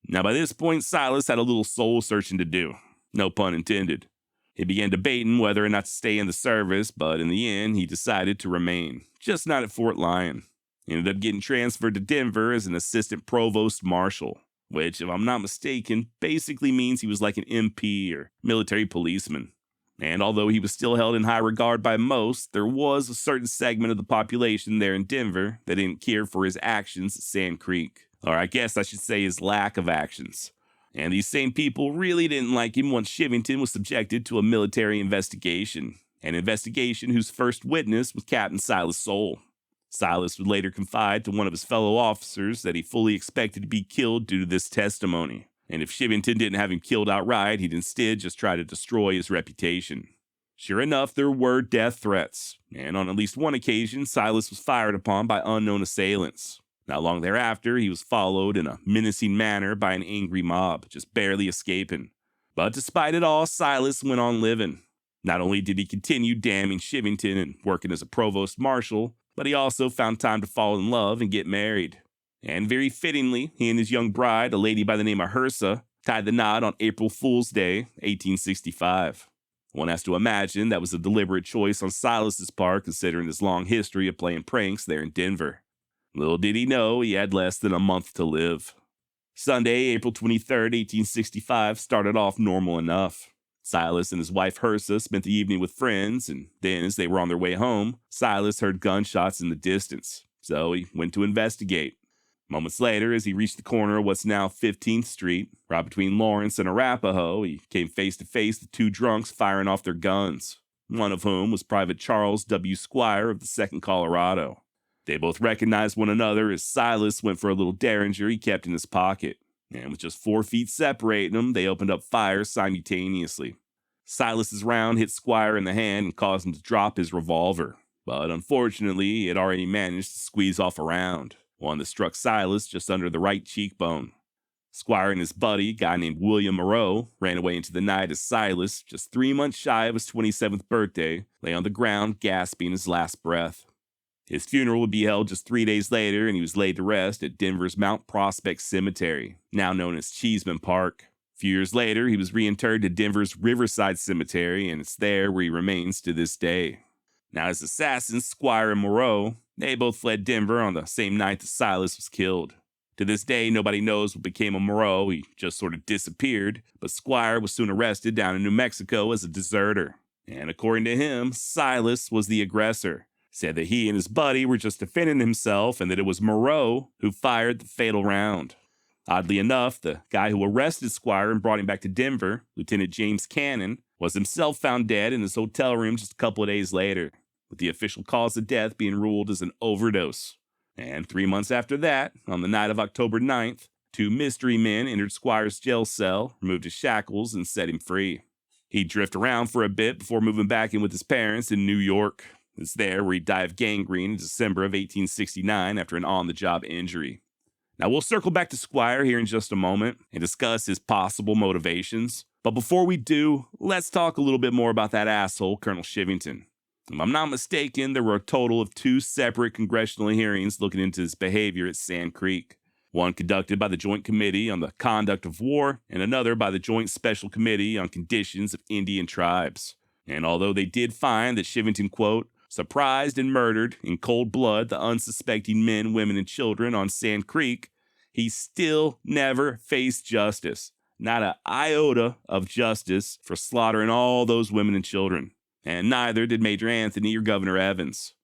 Now, by this point, Silas had a little soul-searching to do. No pun intended. He began debating whether or not to stay in the service, but in the end, he decided to remain, just not at Fort Lyon. He ended up getting transferred to Denver as an assistant provost marshal, which, if I'm not mistaken, basically means he was like an MP or military policeman. And although he was still held in high regard by most, there was a certain segment of the population there in Denver that didn't care for his actions at Sand Creek. Or I guess I should say his lack of actions. And these same people really didn't like him once Shivington was subjected to a military investigation, an investigation whose first witness was Captain Silas Soule. Silas would later confide to one of his fellow officers that he fully expected to be killed due to this testimony, and if Shivington didn't have him killed outright, he'd instead just try to destroy his reputation. Sure enough, there were death threats, and on at least one occasion, Silas was fired upon by unknown assailants. Not long thereafter, he was followed in a menacing manner by an angry mob, just barely escaping. But despite it all, Silas went on living. Not only did he continue damning Shivington and working as a provost marshal, but he also found time to fall in love and get married. And very fittingly, he and his young bride, a lady by the name of Hersa, tied the knot on April Fool's Day, 1865. One has to imagine that was a deliberate choice on Silas's part, considering his long history of playing pranks there in Denver. Little did he know he had less than a month to live. Sunday, April 23rd, 1865 started off normal enough. Silas and his wife Hersa spent the evening with friends, and then as they were on their way home, Silas heard gunshots in the distance, so he went to investigate. Moments later, as he reached the corner of what's now 15th Street, right between Lawrence and Arapahoe, he came face to face with two drunks firing off their guns, one of whom was Private Charles W. Squire of the 2nd Colorado. They both recognized one another as Silas went for a little derringer he kept in his pocket, and with just 4 feet separating them, they opened up fire simultaneously. Silas's round hit Squire in the hand and caused him to drop his revolver, but unfortunately, he had already managed to squeeze off a round, one that struck Silas just under the right cheekbone. Squire and his buddy, a guy named William Moreau, ran away into the night as Silas, just 3 months shy of his 27th birthday, lay on the ground gasping his last breath. His funeral would be held just 3 days later, and he was laid to rest at Denver's Mount Prospect Cemetery, now known as Cheeseman Park. A few years later, he was reinterred to Denver's Riverside Cemetery, and it's there where he remains to this day. Now, his assassins, Squire and Moreau, they both fled Denver on the same night that Silas was killed. To this day, nobody knows what became of Moreau. He just sort of disappeared, but Squire was soon arrested down in New Mexico as a deserter. And according to him, Silas was the aggressor. Said that he and his buddy were just defending himself and that it was Moreau who fired the fatal round. Oddly enough, the guy who arrested Squire and brought him back to Denver, Lieutenant James Cannon, was himself found dead in his hotel room just a couple of days later, with the official cause of death being ruled as an overdose. And 3 months after that, on the night of October 9th, 2 mystery men entered Squire's jail cell, removed his shackles, and set him free. He'd drift around for a bit before moving back in with his parents in New York. It's there where he died of gangrene in December of 1869 after an on-the-job injury. Now, we'll circle back to Squire here in just a moment and discuss his possible motivations. But before we do, let's talk a little bit more about that asshole, Colonel Shivington. If I'm not mistaken, there were a total of 2 separate congressional hearings looking into his behavior at Sand Creek. One conducted by the Joint Committee on the Conduct of War, and another by the Joint Special Committee on Conditions of Indian Tribes. And although they did find that Shivington, quote, surprised and murdered in cold blood the unsuspecting men, women, and children on Sand Creek, he still never faced justice. Not an iota of justice for slaughtering all those women and children. And neither did Major Anthony or Governor Evans.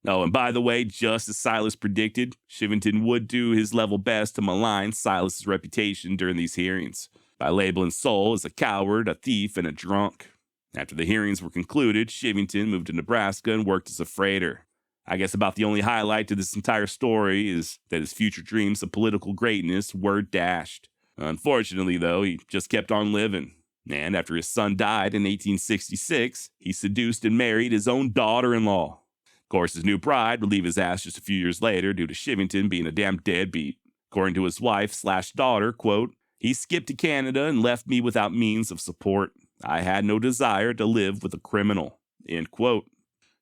Oh, and by the way, just as Silas predicted, Shivington would do his level best to malign Silas's reputation during these hearings, by labeling Soule as a coward, a thief, and a drunk. After the hearings were concluded, Shivington moved to Nebraska and worked as a freighter. I guess about the only highlight to this entire story is that his future dreams of political greatness were dashed. Unfortunately, though, he just kept on living. And after his son died in 1866, he seduced and married his own daughter-in-law. Of course, his new bride would leave his ass just a few years later due to Shivington being a damn deadbeat. According to his wife/daughter, quote, he skipped to Canada and left me without means of support. I had no desire to live with a criminal, end quote.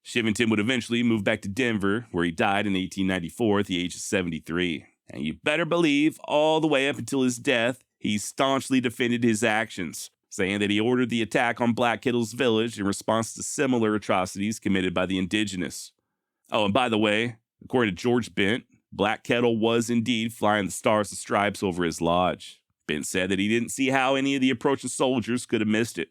Shivington would eventually move back to Denver, where he died in 1894 at the age of 73. And you better believe, all the way up until his death, he staunchly defended his actions, saying that he ordered the attack on Black Kettle's village in response to similar atrocities committed by the indigenous. Oh, and by the way, according to George Bent, Black Kettle was indeed flying the Stars and Stripes over his lodge. Bent said that he didn't see how any of the approaching soldiers could have missed it.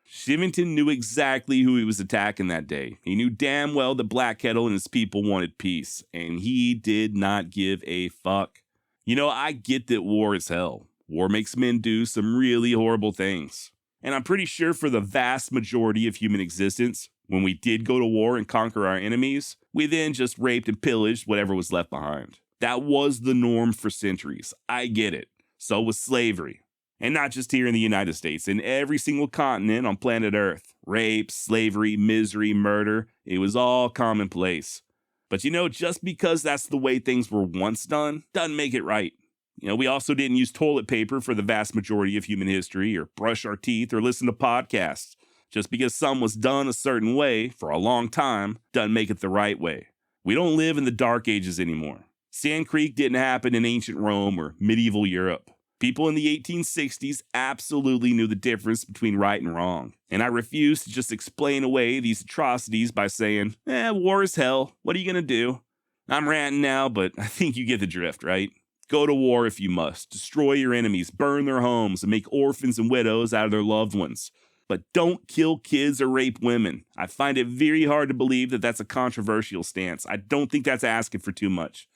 Shivington knew exactly who he was attacking that day. He knew damn well that Black Kettle and his people wanted peace, and he did not give a fuck. You know, I get that war is hell. War makes men do some really horrible things. And I'm pretty sure for the vast majority of human existence, when we did go to war and conquer our enemies, we then just raped and pillaged whatever was left behind. That was the norm for centuries. I get it. So was slavery. And not just here in the United States, in every single continent on planet Earth. Rape, slavery, misery, murder, it was all commonplace. But you know, just because that's the way things were once done, doesn't make it right. You know, we also didn't use toilet paper for the vast majority of human history, or brush our teeth, or listen to podcasts. Just because something was done a certain way for a long time, doesn't make it the right way. We don't live in the Dark Ages anymore. Sand Creek didn't happen in ancient Rome or medieval Europe. People in the 1860s absolutely knew the difference between right and wrong. And I refuse to just explain away these atrocities by saying, war is hell. What are you going to do? I'm ranting now, but I think you get the drift, right? Go to war if you must. Destroy your enemies, burn their homes, and make orphans and widows out of their loved ones. But don't kill kids or rape women. I find it very hard to believe that that's a controversial stance. I don't think that's asking for too much.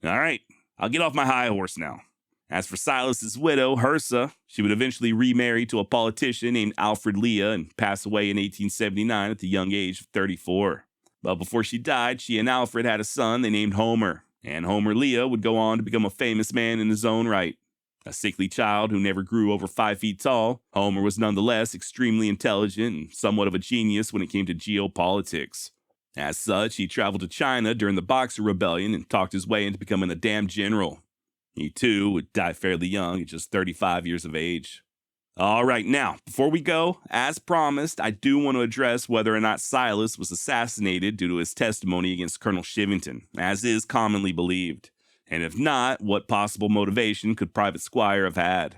All right, I'll get off my high horse now. As for Silas's widow, Hersa, she would eventually remarry to a politician named Alfred Leah and pass away in 1879 at the young age of 34. But before she died, she and Alfred had a son they named Homer. And Homer Leah would go on to become a famous man in his own right. A sickly child who never grew over 5 feet tall, Homer was nonetheless extremely intelligent and somewhat of a genius when it came to geopolitics. As such, he traveled to China during the Boxer Rebellion and talked his way into becoming a damn general. He too would die fairly young at just 35 years of age. All right, now, before we go, as promised, I do want to address whether or not Silas was assassinated due to his testimony against Colonel Shivington, as is commonly believed. And if not, what possible motivation could Private Squire have had?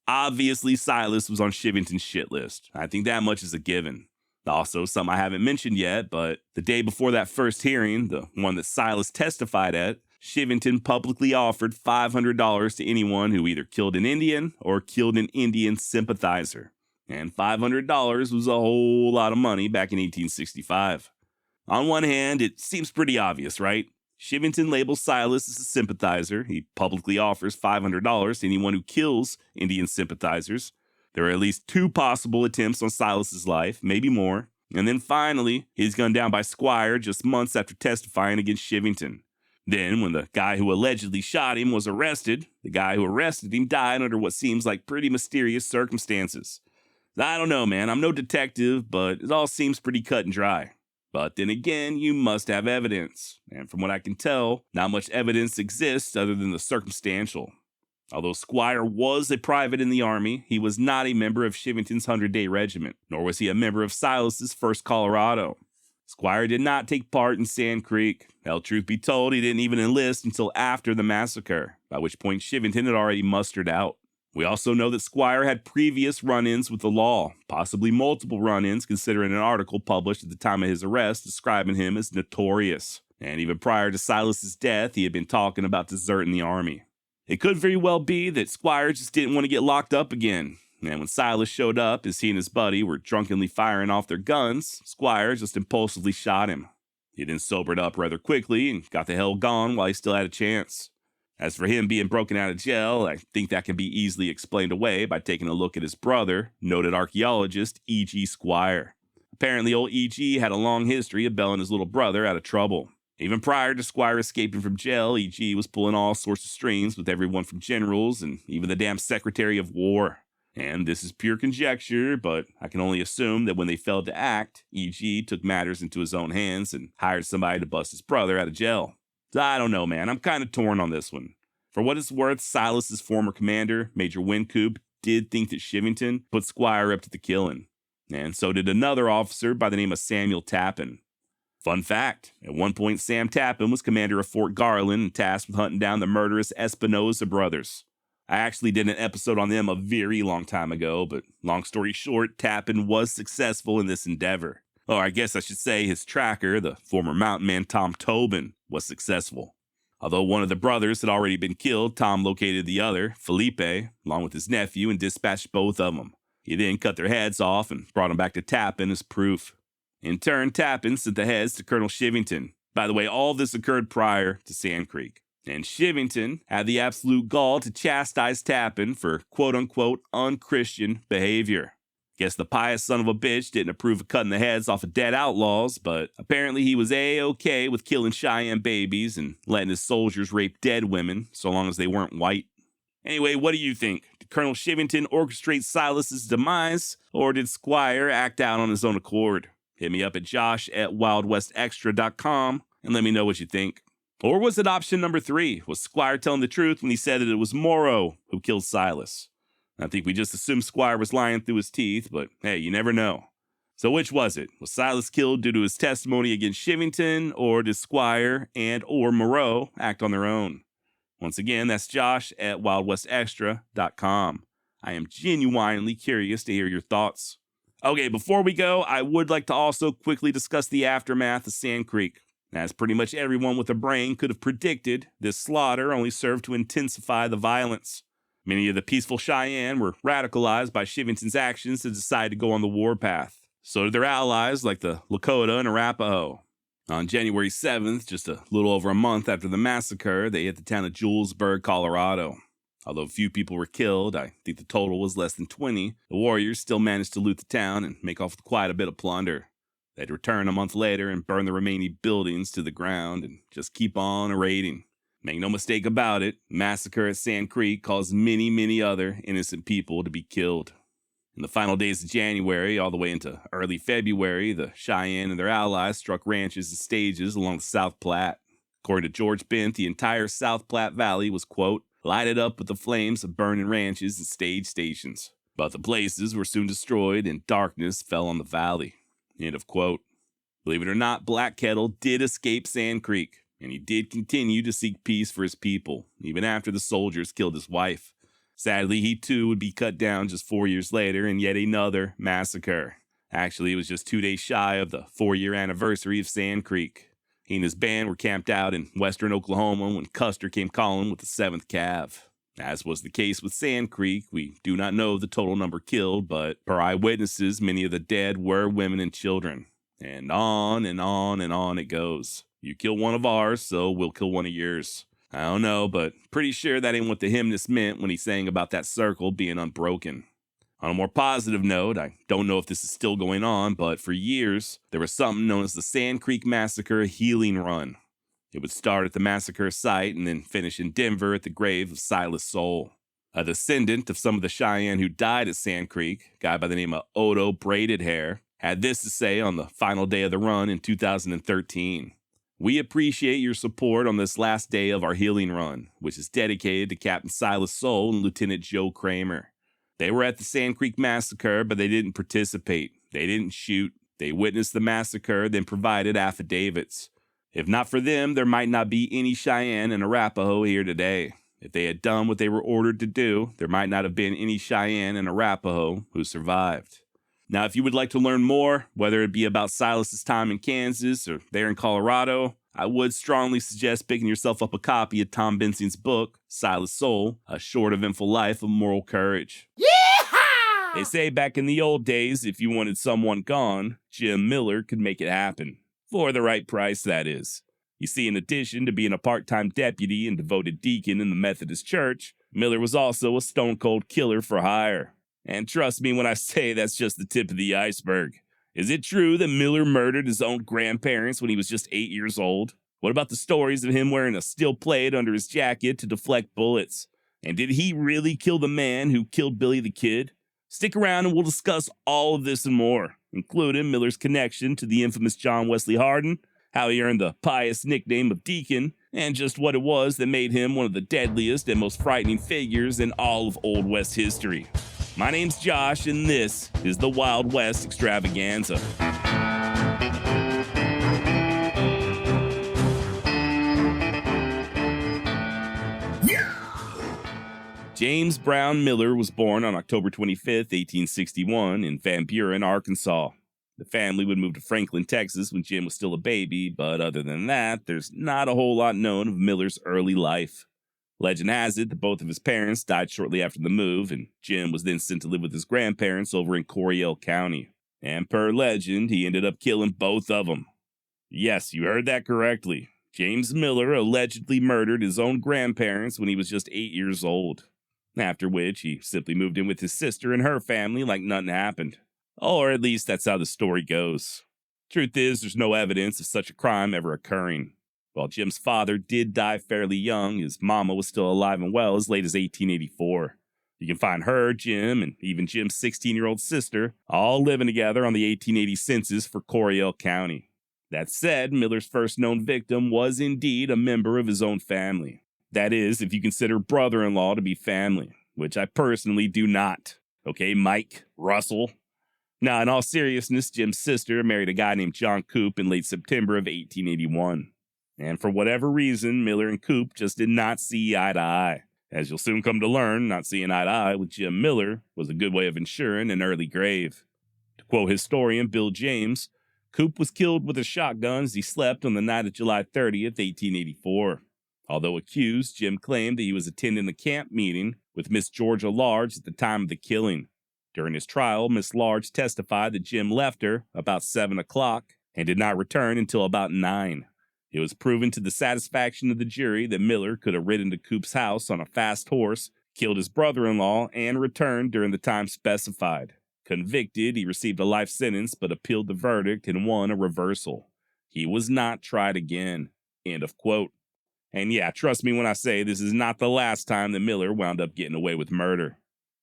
Obviously, Silas was on Shivington's shit list. I think that much is a given. Also, something I haven't mentioned yet, but the day before that first hearing, the one that Silas testified at, Shivington publicly offered $500 to anyone who either killed an Indian or killed an Indian sympathizer. And $500 was a whole lot of money back in 1865. On one hand, it seems pretty obvious, right? Shivington labels Silas as a sympathizer. He publicly offers $500 to anyone who kills Indian sympathizers. There are at least 2 possible attempts on Silas's life, maybe more. And then finally, he's gunned down by Squire just months after testifying against Shivington. Then, when the guy who allegedly shot him was arrested, the guy who arrested him died under what seems like pretty mysterious circumstances. I don't know, man. I'm no detective, but it all seems pretty cut and dry. But then again, you must have evidence. And from what I can tell, not much evidence exists other than the circumstantial. Although Squire was a private in the Army, he was not a member of Shivington's 100-Day Regiment, nor was he a member of Silas's 1st Colorado. Squire did not take part in Sand Creek. Hell, truth be told, he didn't even enlist until after the massacre, by which point Shivington had already mustered out. We also know that Squire had previous run-ins with the law, possibly multiple run-ins considering an article published at the time of his arrest describing him as notorious. And even prior to Silas's death, he had been talking about deserting the Army. It could very well be that Squire just didn't want to get locked up again. And when Silas showed up, as he and his buddy were drunkenly firing off their guns, Squire just impulsively shot him. He then sobered up rather quickly and got the hell gone while he still had a chance. As for him being broken out of jail, I think that can be easily explained away by taking a look at his brother, noted archaeologist E.G. Squire. Apparently, old E.G. had a long history of bailing his little brother out of trouble. Even prior to Squire escaping from jail, E.G. was pulling all sorts of strings with everyone from generals and even the damn Secretary of War. And this is pure conjecture, but I can only assume that when they failed to act, E.G. took matters into his own hands and hired somebody to bust his brother out of jail. So I don't know, man. I'm kind of torn on this one. For what it's worth, Silas's former commander, Major Wincoop, did think that Shivington put Squire up to the killing. And so did another officer by the name of Samuel Tappan. Fun fact, at one point Sam Tappan was commander of Fort Garland and tasked with hunting down the murderous Espinosa brothers. I actually did an episode on them a very long time ago, but long story short, Tappan was successful in this endeavor. Or I guess I should say his tracker, the former mountain man Tom Tobin, was successful. Although one of the brothers had already been killed, Tom located the other, Felipe, along with his nephew, and dispatched both of them. He then cut their heads off and brought them back to Tappan as proof. In turn, Tappan sent the heads to Colonel Shivington. By the way, all this occurred prior to Sand Creek. And Shivington had the absolute gall to chastise Tappan for quote-unquote unchristian behavior. Guess the pious son of a bitch didn't approve of cutting the heads off of dead outlaws, but apparently he was A-okay with killing Cheyenne babies and letting his soldiers rape dead women, so long as they weren't white. Anyway, what do you think? Did Colonel Shivington orchestrate Silas's demise, or did Squire act out on his own accord? Hit me up at josh@wildwestextra.com and let me know what you think. Or was it option number 3? Was Squire telling the truth when he said that it was Morrow who killed Silas? I think we just assumed Squire was lying through his teeth, but hey, you never know. So which was it? Was Silas killed due to his testimony against Shivington, or did Squire and or Moreau act on their own? Once again, that's josh@wildwestextra.com. I am genuinely curious to hear your thoughts. Okay, before we go, I would like to also quickly discuss the aftermath of Sand Creek. As pretty much everyone with a brain could have predicted, this slaughter only served to intensify the violence. Many of the peaceful Cheyenne were radicalized by Shivington's actions to decide to go on the warpath. So did their allies like the Lakota and Arapaho. On January 7th, just a little over a month after the massacre, they hit the town of Julesburg, Colorado. Although few people were killed, I think the total was less than 20, the warriors still managed to loot the town and make off with quite a bit of plunder. They'd return a month later and burn the remaining buildings to the ground and just keep on raiding. Make no mistake about it, massacre at Sand Creek caused many, many other innocent people to be killed. In the final days of January, all the way into early February, the Cheyenne and their allies struck ranches and stages along the South Platte. According to George Bent, the entire South Platte Valley was, quote, lighted up with the flames of burning ranches and stage stations. But the places were soon destroyed and darkness fell on the valley. End of quote. Believe it or not, Black Kettle did escape Sand Creek, and he did continue to seek peace for his people, even after the soldiers killed his wife. Sadly, he too would be cut down just 4 years later in yet another massacre. Actually, it was just 2 days shy of the 4-year anniversary of Sand Creek. He and his band were camped out in western Oklahoma when Custer came calling with the 7th Cav. As was the case with Sand Creek, we do not know the total number killed, but per eyewitnesses, many of the dead were women and children. And on and on and on it goes. You kill one of ours, so we'll kill one of yours. I don't know, but pretty sure that ain't what the hymnist meant when he sang about that circle being unbroken. On a more positive note, I don't know if this is still going on, but for years, there was something known as the Sand Creek Massacre Healing Run. It would start at the massacre site and then finish in Denver at the grave of Silas Soule. A descendant of some of the Cheyenne who died at Sand Creek, a guy by the name of Odo Braided Hair, had this to say on the final day of the run in 2013. We appreciate your support on this last day of our healing run, which is dedicated to Captain Silas Soule and Lieutenant Joe Kramer. They were at the Sand Creek Massacre, but they didn't participate. They didn't shoot. They witnessed the massacre, then provided affidavits. If not for them, there might not be any Cheyenne and Arapaho here today. If they had done what they were ordered to do, there might not have been any Cheyenne and Arapaho who survived. Now, if you would like to learn more, whether it be about Silas's time in Kansas or there in Colorado, I would strongly suggest picking yourself up a copy of Tom Bensing's book, Silas Soule, A Short Eventful Life of Moral Courage. Yeehaw! They say back in the old days, if you wanted someone gone, Jim Miller could make it happen. For the right price, that is. You see, in addition to being a part-time deputy and devoted deacon in the Methodist Church, Miller was also a stone-cold killer for hire. And trust me when I say that's just the tip of the iceberg. Is it true that Miller murdered his own grandparents when he was just 8 years old? What about the stories of him wearing a steel plate under his jacket to deflect bullets? And did he really kill the man who killed Billy the Kid? Stick around and we'll discuss all of this and more, including Miller's connection to the infamous John Wesley Hardin, how he earned the pious nickname of Deacon, and just what it was that made him one of the deadliest and most frightening figures in all of Old West history. My name's Josh, and this is the Wild West Extravaganza. James Brown Miller was born on October 25, 1861, in Van Buren, Arkansas. The family would move to Franklin, Texas when Jim was still a baby, but other than that, there's not a whole lot known of Miller's early life. Legend has it that both of his parents died shortly after the move, and Jim was then sent to live with his grandparents over in Coryell County. And per legend, he ended up killing both of them. Yes, you heard that correctly. James Miller allegedly murdered his own grandparents when he was just 8 years old. After which, he simply moved in with his sister and her family like nothing happened. Or at least that's how the story goes. Truth is, there's no evidence of such a crime ever occurring. While Jim's father did die fairly young, his mama was still alive and well as late as 1884. You can find her, Jim, and even Jim's 16-year-old sister all living together on the 1880 census for Coryell County. That said, Miller's first known victim was indeed a member of his own family. That is, if you consider brother-in-law to be family, which I personally do not. Okay, Mike, Russell. Now, in all seriousness, Jim's sister married a guy named John Coop in late September of 1881. And for whatever reason, Miller and Coop just did not see eye to eye. As you'll soon come to learn, not seeing eye to eye with Jim Miller was a good way of ensuring an early grave. To quote historian Bill James, Coop was killed with a shotgun as he slept on the night of July 30th, 1884. Although accused, Jim claimed that he was attending a camp meeting with Miss Georgia Large at the time of the killing. During his trial, Miss Large testified that Jim left her about 7 o'clock and did not return until about 9. It was proven to the satisfaction of the jury that Miller could have ridden to Coop's house on a fast horse, killed his brother-in-law, and returned during the time specified. Convicted, he received a life sentence but appealed the verdict and won a reversal. He was not tried again. End of quote. And yeah, trust me when I say this is not the last time that Miller wound up getting away with murder.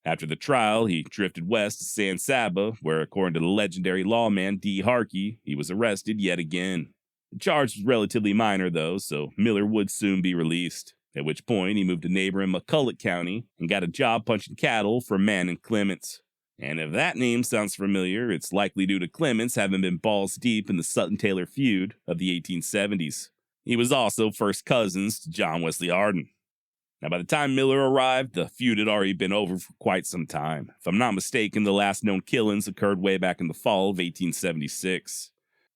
After the trial, he drifted west to San Saba, where, according to the legendary lawman D. Harkey, he was arrested yet again. The charge was relatively minor, though, so Miller would soon be released. at which point he moved to neighboring McCulloch County and got a job punching cattle for a man named Clements. And if that name sounds familiar, it's likely due to Clements having been balls deep in the Sutton-Taylor feud of the 1870s. He was also first cousins to John Wesley Hardin. Now, by the time Miller arrived, the feud had already been over for quite some time. If I'm not mistaken, the last known killings occurred way back in the fall of 1876.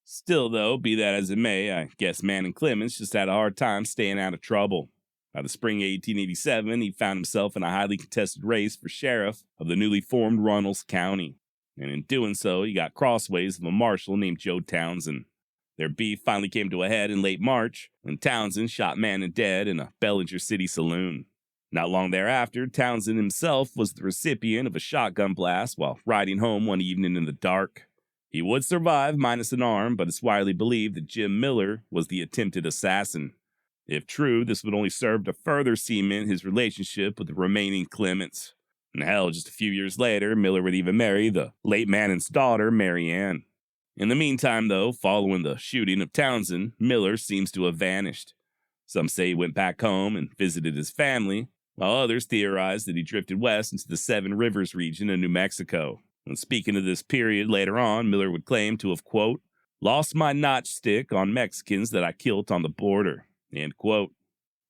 Still, though, be that as it may, I guess Man and Clements just had a hard time staying out of trouble. By the spring of 1887, he found himself in a highly contested race for sheriff of the newly formed Runnels County. And in doing so, he got crossways of a marshal named Joe Townsend. Their beef finally came to a head in late March when Townsend shot Manning dead in a Bellinger City saloon. Not long thereafter, Townsend himself was the recipient of a shotgun blast while riding home one evening in the dark. He would survive minus an arm, but it's widely believed that Jim Miller was the attempted assassin. If true, this would only serve to further cement his relationship with the remaining Clements. And hell, just a few years later, Miller would even marry the late Manning's daughter, Mary Ann. In the meantime, though, following the shooting of Townsend, Miller seems to have vanished. Some say he went back home and visited his family, while others theorize that he drifted west into the Seven Rivers region of New Mexico. When speaking of this period later on, Miller would claim to have, quote, lost my notchstick on Mexicans that I killed on the border, end quote.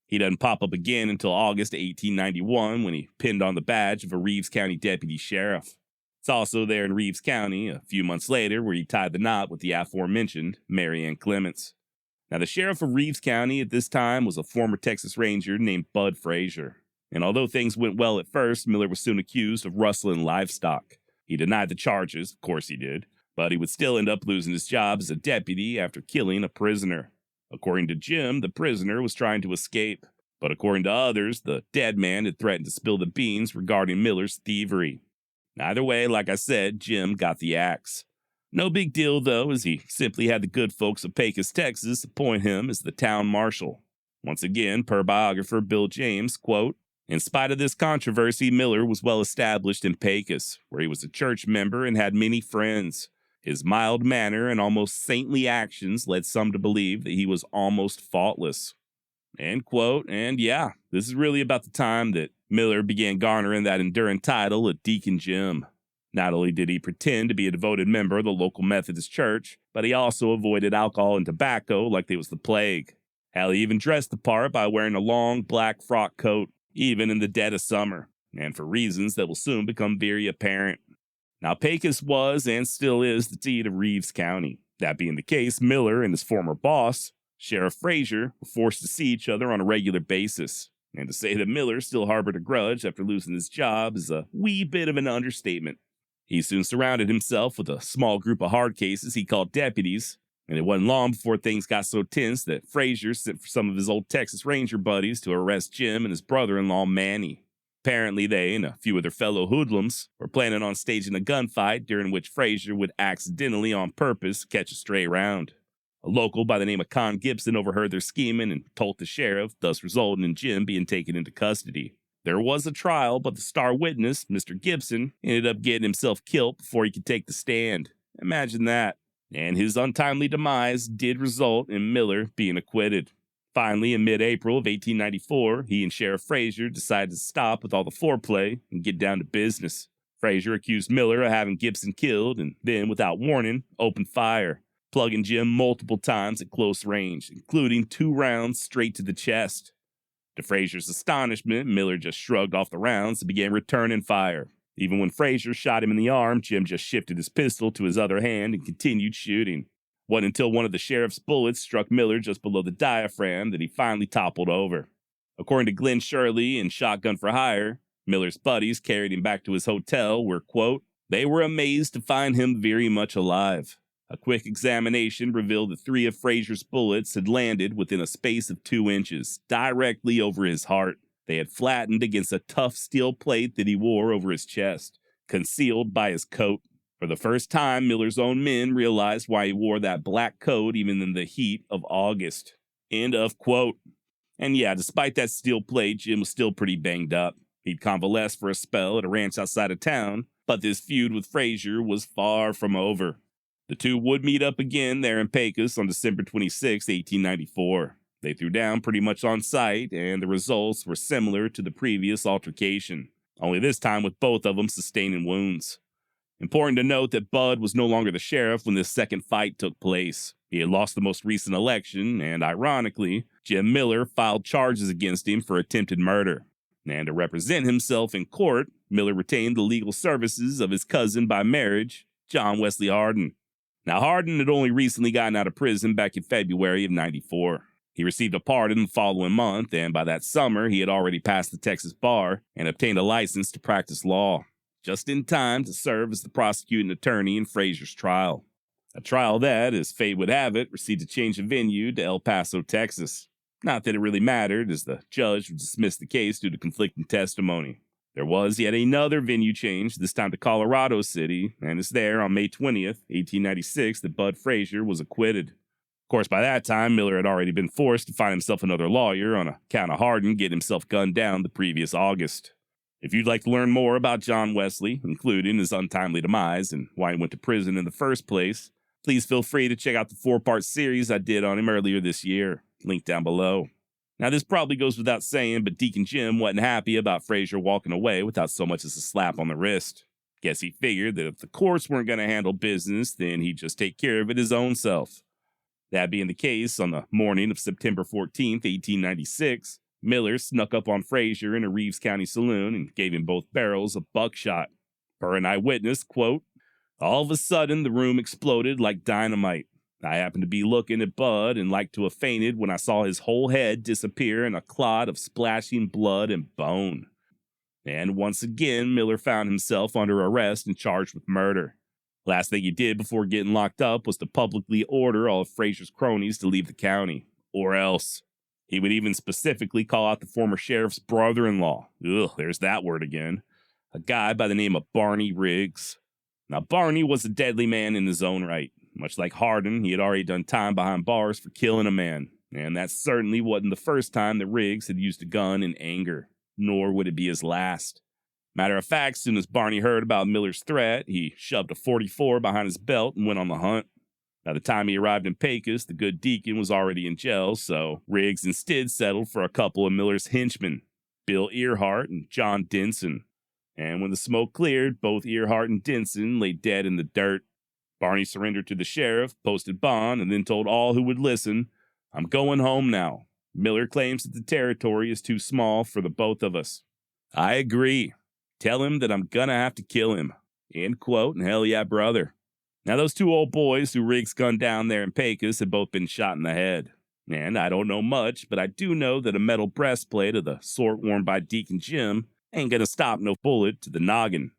He doesn't pop up again until August 1891 when he pinned on the badge of a Reeves County deputy sheriff. It's also there in Reeves County a few months later where he tied the knot with the aforementioned Mary Ann Clements. Now, the sheriff of Reeves County at this time was a former Texas Ranger named Bud Frazier. And although things went well at first, Miller was soon accused of rustling livestock. He denied the charges, of course he did, but he would still end up losing his job as a deputy after killing a prisoner. According to Jim, the prisoner was trying to escape, but according to others, the dead man had threatened to spill the beans regarding Miller's thievery. Either way, like I said, Jim got the axe. No big deal, though, as he simply had the good folks of Pecos, Texas, appoint him as the town marshal. Once again, per biographer Bill James, quote, in spite of this controversy, Miller was well established in Pecos, where he was a church member and had many friends. His mild manner and almost saintly actions led some to believe that he was almost faultless. End quote. And yeah, this is really about the time that Miller began garnering that enduring title of Deacon Jim. Not only did he pretend to be a devoted member of the local Methodist church, but he also avoided alcohol and tobacco like they was the plague. Hell, he even dressed the part by wearing a long black frock coat, even in the dead of summer, and for reasons that will soon become very apparent. Now, Pecos was and still is the seat of Reeves County. That being the case, Miller and his former boss, Sheriff Frazier, were forced to see each other on a regular basis. And to say that Miller still harbored a grudge after losing his job is a wee bit of an understatement. He soon surrounded himself with a small group of hard cases he called deputies, and it wasn't long before things got so tense that Frazier sent for some of his old Texas Ranger buddies to arrest Jim and his brother-in-law Manny. Apparently they and a few of their fellow hoodlums were planning on staging a gunfight during which Frazier would accidentally on purpose catch a stray round. A local by the name of Con Gibson overheard their scheming and told the sheriff, thus resulting in Jim being taken into custody. There was a trial, but the star witness, Mr. Gibson, ended up getting himself killed before he could take the stand. Imagine that. And his untimely demise did result in Miller being acquitted. Finally, in mid-April of 1894, he and Sheriff Frazier decided to stop with all the foreplay and get down to business. Frazier accused Miller of having Gibson killed and then, without warning, opened fire, plugging Jim multiple times at close range, including 2 rounds straight to the chest. To Frazier's astonishment, Miller just shrugged off the rounds and began returning fire. Even when Frazier shot him in the arm, Jim just shifted his pistol to his other hand and continued shooting. It wasn't until one of the sheriff's bullets struck Miller just below the diaphragm that he finally toppled over. According to Glenn Shirley in Shotgun for Hire, Miller's buddies carried him back to his hotel where, quote, they were amazed to find him very much alive. A quick examination revealed that 3 of Frazier's bullets had landed within a space of 2 inches, directly over his heart. They had flattened against a tough steel plate that he wore over his chest, concealed by his coat. For the first time, Miller's own men realized why he wore that black coat even in the heat of August. End of quote. And yeah, despite that steel plate, Jim was still pretty banged up. He'd convalesced for a spell at a ranch outside of town, but this feud with Frazier was far from over. The two would meet up again there in Pecos on December 26, 1894. They threw down pretty much on sight, and the results were similar to the previous altercation, only this time with both of them sustaining wounds. Important to note that Bud was no longer the sheriff when this second fight took place. He had lost the most recent election, and ironically, Jim Miller filed charges against him for attempted murder. And to represent himself in court, Miller retained the legal services of his cousin by marriage, John Wesley Hardin. Now, Hardin had only recently gotten out of prison back in February of '94. He received a pardon the following month, and by that summer, he had already passed the Texas bar and obtained a license to practice law, just in time to serve as the prosecuting attorney in Frazier's trial. A trial that, as fate would have it, received a change of venue to El Paso, Texas. Not that it really mattered, as the judge dismissed the case due to conflicting testimony. There was yet another venue change, this time to Colorado City, and it's there on May 20th, 1896, that Bud Frazier was acquitted. Of course, by that time, Miller had already been forced to find himself another lawyer on account of Hardin getting himself gunned down the previous August. If you'd like to learn more about John Wesley, including his untimely demise and why he went to prison in the first place, please feel free to check out the 4-part series I did on him earlier this year, linked down below. Now, this probably goes without saying, but Deacon Jim wasn't happy about Frazier walking away without so much as a slap on the wrist. Guess he figured that if the courts weren't going to handle business, then he'd just take care of it his own self. That being the case, on the morning of September 14th, 1896, Miller snuck up on Frazier in a Reeves County saloon and gave him both barrels of buckshot. Per an eyewitness, quote, "All of a sudden, the room exploded like dynamite. I happened to be looking at Bud and like to have fainted when I saw his whole head disappear in a clot of splashing blood and bone." And once again, Miller found himself under arrest and charged with murder. Last thing he did before getting locked up was to publicly order all of Frazier's cronies to leave the county, or else. He would even specifically call out the former sheriff's brother-in-law. Ugh, there's that word again. A guy by the name of Barney Riggs. Now, Barney was a deadly man in his own right. Much like Hardin, he had already done time behind bars for killing a man, and that certainly wasn't the first time that Riggs had used a gun in anger, nor would it be his last. Matter of fact, as soon as Barney heard about Miller's threat, he shoved a .44 behind his belt and went on the hunt. By the time he arrived in Pecos, the good deacon was already in jail, so Riggs instead settled for a couple of Miller's henchmen, Bill Earhart and John Denson. And when the smoke cleared, both Earhart and Denson lay dead in the dirt. Barney surrendered to the sheriff, posted bond, and then told all who would listen, "I'm going home now. Miller claims that the territory is too small for the both of us. I agree. Tell him that I'm gonna have to kill him." End quote, and hell yeah, brother. Now, those two old boys who Riggs gunned down there in Pecos had both been shot in the head. And I don't know much, but I do know that a metal breastplate of the sort worn by Deacon Jim ain't gonna stop no bullet to the noggin.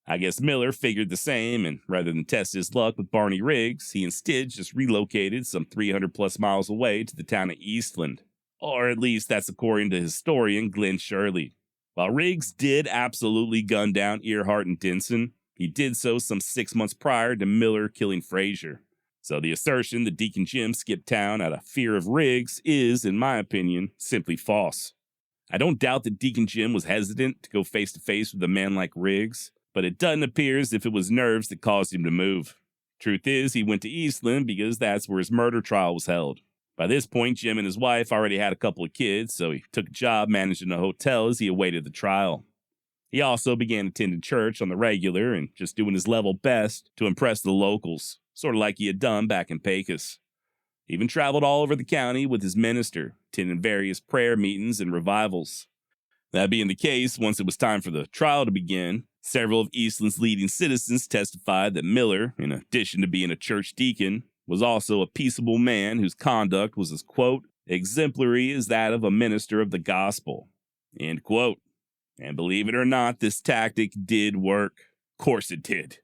I guess Miller figured the same, and rather than test his luck with Barney Riggs, he instead just relocated some 300 plus miles away to the town of Eastland. Or at least that's according to historian Glenn Shirley. While Riggs did absolutely gun down Earhart and Denson, he did so some 6 months prior to Miller killing Frazier. So the assertion that Deacon Jim skipped town out of fear of Riggs is, in my opinion, simply false. I don't doubt that Deacon Jim was hesitant to go face to face with a man like Riggs, but it doesn't appear as if it was nerves that caused him to move. Truth is, he went to Eastland because that's where his murder trial was held. By this point, Jim and his wife already had a couple of kids, so he took a job managing a hotel as he awaited the trial. He also began attending church on the regular and just doing his level best to impress the locals, sort of like he had done back in Pecos. He even traveled all over the county with his minister, attending various prayer meetings and revivals. That being the case, once it was time for the trial to begin, several of Eastland's leading citizens testified that Miller, in addition to being a church deacon, was also a peaceable man whose conduct was as, quote, exemplary as that of a minister of the gospel, end quote. And believe it or not, this tactic did work. Of course it did.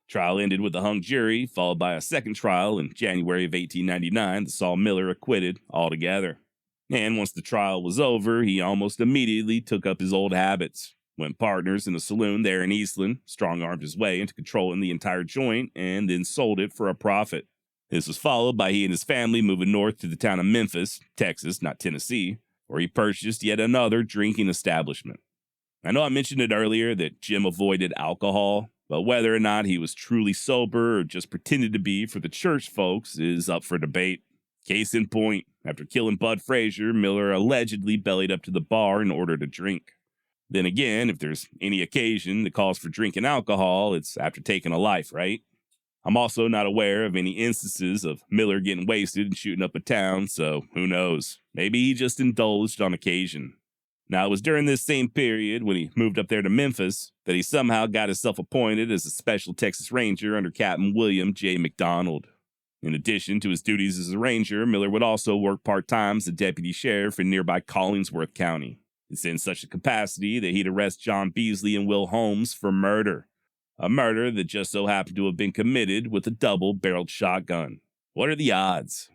Trial ended with a hung jury, followed by a second trial in January of 1899 that saw Miller acquitted altogether. And once the trial was over, he almost immediately took up his old habits. Went partners in a saloon there in Eastland, strong-armed his way into controlling the entire joint, and then sold it for a profit. This was followed by he and his family moving north to the town of Memphis, Texas, not Tennessee, where he purchased yet another drinking establishment. I know I mentioned it earlier that Jim avoided alcohol, but whether or not he was truly sober or just pretended to be for the church folks is up for debate. Case in point, After killing Bud Frazier, Miller allegedly bellied up to the bar and ordered a drink. Then again, if there's any occasion that calls for drinking alcohol, it's after taking a life, right? I'm also not aware of any instances of Miller getting wasted and shooting up a town, so who knows? Maybe he just indulged on occasion. Now, it was during this same period, when he moved up there to Memphis, that he somehow got himself appointed as a Special Texas Ranger under Captain William J. McDonald. In addition to his duties as a ranger, Miller would also work part-time as a deputy sheriff in nearby Collingsworth County. It's in such a capacity that he'd arrest John Beasley and Will Holmes for murder. A murder that just so happened to have been committed with a double-barreled shotgun. What are the odds?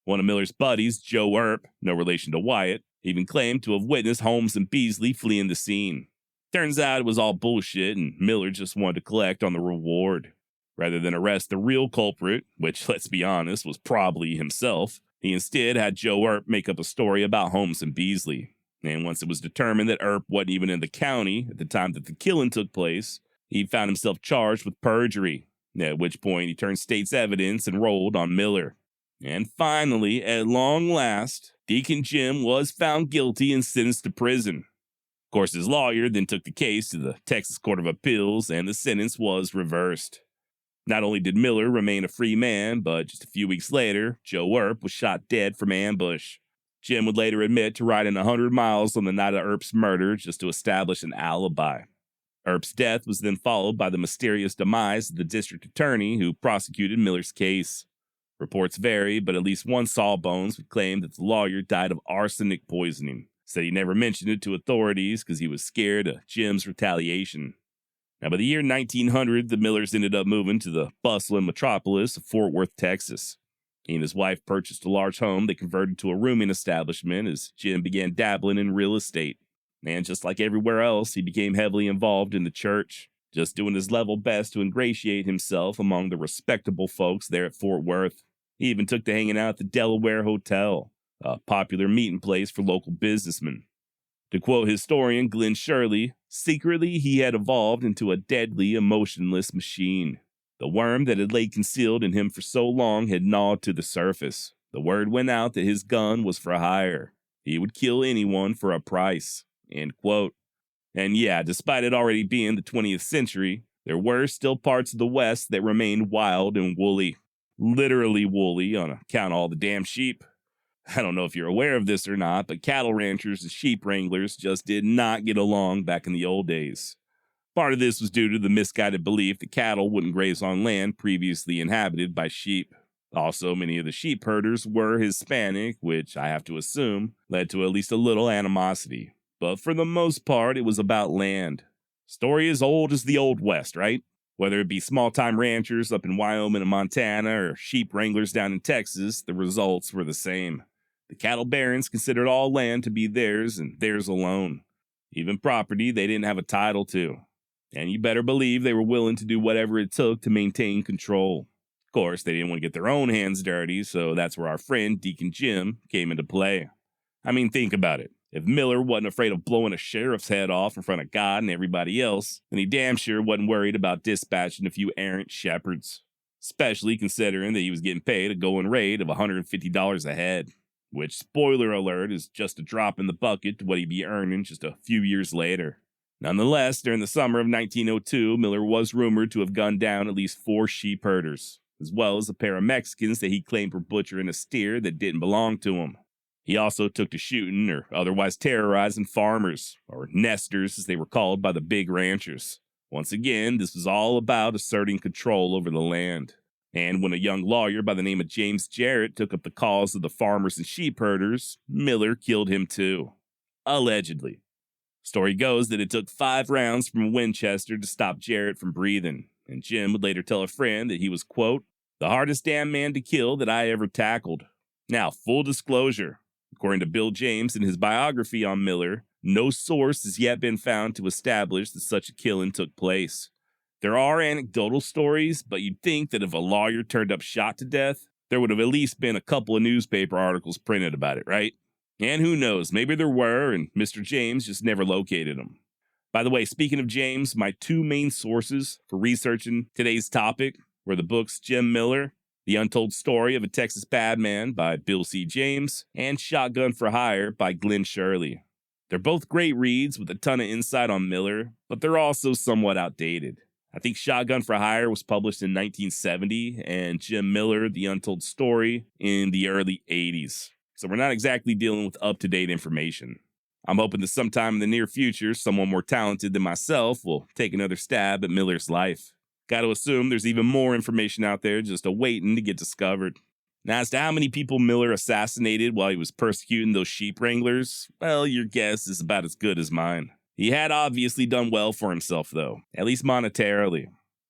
One of Miller's buddies, Joe Earp, no relation to Wyatt, even claimed to have witnessed Holmes and Beasley fleeing the scene. Turns out it was all bullshit and Miller just wanted to collect on the reward. Rather than arrest the real culprit, which, let's be honest, was probably himself, he instead had Joe Earp make up a story about Holmes and Beasley. And once it was determined that Earp wasn't even in the county at the time that the killing took place, he found himself charged with perjury, at which point he turned state's evidence and rolled on Miller. And finally, at long last, Deacon Jim was found guilty and sentenced to prison. Of course, his lawyer then took the case to the Texas Court of Appeals, and the sentence was reversed. Not only did Miller remain a free man, but just a few weeks later, Joe Earp was shot dead from ambush. Jim would later admit to riding 100 miles on the night of Earp's murder just to establish an alibi. Earp's death was then followed by the mysterious demise of the district attorney who prosecuted Miller's case. Reports vary, but at least one Sawbones would claim that the lawyer died of arsenic poisoning. Said he never mentioned it to authorities because he was scared of Jim's retaliation. Now, by the year 1900, the Millers ended up moving to the bustling metropolis of Fort Worth, Texas. He and his wife purchased a large home they converted to a rooming establishment as Jim began dabbling in real estate. And just like everywhere else, he became heavily involved in the church, just doing his level best to ingratiate himself among the respectable folks there at Fort Worth. He even took to hanging out at the Delaware Hotel, a popular meeting place for local businessmen. To quote historian Glenn Shirley, secretly he had evolved into a deadly, emotionless machine. The worm that had laid concealed in him for so long had gnawed to the surface. The word went out that his gun was for hire. He would kill anyone for a price. End quote. And yeah, despite it already being the 20th century, there were still parts of the West that remained wild and woolly. Literally woolly on account of all the damn sheep. I don't know if you're aware of this or not, but cattle ranchers and sheep wranglers just did not get along back in the old days. Part of this was due to the misguided belief that cattle wouldn't graze on land previously inhabited by sheep. Also, many of the sheep herders were Hispanic, which I have to assume led to at least a little animosity. But for the most part, it was about land. Story as old as the Old West, right? Whether it be small-time ranchers up in Wyoming and Montana or sheep wranglers down in Texas, the results were the same. The cattle barons considered all land to be theirs and theirs alone. Even property they didn't have a title to. And you better believe they were willing to do whatever it took to maintain control. Of course, they didn't want to get their own hands dirty, so that's where our friend Deacon Jim came into play. I mean, think about it. If Miller wasn't afraid of blowing a sheriff's head off in front of God and everybody else, then he damn sure wasn't worried about dispatching a few errant shepherds. Especially considering that he was getting paid a going rate of $150 a head. Which, spoiler alert, is just a drop in the bucket to what he'd be earning just a few years later. Nonetheless, during the summer of 1902, Miller was rumored to have gunned down at least 4 sheep herders, as well as a pair of Mexicans that he claimed were butchering a steer that didn't belong to him. He also took to shooting or otherwise terrorizing farmers, or nesters as they were called by the big ranchers. Once again, this was all about asserting control over the land. And when a young lawyer by the name of James Jarrett took up the cause of the farmers and sheep herders, Miller killed him too. Allegedly. Story goes that it took 5 rounds from a Winchester to stop Jarrett from breathing, and Jim would later tell a friend that he was, quote, the hardest damn man to kill that I ever tackled. Now, full disclosure, according to Bill James in his biography on Miller, no source has yet been found to establish that such a killing took place. There are anecdotal stories, but you'd think that if a lawyer turned up shot to death, there would have at least been a couple of newspaper articles printed about it, right? And who knows, maybe there were, and Mr. James just never located them. By the way, speaking of James, my 2 main sources for researching today's topic were the books Jim Miller The Untold Story of a Texas Badman by Bill C. James, and Shotgun for Hire by Glenn Shirley. They're both great reads with a ton of insight on Miller, but they're also somewhat outdated. I think Shotgun for Hire was published in 1970, and Jim Miller, The Untold Story, in the early 80s. So we're not exactly dealing with up-to-date information. I'm hoping that sometime in the near future, someone more talented than myself will take another stab at Miller's life. Gotta assume there's even more information out there just awaiting to get discovered. Now, as to how many people Miller assassinated while he was persecuting those sheep wranglers, well, your guess is about as good as mine. He had obviously done well for himself, though, at least monetarily,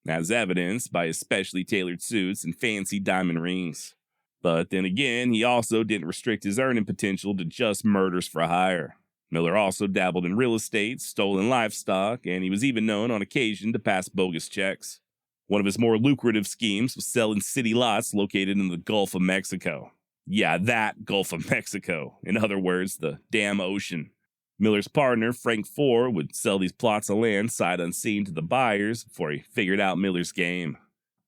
as evidenced by his specially tailored suits and fancy diamond rings. But then again, he also didn't restrict his earning potential to just murders for hire. Miller also dabbled in real estate, stolen livestock, and he was even known on occasion to pass bogus checks. One of his more lucrative schemes was selling city lots located in the Gulf of Mexico. Yeah, that Gulf of Mexico. In other words, the damn ocean. Miller's partner, Frank Four, would sell these plots of land sight unseen to the buyers before he figured out Miller's game.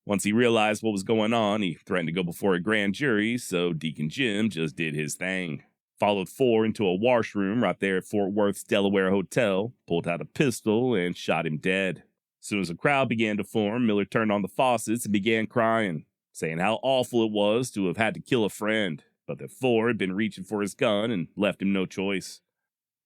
Once he realized what was going on, he threatened to go before a grand jury, so Deacon Jim just did his thing. Followed Four into a washroom right there at Fort Worth's Delaware Hotel, pulled out a pistol, and shot him dead. As soon as a crowd began to form, Miller turned on the faucets and began crying, saying how awful it was to have had to kill a friend, but that Four had been reaching for his gun and left him no choice.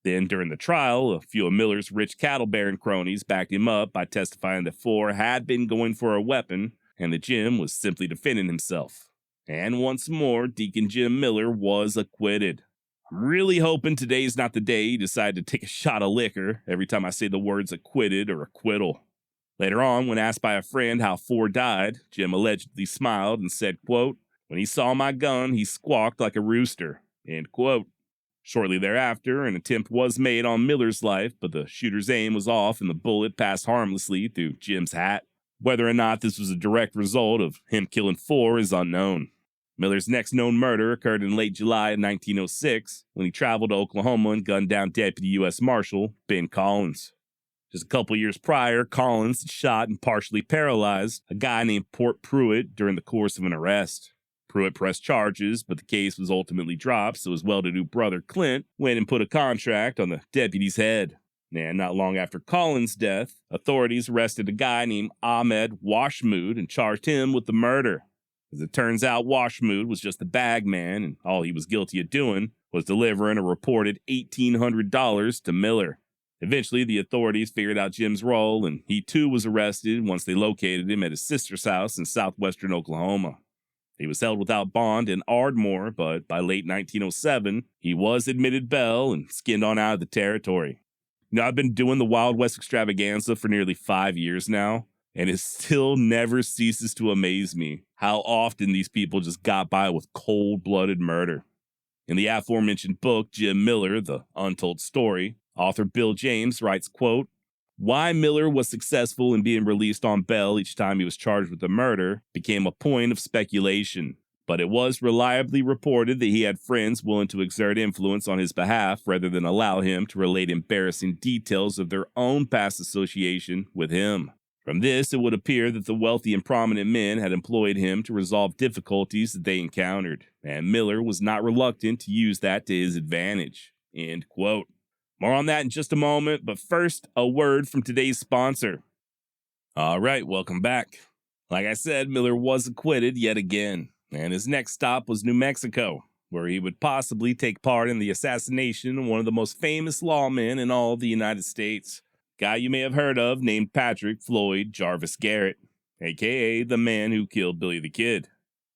Then, during the trial, a few of Miller's rich cattle baron cronies backed him up by testifying that Four had been going for a weapon and that Jim was simply defending himself. And once more, Deacon Jim Miller was acquitted. I'm really hoping today's not the day he decided to take a shot of liquor every time I say the words acquitted or acquittal. Later on, when asked by a friend how Four died, Jim allegedly smiled and said, quote, "When he saw my gun, he squawked like a rooster," end quote. Shortly thereafter, an attempt was made on Miller's life, but the shooter's aim was off and the bullet passed harmlessly through Jim's hat. Whether or not this was a direct result of him killing Four is unknown. Miller's next known murder occurred in late July of 1906 when he traveled to Oklahoma and gunned down Deputy U.S. Marshal Ben Collins. Just a couple years prior, Collins had shot and partially paralyzed a guy named Port Pruitt during the course of an arrest. Pruitt pressed charges, but the case was ultimately dropped, so his well-to-do brother Clint went and put a contract on the deputy's head. And not long after Collins' death, authorities arrested a guy named Ahmed Washmood and charged him with the murder. As it turns out, Washmood was just a bag man, and all he was guilty of doing was delivering a reported $1,800 to Miller. Eventually, the authorities figured out Jim's role, and he too was arrested once they located him at his sister's house in southwestern Oklahoma. He was held without bond in Ardmore, but by late 1907, he was admitted bail and skinned on out of the territory. Now, I've been doing the Wild West Extravaganza for nearly 5 years now, and it still never ceases to amaze me how often these people just got by with cold-blooded murder. In the aforementioned book, Jim Miller, The Untold Story, author Bill James writes, quote, "Why Miller was successful in being released on bail each time he was charged with a murder became a point of speculation, but it was reliably reported that he had friends willing to exert influence on his behalf rather than allow him to relate embarrassing details of their own past association with him. From this, it would appear that the wealthy and prominent men had employed him to resolve difficulties that they encountered, and Miller was not reluctant to use that to his advantage." End quote. More on that in just a moment, but first, a word from today's sponsor. All right, welcome back. Like I said, Miller was acquitted yet again, and his next stop was New Mexico, where he would possibly take part in the assassination of one of the most famous lawmen in all of the United States. Guy you may have heard of named Patrick Floyd Jarvis Garrett, aka the man who killed Billy the Kid.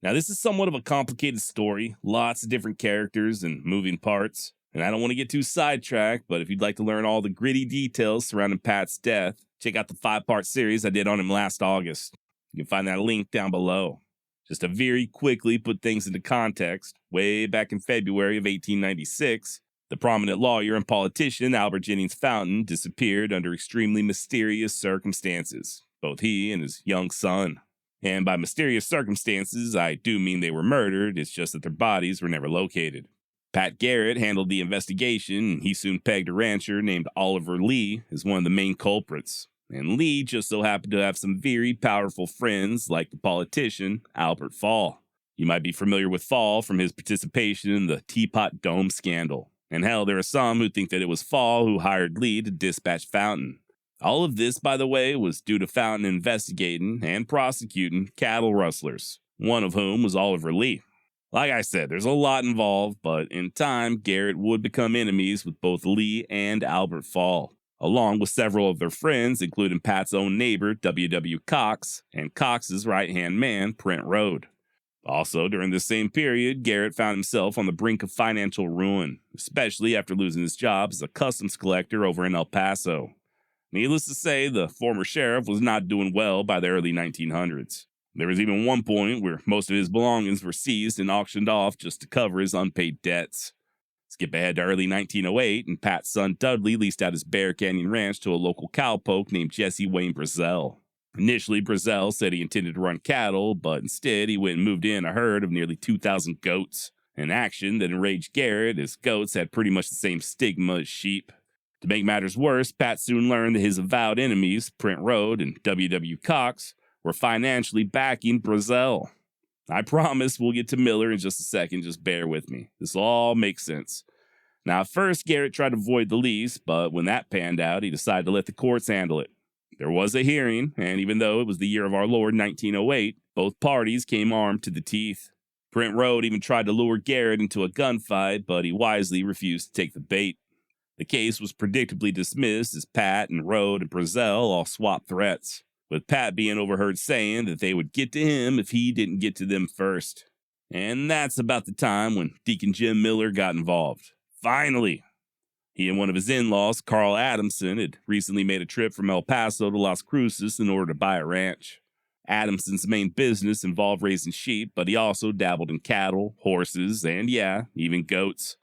Now, this is somewhat of a complicated story, lots of different characters and moving parts. And I don't want to get too sidetracked, but if you'd like to learn all the gritty details surrounding Pat's death, check out the 5-part series I did on him last August. You can find that link down below. Just to very quickly put things into context, way back in February of 1896, the prominent lawyer and politician Albert Jennings Fountain disappeared under extremely mysterious circumstances, both he and his young son. And by mysterious circumstances, I do mean they were murdered, it's just that their bodies were never located. Pat Garrett handled the investigation, and he soon pegged a rancher named Oliver Lee as one of the main culprits. And Lee just so happened to have some very powerful friends like the politician Albert Fall. You might be familiar with Fall from his participation in the Teapot Dome scandal. And hell, there are some who think that it was Fall who hired Lee to dispatch Fountain. All of this, by the way, was due to Fountain investigating and prosecuting cattle rustlers, one of whom was Oliver Lee. Like I said, there's a lot involved, but in time, Garrett would become enemies with both Lee and Albert Fall, along with several of their friends, including Pat's own neighbor, W.W. Cox, and Cox's right-hand man, Prent Rode. Also, during this same period, Garrett found himself on the brink of financial ruin, especially after losing his job as a customs collector over in El Paso. Needless to say, the former sheriff was not doing well by the early 1900s. There was even one point where most of his belongings were seized and auctioned off just to cover his unpaid debts. Skip ahead to early 1908, and Pat's son Dudley leased out his Bear Canyon ranch to a local cowpoke named Jesse Wayne Brazel. Initially, Brazel said he intended to run cattle, but instead he went and moved in a herd of nearly 2,000 goats, an action that enraged Garrett as goats had pretty much the same stigma as sheep. To make matters worse, Pat soon learned that his avowed enemies, Prent Rode and W.W. Cox, were financially backing Brazel. I promise we'll get to Miller in just a second, just bear with me. This all makes sense. Now, at first, Garrett tried to void the lease, but when that panned out, he decided to let the courts handle it. There was a hearing, and even though it was the year of our Lord 1908, both parties came armed to the teeth. Prent Rode even tried to lure Garrett into a gunfight, but he wisely refused to take the bait. The case was predictably dismissed as Pat and Rode and Brazel all swapped threats, with Pat being overheard saying that they would get to him if he didn't get to them first. And that's about the time when Deacon Jim Miller got involved. Finally! He and one of his in-laws, Carl Adamson, had recently made a trip from El Paso to Las Cruces in order to buy a ranch. Adamson's main business involved raising sheep, but he also dabbled in cattle, horses, and even goats.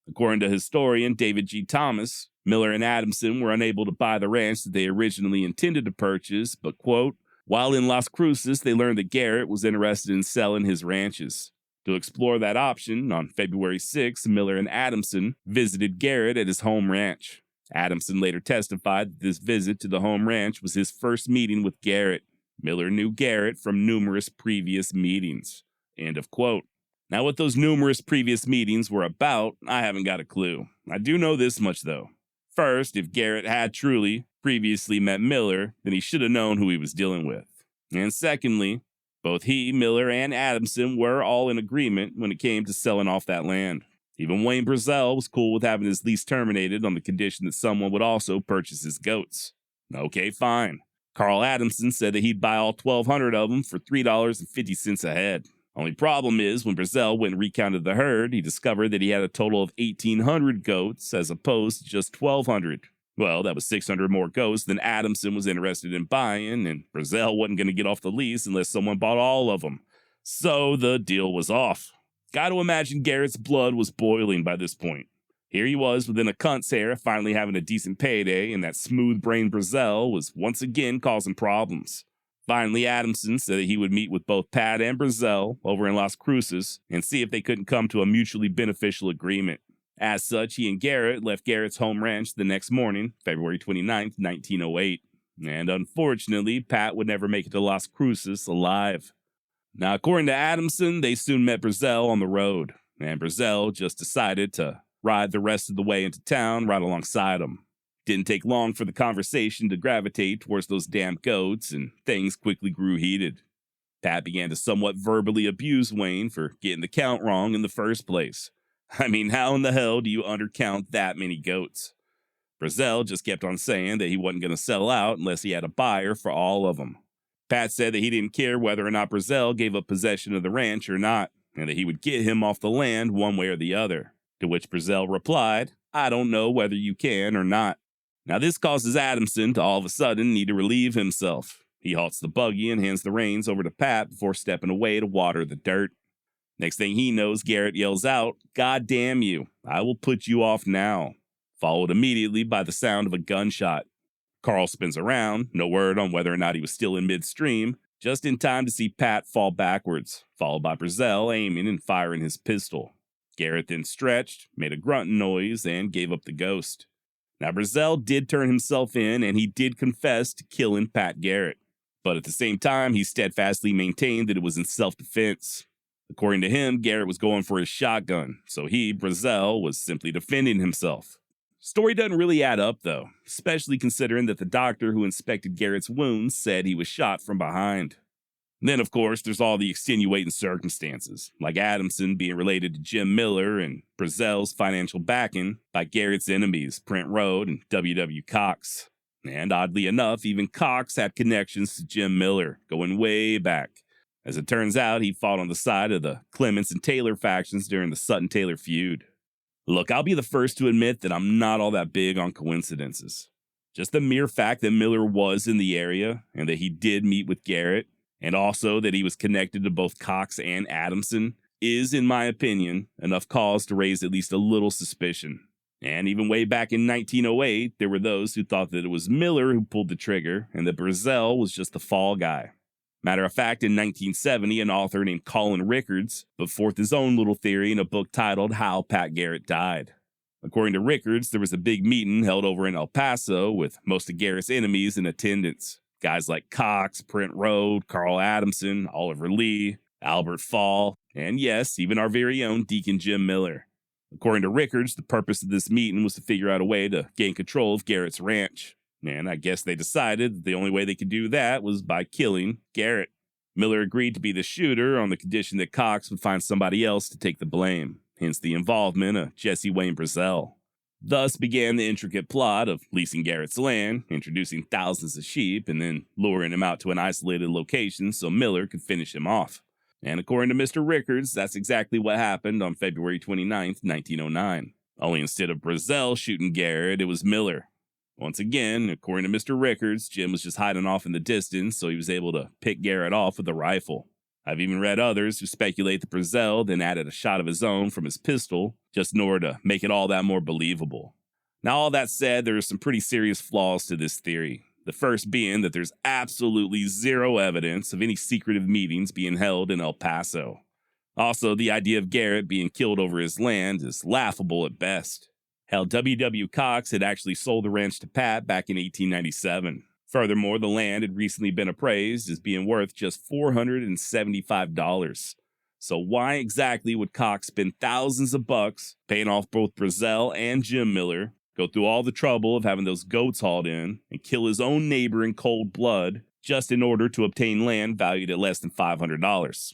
According to historian David G. Thomas, Miller and Adamson were unable to buy the ranch that they originally intended to purchase, but, quote, while in Las Cruces, they learned that Garrett was interested in selling his ranches. To explore that option, on February 6, Miller and Adamson visited Garrett at his home ranch. Adamson later testified that this visit to the home ranch was his first meeting with Garrett. Miller knew Garrett from numerous previous meetings. End of quote. Now, what those numerous previous meetings were about, I haven't got a clue. I do know this much, though. First, if Garrett had truly previously met Miller, then he should have known who he was dealing with. And secondly, both he, Miller, and Adamson were all in agreement when it came to selling off that land. Even Wayne Brazel was cool with having his lease terminated on the condition that someone would also purchase his goats. Okay, fine. Carl Adamson said that he'd buy all 1,200 of them for $3.50 a head. Only problem is, when Brazel went and recounted the herd, he discovered that he had a total of 1,800 goats as opposed to just 1,200. Well, that was 600 more goats than Adamson was interested in buying, and Brazel wasn't going to get off the lease unless someone bought all of them. So the deal was off. Got to imagine Garrett's blood was boiling by this point. Here he was within a cunt's hair, finally having a decent payday, and that smooth-brained Brazel was once again causing problems. Finally, Adamson said that he would meet with both Pat and Brazel over in Las Cruces and see if they couldn't come to a mutually beneficial agreement. As such, he and Garrett left Garrett's home ranch the next morning, February 29, 1908. And unfortunately, Pat would never make it to Las Cruces alive. Now, according to Adamson, they soon met Brazel on the road, and Brazel just decided to ride the rest of the way into town right alongside him. Didn't take long for the conversation to gravitate towards those damn goats, and things quickly grew heated. Pat began to somewhat verbally abuse Wayne for getting the count wrong in the first place. I mean, how in the hell do you undercount that many goats? Brazel just kept on saying that he wasn't going to sell out unless he had a buyer for all of them. Pat said that he didn't care whether or not Brazel gave up possession of the ranch or not, and that he would get him off the land one way or the other. To which Brazel replied, I don't know whether you can or not. Now this causes Adamson to all of a sudden need to relieve himself. He halts the buggy and hands the reins over to Pat before stepping away to water the dirt. Next thing he knows, Garrett yells out, God damn you, I will put you off now, followed immediately by the sound of a gunshot. Carl spins around, no word on whether or not he was still in midstream, just in time to see Pat fall backwards, followed by Brazel aiming and firing his pistol. Garrett then stretched, made a grunting noise, and gave up the ghost. Now, Brazel did turn himself in, and he did confess to killing Pat Garrett. But at the same time, he steadfastly maintained that it was in self-defense. According to him, Garrett was going for his shotgun, so he, Brazel, was simply defending himself. Story doesn't really add up, though, especially considering that the doctor who inspected Garrett's wounds said he was shot from behind. Then, of course, there's all the extenuating circumstances, like Adamson being related to Jim Miller and Brazel's financial backing by Garrett's enemies, Print Road and W.W. Cox. And oddly enough, even Cox had connections to Jim Miller, going way back. As it turns out, he fought on the side of the Clements and Taylor factions during the Sutton-Taylor feud. Look, I'll be the first to admit that I'm not all that big on coincidences. Just the mere fact that Miller was in the area and that he did meet with Garrett, and also that he was connected to both Cox and Adamson, is, in my opinion, enough cause to raise at least a little suspicion. And even way back in 1908, there were those who thought that it was Miller who pulled the trigger and that Brazel was just the fall guy. Matter of fact, in 1970, an author named Colin Rickards put forth his own little theory in a book titled How Pat Garrett Died. According to Rickards, there was a big meeting held over in El Paso with most of Garrett's enemies in attendance. Guys like Cox, Print Road, Carl Adamson, Oliver Lee, Albert Fall, and yes, even our very own Deacon Jim Miller. According to Rickards, the purpose of this meeting was to figure out a way to gain control of Garrett's ranch. And I guess they decided that the only way they could do that was by killing Garrett. Miller agreed to be the shooter on the condition that Cox would find somebody else to take the blame, hence the involvement of Jesse Wayne Brazel. Thus began the intricate plot of leasing Garrett's land, introducing thousands of sheep, and then luring him out to an isolated location so Miller could finish him off. And according to Mr. Rickards, that's exactly what happened on February 29, 1909. Only instead of Brazel shooting Garrett, it was Miller. Once again, according to Mr. Rickards, Jim was just hiding off in the distance, so he was able to pick Garrett off with a rifle. I've even read others who speculate that Brazel then added a shot of his own from his pistol, just in order to make it all that more believable. Now, all that said, there are some pretty serious flaws to this theory. The first being that there's absolutely zero evidence of any secretive meetings being held in El Paso. Also, the idea of Garrett being killed over his land is laughable at best. Hell, W.W. Cox had actually sold the ranch to Pat back in 1897. Furthermore, the land had recently been appraised as being worth just $475. So why exactly would Cox spend thousands of bucks paying off both Brazel and Jim Miller, go through all the trouble of having those goats hauled in, and kill his own neighbor in cold blood just in order to obtain land valued at less than $500?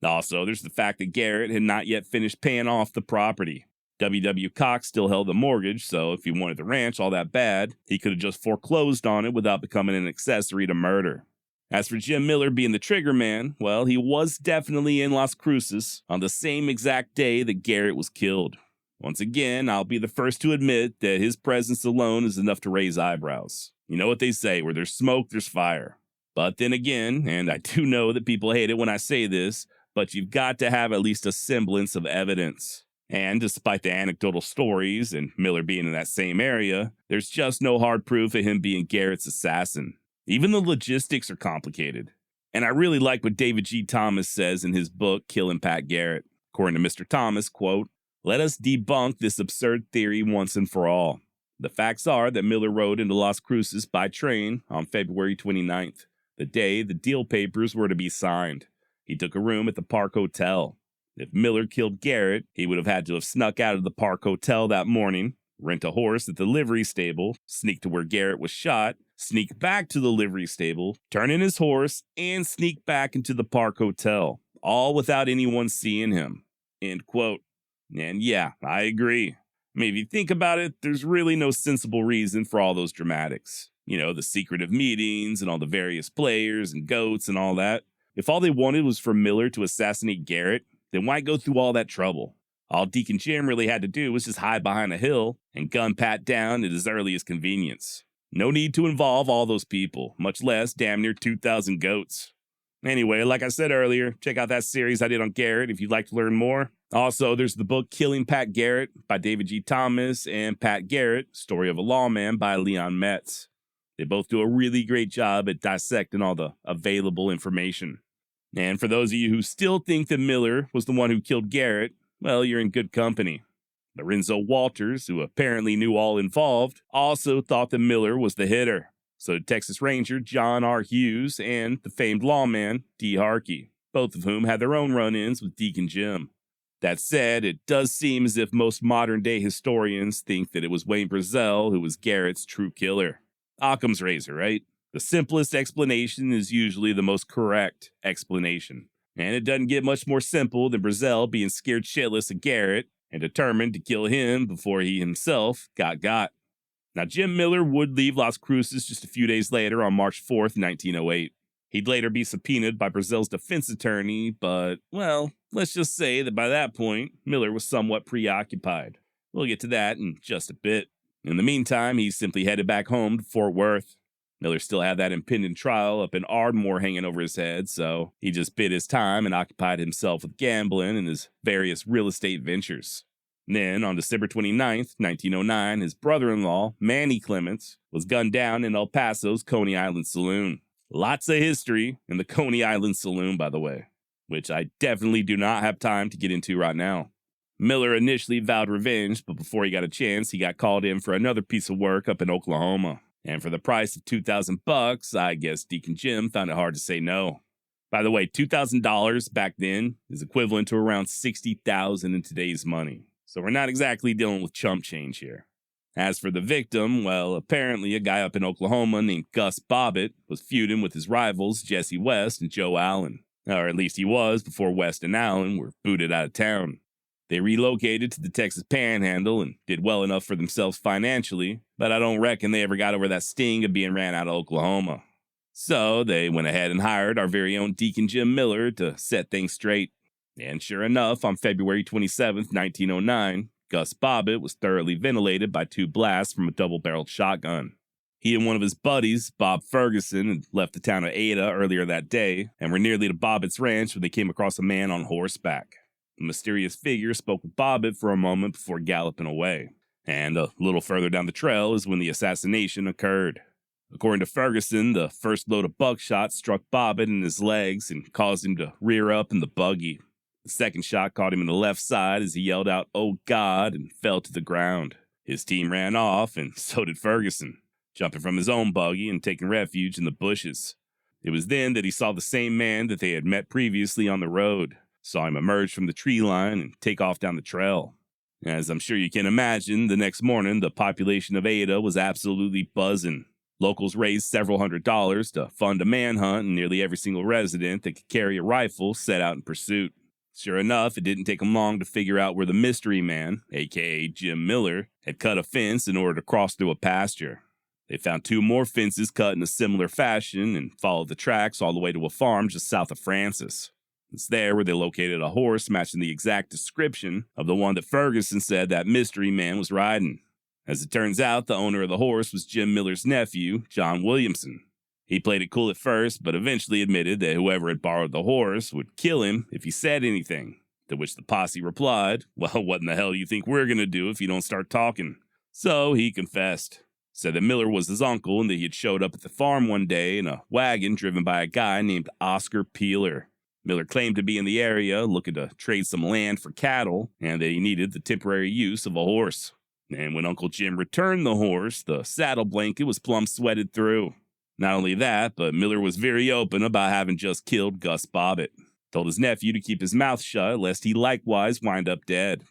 Also, there's the fact that Garrett had not yet finished paying off the property. W.W. Cox still held the mortgage, so if he wanted the ranch all that bad, he could have just foreclosed on it without becoming an accessory to murder. As for Jim Miller being the trigger man, well, he was definitely in Las Cruces on the same exact day that Garrett was killed. Once again, I'll be the first to admit that his presence alone is enough to raise eyebrows. You know what they say, where there's smoke, there's fire. But then again, and I do know that people hate it when I say this, but you've got to have at least a semblance of evidence. And despite the anecdotal stories and Miller being in that same area, there's just no hard proof of him being Garrett's assassin. Even the logistics are complicated. And I really like what David G. Thomas says in his book, Killin Pat Garrett. According to Mr. Thomas, quote, "Let us debunk this absurd theory once and for all. The facts are that Miller rode into Las Cruces by train on February 29th, the day the deal papers were to be signed. He took a room at the Park Hotel. If Miller killed Garrett, he would have had to have snuck out of the Park Hotel that morning, rent a horse at the livery stable, sneak to where Garrett was shot, sneak back to the livery stable, turn in his horse, and sneak back into the Park Hotel, all without anyone seeing him." End quote. And yeah, I agree. I mean, if you think about it, there's really no sensible reason for all those dramatics. You know, the secretive meetings and all the various players and goats and all that. If all they wanted was for Miller to assassinate Garrett, then why go through all that trouble? All Deacon Jim really had to do was just hide behind a hill and gun Pat down at his earliest convenience. No need to involve all those people, much less damn near 2,000 goats. Anyway, like I said earlier, check out that series I did on Garrett if you'd like to learn more. Also, there's the book Killing Pat Garrett by David G. Thomas and Pat Garrett, Story of a Lawman by Leon Metz. They both do a really great job at dissecting all the available information. And for those of you who still think that Miller was the one who killed Garrett, well, you're in good company. Lorenzo Walters, who apparently knew all involved, also thought that Miller was the hitter. So did Texas Ranger John R. Hughes and the famed lawman D. Harkey, both of whom had their own run-ins with Deacon Jim. That said, it does seem as if most modern-day historians think that it was Wayne Brazel who was Garrett's true killer. Occam's razor, right? The simplest explanation is usually the most correct explanation. And it doesn't get much more simple than Brazel being scared shitless of Garrett and determined to kill him before he himself got. Now, Jim Miller would leave Las Cruces just a few days later on March 4th, 1908. He'd later be subpoenaed by Brazel's defense attorney, but, well, let's just say that by that point, Miller was somewhat preoccupied. We'll get to that in just a bit. In the meantime, he simply headed back home to Fort Worth. Miller still had that impending trial up in Ardmore hanging over his head, so he just bid his time and occupied himself with gambling and his various real estate ventures. And then, on December 29th, 1909, his brother-in-law, Manny Clements, was gunned down in El Paso's Coney Island Saloon. Lots of history in the Coney Island Saloon, by the way, which I definitely do not have time to get into right now. Miller initially vowed revenge, but before he got a chance, he got called in for another piece of work up in Oklahoma. And for the price of $2,000, I guess Deacon Jim found it hard to say no. By the way, $2,000 back then is equivalent to around $60,000 in today's money. So we're not exactly dealing with chump change here. As for the victim, well, apparently a guy up in Oklahoma named Gus Bobbitt was feuding with his rivals Jesse West and Joe Allen. Or at least he was before West and Allen were booted out of town. They relocated to the Texas Panhandle and did well enough for themselves financially, but I don't reckon they ever got over that sting of being ran out of Oklahoma. So they went ahead and hired our very own Deacon Jim Miller to set things straight. And sure enough, on February 27th, 1909, Gus Bobbitt was thoroughly ventilated by 2 blasts from a double-barreled shotgun. He and one of his buddies, Bob Ferguson, had left the town of Ada earlier that day and were nearly to Bobbitt's ranch when they came across a man on horseback. The mysterious figure spoke with Bobbitt for a moment before galloping away. And a little further down the trail is when the assassination occurred. According to Ferguson, the first load of buckshot struck Bobbitt in his legs and caused him to rear up in the buggy. The second shot caught him in the left side as he yelled out, "Oh God," and fell to the ground. His team ran off, and so did Ferguson, jumping from his own buggy and taking refuge in the bushes. It was then that he saw the same man that they had met previously on the road, saw him emerge from the tree line and take off down the trail. As I'm sure you can imagine, the next morning the population of Ada was absolutely buzzing. Locals raised several $100s to fund a manhunt, and nearly every single resident that could carry a rifle set out in pursuit. Sure enough, it didn't take them long to figure out where the mystery man, aka Jim Miller, had cut a fence in order to cross through a pasture. They found 2 more fences cut in a similar fashion and followed the tracks all the way to a farm just south of Francis. It's there where they located a horse matching the exact description of the one that Ferguson said that mystery man was riding. As it turns out, the owner of the horse was Jim Miller's nephew, John Williamson. He played it cool at first, but eventually admitted that whoever had borrowed the horse would kill him if he said anything, to which the posse replied, "Well, what in the hell do you think we're going to do if you don't start talking?" So he confessed. Said that Miller was his uncle and that he had showed up at the farm one day in a wagon driven by a guy named Oscar Peeler. Miller claimed to be in the area looking to trade some land for cattle and that he needed the temporary use of a horse. And when Uncle Jim returned the horse, the saddle blanket was plumb sweated through. Not only that, but Miller was very open about having just killed Gus Bobbitt. Told his nephew to keep his mouth shut lest he likewise wind up dead.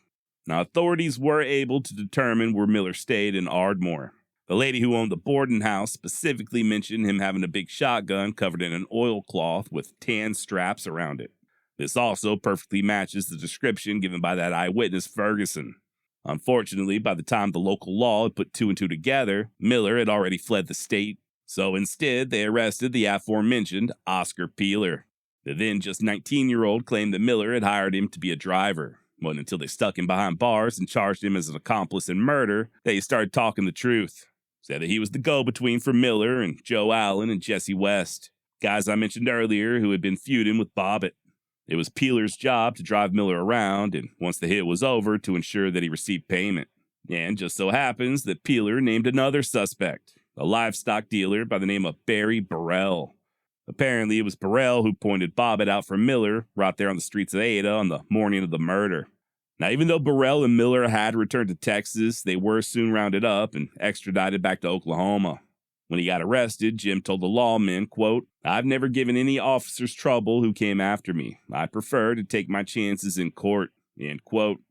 Now, authorities were able to determine where Miller stayed in Ardmore. The lady who owned the boarding house specifically mentioned him having a big shotgun covered in an oilcloth with tan straps around it. This also perfectly matches the description given by that eyewitness Ferguson. Unfortunately, by the time the local law had put 2 and 2 together, Miller had already fled the state. So instead, they arrested the aforementioned Oscar Peeler. The then just 19-year-old claimed that Miller had hired him to be a driver. It wasn't until they stuck him behind bars and charged him as an accomplice in murder that he started talking the truth. Said that he was the go-between for Miller and Joe Allen and Jesse West, guys I mentioned earlier who had been feuding with Bobbitt. It was Peeler's job to drive Miller around, and once the hit was over, to ensure that he received payment. And just so happens that Peeler named another suspect, a livestock dealer by the name of Barry Burrell. Apparently, it was Burrell who pointed Bobbitt out for Miller right there on the streets of Ada on the morning of the murder. Now, even though Burrell and Miller had returned to Texas, they were soon rounded up and extradited back to Oklahoma. When he got arrested, Jim told the lawmen, quote, "I've never given any officers trouble who came after me. I prefer to take my chances in court," end quote.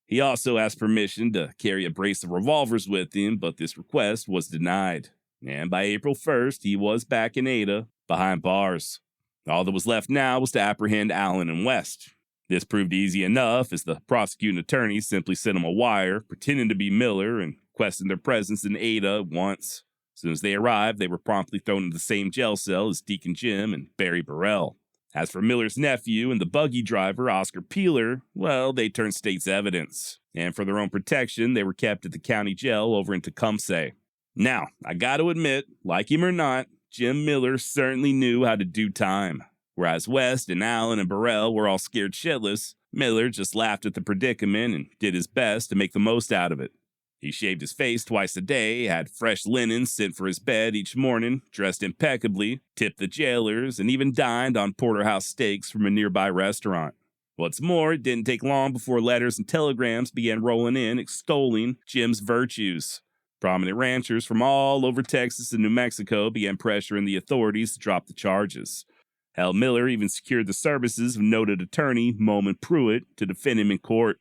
He also asked permission to carry a brace of revolvers with him, but this request was denied. And by April 1st, he was back in Ada, behind bars. All that was left now was to apprehend Allen and West. This proved easy enough, as the prosecuting attorney simply sent him a wire, pretending to be Miller, and requesting their presence in Ada at once. As soon as they arrived, they were promptly thrown into the same jail cell as Deacon Jim and Barry Burrell. As for Miller's nephew and the buggy driver, Oscar Peeler, well, they turned state's evidence. And for their own protection, they were kept at the county jail over in Tecumseh. Now, I gotta admit, like him or not, Jim Miller certainly knew how to do time. Whereas West and Allen and Burrell were all scared shitless, Miller just laughed at the predicament and did his best to make the most out of it. He shaved his face twice a day, had fresh linen sent for his bed each morning, dressed impeccably, tipped the jailers, and even dined on porterhouse steaks from a nearby restaurant. What's more, it didn't take long before letters and telegrams began rolling in extolling Jim's virtues. Prominent ranchers from all over Texas and New Mexico began pressuring the authorities to drop the charges. Hal Miller even secured the services of noted attorney Moman Pruitt to defend him in court.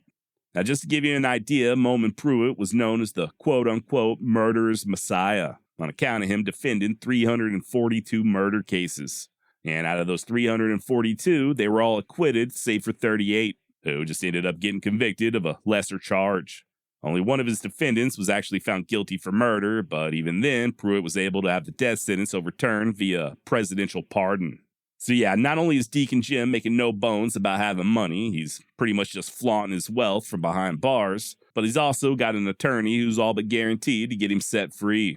Now, just to give you an idea, Moman Pruitt was known as the quote-unquote murderer's messiah, on account of him defending 342 murder cases. And out of those 342, they were all acquitted, save for 38, who just ended up getting convicted of a lesser charge. Only one of his defendants was actually found guilty for murder, but even then, Pruitt was able to have the death sentence overturned via presidential pardon. So yeah, not only is Deacon Jim making no bones about having money, he's pretty much just flaunting his wealth from behind bars, but he's also got an attorney who's all but guaranteed to get him set free.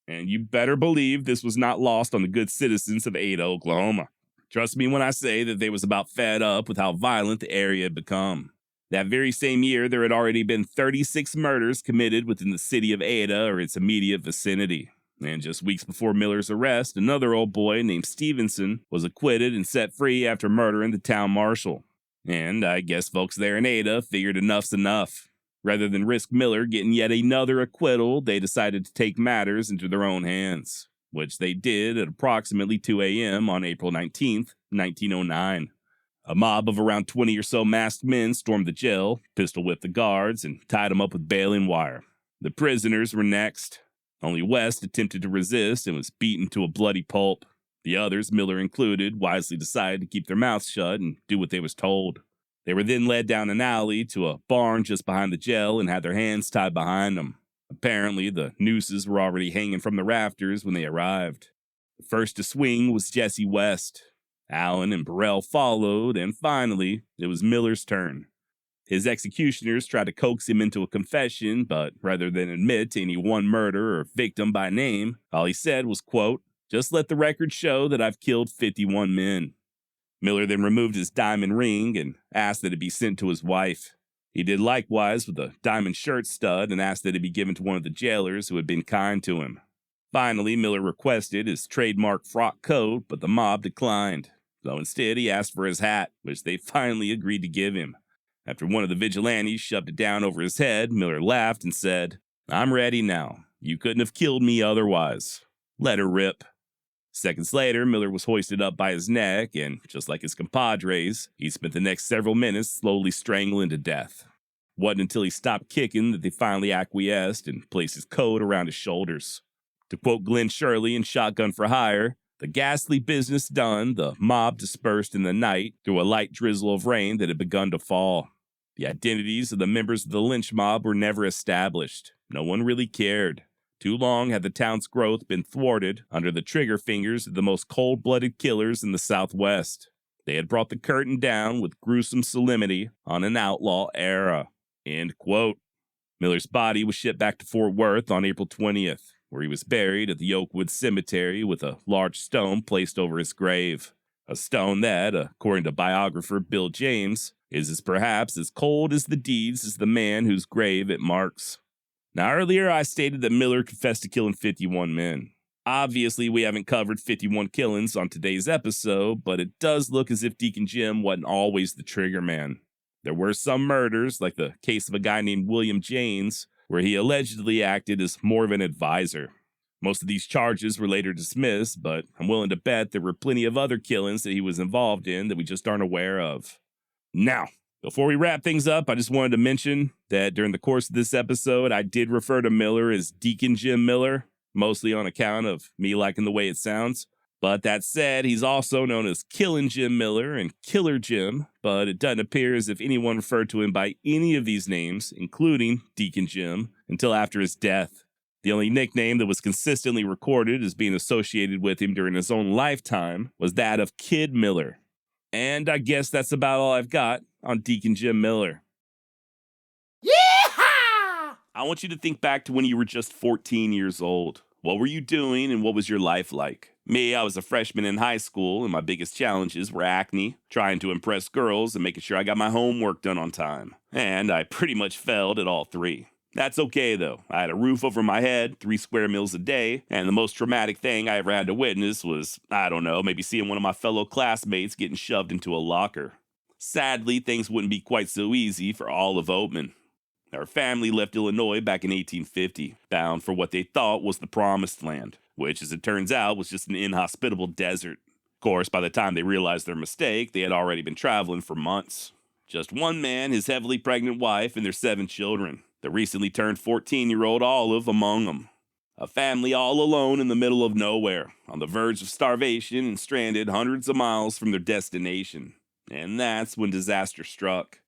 And you better believe this was not lost on the good citizens of Ada, Oklahoma. Trust me when I say that they was about fed up with how violent the area had become. That very same year, there had already been 36 murders committed within the city of Ada or its immediate vicinity. And just weeks before Miller's arrest, another old boy named Stevenson was acquitted and set free after murdering the town marshal. And I guess folks there in Ada figured enough's enough. Rather than risk Miller getting yet another acquittal, they decided to take matters into their own hands, which they did at approximately 2 a.m. on April 19th, 1909. A mob of around 20 or so masked men stormed the jail, pistol-whipped the guards, and tied them up with baling wire. The prisoners were next. Only West attempted to resist and was beaten to a bloody pulp. The others, Miller included, wisely decided to keep their mouths shut and do what they was told. They were then led down an alley to a barn just behind the jail and had their hands tied behind them. Apparently, the nooses were already hanging from the rafters when they arrived. The first to swing was Jesse West. Allen and Burrell followed, and finally, it was Miller's turn. His executioners tried to coax him into a confession, but rather than admit to any one murder or victim by name, all he said was, quote, "Just let the record show that I've killed 51 men. Miller then removed his diamond ring and asked that it be sent to his wife. He did likewise with a diamond shirt stud and asked that it be given to one of the jailers who had been kind to him. Finally, Miller requested his trademark frock coat, but the mob declined. So instead, he asked for his hat, which they finally agreed to give him. After one of the vigilantes shoved it down over his head, Miller laughed and said, "I'm ready now. You couldn't have killed me otherwise. Let her rip." Seconds later, Miller was hoisted up by his neck, and just like his compadres, he spent the next several minutes slowly strangling to death. It wasn't until he stopped kicking that they finally acquiesced and placed his coat around his shoulders. To quote Glenn Shirley in Shotgun for Hire, "The ghastly business done, the mob dispersed in the night through a light drizzle of rain that had begun to fall. The identities of the members of the lynch mob were never established. No one really cared. Too long had the town's growth been thwarted under the trigger fingers of the most cold-blooded killers in the Southwest. They had brought the curtain down with gruesome solemnity on an outlaw era." End quote. Miller's body was shipped back to Fort Worth on April 20th, where he was buried at the Oakwood Cemetery with a large stone placed over his grave. A stone that, according to biographer Bill James, is perhaps as cold as the deeds as the man whose grave it marks. Now, earlier I stated that Miller confessed to killing 51 men. Obviously, we haven't covered 51 killings on today's episode, but it does look as if Deacon Jim wasn't always the trigger man. There were some murders, like the case of a guy named William James, where he allegedly acted as more of an advisor. Most of these charges were later dismissed, but I'm willing to bet there were plenty of other killings that he was involved in that we just aren't aware of. Now, before we wrap things up, I just wanted to mention that during the course of this episode, I did refer to Miller as Deacon Jim Miller, mostly on account of me liking the way it sounds. But that said, he's also known as Killin Jim Miller and Killer Jim, but it doesn't appear as if anyone referred to him by any of these names, including Deacon Jim, until after his death. The only nickname that was consistently recorded as being associated with him during his own lifetime was that of Kid Miller. And I guess that's about all I've got on Deacon Jim Miller. Yeehaw! I want you to think back to when you were just 14 years old. What were you doing and what was your life like? Me, I was a freshman in high school, and my biggest challenges were acne, trying to impress girls, and making sure I got my homework done on time. And I pretty much failed at all three. That's okay, though. I had a roof over my head, 3 square meals a day, and the most traumatic thing I ever had to witness was, I don't know, maybe seeing one of my fellow classmates getting shoved into a locker. Sadly, things wouldn't be quite so easy for all of Oatman. Our family left Illinois back in 1850, bound for what they thought was the promised land, which, as it turns out, was just an inhospitable desert. Of course, by the time they realized their mistake, they had already been traveling for months. Just one man, his heavily pregnant wife, and their 7 children. The recently turned 14-year-old Olive among them. A family all alone in the middle of nowhere, on the verge of starvation and stranded hundreds of miles from their destination. And that's when disaster struck.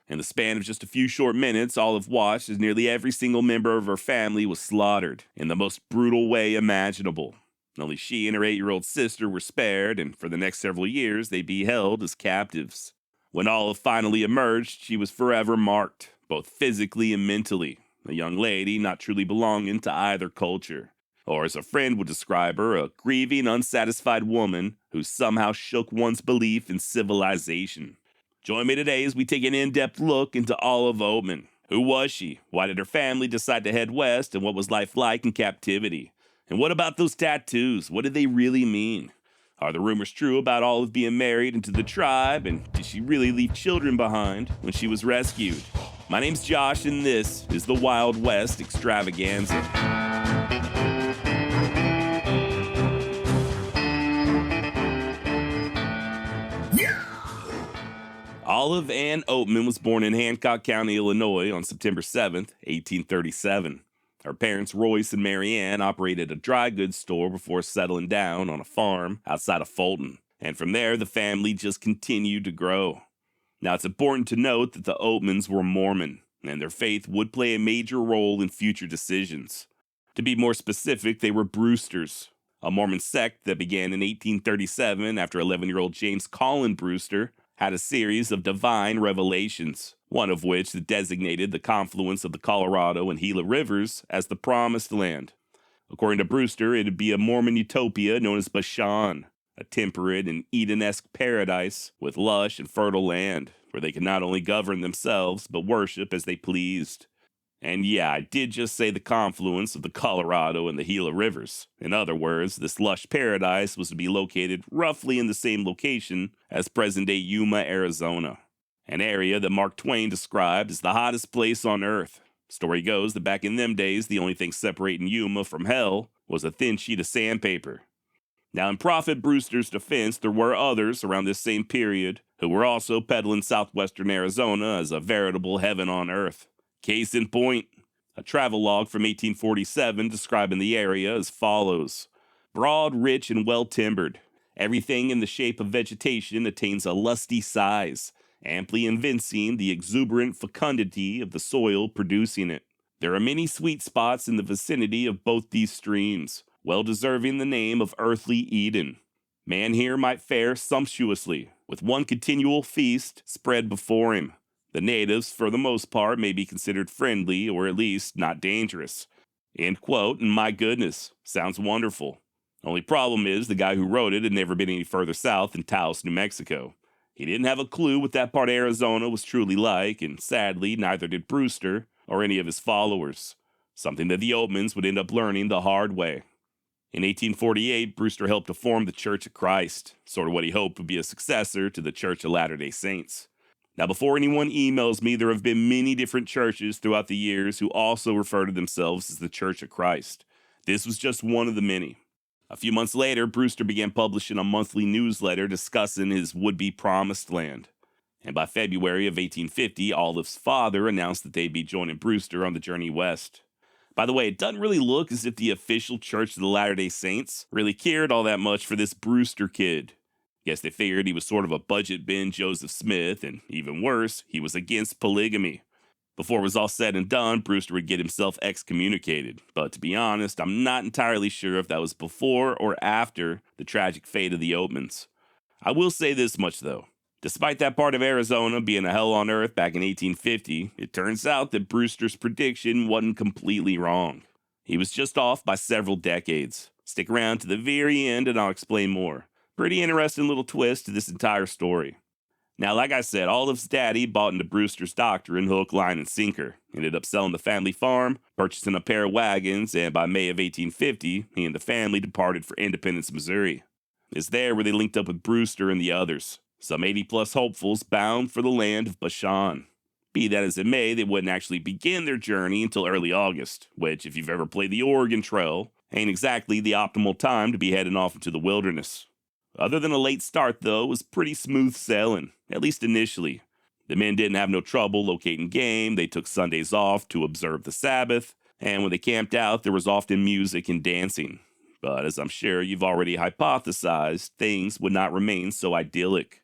In the span of just a few short minutes, Olive watched as nearly every single member of her family was slaughtered in the most brutal way imaginable. Only she and her 8-year-old sister were spared, and for the next several years they'd be held as captives. When Olive finally emerged, she was forever marked, both physically and mentally, a young lady not truly belonging to either culture. Or as a friend would describe her, a grieving, unsatisfied woman who somehow shook one's belief in civilization. Join me today as we take an in-depth look into Olive Oatman. Who was she? Why did her family decide to head west? And what was life like in captivity? And what about those tattoos? What did they really mean? Are the rumors true about Olive being married into the tribe? And did she really leave children behind when she was rescued? My name's Josh, and this is the Wild West Extravaganza. Olive Ann Oatman was born in Hancock County, Illinois on September 7th, 1837. Her parents, Royce and Mary Ann, operated a dry goods store before settling down on a farm outside of Fulton. And from there, the family just continued to grow. Now, it's important to note that the Oatmans were Mormon, and their faith would play a major role in future decisions. To be more specific, they were Brewsters, a Mormon sect that began in 1837 after 11-year-old James Colin Brewster had a series of divine revelations, one of which that designated the confluence of the Colorado and Gila rivers as the Promised Land. According to Brewster, it would be a Mormon utopia known as Bashan, a temperate and Eden-esque paradise with lush and fertile land, where they could not only govern themselves, but worship as they pleased. And yeah, I did just say the confluence of the Colorado and the Gila rivers. In other words, this lush paradise was to be located roughly in the same location as present-day Yuma, Arizona, an area that Mark Twain described as the hottest place on earth. Story goes that back in them days, the only thing separating Yuma from hell was a thin sheet of sandpaper. Now, in Prophet Brewster's defense, there were others around this same period who were also peddling southwestern Arizona as a veritable heaven on earth. Case in point, a travelogue from 1847 describing the area as follows. Broad, rich, and well-timbered. Everything in the shape of vegetation attains a lusty size, amply evincing the exuberant fecundity of the soil producing it. There are many sweet spots in the vicinity of both these streams, well deserving the name of earthly Eden. Man here might fare sumptuously, with one continual feast spread before him. The natives, for the most part, may be considered friendly or at least not dangerous. End quote, and my goodness, sounds wonderful. Only problem is the guy who wrote it had never been any further south than Taos, New Mexico. He didn't have a clue what that part of Arizona was truly like, and sadly, neither did Brewster or any of his followers. Something that the Oatmans would end up learning the hard way. In 1848, Brewster helped to form the Church of Christ, sort of what he hoped would be a successor to the Church of Latter-day Saints. Now, before anyone emails me, there have been many different churches throughout the years who also refer to themselves as the Church of Christ. This was just one of the many. A few months later, Brewster began publishing a monthly newsletter discussing his would-be promised land. And by February of 1850, Olive's father announced that they'd be joining Brewster on the journey west. By the way, it doesn't really look as if the official Church of the Latter-day Saints really cared all that much for this Brewster kid. Guess they figured he was sort of a budget bin Joseph Smith, and even worse, he was against polygamy. Before it was all said and done, Brewster would get himself excommunicated. But to be honest, I'm not entirely sure if that was before or after the tragic fate of the Oatmans. I will say this much though. Despite that part of Arizona being a hell on earth back in 1850, it turns out that Brewster's prediction wasn't completely wrong. He was just off by several decades. Stick around to the very end and I'll explain more. Pretty interesting little twist to this entire story. Now, like I said, Olive's daddy bought into Brewster's doctrine hook, line, and sinker. Ended up selling the family farm, purchasing a pair of wagons, and by May of 1850, he and the family departed for Independence, Missouri. It's there where they linked up with Brewster and the others, some 80-plus hopefuls bound for the land of Bashan. Be that as it may, they wouldn't actually begin their journey until early August, which, if you've ever played the Oregon Trail, ain't exactly the optimal time to be heading off into the wilderness. Other than a late start, though, it was pretty smooth sailing, at least initially. The men didn't have no trouble locating game, they took Sundays off to observe the Sabbath, and when they camped out, there was often music and dancing. But as I'm sure you've already hypothesized, things would not remain so idyllic.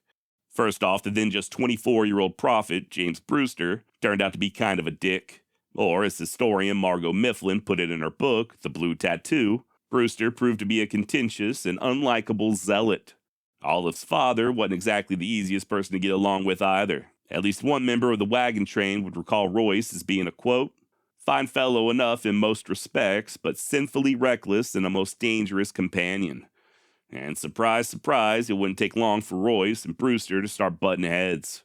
First off, the then just 24-year-old prophet, James Brewster, turned out to be kind of a dick. Or, as historian Margot Mifflin put it in her book, The Blue Tattoo, Brewster proved to be a contentious and unlikable zealot. Olive's father wasn't exactly the easiest person to get along with either. At least one member of the wagon train would recall Royce as being a, quote, fine fellow enough in most respects, but sinfully reckless and a most dangerous companion. And surprise, surprise, it wouldn't take long for Royce and Brewster to start butting heads.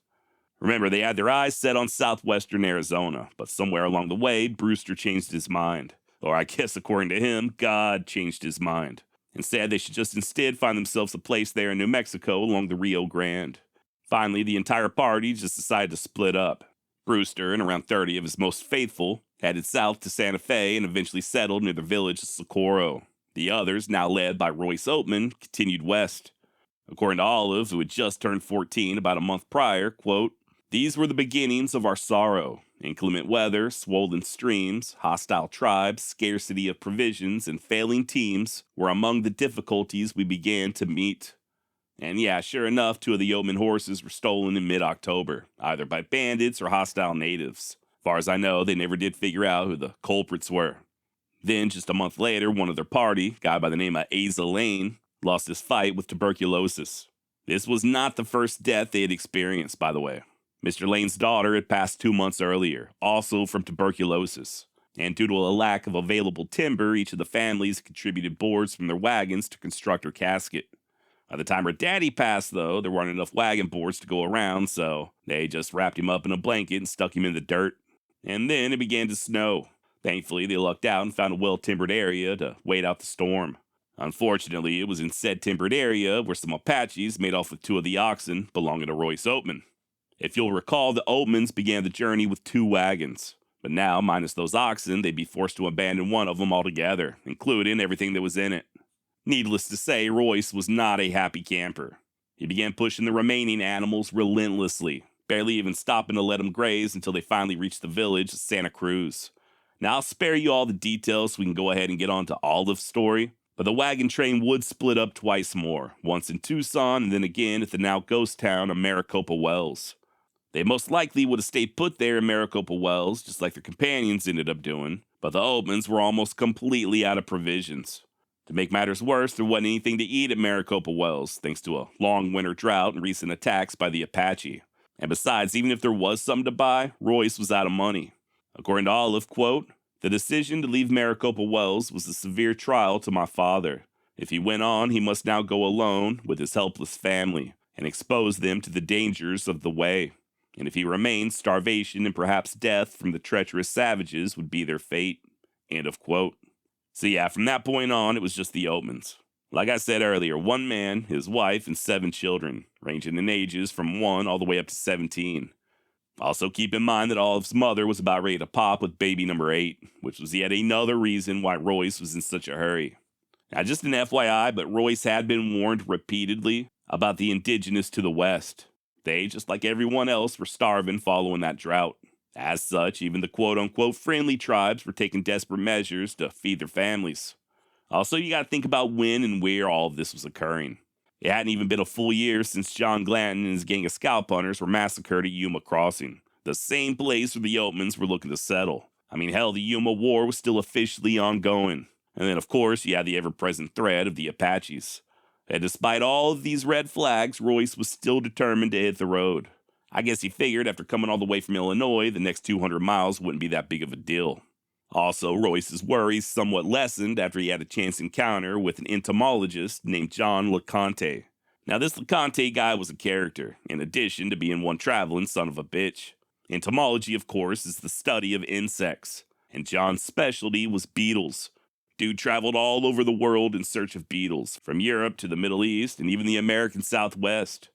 Remember, they had their eyes set on southwestern Arizona, but somewhere along the way, Brewster changed his mind. Or I guess according to him, God changed his mind, and said they should just instead find themselves a place there in New Mexico along the Rio Grande. Finally, the entire party just decided to split up. Brewster and around 30 of his most faithful headed south to Santa Fe and eventually settled near the village of Socorro. The others, now led by Royce Oatman, continued west. According to Olive, who had just turned 14 about a month prior, quote, these were the beginnings of our sorrow. Inclement weather, swollen streams, hostile tribes, scarcity of provisions, and failing teams were among the difficulties we began to meet. And yeah, sure enough, 2 of the Oatman horses were stolen in mid-October, either by bandits or hostile natives. As far as I know, they never did figure out who the culprits were. Then, just a month later, one of their party, a guy by the name of Asa Lane, lost his fight with tuberculosis. This was not the first death they had experienced, by the way. Mr. Lane's daughter had passed 2 months earlier, also from tuberculosis. And due to a lack of available timber, each of the families contributed boards from their wagons to construct her casket. By the time her daddy passed, though, there weren't enough wagon boards to go around, so they just wrapped him up in a blanket and stuck him in the dirt. And then it began to snow. Thankfully, they lucked out and found a well-timbered area to wait out the storm. Unfortunately, it was in said timbered area where some Apaches made off with 2 of the oxen belonging to Royce Oatman. If you'll recall, the Oatmans began the journey with 2 wagons. But now, minus those oxen, they'd be forced to abandon one of them altogether, including everything that was in it. Needless to say, Royce was not a happy camper. He began pushing the remaining animals relentlessly, barely even stopping to let them graze until they finally reached the village of Santa Cruz. Now, I'll spare you all the details so we can go ahead and get on to Olive's story, but the wagon train would split up twice more, once in Tucson and then again at the now ghost town of Maricopa Wells. They most likely would have stayed put there in Maricopa Wells, just like their companions ended up doing, but the Oatmans were almost completely out of provisions. To make matters worse, there wasn't anything to eat at Maricopa Wells, thanks to a long winter drought and recent attacks by the Apache. And besides, even if there was something to buy, Royce was out of money. According to Olive, quote, the decision to leave Maricopa Wells was a severe trial to my father. If he went on, he must now go alone with his helpless family and expose them to the dangers of the way. And if he remained, starvation and perhaps death from the treacherous savages would be their fate. End of quote. So yeah, from that point on, it was just the Oatmans. Like I said earlier, 1 man, his wife, and 7 children, ranging in ages from 1 all the way up to 17. Also, keep in mind that Olive's mother was about ready to pop with baby number 8, which was yet another reason why Royce was in such a hurry. Now, just an FYI, but Royce had been warned repeatedly about the indigenous to the west. They, just like everyone else, were starving following that drought. As such, even the quote-unquote friendly tribes were taking desperate measures to feed their families. Also, you gotta think about when and where all of this was occurring. It hadn't even been a full year since John Glanton and his gang of scalp hunters were massacred at Yuma Crossing, the same place where the Oatmans were looking to settle. I mean, hell, the Yuma War was still officially ongoing. And then, of course, you had the ever-present threat of the Apaches. And despite all of these red flags, Royce was still determined to hit the road. I guess he figured after coming all the way from Illinois, the next 200 miles wouldn't be that big of a deal. Also, Royce's worries somewhat lessened after he had a chance encounter with an entomologist named John LeConte. Now, this LeConte guy was a character, in addition to being one traveling son of a bitch. Entomology, of course, is the study of insects, and John's specialty was beetles. Dude traveled all over the world in search of beetles, from Europe to the Middle East and even the American Southwest.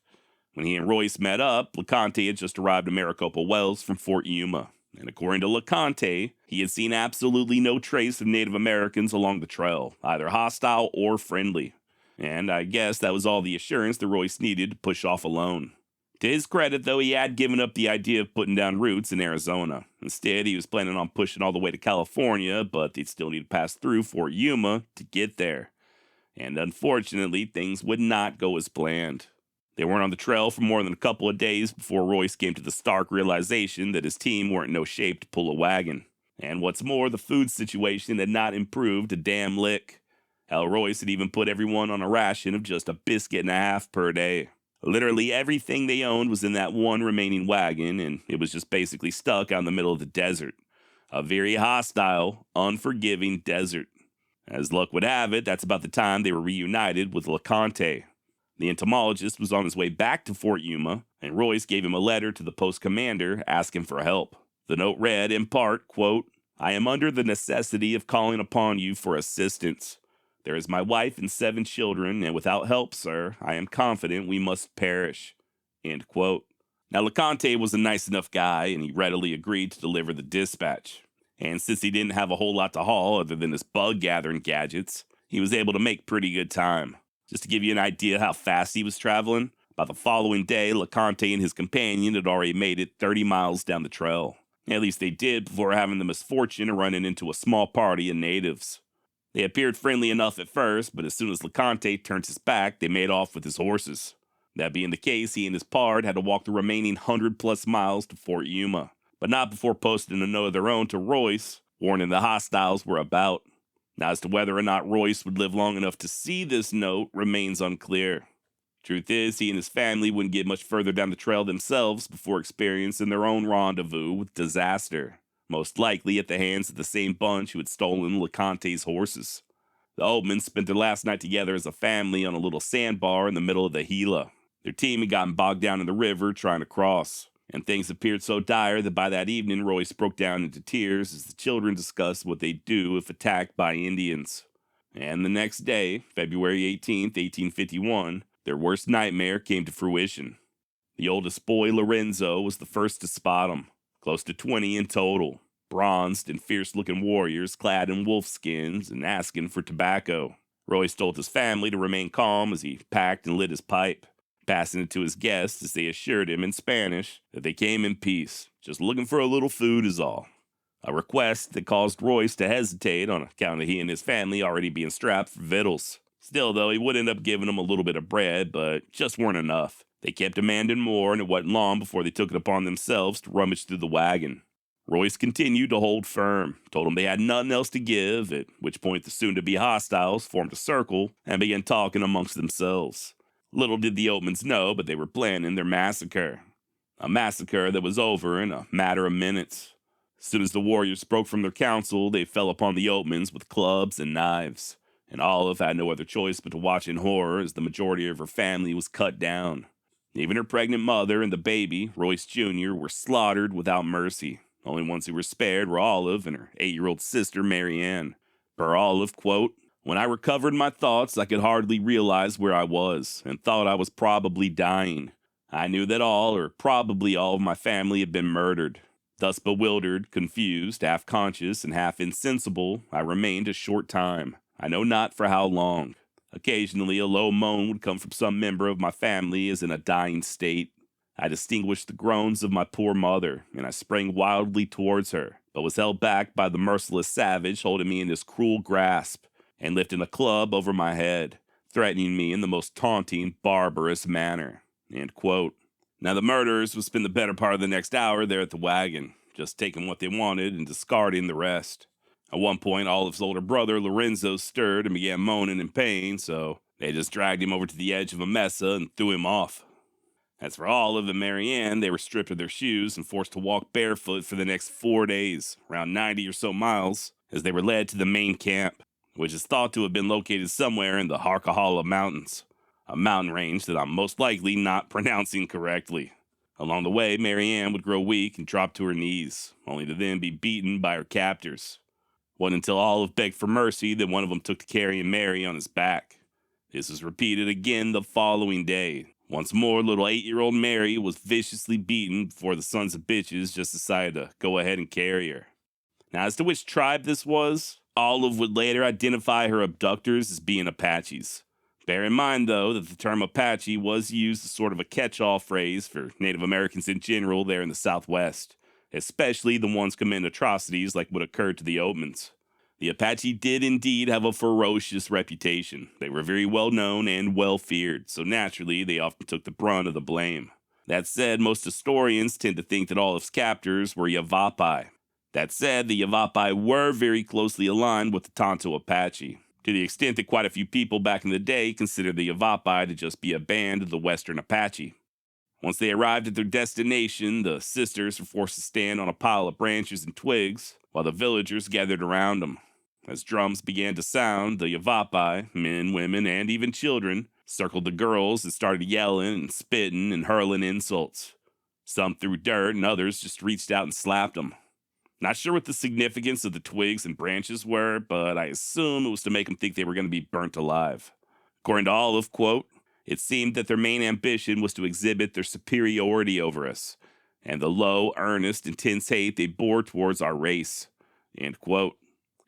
When he and Royce met up, LeConte had just arrived in Maricopa Wells from Fort Yuma. And according to LeConte, he had seen absolutely no trace of Native Americans along the trail, either hostile or friendly. And I guess that was all the assurance that Royce needed to push off alone. To his credit, though, he had given up the idea of putting down roots in Arizona. Instead, he was planning on pushing all the way to California, but they'd still need to pass through Fort Yuma to get there. And unfortunately, things would not go as planned. They weren't on the trail for more than a couple of days before Royce came to the stark realization that his team weren't in no shape to pull a wagon. And what's more, the food situation had not improved a damn lick. Hell, Royce had even put everyone on a ration of just a biscuit and a half per day. Literally everything they owned was in that one remaining wagon, and it was just basically stuck out in the middle of the desert. A very hostile, unforgiving desert. As luck would have it, that's about the time they were reunited with LeConte. The entomologist was on his way back to Fort Yuma, and Royce gave him a letter to the post commander asking for help. The note read, in part, quote, "I am under the necessity of calling upon you for assistance. There is my wife and 7 children, and without help, sir, I am confident we must perish." End quote. Now, LeConte was a nice enough guy, and he readily agreed to deliver the dispatch. And since he didn't have a whole lot to haul other than his bug-gathering gadgets, he was able to make pretty good time. Just to give you an idea how fast he was traveling, by the following day, LeConte and his companion had already made it 30 miles down the trail. At least they did before having the misfortune of running into a small party of natives. They appeared friendly enough at first, but as soon as LeConte turned his back, they made off with his horses. That being the case, he and his pard had to walk the remaining 100-plus miles to Fort Yuma, but not before posting a note of their own to Royce, warning the hostiles were about. Now, as to whether or not Royce would live long enough to see this note remains unclear. Truth is, he and his family wouldn't get much further down the trail themselves before experiencing their own rendezvous with disaster, most likely at the hands of the same bunch who had stolen LeConte's horses. The Oatmans spent their last night together as a family on a little sandbar in the middle of the Gila. Their team had gotten bogged down in the river trying to cross, and things appeared so dire that by that evening Royce broke down into tears as the children discussed what they'd do if attacked by Indians. And the next day, February 18th, 1851, their worst nightmare came to fruition. The oldest boy, Lorenzo, was the first to spot them, close to 20 in total, bronzed and fierce-looking warriors clad in wolf skins and asking for tobacco. Royce told his family to remain calm as he packed and lit his pipe, passing it to his guests as they assured him in Spanish that they came in peace, just looking for a little food is all. A request that caused Royce to hesitate on account of he and his family already being strapped for victuals. Still, though, he would end up giving them a little bit of bread, but just weren't enough. They kept demanding more, and it wasn't long before they took it upon themselves to rummage through the wagon. Royce continued to hold firm, told them they had nothing else to give, at which point the soon-to-be hostiles formed a circle and began talking amongst themselves. Little did the Oatmans know, but they were planning their massacre. A massacre that was over in a matter of minutes. As soon as the warriors broke from their council, they fell upon the Oatmans with clubs and knives, and Olive had no other choice but to watch in horror as the majority of her family was cut down. Even her pregnant mother and the baby, Royce Jr., were slaughtered without mercy. Only ones who were spared were Olive and her 8-year-old sister, Mary Ann. Per Olive, quote, "When I recovered my thoughts, I could hardly realize where I was, and thought I was probably dying. I knew that all, or probably all, of my family had been murdered. Thus bewildered, confused, half conscious, and half insensible, I remained a short time. I know not for how long. Occasionally a low moan would come from some member of my family as in a dying state. I distinguished the groans of my poor mother, and I sprang wildly towards her, but was held back by the merciless savage holding me in his cruel grasp, and lifting a club over my head, threatening me in the most taunting, barbarous manner." End quote. Now the murderers would spend the better part of the next hour there at the wagon, just taking what they wanted and discarding the rest. At one point, Olive's older brother, Lorenzo, stirred and began moaning in pain, so they just dragged him over to the edge of a mesa and threw him off. As for Olive and Marianne, they were stripped of their shoes and forced to walk barefoot for the next 4 days, around 90 or so miles, as they were led to the main camp, which is thought to have been located somewhere in the Harkahala Mountains, a mountain range that I'm most likely not pronouncing correctly. Along the way, Marianne would grow weak and drop to her knees, only to then be beaten by her captors. It wasn't until Olive begged for mercy that one of them took to carrying Mary on his back. This was repeated again the following day. Once more, little 8-year-old Mary was viciously beaten before the sons of bitches just decided to go ahead and carry her. Now, as to which tribe this was, Olive would later identify her abductors as being Apaches. Bear in mind, though, that the term Apache was used as sort of a catch-all phrase for Native Americans in general there in the Southwest, especially the ones committing atrocities like what occurred to the Oatmans. The Apache did indeed have a ferocious reputation. They were very well known and well feared, so naturally they often took the brunt of the blame. That said, most historians tend to think that Olive's captors were Yavapai. That said, the Yavapai were very closely aligned with the Tonto Apache, to the extent that quite a few people back in the day considered the Yavapai to just be a band of the Western Apache. Once they arrived at their destination, the sisters were forced to stand on a pile of branches and twigs, while the villagers gathered around them. As drums began to sound, the Yavapai, men, women, and even children, circled the girls and started yelling and spitting and hurling insults. Some threw dirt and others just reached out and slapped them. Not sure what the significance of the twigs and branches were, but I assume it was to make them think they were going to be burnt alive. According to Olive, quote, "It seemed that their main ambition was to exhibit their superiority over us, and the low, earnest, intense hate they bore towards our race." End quote.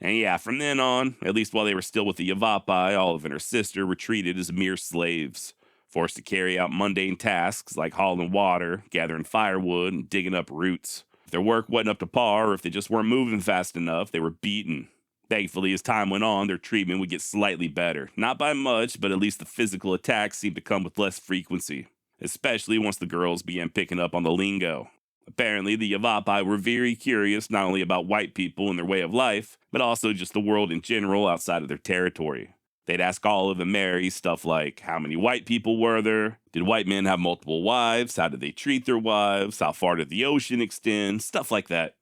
And yeah, from then on, at least while they were still with the Yavapai, Olive and her sister were treated as mere slaves, forced to carry out mundane tasks like hauling water, gathering firewood, and digging up roots. If their work wasn't up to par, or if they just weren't moving fast enough, they were beaten. Thankfully, as time went on, their treatment would get slightly better. Not by much, but at least the physical attacks seemed to come with less frequency, especially once the girls began picking up on the lingo. Apparently, the Yavapai were very curious not only about white people and their way of life, but also just the world in general outside of their territory. They'd ask Olive and Mary stuff like, how many white people were there? Did white men have multiple wives? How did they treat their wives? How far did the ocean extend? Stuff like that.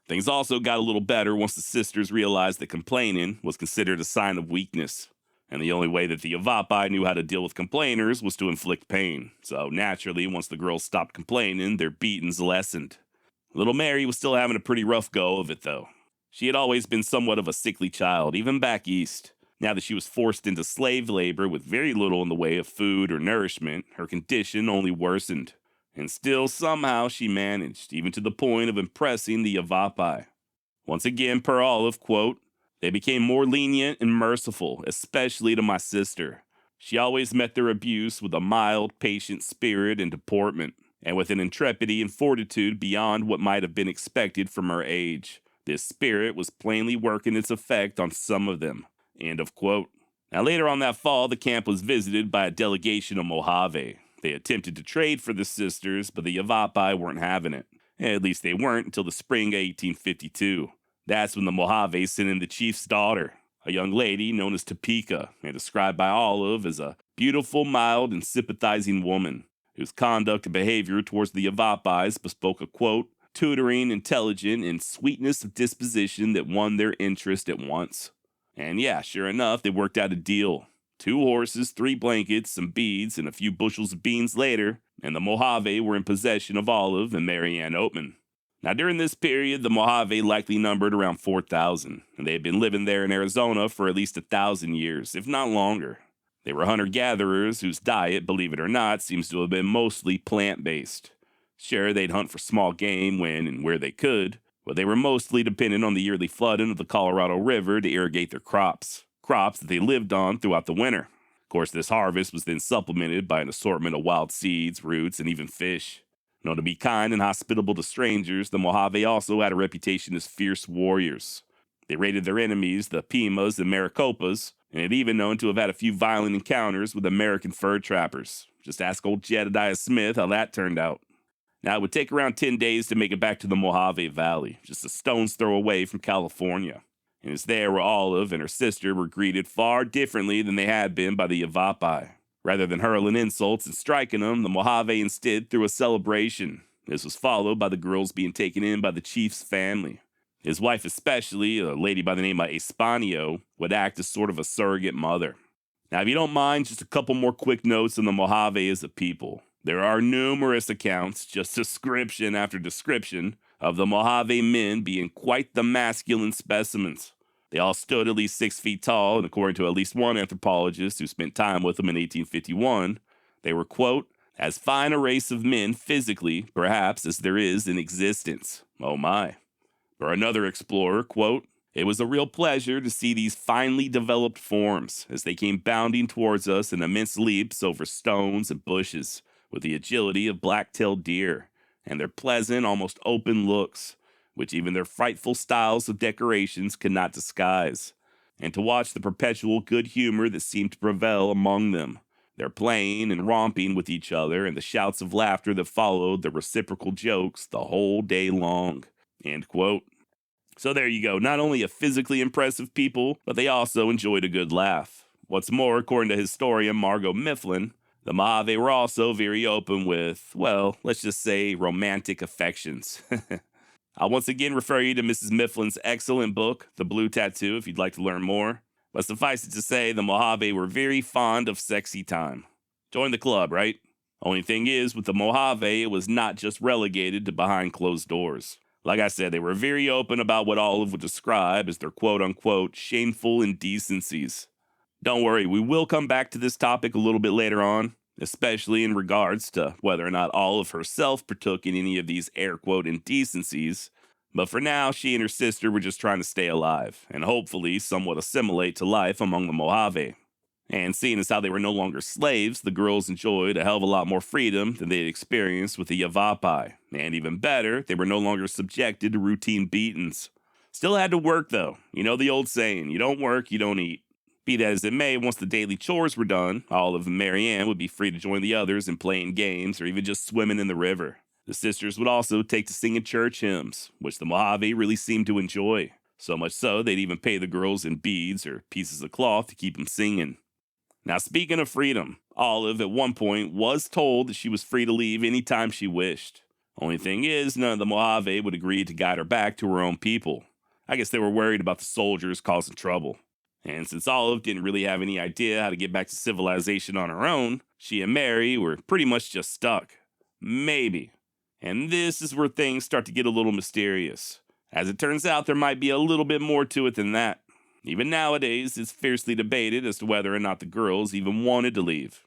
Things also got a little better once the sisters realized that complaining was considered a sign of weakness, and the only way that the Yavapai knew how to deal with complainers was to inflict pain. So naturally, once the girls stopped complaining, their beatings lessened. Little Mary was still having a pretty rough go of it, though. She had always been somewhat of a sickly child, even back east. Now that she was forced into slave labor with very little in the way of food or nourishment, her condition only worsened. And still, somehow, she managed, even to the point of impressing the Yavapai. Once again, per Olive, quote, "They became more lenient and merciful, especially to my sister. She always met their abuse with a mild, patient spirit and deportment, and with an intrepidity and fortitude beyond what might have been expected from her age. This spirit was plainly working its effect on some of them." End of quote. Now later on that fall, the camp was visited by a delegation of Mojave. They attempted to trade for the sisters, but the Yavapai weren't having it. At least they weren't until the spring of 1852. That's when the Mojave sent in the chief's daughter, a young lady known as Topeka, and described by Olive as a beautiful, mild, and sympathizing woman, whose conduct and behavior towards the Yavapais bespoke a, quote, "tutoring, intelligent, and sweetness of disposition that won their interest at once." And yeah, sure enough, they worked out a deal. 2 horses, 3 blankets, some beads, and a few bushels of beans later, and the Mojave were in possession of Olive and Marianne Oatman. Now, during this period, the Mojave likely numbered around 4,000, and they had been living there in Arizona for at least 1,000 years, if not longer. They were hunter-gatherers whose diet, believe it or not, seems to have been mostly plant-based. Sure, they'd hunt for small game when and where they could, but they were mostly dependent on the yearly flooding of the Colorado River to irrigate their crops that they lived on throughout the winter. Of course, this harvest was then supplemented by an assortment of wild seeds, roots, and even fish. Known to be kind and hospitable to strangers, the Mojave also had a reputation as fierce warriors. They raided their enemies, the Pimas and Maricopas, and had even known to have had a few violent encounters with American fur trappers. Just ask old Jedediah Smith how that turned out. Now, it would take around 10 days to make it back to the Mojave Valley, just a stone's throw away from California. And it's there where Olive and her sister were greeted far differently than they had been by the Yavapai. Rather than hurling insults and striking them, the Mojave instead threw a celebration. This was followed by the girls being taken in by the chief's family. His wife especially, a lady by the name of Espanio, would act as sort of a surrogate mother. Now, if you don't mind, just a couple more quick notes on the Mojave as a people. There are numerous accounts, just description after description, of the Mojave men being quite the masculine specimens. They all stood at least 6 feet tall, and according to at least one anthropologist who spent time with them in 1851, they were, quote, as fine a race of men physically, perhaps, as there is in existence. Oh my. Or another explorer, quote, it was a real pleasure to see these finely developed forms as they came bounding towards us in immense leaps over stones and bushes, with the agility of black-tailed deer, and their pleasant, almost open looks, which even their frightful styles of decorations could not disguise, and to watch the perpetual good humor that seemed to prevail among them, their playing and romping with each other, and the shouts of laughter that followed the reciprocal jokes the whole day long, end quote. So there you go, not only a physically impressive people, but they also enjoyed a good laugh. What's more, according to historian Margot Mifflin, the Mojave were also very open with, well, let's just say romantic affections. I'll once again refer you to Mrs. Mifflin's excellent book, The Blue Tattoo, if you'd like to learn more. But suffice it to say, the Mojave were very fond of sexy time. Join the club, right? Only thing is, with the Mojave, it was not just relegated to behind closed doors. Like I said, they were very open about what Olive would describe as their quote-unquote shameful indecencies. Don't worry, we will come back to this topic a little bit later on, especially in regards to whether or not Olive herself partook in any of these air-quote indecencies. But for now, she and her sister were just trying to stay alive, and hopefully somewhat assimilate to life among the Mojave. And seeing as how they were no longer slaves, the girls enjoyed a hell of a lot more freedom than they had experienced with the Yavapai. And even better, they were no longer subjected to routine beatings. Still had to work though. You know the old saying, you don't work, you don't eat. Be that as it may, once the daily chores were done, Olive and Marianne would be free to join the others in playing games or even just swimming in the river. The sisters would also take to singing church hymns, which the Mojave really seemed to enjoy. So much so, they'd even pay the girls in beads or pieces of cloth to keep them singing. Now, speaking of freedom, Olive at one point was told that she was free to leave any time she wished. Only thing is, none of the Mojave would agree to guide her back to her own people. I guess they were worried about the soldiers causing trouble. And since Olive didn't really have any idea how to get back to civilization on her own, she and Mary were pretty much just stuck. Maybe. And this is where things start to get a little mysterious. As it turns out, there might be a little bit more to it than that. Even nowadays, it's fiercely debated as to whether or not the girls even wanted to leave.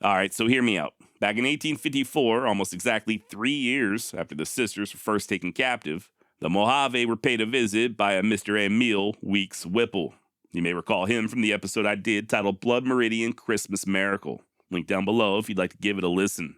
Alright, so hear me out. Back in 1854, almost exactly 3 years after the sisters were first taken captive, the Mojave were paid a visit by a Mr. Emile Weeks Whipple. You may recall him from the episode I did titled Blood Meridian Christmas Miracle. Link down below if you'd like to give it a listen.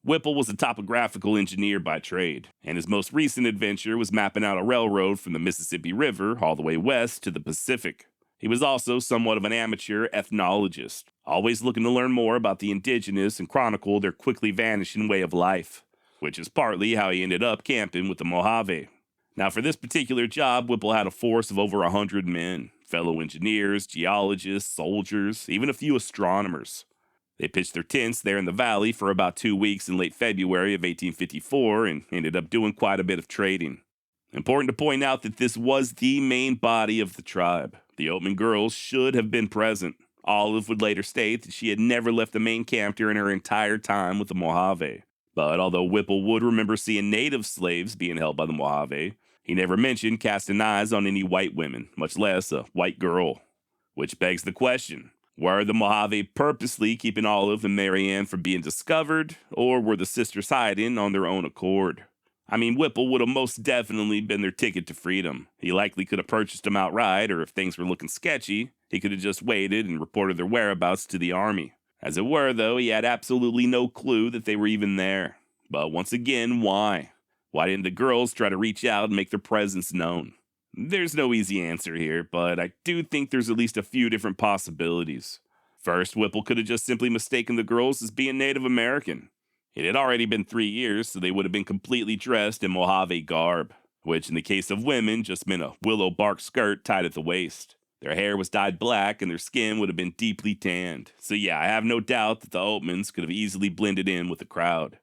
Whipple was a topographical engineer by trade, and his most recent adventure was mapping out a railroad from the Mississippi River all the way west to the Pacific. He was also somewhat of an amateur ethnologist, always looking to learn more about the indigenous and chronicle their quickly vanishing way of life, which is partly how he ended up camping with the Mojave. Now, for this particular job, Whipple had a force of over 100 men, fellow engineers, geologists, soldiers, even a few astronomers. They pitched their tents there in the valley for about 2 weeks in late February of 1854 and ended up doing quite a bit of trading. Important to point out that this was the main body of the tribe. The Oatman girls should have been present. Olive would later state that she had never left the main camp during her entire time with the Mojave. But although Whipple would remember seeing native slaves being held by the Mojave, he never mentioned casting eyes on any white women, much less a white girl. Which begs the question, Were the Mojave purposely keeping Olive and Marianne from being discovered, or were the sisters hiding on their own accord? I mean, Whipple would have most definitely been their ticket to freedom. He likely could have purchased them outright, or if things were looking sketchy, he could have just waited and reported their whereabouts to the army. As it were, though, he had absolutely no clue that they were even there. But once again, why? Why didn't the girls try to reach out and make their presence known? There's no easy answer here, but I do think there's at least a few different possibilities. First, Whipple could have just simply mistaken the girls as being Native American. It had already been 3 years, so they would have been completely dressed in Mojave garb, which in the case of women just meant a willow bark skirt tied at the waist. Their hair was dyed black and their skin would have been deeply tanned. So yeah, I have no doubt that the Oatmans could have easily blended in with the crowd.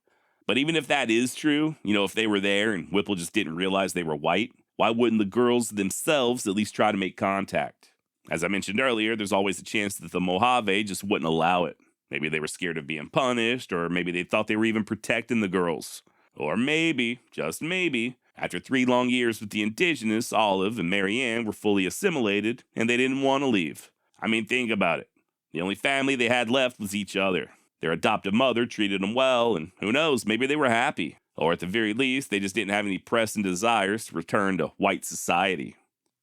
But even if that is true, if they were there and Whipple just didn't realize they were white, why wouldn't the girls themselves at least try to make contact? As I mentioned earlier, there's always a chance that the Mojave just wouldn't allow it. Maybe they were scared of being punished, or maybe they thought they were even protecting the girls. Or maybe, just maybe, after 3 long years with the indigenous, Olive and Marianne were fully assimilated, and they didn't want to leave. I mean, think about it. The only family they had left was each other. Their adoptive mother treated them well, and who knows, maybe they were happy. Or at the very least, they just didn't have any pressing desires to return to white society.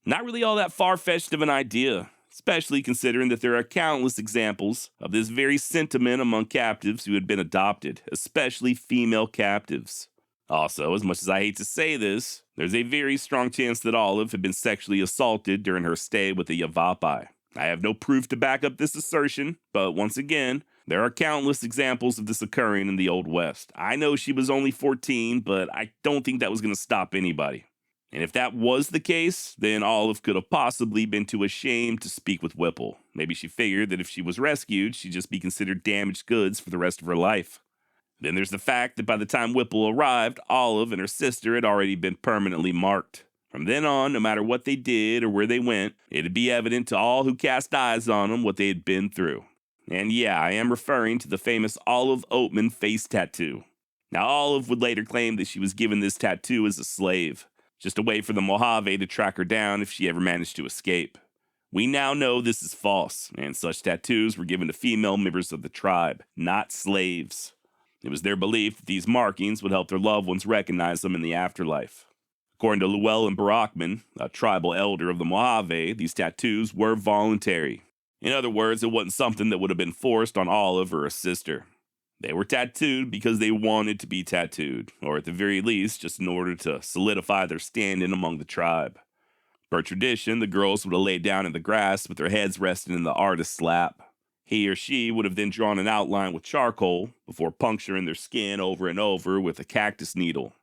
Not really all that far-fetched of an idea, especially considering that there are countless examples of this very sentiment among captives who had been adopted, especially female captives. Also, as much as I hate to say this, there's a very strong chance that Olive had been sexually assaulted during her stay with the Yavapai. I have no proof to back up this assertion, but once again, there are countless examples of this occurring in the Old West. I know she was only 14, but I don't think that was going to stop anybody. And if that was the case, then Olive could have possibly been too ashamed to speak with Whipple. Maybe she figured that if she was rescued, she'd just be considered damaged goods for the rest of her life. Then there's the fact that by the time Whipple arrived, Olive and her sister had already been permanently marked. From then on, no matter what they did or where they went, it'd be evident to all who cast eyes on them what they had been through. And yeah, I am referring to the famous Olive Oatman face tattoo. Now, Olive would later claim that she was given this tattoo as a slave, just a way for the Mojave to track her down if she ever managed to escape. We now know this is false, and such tattoos were given to female members of the tribe, not slaves. It was their belief that these markings would help their loved ones recognize them in the afterlife. According to Llewellyn Barackman, a tribal elder of the Mojave, these tattoos were voluntary. In other words, it wasn't something that would have been forced on Olive or her sister. They were tattooed because they wanted to be tattooed, or at the very least, just in order to solidify their standing among the tribe. Per tradition, the girls would have laid down in the grass with their heads resting in the artist's lap. He or she would have then drawn an outline with charcoal before puncturing their skin over and over with a cactus needle.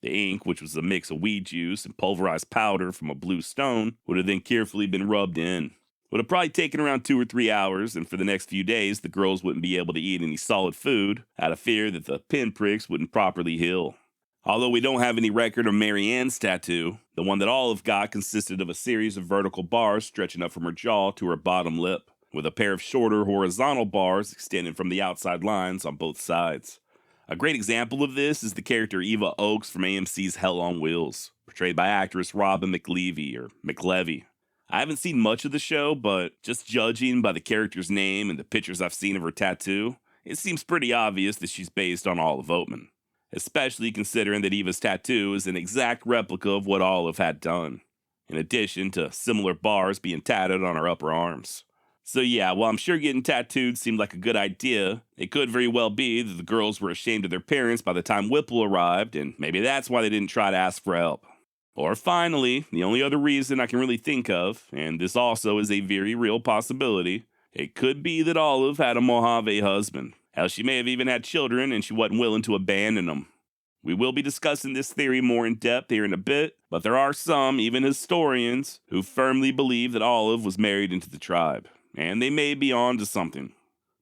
The ink, which was a mix of weed juice and pulverized powder from a blue stone, would have then carefully been rubbed in. Would have probably taken around 2 or 3 hours, and for the next few days, the girls wouldn't be able to eat any solid food out of fear that the pinpricks wouldn't properly heal. Although we don't have any record of Marianne's tattoo, the one that Olive got consisted of a series of vertical bars stretching up from her jaw to her bottom lip, with a pair of shorter horizontal bars extending from the outside lines on both sides. A great example of this is the character Eva Oakes from AMC's Hell on Wheels, portrayed by actress Robin McLevy. I haven't seen much of the show, but just judging by the character's name and the pictures I've seen of her tattoo, it seems pretty obvious that she's based on Olive Oatman, especially considering that Eva's tattoo is an exact replica of what Olive had done, in addition to similar bars being tattooed on her upper arms. So yeah, while I'm sure getting tattooed seemed like a good idea, it could very well be that the girls were ashamed of their parents by the time Whipple arrived, and maybe that's why they didn't try to ask for help. Or finally, the only other reason I can really think of, and this also is a very real possibility, it could be that Olive had a Mojave husband. Hell, she may have even had children and she wasn't willing to abandon them. We will be discussing this theory more in depth here in a bit, but there are some, even historians, who firmly believe that Olive was married into the tribe, and they may be on to something.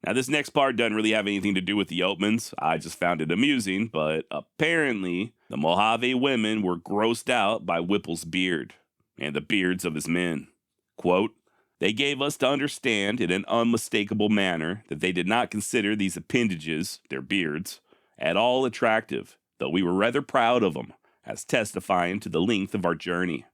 Now, this next part doesn't really have anything to do with the Oatmans. I just found it amusing, but apparently the Mojave women were grossed out by Whipple's beard and the beards of his men. Quote, "They gave us to understand in an unmistakable manner that they did not consider these appendages, their beards, at all attractive, though we were rather proud of them, as testifying to the length of our journey.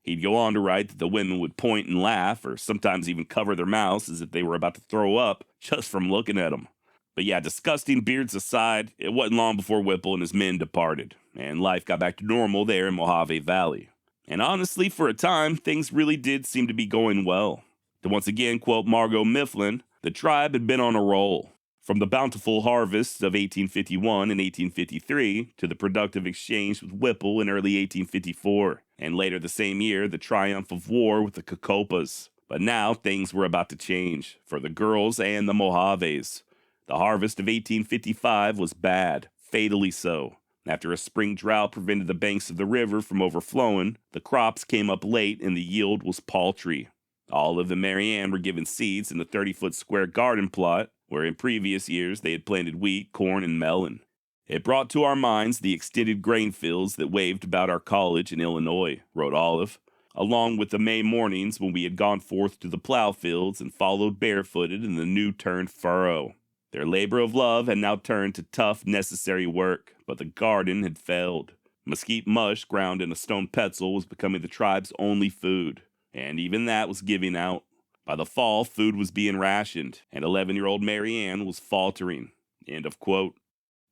He'd go on to write that the women would point and laugh, or sometimes even cover their mouths as if they were about to throw up just from looking at them. But yeah, disgusting beards aside, it wasn't long before Whipple and his men departed, and life got back to normal there in Mojave Valley. And honestly, for a time, things really did seem to be going well. To once again quote Margot Mifflin, the tribe had been on a roll. From the bountiful harvests of 1851 and 1853 to the productive exchange with Whipple in early 1854, and later the same year, the triumph of war with the Cocopas. But now things were about to change, for the girls and the Mojaves. The harvest of 1855 was bad, fatally so. After a spring drought prevented the banks of the river from overflowing, the crops came up late and the yield was paltry. Olive and Marianne were given seeds in a 30-foot square garden plot, where in previous years they had planted wheat, corn, and melon. It brought to our minds the extended grain fields that waved about our college in Illinois, wrote Olive, along with the May mornings when we had gone forth to the plow fields and followed barefooted in the new-turned furrow. Their labor of love had now turned to tough, necessary work, but the garden had failed. Mesquite mush ground in a stone pestle was becoming the tribe's only food, and even that was giving out. By the fall, food was being rationed, and 11-year-old Marianne was faltering. End of quote.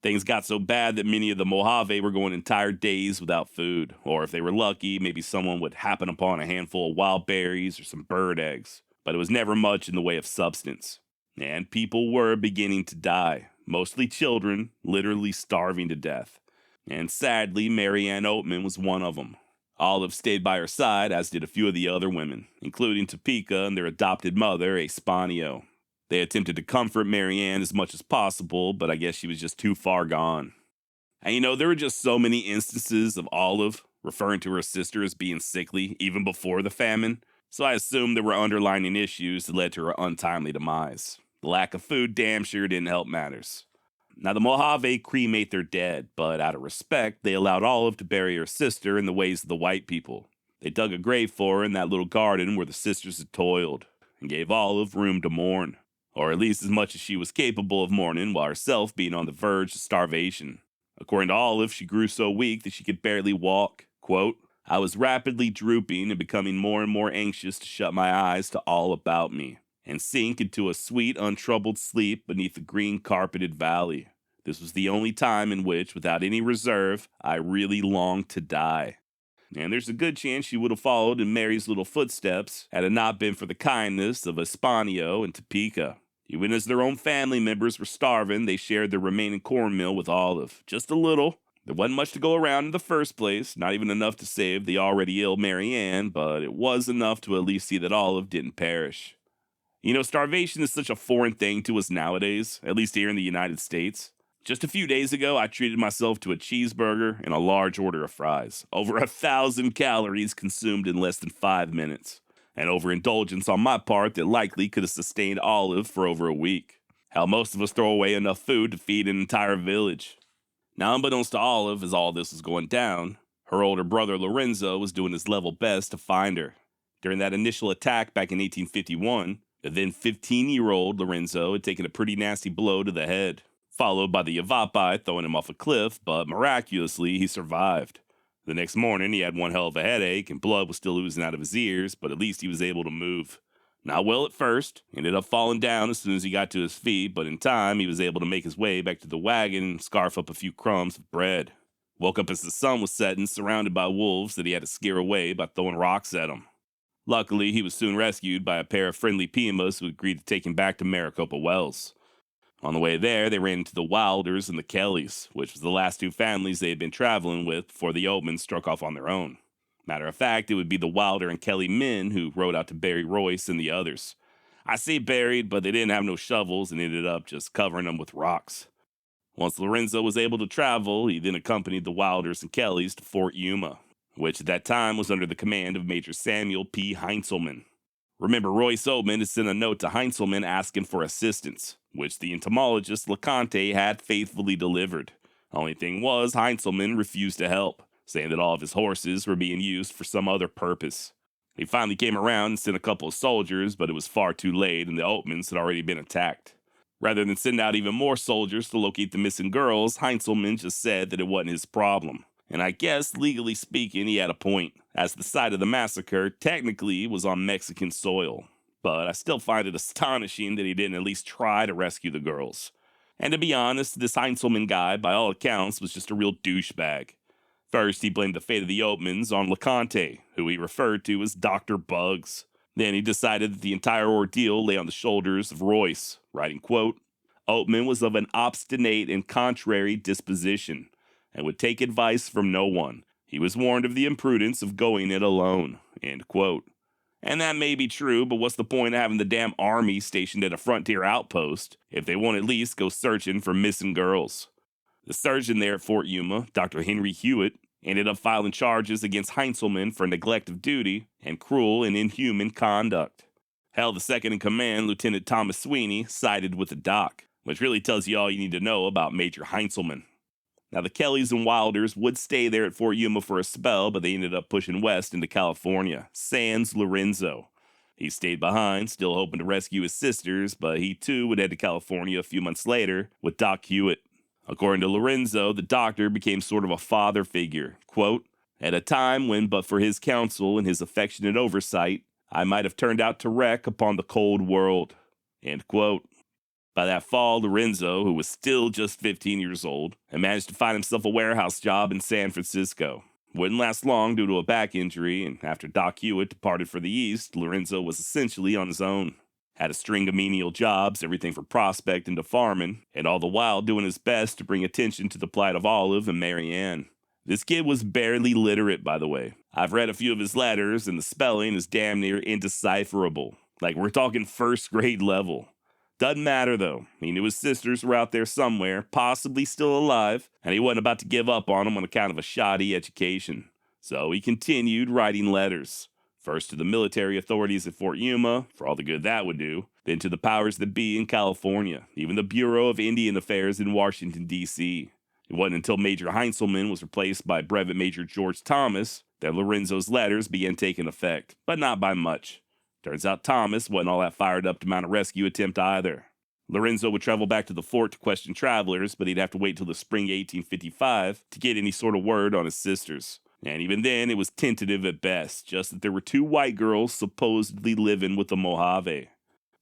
Things got so bad that many of the Mojave were going entire days without food, or if they were lucky, maybe someone would happen upon a handful of wild berries or some bird eggs, but it was never much in the way of substance. And people were beginning to die, mostly children, literally starving to death. And sadly, Marianne Oatman was one of them. Olive stayed by her side, as did a few of the other women, including Topeka and their adopted mother, Espanio. They attempted to comfort Marianne as much as possible, but I guess she was just too far gone. And there were just so many instances of Olive referring to her sister as being sickly, even before the famine, so I assumed there were underlying issues that led to her untimely demise. The lack of food damn sure didn't help matters. Now, the Mojave cremate their dead, but out of respect, they allowed Olive to bury her sister in the ways of the white people. They dug a grave for her in that little garden where the sisters had toiled, and gave Olive room to mourn, or at least as much as she was capable of mourning, while herself being on the verge of starvation. According to Olive, she grew so weak that she could barely walk. Quote, I was rapidly drooping and becoming more and more anxious to shut my eyes to all about me, and sink into a sweet, untroubled sleep beneath the green-carpeted valley. This was the only time in which, without any reserve, I really longed to die. And there's a good chance she would have followed in Mary's little footsteps had it not been for the kindness of Espanio and Topeka. Even as their own family members were starving, they shared their remaining cornmeal with Olive. Just a little. There wasn't much to go around in the first place, not even enough to save the already ill Marianne, but it was enough to at least see that Olive didn't perish. Starvation is such a foreign thing to us nowadays, at least here in the United States. Just a few days ago, I treated myself to a cheeseburger and a large order of fries. Over 1,000 calories consumed in less than 5 minutes. An overindulgence on my part that likely could have sustained Olive for over a week. Hell, most of us throw away enough food to feed an entire village. Now, unbeknownst to Olive, as all this was going down, her older brother Lorenzo was doing his level best to find her. During that initial attack back in 1851, the then 15-year-old Lorenzo had taken a pretty nasty blow to the head, followed by the Yavapai throwing him off a cliff, but miraculously he survived. The next morning he had one hell of a headache and blood was still oozing out of his ears, but at least he was able to move. Not well at first, ended up falling down as soon as he got to his feet, but in time he was able to make his way back to the wagon and scarf up a few crumbs of bread. Woke up as the sun was setting, surrounded by wolves that he had to scare away by throwing rocks at them. Luckily, he was soon rescued by a pair of friendly Pimas who agreed to take him back to Maricopa Wells. On the way there, they ran into the Wilders and the Kellys, which was the last two families they had been traveling with before the Oatmen struck off on their own. Matter of fact, it would be the Wilder and Kelly men who rode out to bury Royce and the others. I say buried, but they didn't have no shovels and ended up just covering them with rocks. Once Lorenzo was able to travel, he then accompanied the Wilders and Kellys to Fort Yuma, which at that time was under the command of Major Samuel P. Heinzelman. Remember, Royce Oatman had sent a note to Heinzelman asking for assistance, which the entomologist LeConte had faithfully delivered. Only thing was, Heinzelman refused to help, saying that all of his horses were being used for some other purpose. He finally came around and sent a couple of soldiers, but it was far too late and the Oatmans had already been attacked. Rather than send out even more soldiers to locate the missing girls, Heinzelman just said that it wasn't his problem, And I guess, legally speaking, he had a point, as the site of the massacre technically was on Mexican soil. But I still find it astonishing that he didn't at least try to rescue the girls. And to be honest, this Heinzelman guy, by all accounts, was just a real douchebag. First, he blamed the fate of the Oatmans on LeConte, who he referred to as Dr. Bugs. Then he decided that the entire ordeal lay on the shoulders of Royce, writing, quote, Oatman was of an obstinate and contrary disposition, and would take advice from no one. He was warned of the imprudence of going it alone, end quote. And that may be true, but what's the point of having the damn army stationed at a frontier outpost if they won't at least go searching for missing girls? The surgeon there at Fort Yuma, Dr. Henry Hewitt, ended up filing charges against Heinzelman for neglect of duty and cruel and inhuman conduct. Hell, the second in command, Lieutenant Thomas Sweeney, sided with the doc, which really tells you all you need to know about Major Heinzelman. Now, the Kellys and Wilders would stay there at Fort Yuma for a spell, but they ended up pushing west into California, sans Lorenzo. He stayed behind, still hoping to rescue his sisters, but he too would head to California a few months later with Doc Hewitt. According to Lorenzo, the doctor became sort of a father figure, quote, at a time when, but for his counsel and his affectionate oversight, I might have turned out to wreck upon the cold world, end quote. By that fall, Lorenzo, who was still just 15 years old, had managed to find himself a warehouse job in San Francisco. Wouldn't last long due to a back injury, and after Doc Hewitt departed for the East, Lorenzo was essentially on his own. Had a string of menial jobs, everything from prospecting to farming, and all the while doing his best to bring attention to the plight of Olive and Mary Ann. This kid was barely literate, by the way. I've read a few of his letters, and the spelling is damn near indecipherable. Like, we're talking first grade level. Doesn't matter, though. He knew his sisters were out there somewhere, possibly still alive, and he wasn't about to give up on them on account of a shoddy education. So he continued writing letters. First to the military authorities at Fort Yuma, for all the good that would do, then to the powers that be in California, even the Bureau of Indian Affairs in Washington, D.C. It wasn't until Major Heinzelman was replaced by Brevet Major George Thomas that Lorenzo's letters began taking effect, but not by much. Turns out Thomas wasn't all that fired up to mount a rescue attempt either. Lorenzo would travel back to the fort to question travelers, but he'd have to wait till the spring 1855 to get any sort of word on his sisters. And even then, it was tentative at best, just that there were 2 white girls supposedly living with the Mojave.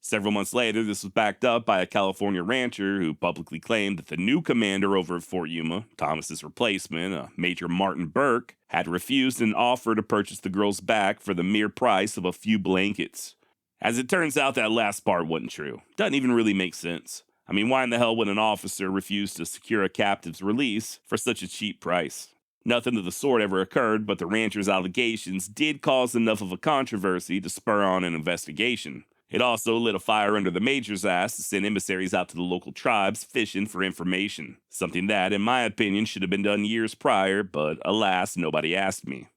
Several months later, this was backed up by a California rancher who publicly claimed that the new commander over at Fort Yuma, Thomas's replacement, Major Martin Burke, had refused an offer to purchase the girls back for the mere price of a few blankets. As it turns out, that last part wasn't true. Doesn't even really make sense. I mean, why in the hell would an officer refuse to secure a captive's release for such a cheap price? Nothing of the sort ever occurred, but the rancher's allegations did cause enough of a controversy to spur on an investigation. It also lit a fire under the major's ass to send emissaries out to the local tribes fishing for information. Something that, in my opinion, should have been done years prior, but alas, nobody asked me.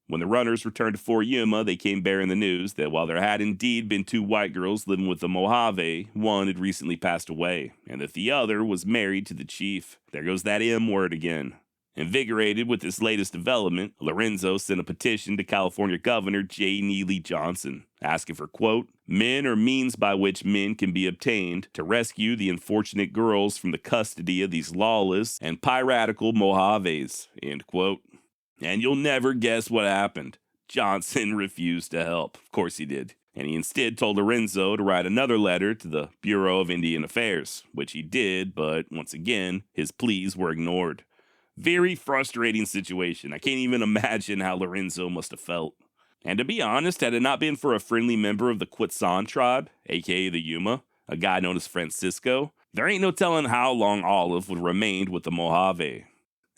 When the runners returned to Fort Yuma, they came bearing the news that while there had indeed been 2 white girls living with the Mojave, one had recently passed away, and that the other was married to the chief. There goes that M word again. Invigorated with this latest development, Lorenzo sent a petition to California Governor J. Neely Johnson, asking for, quote, men or means by which men can be obtained to rescue the unfortunate girls from the custody of these lawless and piratical Mojaves, end quote. And you'll never guess what happened. Johnson refused to help. Of course he did. And he instead told Lorenzo to write another letter to the Bureau of Indian Affairs, which he did, but once again, his pleas were ignored. Very frustrating situation. I can't even imagine how Lorenzo must have felt. And to be honest, had it not been for a friendly member of the Quitsan tribe, aka the Yuma, a guy known as Francisco, there ain't no telling how long Olive would remain with the Mojave.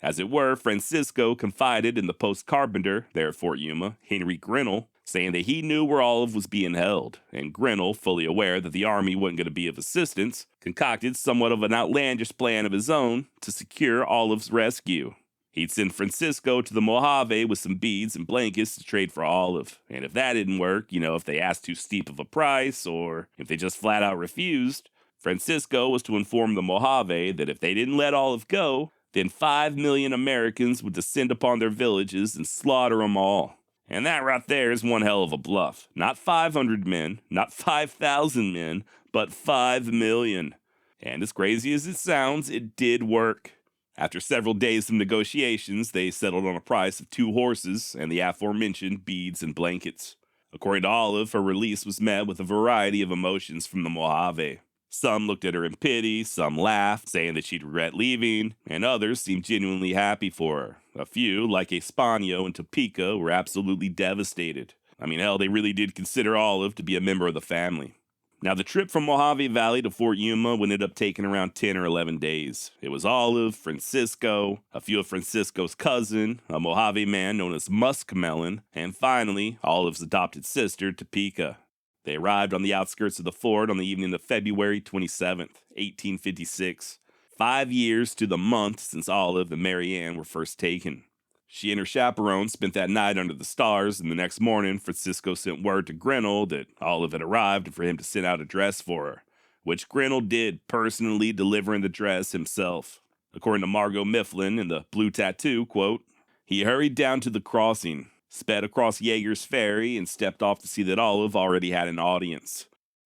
As it were, Francisco confided in the post carpenter there at Fort Yuma, Henry Grinnell, saying that he knew where Olive was being held, and Grinnell, fully aware that the army wasn't going to be of assistance, concocted somewhat of an outlandish plan of his own to secure Olive's rescue. He'd send Francisco to the Mojave with some beads and blankets to trade for Olive, and if that didn't work, if they asked too steep of a price, or if they just flat out refused, Francisco was to inform the Mojave that if they didn't let Olive go, then 5 million Americans would descend upon their villages and slaughter them all. And that right there is one hell of a bluff. Not 500 men, not 5,000 men, but 5 million. And as crazy as it sounds, it did work. After several days of negotiations, they settled on a price of 2 horses and the aforementioned beads and blankets. According to Olive, her release was met with a variety of emotions from the Mojave. Some looked at her in pity, some laughed, saying that she'd regret leaving, and others seemed genuinely happy for her. A few, like Espanio and Topeka, were absolutely devastated. I mean, hell, they really did consider Olive to be a member of the family. Now, the trip from Mojave Valley to Fort Yuma would end up taking around 10 or 11 days. It was Olive, Francisco, a few of Francisco's cousin, a Mojave man known as Muskmelon, and finally, Olive's adopted sister, Topeka. They arrived on the outskirts of the fort on the evening of February 27th, 1856, 5 years to the month since Olive and Mary Ann were first taken. She and her chaperone spent that night under the stars, and the next morning, Francisco sent word to Grinnell that Olive had arrived and for him to send out a dress for her, which Grinnell did, personally delivering the dress himself. According to Margot Mifflin in the Blue Tattoo, quote, "He hurried down to the crossing, sped across Jaeger's Ferry, and stepped off to see that Olive already had an audience.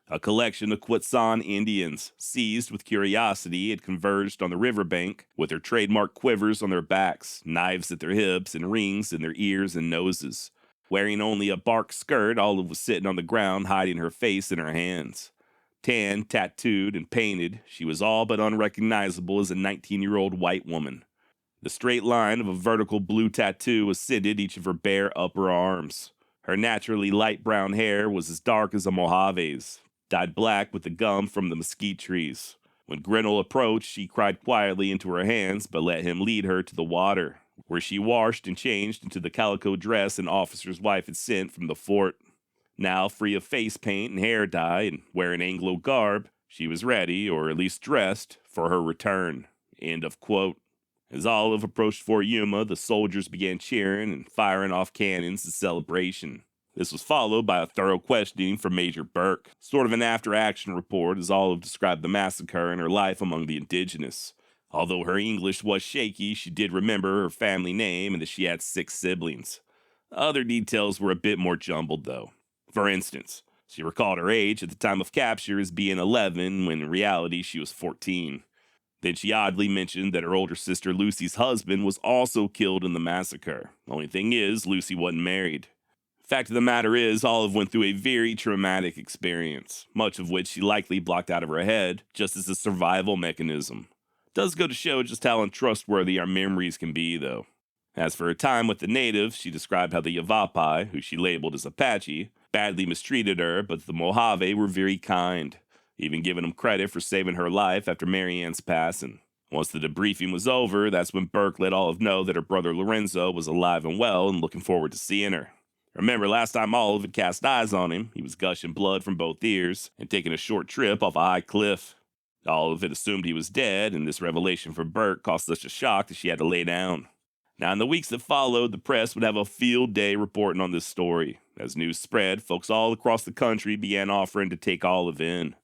A collection of Quetzan Indians, seized with curiosity, had converged on the riverbank with their trademark quivers on their backs, knives at their hips, and rings in their ears and noses. Wearing only a bark skirt, Olive was sitting on the ground, hiding her face in her hands. Tan, tattooed, and painted, she was all but unrecognizable as a 19-year-old white woman. The straight line of a vertical blue tattoo ascended each of her bare upper arms. Her naturally light brown hair was as dark as a Mojave's, dyed black with the gum from the mesquite trees. When Grinnell approached, she cried quietly into her hands, but let him lead her to the water, where she washed and changed into the calico dress an officer's wife had sent from the fort. Now, free of face paint and hair dye, and wearing Anglo garb, she was ready, or at least dressed, for her return." End of quote. As Olive approached Fort Yuma, the soldiers began cheering and firing off cannons in celebration. This was followed by a thorough questioning from Major Burke, sort of an after-action report as Olive described the massacre and her life among the indigenous. Although her English was shaky, she did remember her family name and that she had 6 siblings. Other details were a bit more jumbled, though. For instance, she recalled her age at the time of capture as being 11, when in reality she was 14. Then she oddly mentioned that her older sister Lucy's husband was also killed in the massacre. Only thing is, Lucy wasn't married. Fact of the matter is, Olive went through a very traumatic experience, much of which she likely blocked out of her head, just as a survival mechanism. Does go to show just how untrustworthy our memories can be, though. As for her time with the natives, she described how the Yavapai, who she labeled as Apache, badly mistreated her, but the Mojave were very kind, even giving them credit for saving her life after Mary Ann's passing. Once the debriefing was over, that's when Burke let Olive know that her brother Lorenzo was alive and well and looking forward to seeing her. Remember, last time Olive had cast eyes on him, he was gushing blood from both ears and taking a short trip off a high cliff. Olive had assumed he was dead, and this revelation for Burke caused such a shock that she had to lay down. Now, in the weeks that followed, the press would have a field day reporting on this story. As news spread, folks all across the country began offering to take Olive in.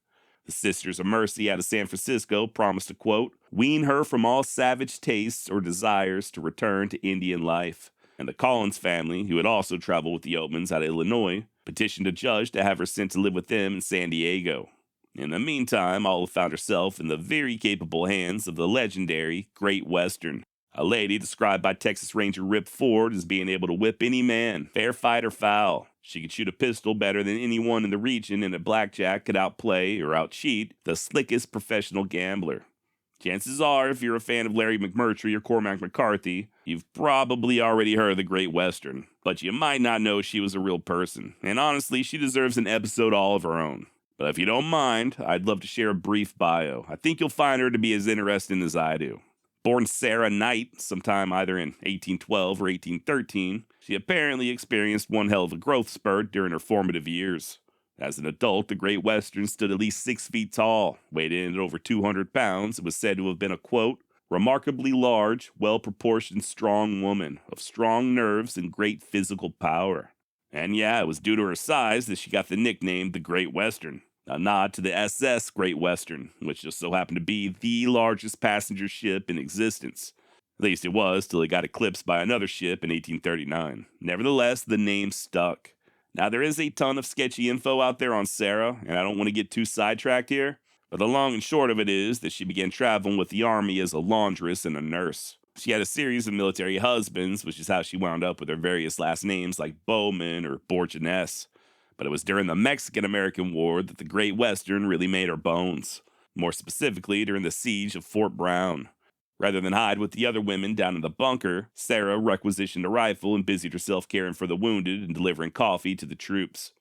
The Sisters of Mercy out of San Francisco promised to, quote, "wean her from all savage tastes or desires to return to Indian life." And the Collins family, who had also traveled with the Oatmans out of Illinois, petitioned a judge to have her sent to live with them in San Diego. In the meantime, Olive found herself in the very capable hands of the legendary Great Western, a lady described by Texas Ranger Rip Ford as being able to whip any man, fair fight or foul. She could shoot a pistol better than anyone in the region, and at blackjack could outplay or outcheat the slickest professional gambler. Chances are, if you're a fan of Larry McMurtry or Cormac McCarthy, you've probably already heard of the Great Western, but you might not know she was a real person, and honestly, she deserves an episode all of her own. But if you don't mind, I'd love to share a brief bio. I think you'll find her to be as interesting as I do. Born Sarah Knight, sometime either in 1812 or 1813, she apparently experienced one hell of a growth spurt during her formative years. As an adult, the Great Western stood at least 6 feet tall, weighed in at over 200 pounds, and was said to have been a, quote, "remarkably large, well-proportioned, strong woman, of strong nerves and great physical power." And yeah, it was due to her size that she got the nickname the Great Western, a nod to the SS Great Western, which just so happened to be the largest passenger ship in existence. At least it was, till it got eclipsed by another ship in 1839. Nevertheless, the name stuck. Now, there is a ton of sketchy info out there on Sarah, and I don't want to get too sidetracked here, But the long and short of it is that she began traveling with the army as a laundress and a nurse. She had a series of military husbands, which is how she wound up with her various last names like Bowman or Borginess. But it was during the Mexican-American War that the Great Western really made her bones. More specifically, during the siege of Fort Brown. Rather than hide with the other women down in the bunker, Sarah requisitioned a rifle and busied herself caring for the wounded and delivering coffee to the troops.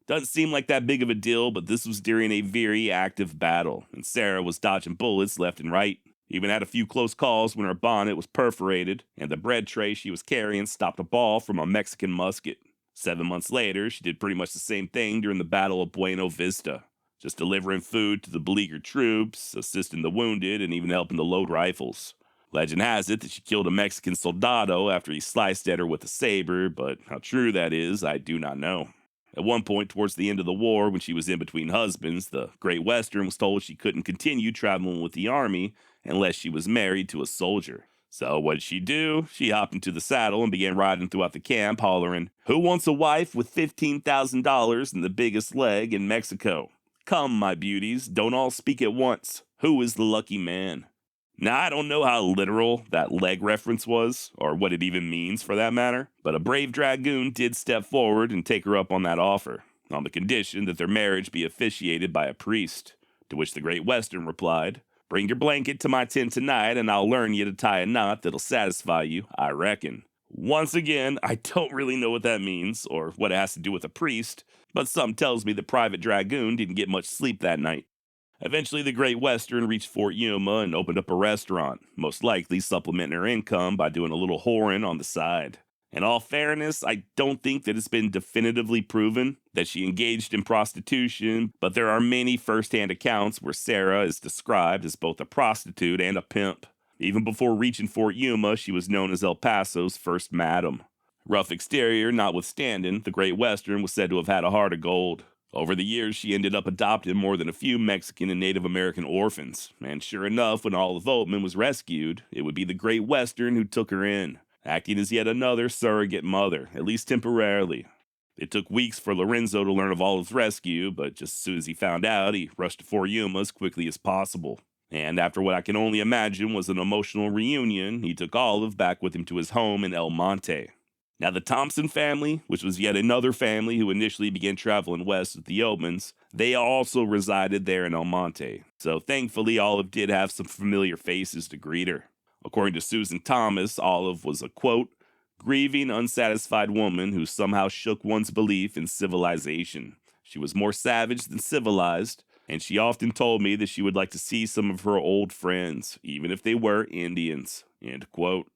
Doesn't seem like that big of a deal, but this was during a very active battle, and Sarah was dodging bullets left and right. Even had a few close calls when her bonnet was perforated, and the bread tray she was carrying stopped a ball from a Mexican musket. 7 months later, she did pretty much the same thing during the Battle of Buena Vista, just delivering food to the beleaguered troops, assisting the wounded, and even helping to load rifles. Legend has it that she killed a Mexican soldado after he sliced at her with a saber, but how true that is, I do not know. At one point towards the end of the war, when she was in between husbands, the Great Western was told she couldn't continue traveling with the army unless she was married to a soldier. So what did she do? She hopped into the saddle and began riding throughout the camp, hollering, "Who wants a wife with $15,000 and the biggest leg in Mexico? Come, my beauties, don't all speak at once. Who is the lucky man?" Now, I don't know how literal that leg reference was, or what it even means for that matter, but a brave dragoon did step forward and take her up on that offer, on the condition that their marriage be officiated by a priest, to which the Great Western replied, "Bring your blanket to my tent tonight and I'll learn you to tie a knot that'll satisfy you, I reckon." Once again, I don't really know what that means, or what it has to do with a priest, but something tells me the private dragoon didn't get much sleep that night. Eventually, the Great Western reached Fort Yuma and opened up a restaurant, most likely supplementing her income by doing a little whoring on the side. In all fairness, I don't think that it's been definitively proven that she engaged in prostitution, but there are many first-hand accounts where Sarah is described as both a prostitute and a pimp. Even before reaching Fort Yuma, she was known as El Paso's first madam. Rough exterior notwithstanding, the Great Western was said to have had a heart of gold. Over the years, she ended up adopting more than a few Mexican and Native American orphans, and sure enough, when Olive Oatman was rescued, it would be the Great Western who took her in, acting as yet another surrogate mother, at least temporarily. It took weeks for Lorenzo to learn of Olive's rescue, but just as soon as he found out, he rushed to Fort Yuma as quickly as possible. And after what I can only imagine was an emotional reunion, he took Olive back with him to his home in El Monte. Now, the Thompson family, which was yet another family who initially began traveling west with the Oatmans, they also resided there in El Monte. So thankfully, Olive did have some familiar faces to greet her. According to Susan Thomas, Olive was a, quote, grieving, unsatisfied woman who somehow shook one's belief in civilization. She was more savage than civilized, and she often told me that she would like to see some of her old friends, even if they were Indians, end quote.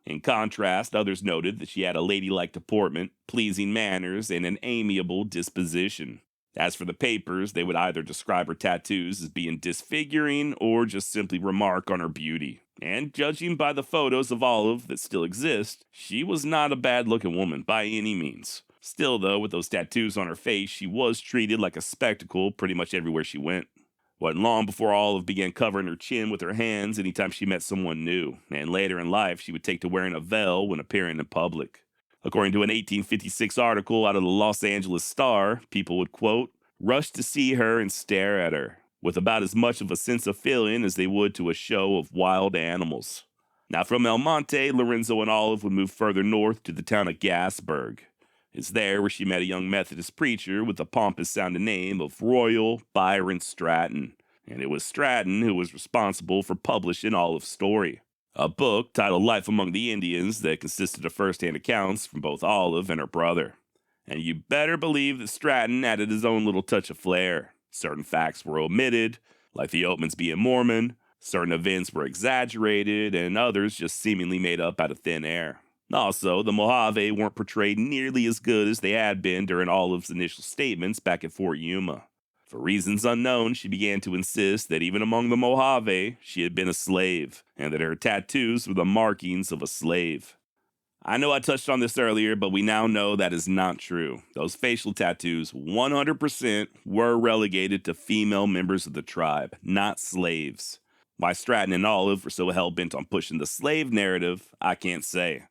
In contrast, others noted that she had a ladylike deportment, pleasing manners, and an amiable disposition. As for the papers, they would either describe her tattoos as being disfiguring or just simply remark on her beauty. And judging by the photos of Olive that still exist, she was not a bad-looking woman by any means. Still, though, with those tattoos on her face, she was treated like a spectacle pretty much everywhere she went. Wasn't long before Olive began covering her chin with her hands anytime she met someone new, and later in life she would take to wearing a veil when appearing in public. According to an 1856 article out of the Los Angeles Star, people would, quote, rush to see her and stare at her, with about as much of a sense of feeling as they would to a show of wild animals. Now from El Monte, Lorenzo and Olive would move further north to the town of Gasburg. It's there where she met a young Methodist preacher with the pompous-sounding name of Royal Byron Stratton, and it was Stratton who was responsible for publishing Olive's story, a book titled Life Among the Indians that consisted of first-hand accounts from both Olive and her brother. And you better believe that Stratton added his own little touch of flair. Certain facts were omitted, like the Oatmans being Mormon, certain events were exaggerated, and others just seemingly made up out of thin air. Also, the Mojave weren't portrayed nearly as good as they had been during Olive's initial statements back at Fort Yuma. For reasons unknown, she began to insist that even among the Mojave, she had been a slave, and that her tattoos were the markings of a slave. I know I touched on this earlier, but we now know that is not true. Those facial tattoos, 100%, were relegated to female members of the tribe, not slaves. Why Stratton and Olive were so hell-bent on pushing the slave narrative, I can't say.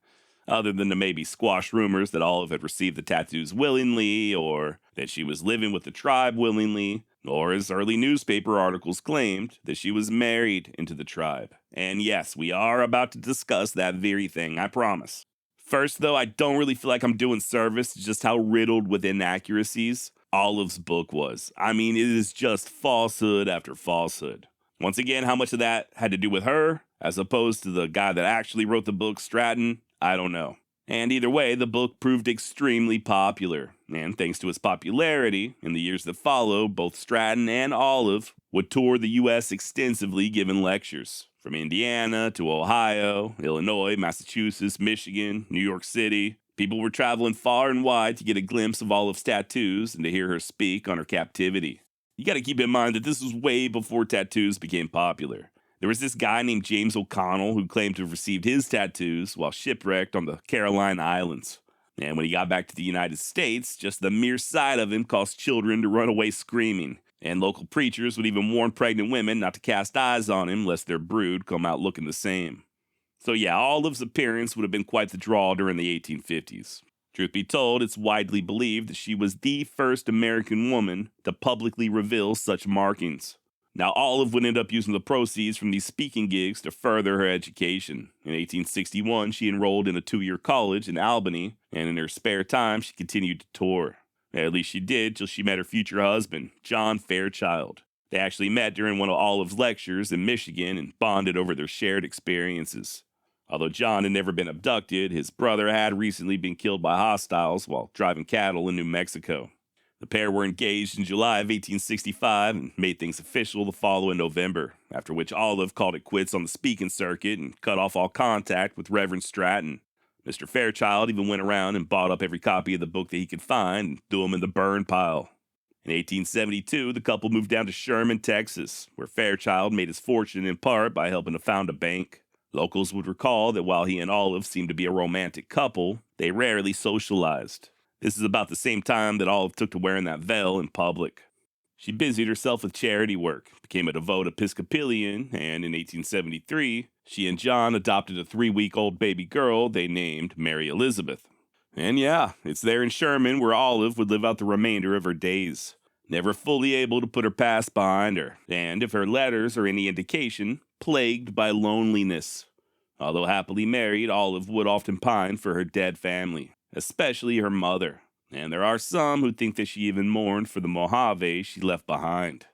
Other than to maybe squash rumors that Olive had received the tattoos willingly, or that she was living with the tribe willingly, or as early newspaper articles claimed, that she was married into the tribe. And yes, we are about to discuss that very thing, I promise. First, though, I don't really feel like I'm doing service to just how riddled with inaccuracies Olive's book was. I mean, it is just falsehood after falsehood. Once again, how much of that had to do with her, as opposed to the guy that actually wrote the book, Stratton, I don't know. And either way, the book proved extremely popular, and thanks to its popularity, in the years that followed, both Stratton and Olive would tour the U.S. extensively giving lectures. From Indiana to Ohio, Illinois, Massachusetts, Michigan, New York City, people were traveling far and wide to get a glimpse of Olive's tattoos and to hear her speak on her captivity. You gotta keep in mind that this was way before tattoos became popular. There was this guy named James O'Connell who claimed to have received his tattoos while shipwrecked on the Caroline Islands. And when he got back to the United States, just the mere sight of him caused children to run away screaming. And local preachers would even warn pregnant women not to cast eyes on him lest their brood come out looking the same. So yeah, Olive's appearance would have been quite the draw during the 1850s. Truth be told, it's widely believed that she was the first American woman to publicly reveal such markings. Now, Olive would end up using the proceeds from these speaking gigs to further her education. In 1861, she enrolled in a 2-year college in Albany, and in her spare time, she continued to tour. At least she did till she met her future husband, John Fairchild. They actually met during one of Olive's lectures in Michigan and bonded over their shared experiences. Although John had never been abducted, his brother had recently been killed by hostiles while driving cattle in New Mexico. The pair were engaged in July of 1865 and made things official the following November, after which Olive called it quits on the speaking circuit and cut off all contact with Reverend Stratton. Mr. Fairchild even went around and bought up every copy of the book that he could find and threw them in the burn pile. In 1872, the couple moved down to Sherman, Texas, where Fairchild made his fortune in part by helping to found a bank. Locals would recall that while he and Olive seemed to be a romantic couple, they rarely socialized. This is about the same time that Olive took to wearing that veil in public. She busied herself with charity work, became a devout Episcopalian, and in 1873, she and John adopted a 3-week-old baby girl they named Mary Elizabeth. And yeah, it's there in Sherman where Olive would live out the remainder of her days, never fully able to put her past behind her, and if her letters are any indication, plagued by loneliness. Although happily married, Olive would often pine for her dead family, especially her mother, and there are some who think that she even mourned for the Mojave she left behind.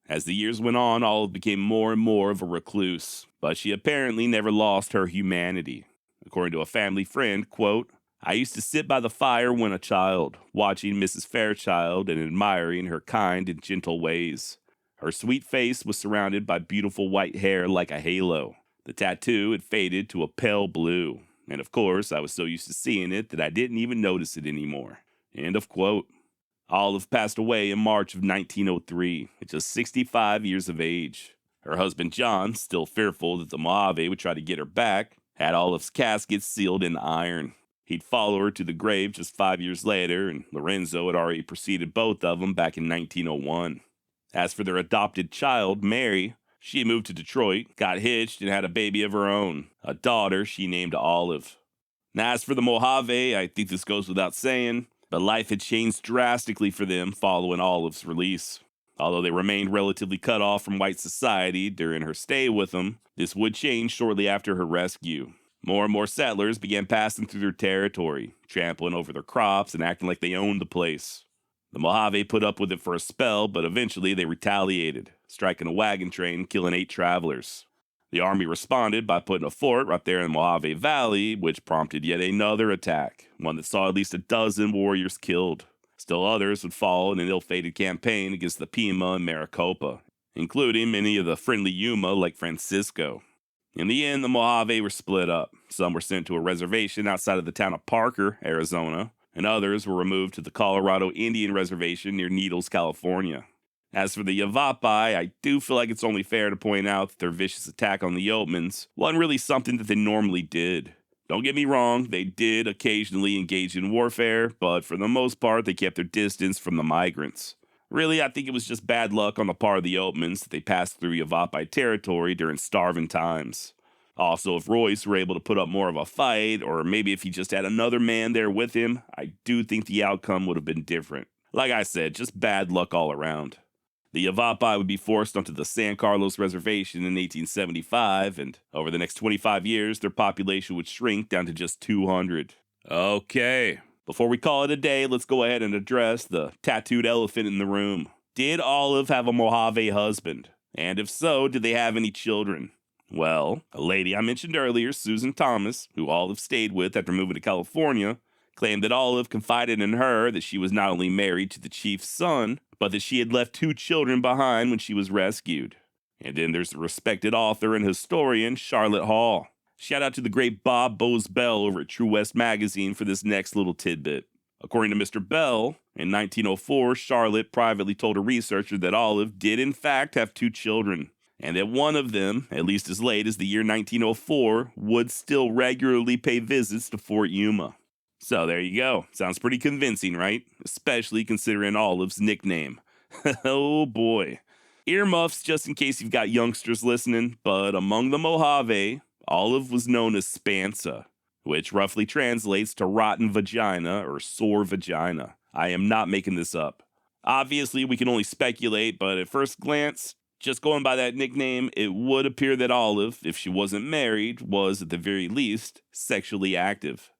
As the years went on, Olive became more and more of a recluse, but she apparently never lost her humanity. According to a family friend, quote, "I used to sit by the fire when a child, watching Mrs. Fairchild and admiring her kind and gentle ways. Her sweet face was surrounded by beautiful white hair like a halo. The tattoo had faded to a pale blue. And of course, I was so used to seeing it that I didn't even notice it anymore." End of quote. Olive passed away in March of 1903 at just 65 years of age. Her husband John, still fearful that the Mojave would try to get her back, had Olive's casket sealed in iron. He'd follow her to the grave just 5 years later, and Lorenzo had already preceded both of them back in 1901. As for their adopted child, Mary, she moved to Detroit, got hitched, and had a baby of her own, a daughter she named Olive. Now, as for the Mojave, I think this goes without saying, but life had changed drastically for them following Olive's release. Although they remained relatively cut off from white society during her stay with them, this would change shortly after her rescue. More and more settlers began passing through their territory, trampling over their crops and acting like they owned the place. The Mojave put up with it for a spell, but eventually they retaliated, striking a wagon train, killing 8 travelers. The army responded by putting a fort right there in the Mojave Valley, which prompted yet another attack, one that saw at least a dozen warriors killed. Still others would follow in an ill-fated campaign against the Pima and Maricopa, including many of the friendly Yuma like Francisco. In the end, the Mojave were split up. Some were sent to a reservation outside of the town of Parker, Arizona, and others were removed to the Colorado Indian Reservation near Needles, California. As for the Yavapai, I do feel like it's only fair to point out that their vicious attack on the Oatmans wasn't really something that they normally did. Don't get me wrong, they did occasionally engage in warfare, but for the most part, they kept their distance from the migrants. Really, I think it was just bad luck on the part of the Oatmans that they passed through Yavapai territory during starving times. Also, if Royce were able to put up more of a fight, or maybe if he just had another man there with him, I do think the outcome would have been different. Like I said, just bad luck all around. The Yavapai would be forced onto the San Carlos Reservation in 1875, and over the next 25 years, their population would shrink down to just 200. Okay, before we call it a day, let's go ahead and address the tattooed elephant in the room. Did Olive have a Mojave husband? And if so, did they have any children? Well, a lady I mentioned earlier, Susan Thomas, who Olive stayed with after moving to California, claimed that Olive confided in her that she was not only married to the chief's son, but that she had left 2 children behind when she was rescued. And then there's the respected author and historian Charlotte Hall. Shout out to the great Bob Bose Bell over at True West Magazine for this next little tidbit. According to Mr. Bell, in 1904, Charlotte privately told a researcher that Olive did in fact have 2 children, and that one of them, at least as late as the year 1904, would still regularly pay visits to Fort Yuma. So there you go. Sounds pretty convincing, right? Especially considering Olive's nickname. Oh boy. Earmuffs just in case you've got youngsters listening, but among the Mojave, Olive was known as Spansa, which roughly translates to rotten vagina or sore vagina. I am not making this up. Obviously, we can only speculate, but at first glance, just going by that nickname, it would appear that Olive, if she wasn't married, was at the very least sexually active.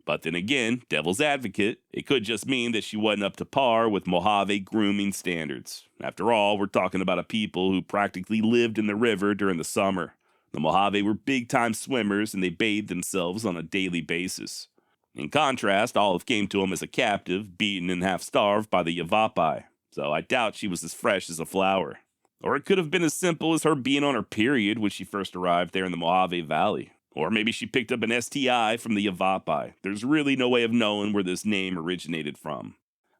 But then again, devil's advocate, it could just mean that she wasn't up to par with Mojave grooming standards. After all, we're talking about a people who practically lived in the river during the summer. The Mojave were big-time swimmers, and they bathed themselves on a daily basis. In contrast, Olive came to him as a captive, beaten and half-starved by the Yavapai, so I doubt she was as fresh as a flower. Or it could have been as simple as her being on her period when she first arrived there in the Mojave Valley. Or maybe she picked up an STI from the Yavapai. There's really no way of knowing where this name originated from.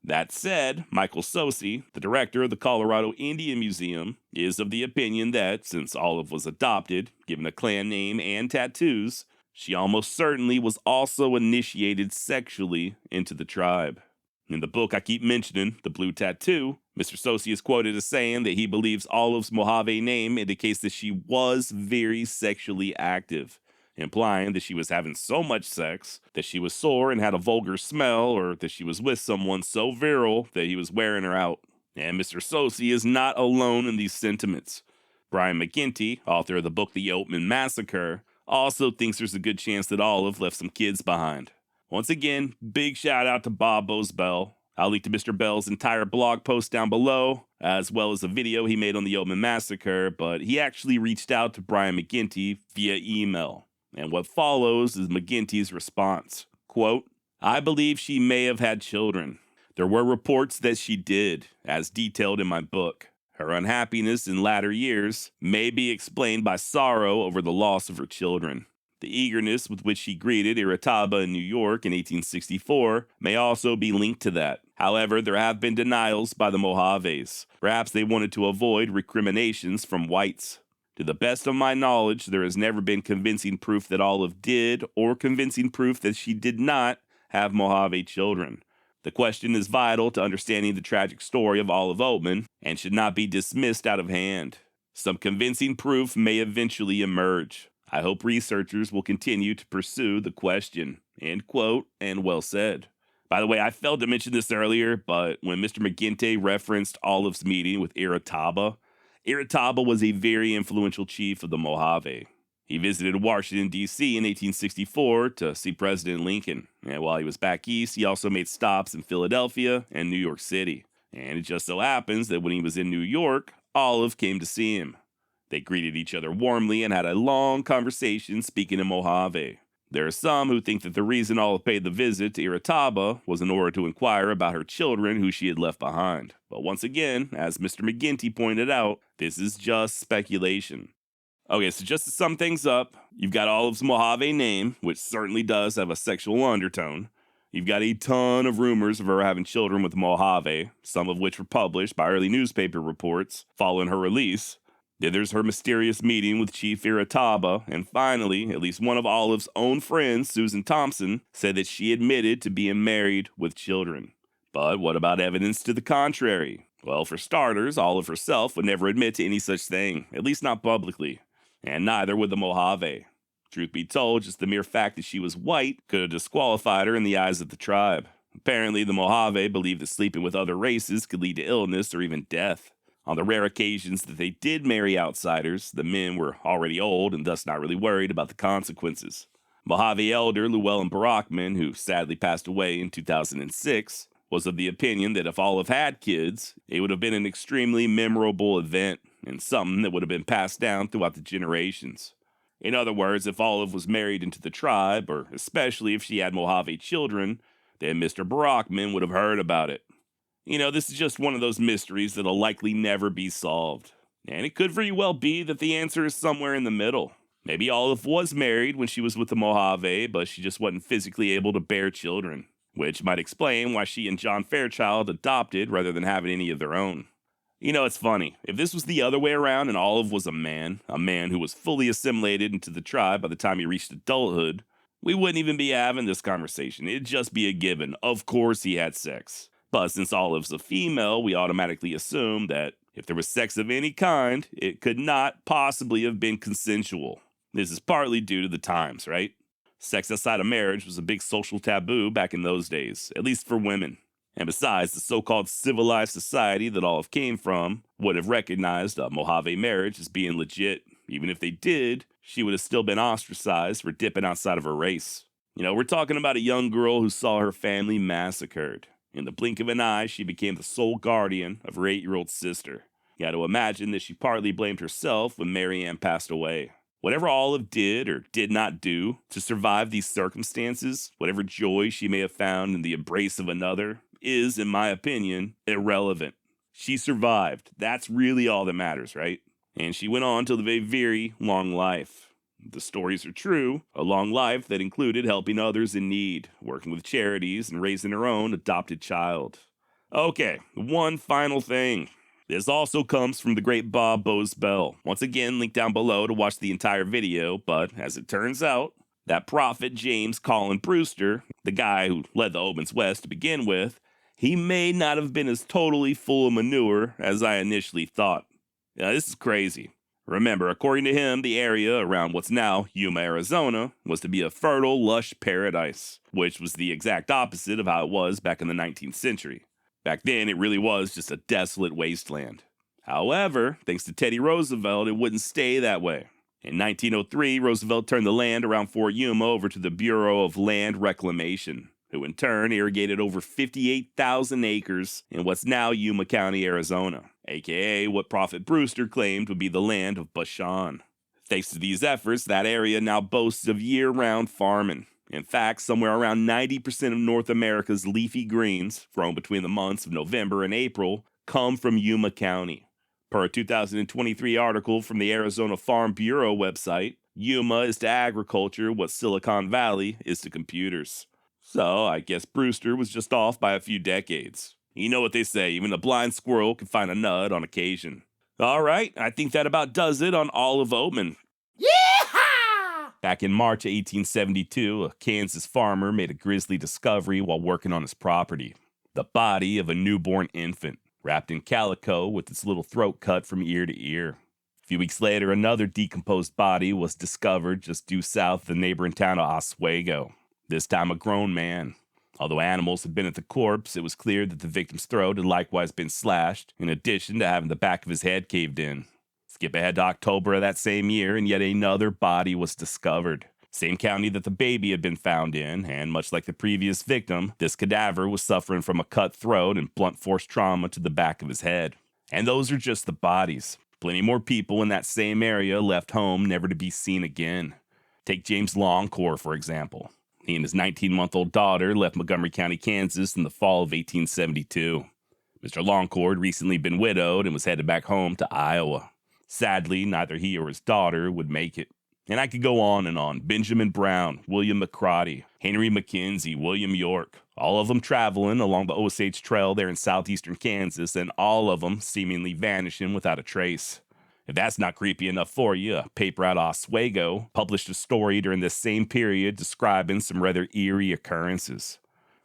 That said, Michael Sosi, the director of the Colorado Indian Museum, is of the opinion that, since Olive was adopted, given a clan name and tattoos, she almost certainly was also initiated sexually into the tribe. In the book I keep mentioning, The Blue Tattoo, Mr. Sosi is quoted as saying that he believes Olive's Mojave name indicates that she was very sexually active, implying that she was having so much sex that she was sore and had a vulgar smell, or that she was with someone so virile that he was wearing her out. And Mr. Sosi is not alone in these sentiments. Brian McGinty, author of the book The Oatman Massacre, also thinks there's a good chance that Olive left some kids behind. Once again, big shout out to Bob Bose Bell. I'll link to Mr. Bell's entire blog post down below, as well as a video he made on the Oatman Massacre, but he actually reached out to Brian McGinty via email. And what follows is McGinty's response. Quote, "I believe she may have had children. There were reports that she did, as detailed in my book. Her unhappiness in latter years may be explained by sorrow over the loss of her children. The eagerness with which she greeted Irataba in New York in 1864 may also be linked to that. However, there have been denials by the Mojaves. Perhaps they wanted to avoid recriminations from whites. To the best of my knowledge, there has never been convincing proof that Olive did, or convincing proof that she did not, have Mojave children. The question is vital to understanding the tragic story of Olive Oatman, and should not be dismissed out of hand. Some convincing proof may eventually emerge. I hope researchers will continue to pursue the question." End quote, and well said. By the way, I failed to mention this earlier, but when Mr. McGinty referenced Olive's meeting with Irataba, Irataba was a very influential chief of the Mojave. He visited Washington, D.C. in 1864 to see President Lincoln, and while he was back east, he also made stops in Philadelphia and New York City. And it just so happens that when he was in New York, Olive came to see him. They greeted each other warmly and had a long conversation speaking in Mojave. There are some who think that the reason Olive paid the visit to Irataba was in order to inquire about her children who she had left behind. But once again, as Mr. McGinty pointed out, this is just speculation. Okay, so just to sum things up, you've got Olive's Mojave name, which certainly does have a sexual undertone. You've got a ton of rumors of her having children with Mojave, some of which were published by early newspaper reports following her release. Then there's her mysterious meeting with Chief Irataba, and finally, at least one of Olive's own friends, Susan Thompson, said that she admitted to being married with children. But what about evidence to the contrary? Well, for starters, Olive herself would never admit to any such thing, at least not publicly. And neither would the Mojave. Truth be told, just the mere fact that she was white could have disqualified her in the eyes of the tribe. Apparently, the Mojave believed that sleeping with other races could lead to illness or even death. On the rare occasions that they did marry outsiders, the men were already old and thus not really worried about the consequences. Mojave elder Llewellyn Brockman, who sadly passed away in 2006, was of the opinion that if Olive had kids, it would have been an extremely memorable event and something that would have been passed down throughout the generations. In other words, if Olive was married into the tribe, or especially if she had Mojave children, then Mr. Brockman would have heard about it. This is just one of those mysteries that'll likely never be solved. And it could very well be that the answer is somewhere in the middle. Maybe Olive was married when she was with the Mojave, but she just wasn't physically able to bear children, which might explain why she and John Fairchild adopted rather than having any of their own. It's funny. If this was the other way around and Olive was a man who was fully assimilated into the tribe by the time he reached adulthood, we wouldn't even be having this conversation. It'd just be a given. Of course he had sex. But since Olive's a female, we automatically assume that if there was sex of any kind, it could not possibly have been consensual. This is partly due to the times, right? Sex outside of marriage was a big social taboo back in those days, at least for women. And besides, the so-called civilized society that Olive came from would have recognized a Mojave marriage as being legit. Even if they did, she would have still been ostracized for dipping outside of her race. We're talking about a young girl who saw her family massacred. In the blink of an eye, she became the sole guardian of her 8-year-old sister. You got to imagine that she partly blamed herself when Mary Ann passed away. Whatever Olive did or did not do to survive these circumstances, whatever joy she may have found in the embrace of another, is, in my opinion, irrelevant. She survived. That's really all that matters, right? And she went on to live a very long life. The stories are true, a long life that included helping others in need, working with charities, and raising her own adopted child. Okay, one final thing. This also comes from the great Bob Bowes-Bell. Once again, link down below to watch the entire video, but as it turns out, that prophet James Colin Brewster, the guy who led the Oatmans west to begin with, he may not have been as totally full of manure as I initially thought. Now, this is crazy. Remember, according to him, the area around what's now Yuma, Arizona, was to be a fertile, lush paradise, which was the exact opposite of how it was back in the 19th century. Back then, it really was just a desolate wasteland. However, thanks to Teddy Roosevelt, it wouldn't stay that way. In 1903, Roosevelt turned the land around Fort Yuma over to the Bureau of Land Reclamation, who in turn irrigated over 58,000 acres in what's now Yuma County, Arizona, aka what Prophet Brewster claimed would be the land of Bashan. Thanks to these efforts, that area now boasts of year-round farming. In fact, somewhere around 90% of North America's leafy greens, grown between the months of November and April, come from Yuma County. Per a 2023 article from the Arizona Farm Bureau website, Yuma is to agriculture what Silicon Valley is to computers. So, I guess Brewster was just off by a few decades. You know what they say, even a blind squirrel can find a nut on occasion. Alright, I think that about does it on Olive Oatman. Yeehaw! Back in March of 1872, a Kansas farmer made a grisly discovery while working on his property. The body of a newborn infant, wrapped in calico with its little throat cut from ear to ear. A few weeks later, another decomposed body was discovered just due south of the neighboring town of Oswego. This time a grown man. Although animals had been at the corpse, it was clear that the victim's throat had likewise been slashed, in addition to having the back of his head caved in. Skip ahead to October of that same year, and yet another body was discovered. Same county that the baby had been found in, and much like the previous victim, this cadaver was suffering from a cut throat and blunt force trauma to the back of his head. And those are just the bodies. Plenty more people in that same area left home never to be seen again. Take James Longcore, for example. He and his 19-month-old daughter left Montgomery County, Kansas in the fall of 1872. Mr. Longcore had recently been widowed and was headed back home to Iowa. Sadly, neither he or his daughter would make it. And I could go on and on. Benjamin Brown, William McCrotty, Henry McKenzie, William York, all of them traveling along the Osage Trail there in southeastern Kansas, and all of them seemingly vanishing without a trace. If that's not creepy enough for you, a paper out of Oswego published a story during this same period describing some rather eerie occurrences.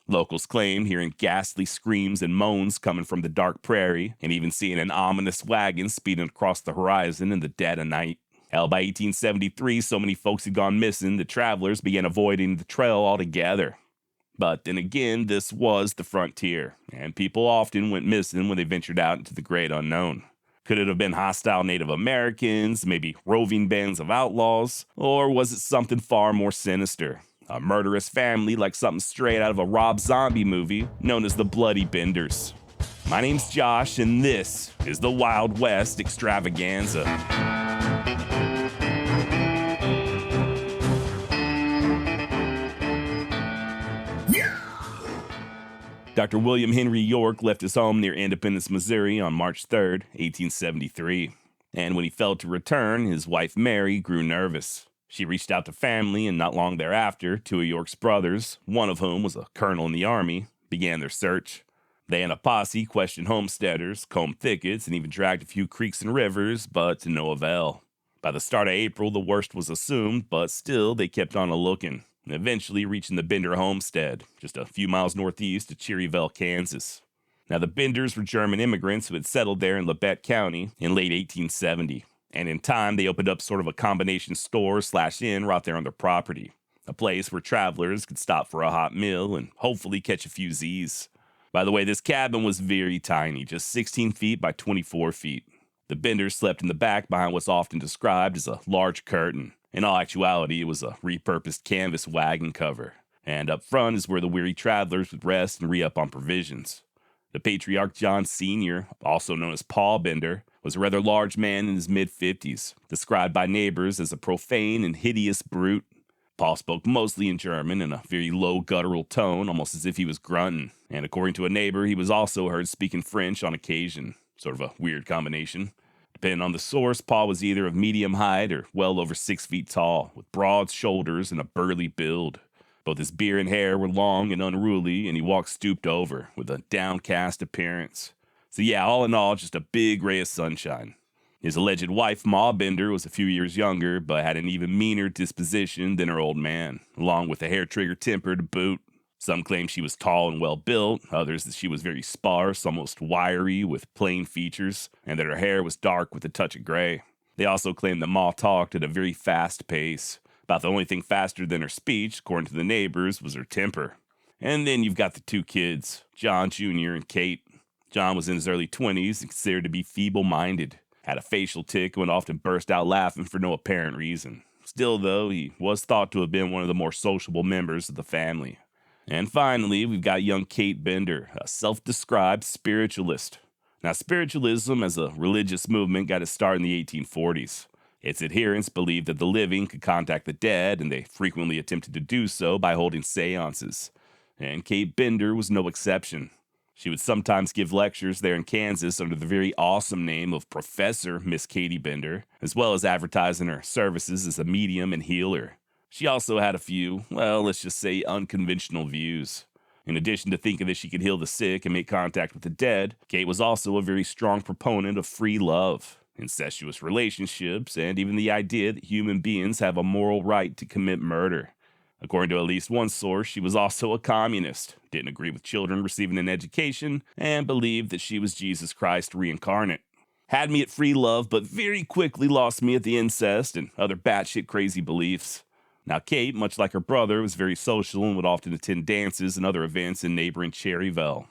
Locals claimed hearing ghastly screams and moans coming from the dark prairie, and even seeing an ominous wagon speeding across the horizon in the dead of night. Hell, by 1873, so many folks had gone missing that travelers began avoiding the trail altogether. But then again, this was the frontier, and people often went missing when they ventured out into the great unknown. Could it have been hostile Native Americans, maybe roving bands of outlaws? Or was it something far more sinister? A murderous family like something straight out of a Rob Zombie movie known as the Bloody Benders. My name's Josh, and this is the Wild West Extravaganza. Dr. William Henry York left his home near Independence, Missouri on March 3, 1873. And when he failed to return, his wife Mary grew nervous. She reached out to family, and not long thereafter, two of York's brothers, one of whom was a colonel in the army, began their search. They and a posse questioned homesteaders, combed thickets, and even dragged a few creeks and rivers, but to no avail. By the start of April, the worst was assumed, but still they kept on a-looking, eventually reaching the Bender homestead, just a few miles northeast of Cherryville, Kansas. Now, the Benders were German immigrants who had settled there in Labette County in late 1870, and in time they opened up sort of a combination store/inn right there on their property, a place where travelers could stop for a hot meal and hopefully catch a few Z's. By the way, this cabin was very tiny, just 16 feet by 24 feet. The Benders slept in the back behind what's often described as a large curtain. In all actuality, it was a repurposed canvas wagon cover. And up front is where the weary travelers would rest and re-up on provisions. The patriarch John Sr., also known as Paul Bender, was a rather large man in his mid-50s, described by neighbors as a profane and hideous brute. Paul spoke mostly in German in a very low guttural tone, almost as if he was grunting. And according to a neighbor, he was also heard speaking French on occasion. Sort of a weird combination. Depending on the source, Paul was either of medium height or well over 6 feet tall, with broad shoulders and a burly build. Both his beard and hair were long and unruly, and he walked stooped over, with a downcast appearance. So yeah, all in all, just a big ray of sunshine. His alleged wife, Ma Bender, was a few years younger, but had an even meaner disposition than her old man, along with a hair-trigger temper to boot. Some claim she was tall and well-built, others that she was very sparse, almost wiry, with plain features, and that her hair was dark with a touch of gray. They also claimed that Ma talked at a very fast pace. About the only thing faster than her speech, according to the neighbors, was her temper. And then you've got the two kids, John Jr. and Kate. John was in his early 20s and considered to be feeble-minded. Had a facial tic and would often burst out laughing for no apparent reason. Still, though, he was thought to have been one of the more sociable members of the family. And finally, we've got young Kate Bender, a self-described spiritualist. Now, spiritualism as a religious movement got its start in the 1840s. Its adherents believed that the living could contact the dead, and they frequently attempted to do so by holding seances. And Kate Bender was no exception. She would sometimes give lectures there in Kansas under the very awesome name of Professor Miss Katie Bender, as well as advertising her services as a medium and healer. She also had a few, well, let's just say unconventional views. In addition to thinking that she could heal the sick and make contact with the dead, Kate was also a very strong proponent of free love, incestuous relationships, and even the idea that human beings have a moral right to commit murder. According to at least one source, she was also a communist, didn't agree with children receiving an education, and believed that she was Jesus Christ reincarnate. Had me at free love, but very quickly lost me at the incest and other batshit crazy beliefs. Now, Kate, much like her brother, was very social and would often attend dances and other events in neighboring Cherryville.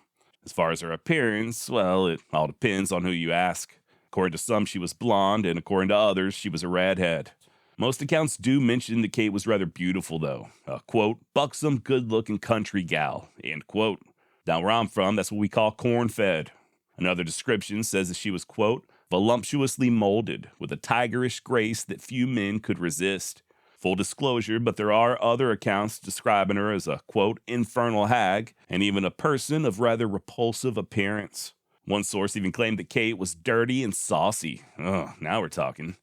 As far as her appearance, well, it all depends on who you ask. According to some, she was blonde, and according to others, she was a redhead. Most accounts do mention that Kate was rather beautiful, though. A, quote, buxom, good-looking country gal, end quote. Down where I'm from, that's what we call corn-fed. Another description says that she was, quote, voluptuously molded, with a tigerish grace that few men could resist. Full disclosure, but there are other accounts describing her as a, quote, infernal hag, and even a person of rather repulsive appearance. One source even claimed that Kate was dirty and saucy. Oh, now we're talking.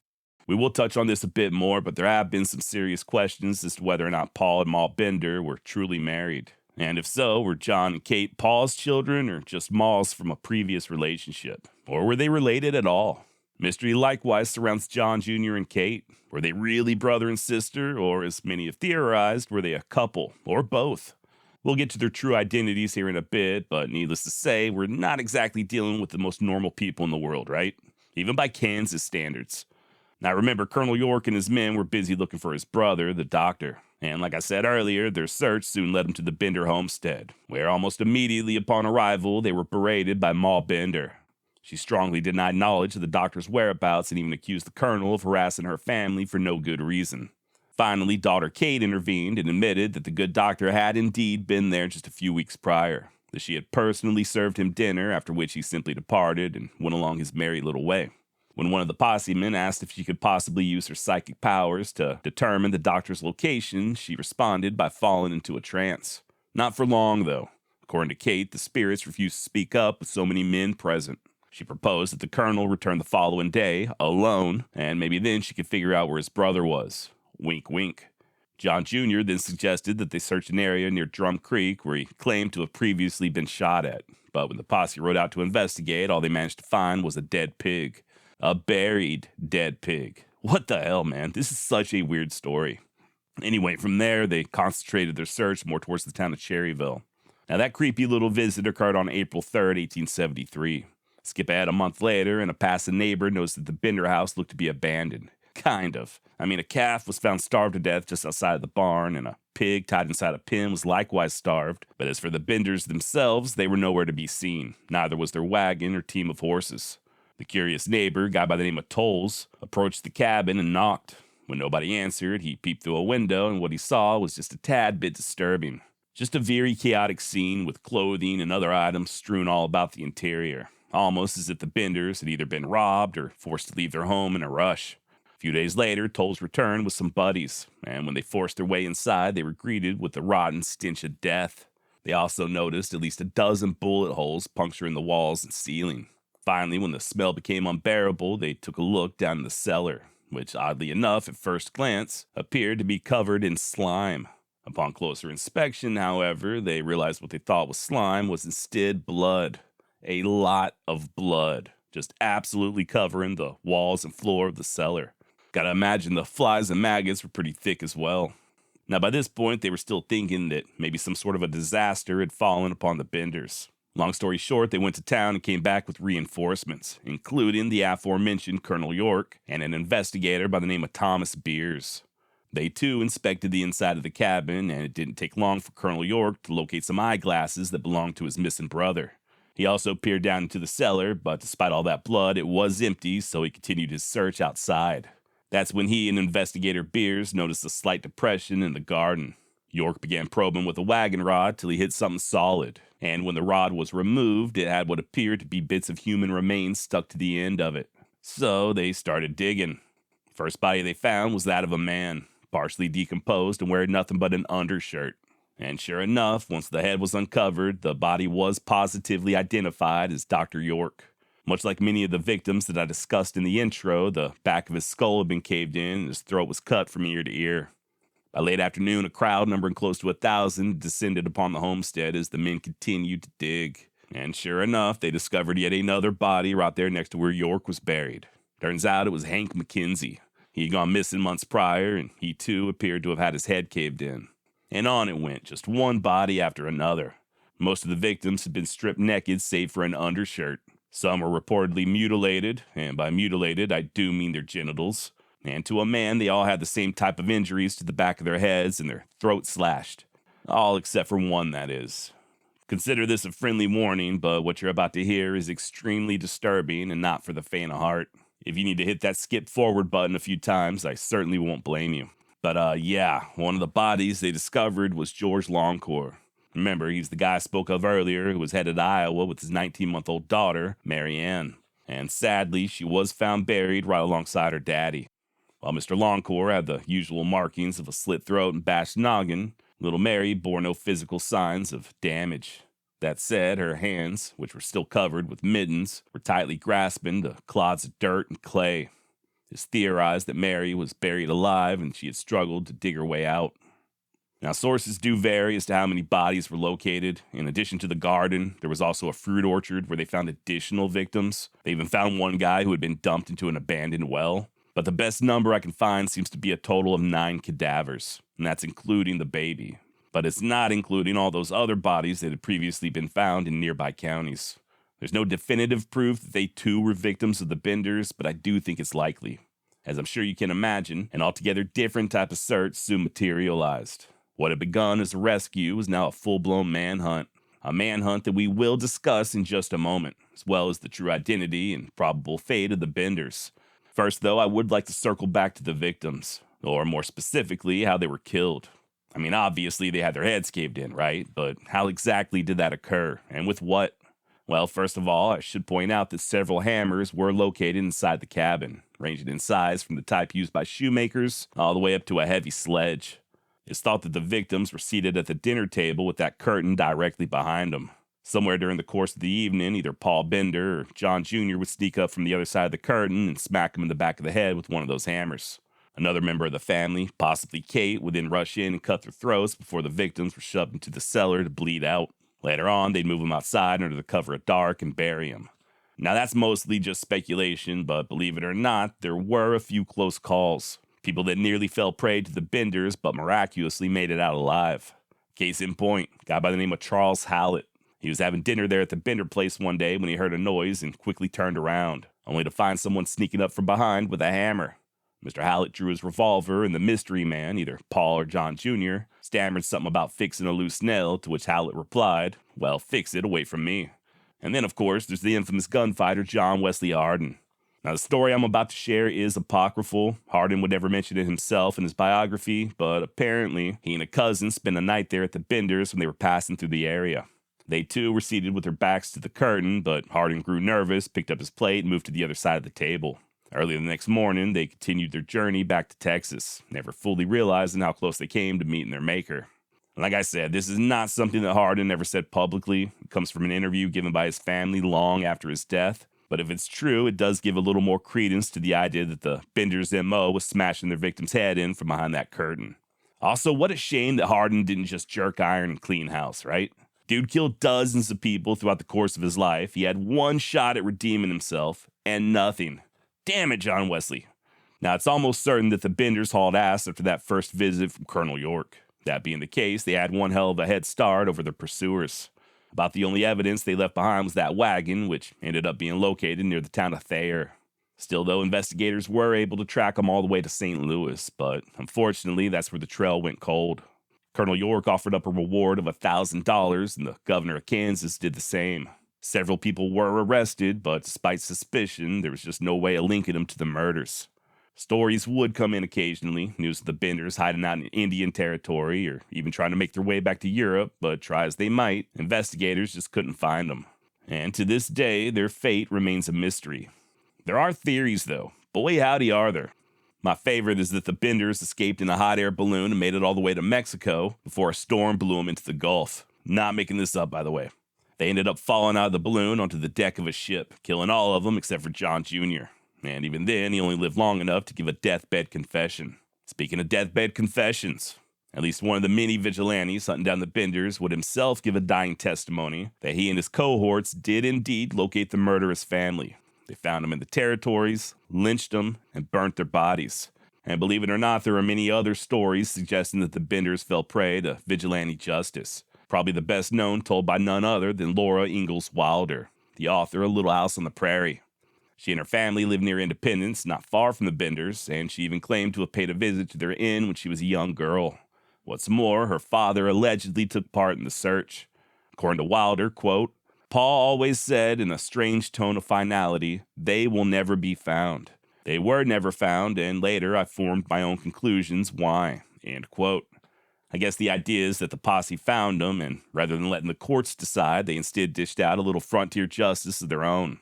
We will touch on this a bit more, but there have been some serious questions as to whether or not Paul and Ma Bender were truly married. And if so, were John and Kate Paul's children or just Ma's from a previous relationship? Or were they related at all? Mystery likewise surrounds John Jr. and Kate. Were they really brother and sister, or as many have theorized, were they a couple, or both? We'll get to their true identities here in a bit, but needless to say, we're not exactly dealing with the most normal people in the world, right? Even by Kansas standards. Now remember, Colonel York and his men were busy looking for his brother, the doctor. And like I said earlier, their search soon led them to the Bender homestead, where almost immediately upon arrival, they were berated by Ma Bender. She strongly denied knowledge of the doctor's whereabouts and even accused the colonel of harassing her family for no good reason. Finally, daughter Kate intervened and admitted that the good doctor had indeed been there just a few weeks prior, that she had personally served him dinner, after which he simply departed and went along his merry little way. When one of the posse men asked if she could possibly use her psychic powers to determine the doctor's location, she responded by falling into a trance. Not for long, though. According to Kate, the spirits refused to speak up with so many men present. She proposed that the colonel return the following day, alone, and maybe then she could figure out where his brother was. Wink, wink. John Jr. then suggested that they search an area near Drum Creek where he claimed to have previously been shot at. But when the posse rode out to investigate, all they managed to find was a dead pig. A buried dead pig. What the hell, man? This is such a weird story. Anyway, from there, they concentrated their search more towards the town of Cherryville. Now, that creepy little visit occurred on April 3rd, 1873. Skip ahead a month later, and a passing neighbor noticed that the Bender house looked to be abandoned. Kind of. I mean, a calf was found starved to death just outside of the barn, and a pig tied inside a pen was likewise starved. But as for the Benders themselves, they were nowhere to be seen. Neither was their wagon or team of horses. The curious neighbor, a guy by the name of Tolles, approached the cabin and knocked. When nobody answered, he peeped through a window, and what he saw was just a tad bit disturbing. Just a very chaotic scene with clothing and other items strewn all about the interior, almost as if the Benders had either been robbed or forced to leave their home in a rush. A few days later, Tolles returned with some buddies, and when they forced their way inside, they were greeted with the rotten stench of death. They also noticed at least a dozen bullet holes puncturing the walls and ceiling. Finally, when the smell became unbearable, they took a look down in the cellar, which, oddly enough, at first glance, appeared to be covered in slime. Upon closer inspection, however, they realized what they thought was slime was instead blood. A lot of blood, just absolutely covering the walls and floor of the cellar. Gotta imagine the flies and maggots were pretty thick as well. Now, by this point, they were still thinking that maybe some sort of a disaster had fallen upon the Benders. Long story short, they went to town and came back with reinforcements, including the aforementioned Colonel York and an investigator by the name of Thomas Beers. They, too, inspected the inside of the cabin, and it didn't take long for Colonel York to locate some eyeglasses that belonged to his missing brother. He also peered down into the cellar, but despite all that blood, it was empty, so he continued his search outside. That's when he and investigator Beers noticed a slight depression in the garden. York began probing with a wagon rod till he hit something solid, and when the rod was removed, it had what appeared to be bits of human remains stuck to the end of it. So they started digging. First body they found was that of a man, partially decomposed and wearing nothing but an undershirt. And sure enough, once the head was uncovered, the body was positively identified as Dr. York. Much like many of the victims that I discussed in the intro, the back of his skull had been caved in and his throat was cut from ear to ear. By late afternoon, a crowd numbering close to 1,000 descended upon the homestead as the men continued to dig. And sure enough, they discovered yet another body right there next to where York was buried. Turns out it was Hank McKenzie. He had gone missing months prior, and he too appeared to have had his head caved in. And on it went, just one body after another. Most of the victims had been stripped naked save for an undershirt. Some were reportedly mutilated, and by mutilated I do mean their genitals. And to a man, they all had the same type of injuries to the back of their heads and their throats slashed. All except for one, that is. Consider this a friendly warning, but what you're about to hear is extremely disturbing and not for the faint of heart. If you need to hit that skip forward button a few times, I certainly won't blame you. But yeah, one of the bodies they discovered was George Longcore. Remember, he's the guy I spoke of earlier who was headed to Iowa with his 19-month-old daughter, Mary Ann. And sadly, she was found buried right alongside her daddy. While Mr. Longcore had the usual markings of a slit throat and bashed noggin, little Mary bore no physical signs of damage. That said, her hands, which were still covered with mittens, were tightly grasping the clods of dirt and clay. It's theorized that Mary was buried alive and she had struggled to dig her way out. Now, sources do vary as to how many bodies were located. In addition to the garden, there was also a fruit orchard where they found additional victims. They even found one guy who had been dumped into an abandoned well. But the best number I can find seems to be a total of 9 cadavers, and that's including the baby. But it's not including all those other bodies that had previously been found in nearby counties. There's no definitive proof that they too were victims of the Benders, but I do think it's likely. As I'm sure you can imagine, an altogether different type of search soon materialized. What had begun as a rescue was now a full-blown manhunt. a manhunt that we will discuss in just a moment, as well as the true identity and probable fate of the Benders. First, though, I would like to circle back to the victims, or more specifically, how they were killed. I mean, obviously they had their heads caved in, right? But how exactly did that occur, and with what? Well, first of all, I should point out that several hammers were located inside the cabin, ranging in size from the type used by shoemakers all the way up to a heavy sledge. It's thought that the victims were seated at the dinner table with that curtain directly behind them. Somewhere during the course of the evening, either Paul Bender or John Jr. would sneak up from the other side of the curtain and smack him in the back of the head with one of those hammers. Another member of the family, possibly Kate, would then rush in and cut their throats before the victims were shoved into the cellar to bleed out. Later on, they'd move them outside under the cover of dark and bury them. Now that's mostly just speculation, but believe it or not, there were a few close calls. People that nearly fell prey to the Benders but miraculously made it out alive. Case in point, a guy by the name of Charles Hallett. He was having dinner there at the Bender place one day when he heard a noise and quickly turned around, only to find someone sneaking up from behind with a hammer. Mr. Hallett drew his revolver, and the mystery man, either Paul or John Jr., stammered something about fixing a loose nail, to which Hallett replied, "Well, fix it away from me." And then, of course, there's the infamous gunfighter John Wesley Hardin. Now, the story I'm about to share is apocryphal. Hardin would never mention it himself in his biography, but apparently he and a cousin spent a night there at the Benders when they were passing through the area. They, too, were seated with their backs to the curtain, but Hardin grew nervous, picked up his plate, and moved to the other side of the table. Early the next morning, they continued their journey back to Texas, never fully realizing how close they came to meeting their maker. Like I said, this is not something that Hardin ever said publicly. It comes from an interview given by his family long after his death. But if it's true, it does give a little more credence to the idea that the Benders' MO was smashing their victim's head in from behind that curtain. Also, what a shame that Hardin didn't just jerk iron and clean house, right? Dude killed dozens of people throughout the course of his life. He had one shot at redeeming himself, and nothing. Damn it, John Wesley. Now, it's almost certain that the Benders hauled ass after that first visit from Colonel York. That being the case, they had one hell of a head start over their pursuers. About the only evidence they left behind was that wagon, which ended up being located near the town of Thayer. Still, though, investigators were able to track them all the way to St. Louis, but unfortunately, that's where the trail went cold. Colonel York offered up a reward of $1,000, and the governor of Kansas did the same. Several people were arrested, but despite suspicion, there was just no way of linking them to the murders. Stories would come in occasionally, news of the Benders hiding out in Indian territory or even trying to make their way back to Europe, but try as they might, investigators just couldn't find them. And to this day, their fate remains a mystery. There are theories, though. Boy, howdy are there. My favorite is that the Benders escaped in a hot air balloon and made it all the way to Mexico before a storm blew them into the Gulf. Not making this up, by the way. They ended up falling out of the balloon onto the deck of a ship, killing all of them except for John Jr. And even then, he only lived long enough to give a deathbed confession. Speaking of deathbed confessions, at least one of the many vigilantes hunting down the Benders would himself give a dying testimony that he and his cohorts did indeed locate the murderous family. They found them in the territories, lynched them, and burnt their bodies. And believe it or not, there are many other stories suggesting that the Benders fell prey to vigilante justice. Probably the best known told by none other than Laura Ingalls Wilder, the author of Little House on the Prairie. She and her family lived near Independence, not far from the Benders, and she even claimed to have paid a visit to their inn when she was a young girl. What's more, her father allegedly took part in the search. According to Wilder, quote, "Paul always said in a strange tone of finality, 'They will never be found.' They were never found, and later I formed my own conclusions why," end quote. I guess the idea is that the posse found them, and rather than letting the courts decide, they instead dished out a little frontier justice of their own.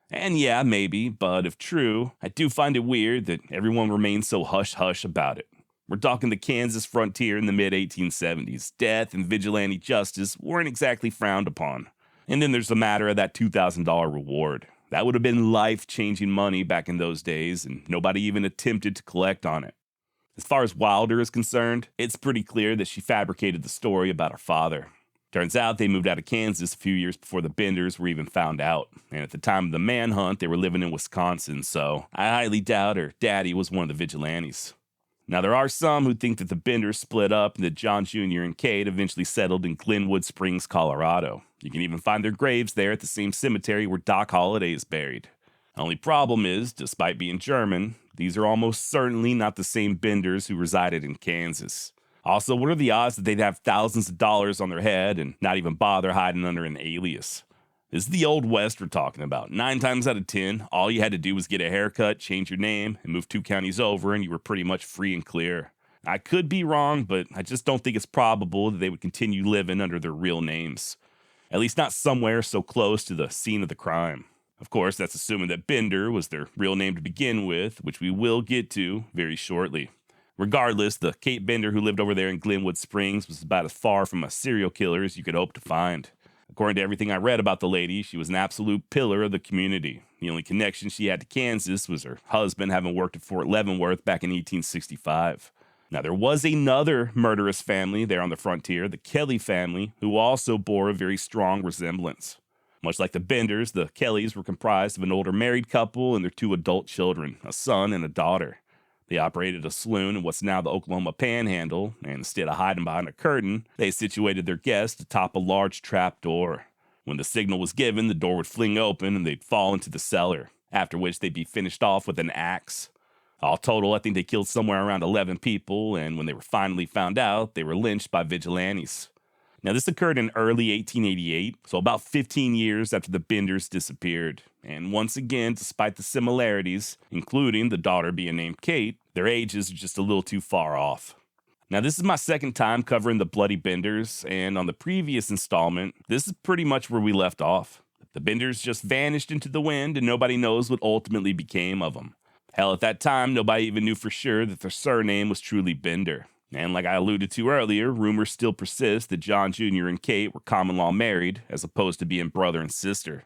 And yeah, maybe, but if true, I do find it weird that everyone remains so hush-hush about it. We're talking the Kansas frontier in the mid-1870s. Death and vigilante justice weren't exactly frowned upon. And then there's the matter of that $2,000 reward. That would have been life-changing money back in those days, and nobody even attempted to collect on it. As far as Wilder is concerned, it's pretty clear that she fabricated the story about her father. Turns out they moved out of Kansas a few years before the Benders were even found out, and at the time of the manhunt, they were living in Wisconsin, so I highly doubt her daddy was one of the vigilantes. Now, there are some who think that the Benders split up and that John Jr. and Kate eventually settled in Glenwood Springs, Colorado. You can even find their graves there at the same cemetery where Doc Holliday is buried. The only problem is, despite being German, these are almost certainly not the same Benders who resided in Kansas. Also, what are the odds that they'd have thousands of dollars on their head and not even bother hiding under an alias? This is the Old West we're talking about. 9 times out of 10, all you had to do was get a haircut, change your name, and move 2 counties over, and you were pretty much free and clear. I could be wrong, but I just don't think it's probable that they would continue living under their real names. At least not somewhere so close to the scene of the crime. Of course, that's assuming that Bender was their real name to begin with, which we will get to very shortly. Regardless, the Kate Bender who lived over there in Glenwood Springs was about as far from a serial killer as you could hope to find. According to everything I read about the lady, she was an absolute pillar of the community. The only connection she had to Kansas was her husband having worked at Fort Leavenworth back in 1865. Now, there was another murderous family there on the frontier, the Kelly family, who also bore a very strong resemblance. Much like the Benders, the Kellys were comprised of an older married couple and their 2 adult children, a son and a daughter. They operated a saloon in what's now the Oklahoma Panhandle, and instead of hiding behind a curtain, they situated their guests atop a large trap door. When the signal was given, the door would fling open and they'd fall into the cellar, after which they'd be finished off with an axe. All total, I think they killed somewhere around 11 people, and when they were finally found out, they were lynched by vigilantes. Now, this occurred in early 1888, so about 15 years after the Benders disappeared. And once again, despite the similarities, including the daughter being named Kate, their ages are just a little too far off. Now, this is my second time covering the Bloody Benders, and on the previous installment, this is pretty much where we left off. The Benders just vanished into the wind, and nobody knows what ultimately became of them. Hell, at that time, nobody even knew for sure that their surname was truly Bender. And like I alluded to earlier, rumors still persist that John Jr. and Kate were common law married, as opposed to being brother and sister.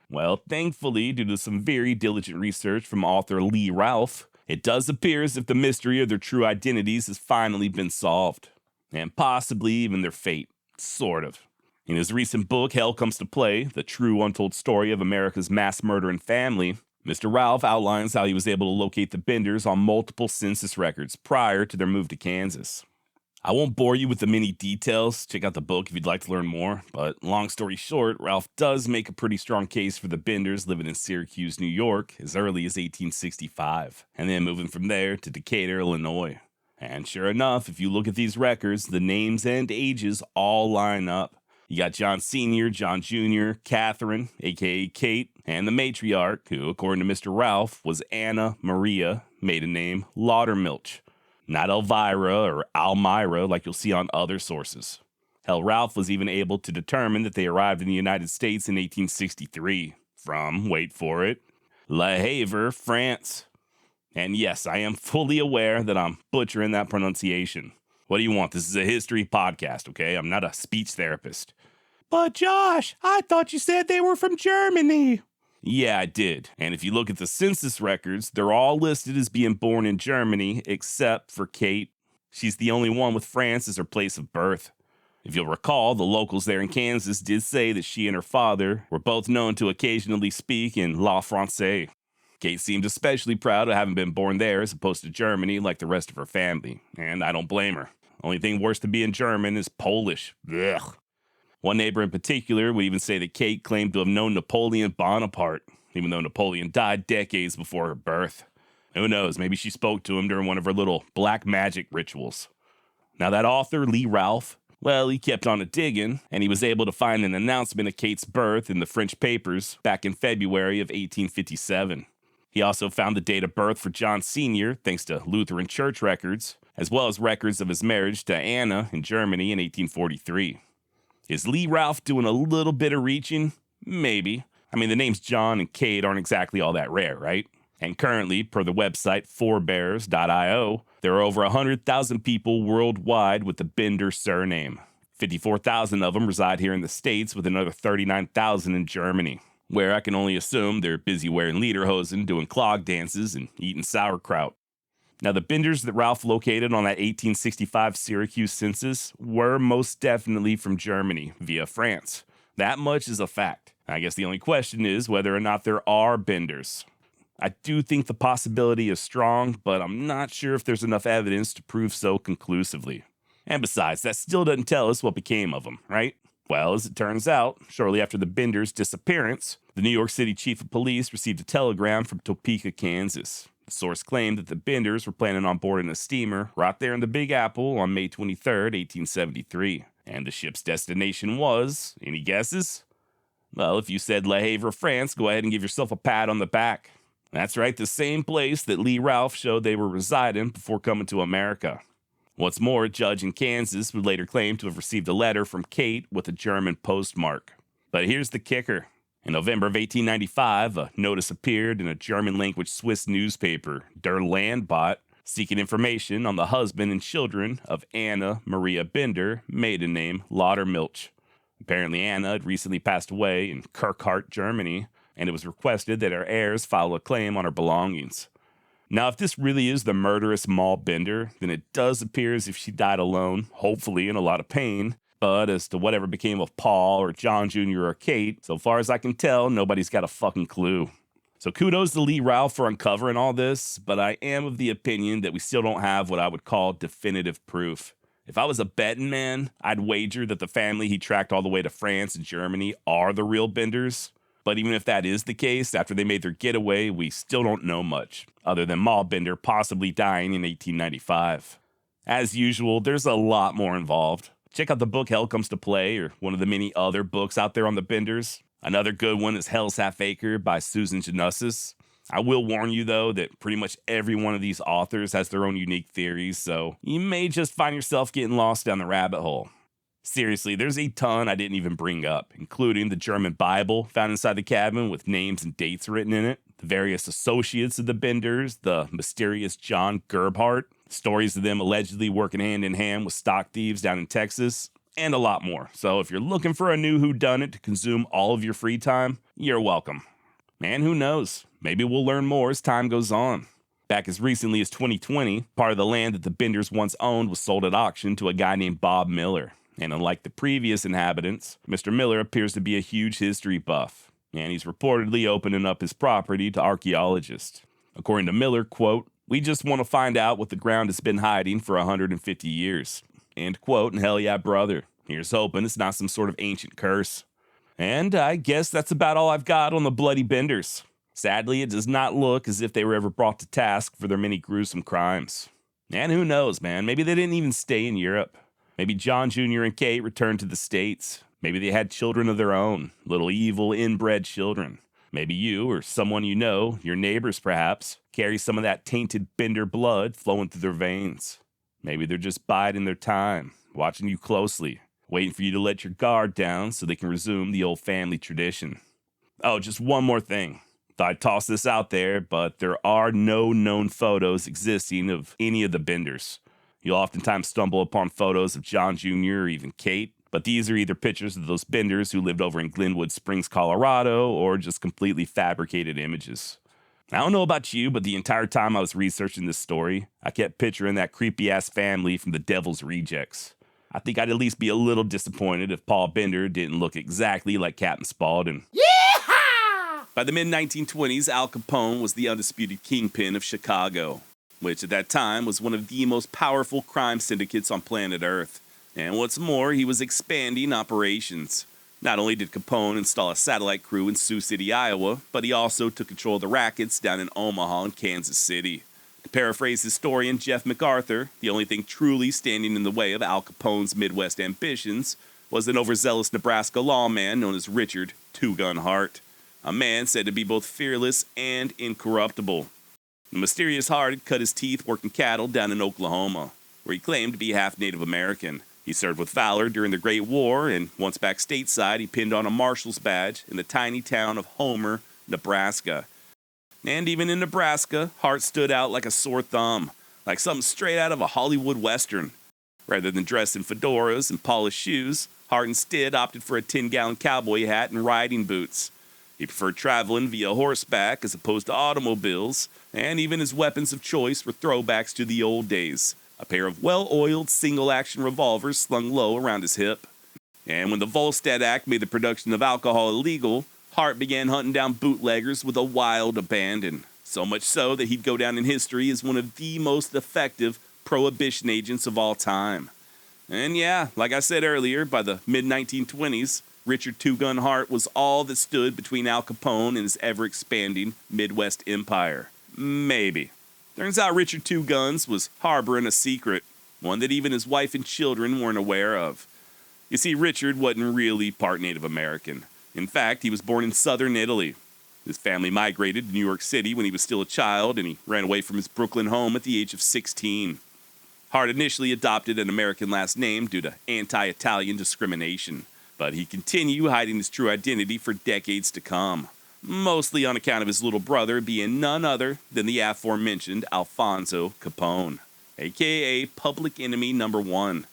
Well, thankfully, due to some very diligent research from author Lee Ralph, it does appear as if the mystery of their true identities has finally been solved. And possibly even their fate, sort of. In his recent book, Hell Comes to Play, The True Untold Story of America's Mass Murdering Family, Mr. Ralph outlines how he was able to locate the Benders on multiple census records prior to their move to Kansas. I won't bore you with the many details. Check out the book if you'd like to learn more. But long story short, Ralph does make a pretty strong case for the Benders living in Syracuse, New York as early as 1865, and then moving from there to Decatur, Illinois. And sure enough, if you look at these records, the names and ages all line up. You got John Sr., John Jr., Catherine, a.k.a. Kate, and the matriarch, who, according to Mr. Ralph, was Anna Maria, maiden name Laudermilch. Not Elvira or Almira like you'll see on other sources. Hell, Ralph was even able to determine that they arrived in the United States in 1863 from, wait for it, Le Havre, France. And yes, I am fully aware that I'm butchering that pronunciation. What do you want? This is a history podcast, okay? I'm not a speech therapist. But Josh, I thought you said they were from Germany. Yeah, I did. And if you look at the census records, they're all listed as being born in Germany, except for Kate. She's the only one with France as her place of birth. If you'll recall, the locals there in Kansas did say that she and her father were both known to occasionally speak in La Francais. Kate seemed especially proud of having been born there as opposed to Germany like the rest of her family, and I don't blame her. Only thing worse than being German is Polish. Ugh. One neighbor in particular would even say that Kate claimed to have known Napoleon Bonaparte, even though Napoleon died decades before her birth. Who knows, maybe she spoke to him during one of her little black magic rituals. Now that author, Lee Ralph, well, he kept on digging, and he was able to find an announcement of Kate's birth in the French papers back in February of 1857. He also found the date of birth for John Sr., thanks to Lutheran church records, as well as records of his marriage to Anna in Germany in 1843. Is Lee Ralph doing a little bit of reaching? Maybe. I mean, the names John and Kate aren't exactly all that rare, right? And currently, per the website forebears.io, there are over 100,000 people worldwide with the Bender surname. 54,000 of them reside here in the States, with another 39,000 in Germany, where I can only assume they're busy wearing lederhosen, doing clog dances, and eating sauerkraut. Now, the Benders that Ralph located on that 1865 Syracuse census were most definitely from Germany via France. That much is a fact. I guess the only question is whether or not there are Benders. I do think the possibility is strong, but I'm not sure if there's enough evidence to prove so conclusively. And besides, that still doesn't tell us what became of them, right? Well, as it turns out, shortly after the Benders' disappearance, the New York City Chief of Police received a telegram from Topeka, Kansas. The source claimed that the Benders were planning on boarding a steamer right there in the Big Apple on May 23, 1873. And the ship's destination was, any guesses? Well, if you said Le Havre, France, go ahead and give yourself a pat on the back. That's right, the same place that Lee Ralph showed they were residing before coming to America. What's more, a judge in Kansas would later claim to have received a letter from Kate with a German postmark. But here's the kicker. In November of 1895, a notice appeared in a German-language Swiss newspaper, Der Landblatt, seeking information on the husband and children of Anna Maria Bender, maiden name Laudermilch. Apparently Anna had recently passed away in Kirchhart, Germany, and it was requested that her heirs file a claim on her belongings. Now, if this really is the murderous Maul Bender, then it does appear as if she died alone, hopefully in a lot of pain. But as to whatever became of Paul or John Jr. or Kate, so far as I can tell, nobody's got a fucking clue. So kudos to Lee Ralph for uncovering all this, but I am of the opinion that we still don't have what I would call definitive proof. If I was a betting man, I'd wager that the family he tracked all the way to France and Germany are the real Benders. But even if that is the case, after they made their getaway, we still don't know much, other than Maul Bender possibly dying in 1895. As usual, there's a lot more involved. Check out the book Hell Comes to Play, or one of the many other books out there on the Benders. Another good one is Hell's Half Acre by Susan Janussis. I will warn you, though, that pretty much every one of these authors has their own unique theories, so you may just find yourself getting lost down the rabbit hole. Seriously, there's a ton I didn't even bring up, including the German Bible found inside the cabin with names and dates written in it, the various associates of the Benders, the mysterious John Gerbhardt, stories of them allegedly working hand in hand with stock thieves down in Texas, and a lot more. So if you're looking for a new whodunit to consume all of your free time, you're welcome. And who knows, maybe we'll learn more as time goes on. Back as recently as 2020, part of the land that the Benders once owned was sold at auction to a guy named Bob Miller. And unlike the previous inhabitants, Mr. Miller appears to be a huge history buff, and he's reportedly opening up his property to archaeologists. According to Miller, quote, "We just want to find out what the ground has been hiding for 150 years. End quote, and hell yeah, brother. Here's hoping it's not some sort of ancient curse. And I guess that's about all I've got on the bloody Benders. Sadly, it does not look as if they were ever brought to task for their many gruesome crimes. And who knows, man, maybe they didn't even stay in Europe. Maybe John Jr. and Kate returned to the States. Maybe they had children of their own, little evil inbred children. Maybe you or someone you know, your neighbors perhaps, carry some of that tainted Bender blood flowing through their veins. Maybe they're just biding their time, watching you closely, waiting for you to let your guard down so they can resume the old family tradition. Oh, just one more thing. Thought I'd toss this out there, but there are no known photos existing of any of the Benders. You'll oftentimes stumble upon photos of John Jr. or even Kate, but these are either pictures of those Benders who lived over in Glenwood Springs, Colorado, or just completely fabricated images. I don't know about you, but the entire time I was researching this story, I kept picturing that creepy-ass family from the Devil's Rejects. I think I'd at least be a little disappointed if Paul Bender didn't look exactly like Captain Spaulding. Yeehaw! By the mid-1920s, Al Capone was the undisputed kingpin of Chicago, which at that time was one of the most powerful crime syndicates on planet Earth. And what's more, he was expanding operations. Not only did Capone install a satellite crew in Sioux City, Iowa, but he also took control of the rackets down in Omaha and Kansas City. To paraphrase historian Jeff MacArthur, the only thing truly standing in the way of Al Capone's Midwest ambitions was an overzealous Nebraska lawman known as Richard Two-Gun Hart, a man said to be both fearless and incorruptible. The mysterious Hart had cut his teeth working cattle down in Oklahoma, where he claimed to be half Native American. He served with valor during the Great War, and once back stateside, he pinned on a marshal's badge in the tiny town of Homer, Nebraska. And even in Nebraska, Hart stood out like a sore thumb, like something straight out of a Hollywood Western. Rather than dress in fedoras and polished shoes, Hart instead opted for a 10-gallon cowboy hat and riding boots. He preferred traveling via horseback as opposed to automobiles, and even his weapons of choice were throwbacks to the old days. A pair of well-oiled single-action revolvers slung low around his hip. And when the Volstead Act made the production of alcohol illegal, Hart began hunting down bootleggers with a wild abandon. So much so that he'd go down in history as one of the most effective prohibition agents of all time. And yeah, like I said earlier, by the mid-1920s, Richard Two-Gun Hart was all that stood between Al Capone and his ever-expanding Midwest empire. Maybe. Turns out Richard Two Guns was harboring a secret, one that even his wife and children weren't aware of. You see, Richard wasn't really part Native American. In fact, he was born in southern Italy. His family migrated to New York City when he was still a child, and he ran away from his Brooklyn home at the age of 16. Hart initially adopted an American last name due to anti-Italian discrimination, but he continued hiding his true identity for decades to come, mostly on account of his little brother being none other than the aforementioned Alfonso Capone, aka Public Enemy Number 1.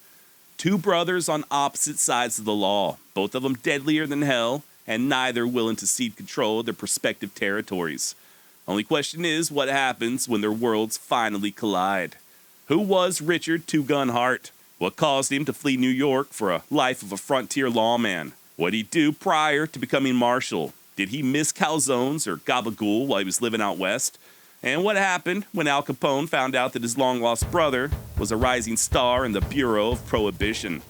Two brothers on opposite sides of the law, both of them deadlier than hell, and neither willing to cede control of their respective territories. Only question is, what happens when their worlds finally collide? Who was Richard Two Gun Hart? What caused him to flee New York for a life of a frontier lawman? What did he do prior to becoming marshal? Did he miss calzones or gabagool while he was living out west? And what happened when Al Capone found out that his long-lost brother was a rising star in the Bureau of Prohibition?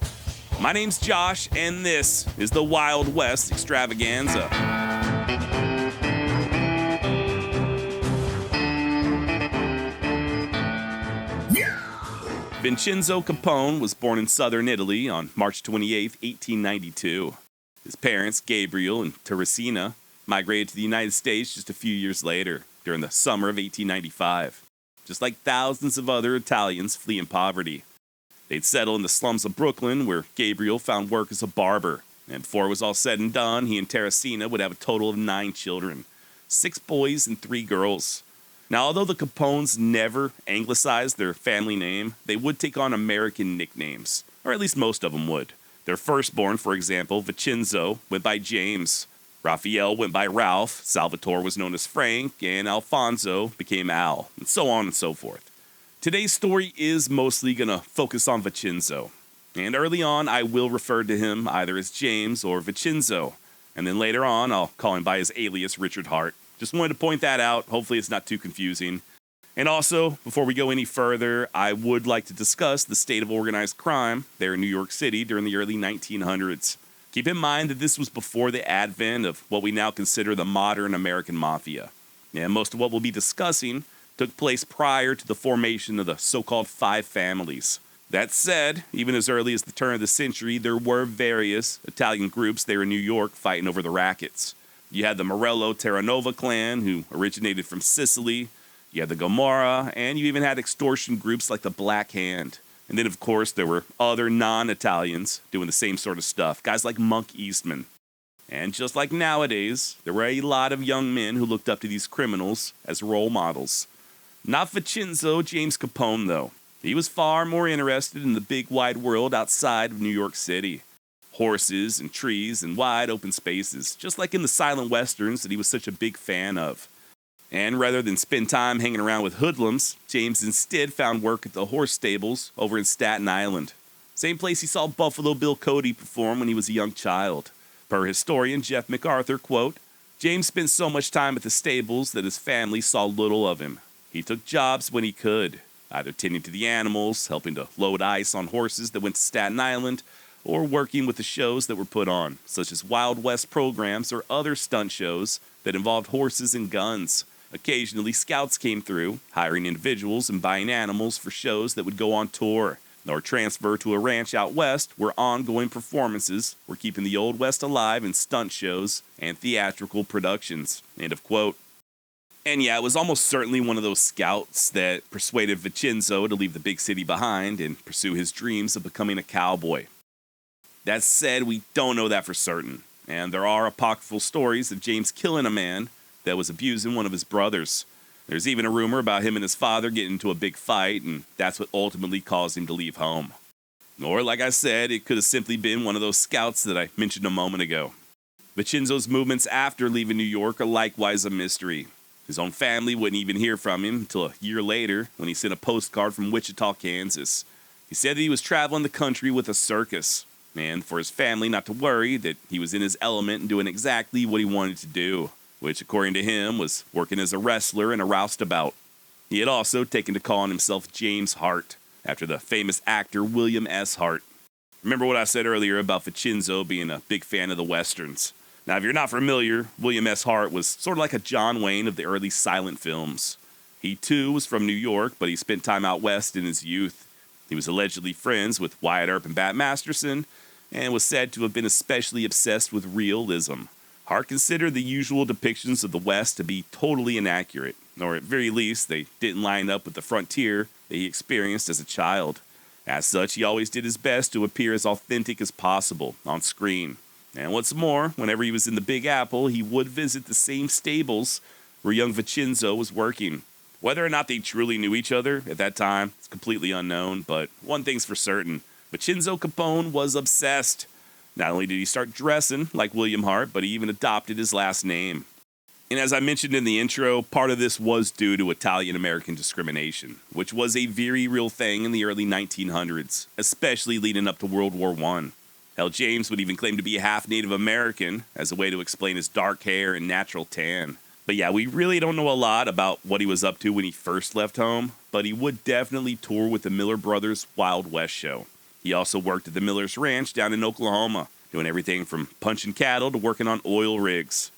My name's Josh, and this is the Wild West Extravaganza. Vincenzo Capone was born in southern Italy on March 28, 1892. His parents, Gabriel and Teresina, migrated to the United States just a few years later, during the summer of 1895. Just like thousands of other Italians fleeing poverty. They'd settle in the slums of Brooklyn, where Gabriel found work as a barber. And before it was all said and done, he and Teresina would have a total of 9 children. 6 boys and 3 girls. Now, although the Capones never anglicized their family name, they would take on American nicknames, or at least most of them would. Their firstborn, for example, Vincenzo, went by James. Raphael went by Ralph, Salvatore was known as Frank, and Alfonso became Al, and so on and so forth. Today's story is mostly going to focus on Vincenzo, and early on I will refer to him either as James or Vincenzo, and then later on I'll call him by his alias Richard Hart. Just wanted to point that out. Hopefully it's not too confusing. And also, before we go any further, I would like to discuss the state of organized crime there in New York City during the early 1900s. Keep in mind that this was before the advent of what we now consider the modern American mafia. And most of what we'll be discussing took place prior to the formation of the so-called 5 families. That said, even as early as the turn of the century, there were various Italian groups there in New York fighting over the rackets. You had the Morello Terranova clan, who originated from Sicily. You had the Gomorrah, and you even had extortion groups like the Black Hand. And then, of course, there were other non-Italians doing the same sort of stuff, guys like Monk Eastman. And just like nowadays, there were a lot of young men who looked up to these criminals as role models. Not Vincenzo James Capone, though. He was far more interested in the big wide world outside of New York City. Horses and trees and wide open spaces, just like in the silent westerns that he was such a big fan of. And rather than spend time hanging around with hoodlums, James instead found work at the horse stables over in Staten Island. Same place he saw Buffalo Bill Cody perform when he was a young child. Per historian Jeff MacArthur, quote, James spent so much time at the stables that his family saw little of him. He took jobs when he could, either tending to the animals, helping to load ice on horses that went to Staten Island, or working with the shows that were put on, such as Wild West programs or other stunt shows that involved horses and guns. Occasionally, scouts came through, hiring individuals and buying animals for shows that would go on tour, or transfer to a ranch out west where ongoing performances were keeping the Old West alive in stunt shows and theatrical productions. End of quote. And yeah, it was almost certainly one of those scouts that persuaded Vincenzo to leave the big city behind and pursue his dreams of becoming a cowboy. That said, we don't know that for certain, and there are apocryphal stories of James killing a man that was abusing one of his brothers. There's even a rumor about him and his father getting into a big fight, and that's what ultimately caused him to leave home. Or, like I said, it could have simply been one of those scouts that I mentioned a moment ago. Vincenzo's movements after leaving New York are likewise a mystery. His own family wouldn't even hear from him until a year later when he sent a postcard from Wichita, Kansas. He said that he was traveling the country with a circus, and for his family not to worry that he was in his element and doing exactly what he wanted to do, which, according to him, was working as a wrestler in a roustabout. He had also taken to calling himself James Hart, after the famous actor William S. Hart. Remember what I said earlier about Vincenzo being a big fan of the westerns. Now, if you're not familiar, William S. Hart was sort of like a John Wayne of the early silent films. He too was from New York, but he spent time out west in his youth. He was allegedly friends with Wyatt Earp and Bat Masterson, and was said to have been especially obsessed with realism. Hart considered the usual depictions of the West to be totally inaccurate, or at very least, they didn't line up with the frontier that he experienced as a child. As such, he always did his best to appear as authentic as possible on screen. And what's more, whenever he was in the Big Apple, he would visit the same stables where young Vincenzo was working. Whether or not they truly knew each other at that time, it's completely unknown, but one thing's for certain, Vincenzo Capone was obsessed. Not only did he start dressing like William Hart, but he even adopted his last name. And as I mentioned in the intro, part of this was due to Italian-American discrimination, which was a very real thing in the early 1900s, especially leading up to World War I. Hell, James would even claim to be half Native American as a way to explain his dark hair and natural tan. But yeah, we really don't know a lot about what he was up to when he first left home, but he would definitely tour with the Miller Brothers Wild West show. He also worked at the Miller's Ranch down in Oklahoma, doing everything from punching cattle to working on oil rigs.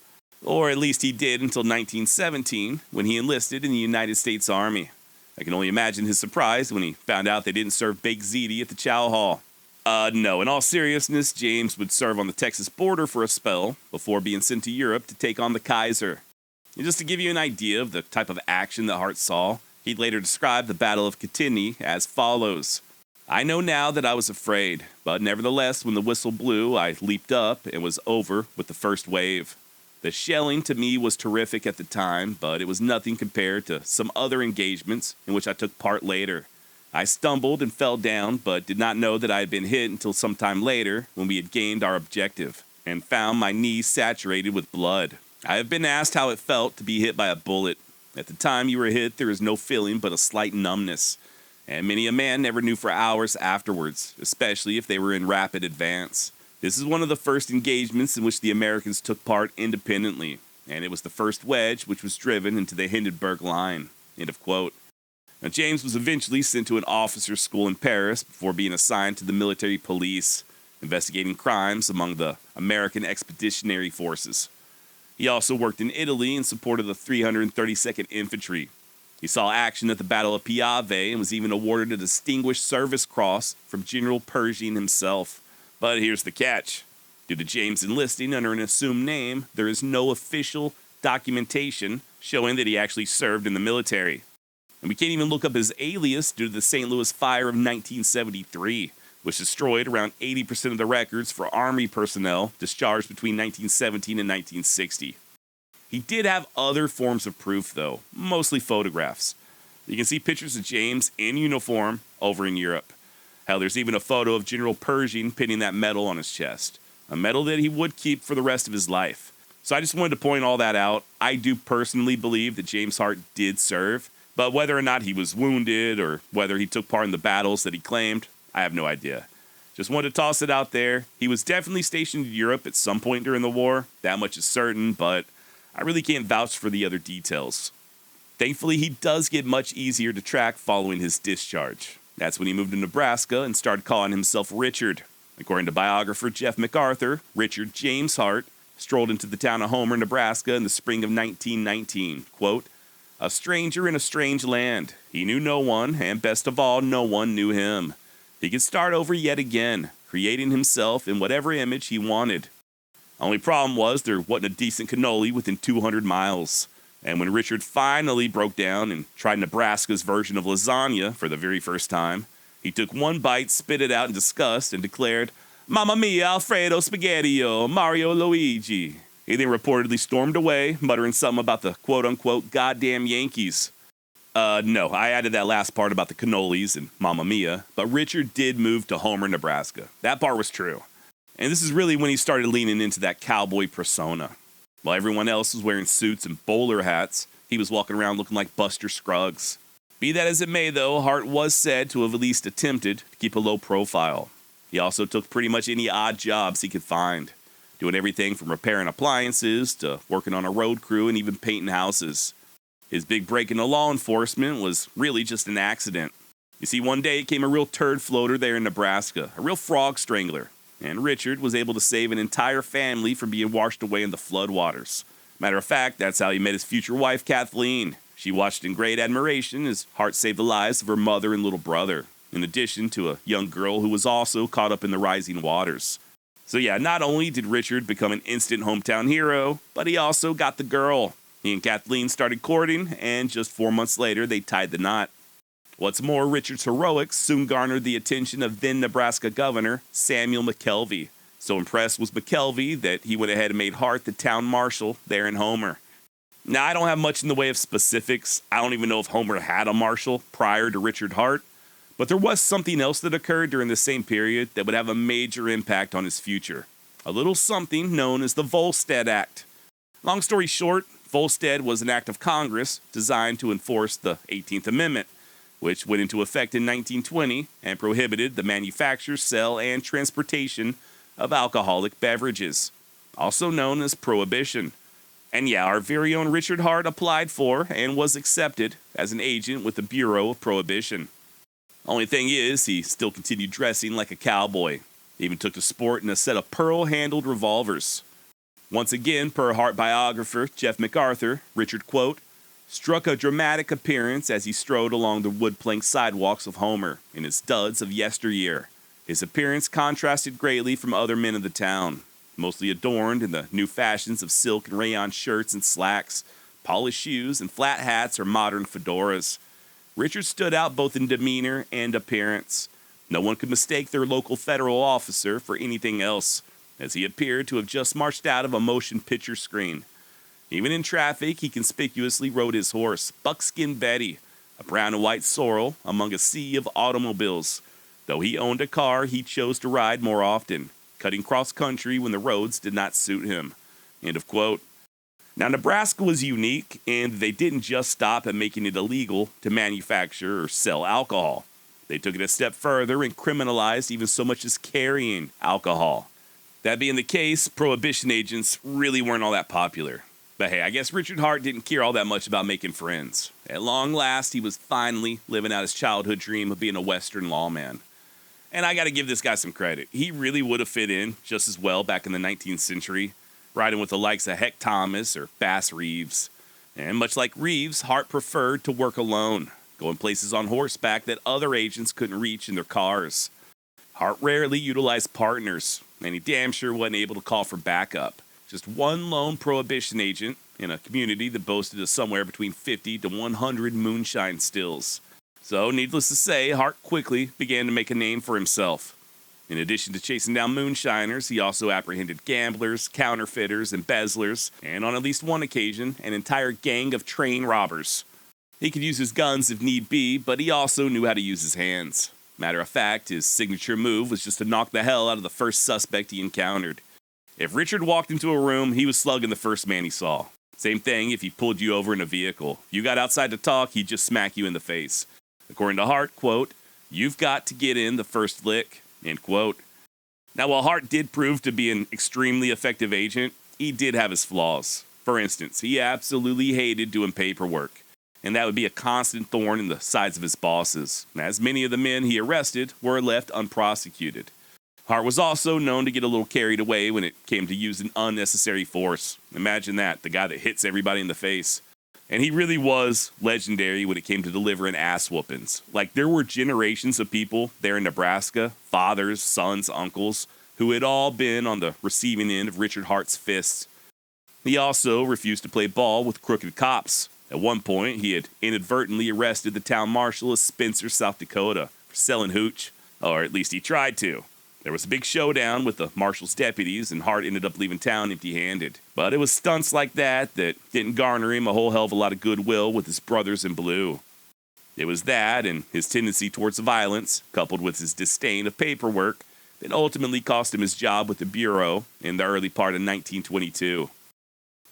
Or at least he did until 1917, when he enlisted in the United States Army. I can only imagine his surprise when he found out they didn't serve baked ziti at the chow hall. No, in all seriousness, James would serve on the Texas border for a spell before being sent to Europe to take on the Kaiser. And just to give you an idea of the type of action that Hart saw, he later described the Battle of Kittini as follows. I know now that I was afraid, but nevertheless, when the whistle blew, I leaped up and was over with the first wave. The shelling to me was terrific at the time, but it was nothing compared to some other engagements in which I took part later. I stumbled and fell down, but did not know that I had been hit until some time later when we had gained our objective, and found my knees saturated with blood. I have been asked how it felt to be hit by a bullet. At the time you were hit, there is no feeling but a slight numbness. And many a man never knew for hours afterwards, especially if they were in rapid advance. This is one of the first engagements in which the Americans took part independently, and it was the first wedge which was driven into the Hindenburg Line. End of quote. Now, James was eventually sent to an officer's school in Paris before being assigned to the military police, investigating crimes among the American Expeditionary Forces. He also worked in Italy in support of the 332nd Infantry. He saw action at the Battle of Piave and was even awarded a Distinguished Service Cross from General Pershing himself. But here's the catch. Due to James enlisting under an assumed name, there is no official documentation showing that he actually served in the military. And we can't even look up his alias due to the St. Louis fire of 1973, which destroyed around 80% of the records for Army personnel discharged between 1917 and 1960. He did have other forms of proof, though, mostly photographs. You can see pictures of James in uniform over in Europe. Hell, there's even a photo of General Pershing pinning that medal on his chest, a medal that he would keep for the rest of his life. So I just wanted to point all that out. I do personally believe that James Hart did serve, but whether or not he was wounded or whether he took part in the battles that he claimed, I have no idea. Just wanted to toss it out there. He was definitely stationed in Europe at some point during the war, that much is certain, but I really can't vouch for the other details. Thankfully, he does get much easier to track following his discharge. That's when he moved to Nebraska and started calling himself Richard. According to biographer Jeff MacArthur, Richard James Hart strolled into the town of Homer, Nebraska in the spring of 1919. Quote, a stranger in a strange land. He knew no one, and best of all, no one knew him. He could start over yet again, creating himself in whatever image he wanted. Only problem was there wasn't a decent cannoli within 200 miles. And when Richard finally broke down and tried Nebraska's version of lasagna for the very first time, he took one bite, spit it out in disgust, and declared, Mamma mia, Alfredo Spaghettio, Mario Luigi. He then reportedly stormed away, muttering something about the quote-unquote goddamn Yankees. No, I added that last part about the cannolis and Mamma Mia, but Richard did move to Homer, Nebraska. That part was true. And this is really when he started leaning into that cowboy persona. While everyone else was wearing suits and bowler hats, he was walking around looking like Buster Scruggs. Be that as it may, though, Hart was said to have at least attempted to keep a low profile. He also took pretty much any odd jobs he could find, doing everything from repairing appliances to working on a road crew and even painting houses. His big break into law enforcement was really just an accident. You see, one day came a real turd floater there in Nebraska, a real frog strangler, and Richard was able to save an entire family from being washed away in the floodwaters. Matter of fact, that's how he met his future wife, Kathleen. She watched in great admiration as Hart saved the lives of her mother and little brother, in addition to a young girl who was also caught up in the rising waters. So yeah, not only did Richard become an instant hometown hero, but he also got the girl. He and Kathleen started courting, and just 4 months later, they tied the knot. What's more, Richard's heroics soon garnered the attention of then Nebraska Governor Samuel McKelvey. So impressed was McKelvey that he went ahead and made Hart the town marshal there in Homer. Now, I don't have much in the way of specifics. I don't even know if Homer had a marshal prior to Richard Hart, but there was something else that occurred during the same period that would have a major impact on his future. A little something known as the Volstead Act. Long story short, Volstead was an act of Congress designed to enforce the 18th Amendment, which went into effect in 1920 and prohibited the manufacture, sale, and transportation of alcoholic beverages, also known as Prohibition. And yeah, our very own Richard Hart applied for and was accepted as an agent with the Bureau of Prohibition. Only thing is, he still continued dressing like a cowboy. He even took to sporting a set of pearl-handled revolvers. Once again, per Hart biographer Jeff MacArthur, Richard, quote, struck a dramatic appearance as he strode along the wood-plank sidewalks of Homer in his duds of yesteryear. His appearance contrasted greatly from other men of the town, mostly adorned in the new fashions of silk and rayon shirts and slacks, polished shoes, and flat hats or modern fedoras. Richard stood out both in demeanor and appearance. No one could mistake their local federal officer for anything else, as he appeared to have just marched out of a motion picture screen. Even in traffic, he conspicuously rode his horse, Buckskin Betty, a brown and white sorrel among a sea of automobiles. Though he owned a car, he chose to ride more often, cutting cross-country when the roads did not suit him. End of quote. Now, Nebraska was unique, and they didn't just stop at making it illegal to manufacture or sell alcohol. They took it a step further and criminalized even so much as carrying alcohol. That being the case, prohibition agents really weren't all that popular. But hey, I guess Richard Hart didn't care all that much about making friends. At long last, he was finally living out his childhood dream of being a Western lawman. And I gotta give this guy some credit. He really would have fit in just as well back in the 19th century, riding with the likes of Heck Thomas or Bass Reeves. And much like Reeves, Hart preferred to work alone, going places on horseback that other agents couldn't reach in their cars. Hart rarely utilized partners, and he damn sure wasn't able to call for backup. Just one lone prohibition agent in a community that boasted of somewhere between 50 to 100 moonshine stills. So, needless to say, Hart quickly began to make a name for himself. In addition to chasing down moonshiners, he also apprehended gamblers, counterfeiters, embezzlers, and on at least one occasion, an entire gang of train robbers. He could use his guns if need be, but he also knew how to use his hands. Matter of fact, his signature move was just to knock the hell out of the first suspect he encountered. If Richard walked into a room, he was slugging the first man he saw. Same thing if he pulled you over in a vehicle. If you got outside to talk, he'd just smack you in the face. According to Hart, quote, you've got to get in the first lick, end quote. Now, while Hart did prove to be an extremely effective agent, he did have his flaws. For instance, he absolutely hated doing paperwork, and that would be a constant thorn in the sides of his bosses, as many of the men he arrested were left unprosecuted. Hart was also known to get a little carried away when it came to using unnecessary force. Imagine that, the guy that hits everybody in the face. And he really was legendary when it came to delivering ass whoopings. Like, there were generations of people there in Nebraska, fathers, sons, uncles, who had all been on the receiving end of Richard Hart's fists. He also refused to play ball with crooked cops. At one point, he had inadvertently arrested the town marshal of Spencer, South Dakota, for selling hooch, or at least he tried to. There was a big showdown with the marshal's deputies, and Hart ended up leaving town empty-handed. But it was stunts like that that didn't garner him a whole hell of a lot of goodwill with his brothers in blue. It was that and his tendency towards violence, coupled with his disdain of paperwork, that ultimately cost him his job with the Bureau in the early part of 1922.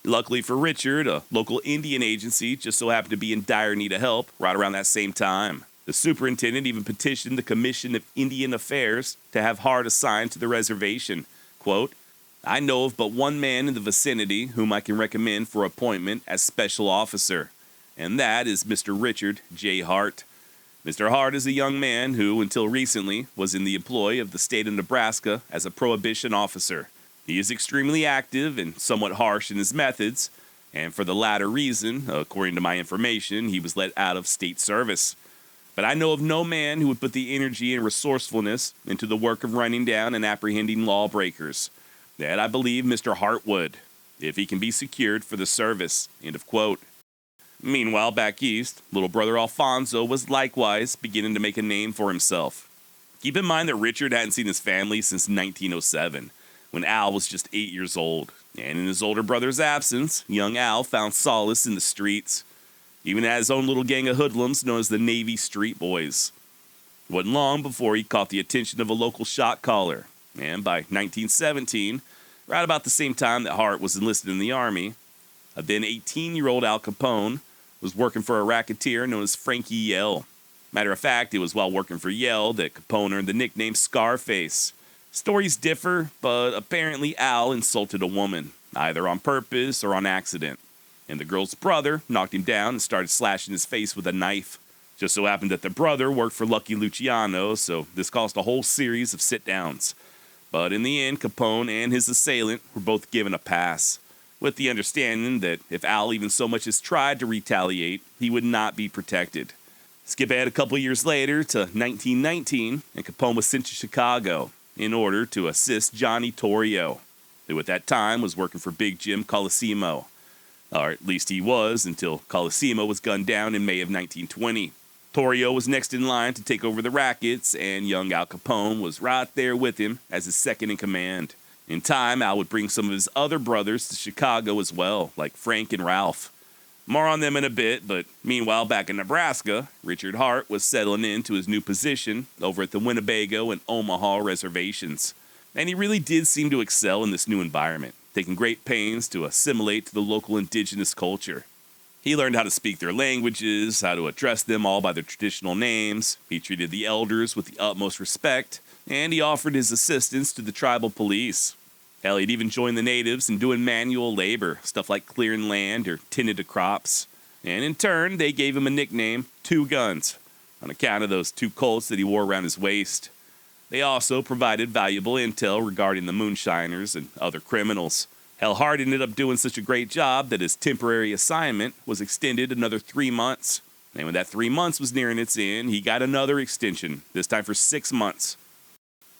Luckily for Richard, a local Indian agency just so happened to be in dire need of help right around that same time. The superintendent even petitioned the Commission of Indian Affairs to have Hart assigned to the reservation. Quote, I know of but one man in the vicinity whom I can recommend for appointment as special officer, and that is Mr. Richard J. Hart. Mr. Hart is a young man who, until recently, was in the employ of the state of Nebraska as a prohibition officer. He is extremely active and somewhat harsh in his methods, And for the latter reason, according to my information, he was let out of state service. But I know of no man who would put the energy and resourcefulness into the work of running down and apprehending lawbreakers. That I believe Mr. Hart would, if he can be secured for the service. End of quote. Meanwhile, back east, little brother Alfonso was likewise beginning to make a name for himself. Keep in mind that Richard hadn't seen his family since 1907, when Al was just 8 years old. And in his older brother's absence, young Al found solace in the streets. Even had his own little gang of hoodlums known as the Navy Street Boys. It wasn't long before he caught the attention of a local shot caller. And by 1917, right about the same time that Hart was enlisted in the Army, a then 18-year-old Al Capone was working for a racketeer known as Frankie Yell. Matter of fact, it was while working for Yell that Capone earned the nickname Scarface. Stories differ, but apparently Al insulted a woman, either on purpose or on accident. And the girl's brother knocked him down and started slashing his face with a knife. Just so happened that the brother worked for Lucky Luciano, so this caused a whole series of sit-downs. But in the end, Capone and his assailant were both given a pass, with the understanding that if Al even so much as tried to retaliate, he would not be protected. Skip ahead a couple years later to 1919, and Capone was sent to Chicago in order to assist Johnny Torrio, who at that time was working for Big Jim Colosimo. Or at least he was until Colosimo was gunned down in May of 1920. Torrio was next in line to take over the rackets, and young Al Capone was right there with him as his second in command. In time, Al would bring some of his other brothers to Chicago as well, like Frank and Ralph. More on them in a bit, but meanwhile, back in Nebraska, Richard Hart was settling into his new position over at the Winnebago and Omaha reservations. And he really did seem to excel in this new environment, taking great pains to assimilate to the local indigenous culture. He learned how to speak their languages, how to address them all by their traditional names. He treated the elders with the utmost respect, and he offered his assistance to the tribal police. Hell, he'd even join the natives in doing manual labor, stuff like clearing land or tending to crops. And in turn, they gave him a nickname, Two Guns, on account of those two Colts that he wore around his waist. They also provided valuable intel regarding the moonshiners and other criminals. Hell, Hart ended up doing such a great job that his temporary assignment was extended another 3 months. And when that 3 months was nearing its end, he got another extension, this time for 6 months.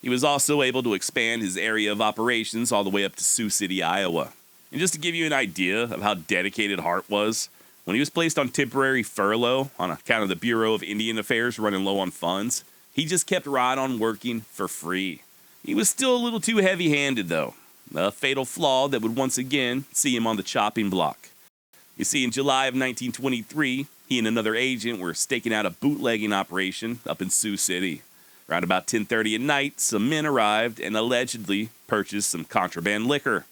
He was also able to expand his area of operations all the way up to Sioux City, Iowa. And just to give you an idea of how dedicated Hart was, when he was placed on temporary furlough on account of the Bureau of Indian Affairs running low on funds, he just kept right on working for free. He was still a little too heavy-handed, though, a fatal flaw that would once again see him on the chopping block. You see, in July of 1923, he and another agent were staking out a bootlegging operation up in Sioux City. Around about 10:30 at night, some men arrived and allegedly purchased some contraband liquor.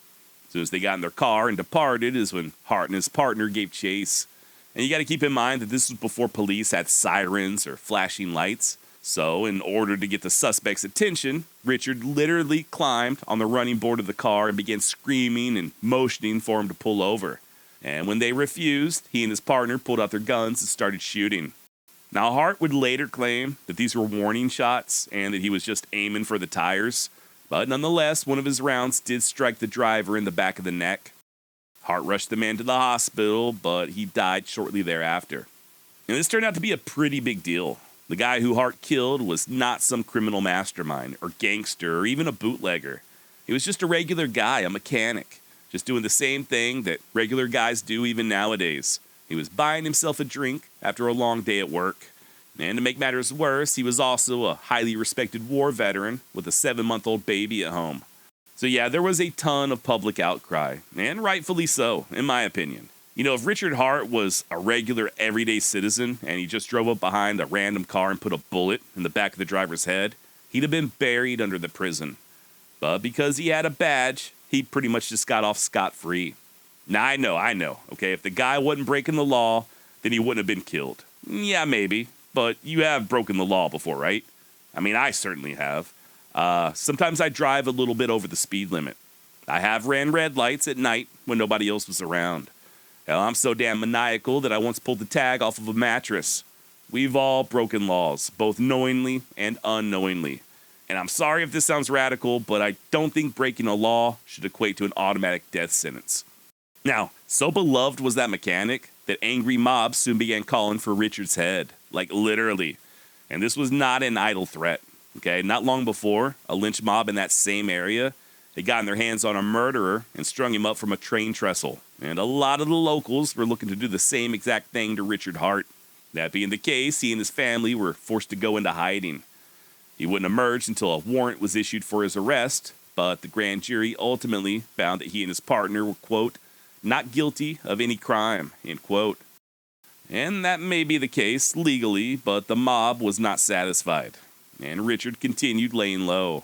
As soon as they got in their car and departed is when Hart and his partner gave chase. And you got to keep in mind that this was before police had sirens or flashing lights. So, in order to get the suspect's attention, Richard literally climbed on the running board of the car and began screaming and motioning for him to pull over. And when they refused, he and his partner pulled out their guns and started shooting. Now, Hart would later claim that these were warning shots and that he was just aiming for the tires. But nonetheless, one of his rounds did strike the driver in the back of the neck. Hart rushed the man to the hospital, but he died shortly thereafter. And this turned out to be a pretty big deal. The guy who Hart killed was not some criminal mastermind or gangster or even a bootlegger. He was just a regular guy, a mechanic, just doing the same thing that regular guys do even nowadays. He was buying himself a drink after a long day at work. And to make matters worse, he was also a highly respected war veteran with a 7-month-old baby at home. So yeah, there was a ton of public outcry, and rightfully so, in my opinion. You know, if Richard Hart was a regular everyday citizen and he just drove up behind a random car and put a bullet in the back of the driver's head, he'd have been buried under the prison. But because he had a badge, he pretty much just got off scot-free. Now, I know, okay, if the guy wasn't breaking the law, then he wouldn't have been killed. Yeah, maybe, but you have broken the law before, right? I mean, I certainly have. Sometimes I drive a little bit over the speed limit. I have ran red lights at night when nobody else was around. Hell, I'm so damn maniacal that I once pulled the tag off of a mattress. We've all broken laws, both knowingly and unknowingly. And I'm sorry if this sounds radical, but I don't think breaking a law should equate to an automatic death sentence. Now, so beloved was that mechanic that angry mobs soon began calling for Richard's head, like literally. And this was not an idle threat, okay? Not long before, a lynch mob in that same area had gotten their hands on a murderer and strung him up from a train trestle. And a lot of the locals were looking to do the same exact thing to Richard Hart. That being the case, he and his family were forced to go into hiding. He wouldn't emerge until a warrant was issued for his arrest, but the grand jury ultimately found that he and his partner were, quote, not guilty of any crime, end quote. And that may be the case legally, but the mob was not satisfied, and Richard continued laying low.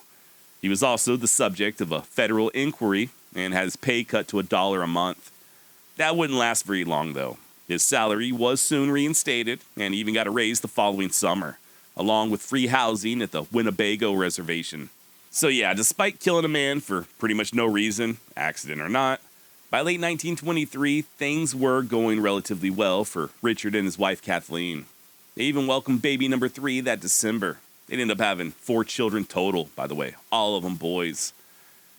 He was also the subject of a federal inquiry and had his pay cut to $1 a month. That wouldn't last very long, though. His salary was soon reinstated, and he even got a raise the following summer, along with free housing at the Winnebago Reservation. So yeah, despite killing a man for pretty much no reason, accident or not, by late 1923, things were going relatively well for Richard and his wife Kathleen. They even welcomed baby number 3 that December. They'd end up having 4 children total, by the way, all of them boys.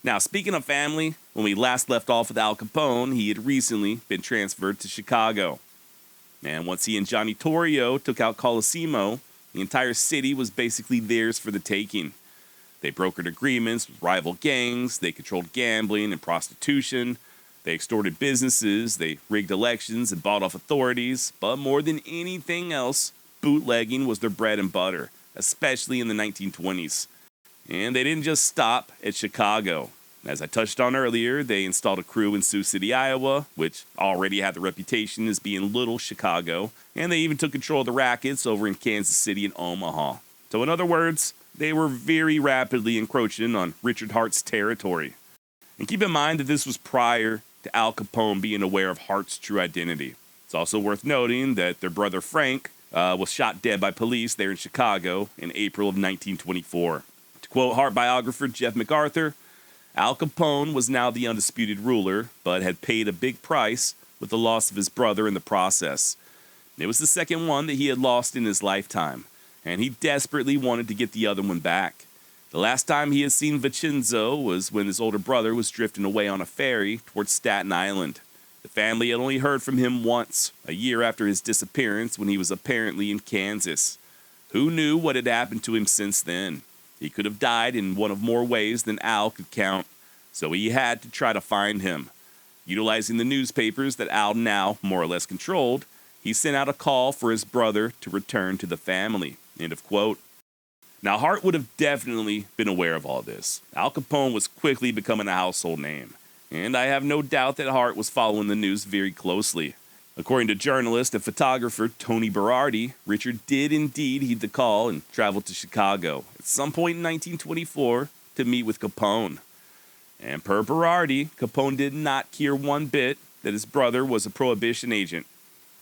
Now, speaking of family, when we last left off with Al Capone, he had recently been transferred to Chicago. And once he and Johnny Torrio took out Colosimo, the entire city was basically theirs for the taking. They brokered agreements with rival gangs, they controlled gambling and prostitution, they extorted businesses, they rigged elections and bought off authorities, but more than anything else, bootlegging was their bread and butter, especially in the 1920s. And they didn't just stop at Chicago. As I touched on earlier, they installed a crew in Sioux City, Iowa, which already had the reputation as being Little Chicago, and they even took control of the rackets over in Kansas City and Omaha. So in other words, they were very rapidly encroaching on Richard Hart's territory. And keep in mind that this was prior to Al Capone being aware of Hart's true identity. It's also worth noting that their brother Frank was shot dead by police there in Chicago in April of 1924. To quote Hart biographer Jeff MacArthur, Al Capone was now the undisputed ruler, but had paid a big price with the loss of his brother in the process. It was the second one that he had lost in his lifetime, and he desperately wanted to get the other one back. The last time he had seen Vincenzo was when his older brother was drifting away on a ferry towards Staten Island. The family had only heard from him once, a year after his disappearance when he was apparently in Kansas. Who knew what had happened to him since then? He could have died in one of more ways than Al could count, so he had to try to find him. Utilizing the newspapers that Al now more or less controlled, he sent out a call for his brother to return to the family. End of quote. Now, Hart would have definitely been aware of all this. Al Capone was quickly becoming a household name, and I have no doubt that Hart was following the news very closely. According to journalist and photographer Tony Berardi, Richard did indeed heed the call and traveled to Chicago at some point in 1924 to meet with Capone. And per Berardi, Capone did not care one bit that his brother was a prohibition agent.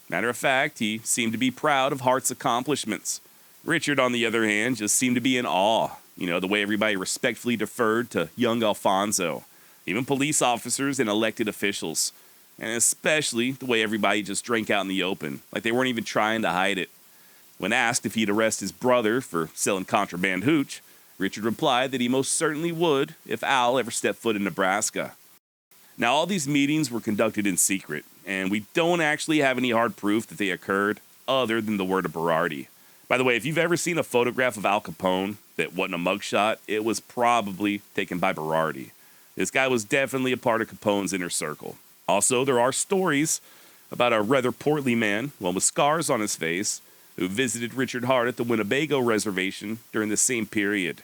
Matter of fact, he seemed to be proud of Hart's accomplishments. Richard, on the other hand, just seemed to be in awe. The way everybody respectfully deferred to young Alfonso, even police officers and elected officials. And especially the way everybody just drank out in the open, like they weren't even trying to hide it. When asked if he'd arrest his brother for selling contraband hooch, Richard replied that he most certainly would if Al ever stepped foot in Nebraska. Now, all these meetings were conducted in secret, and we don't actually have any hard proof that they occurred other than the word of Berardi. By the way, if you've ever seen a photograph of Al Capone that wasn't a mugshot, it was probably taken by Berardi. This guy was definitely a part of Capone's inner circle. Also, there are stories about a rather portly man, one with scars on his face, who visited Richard Hart at the Winnebago Reservation during the same period.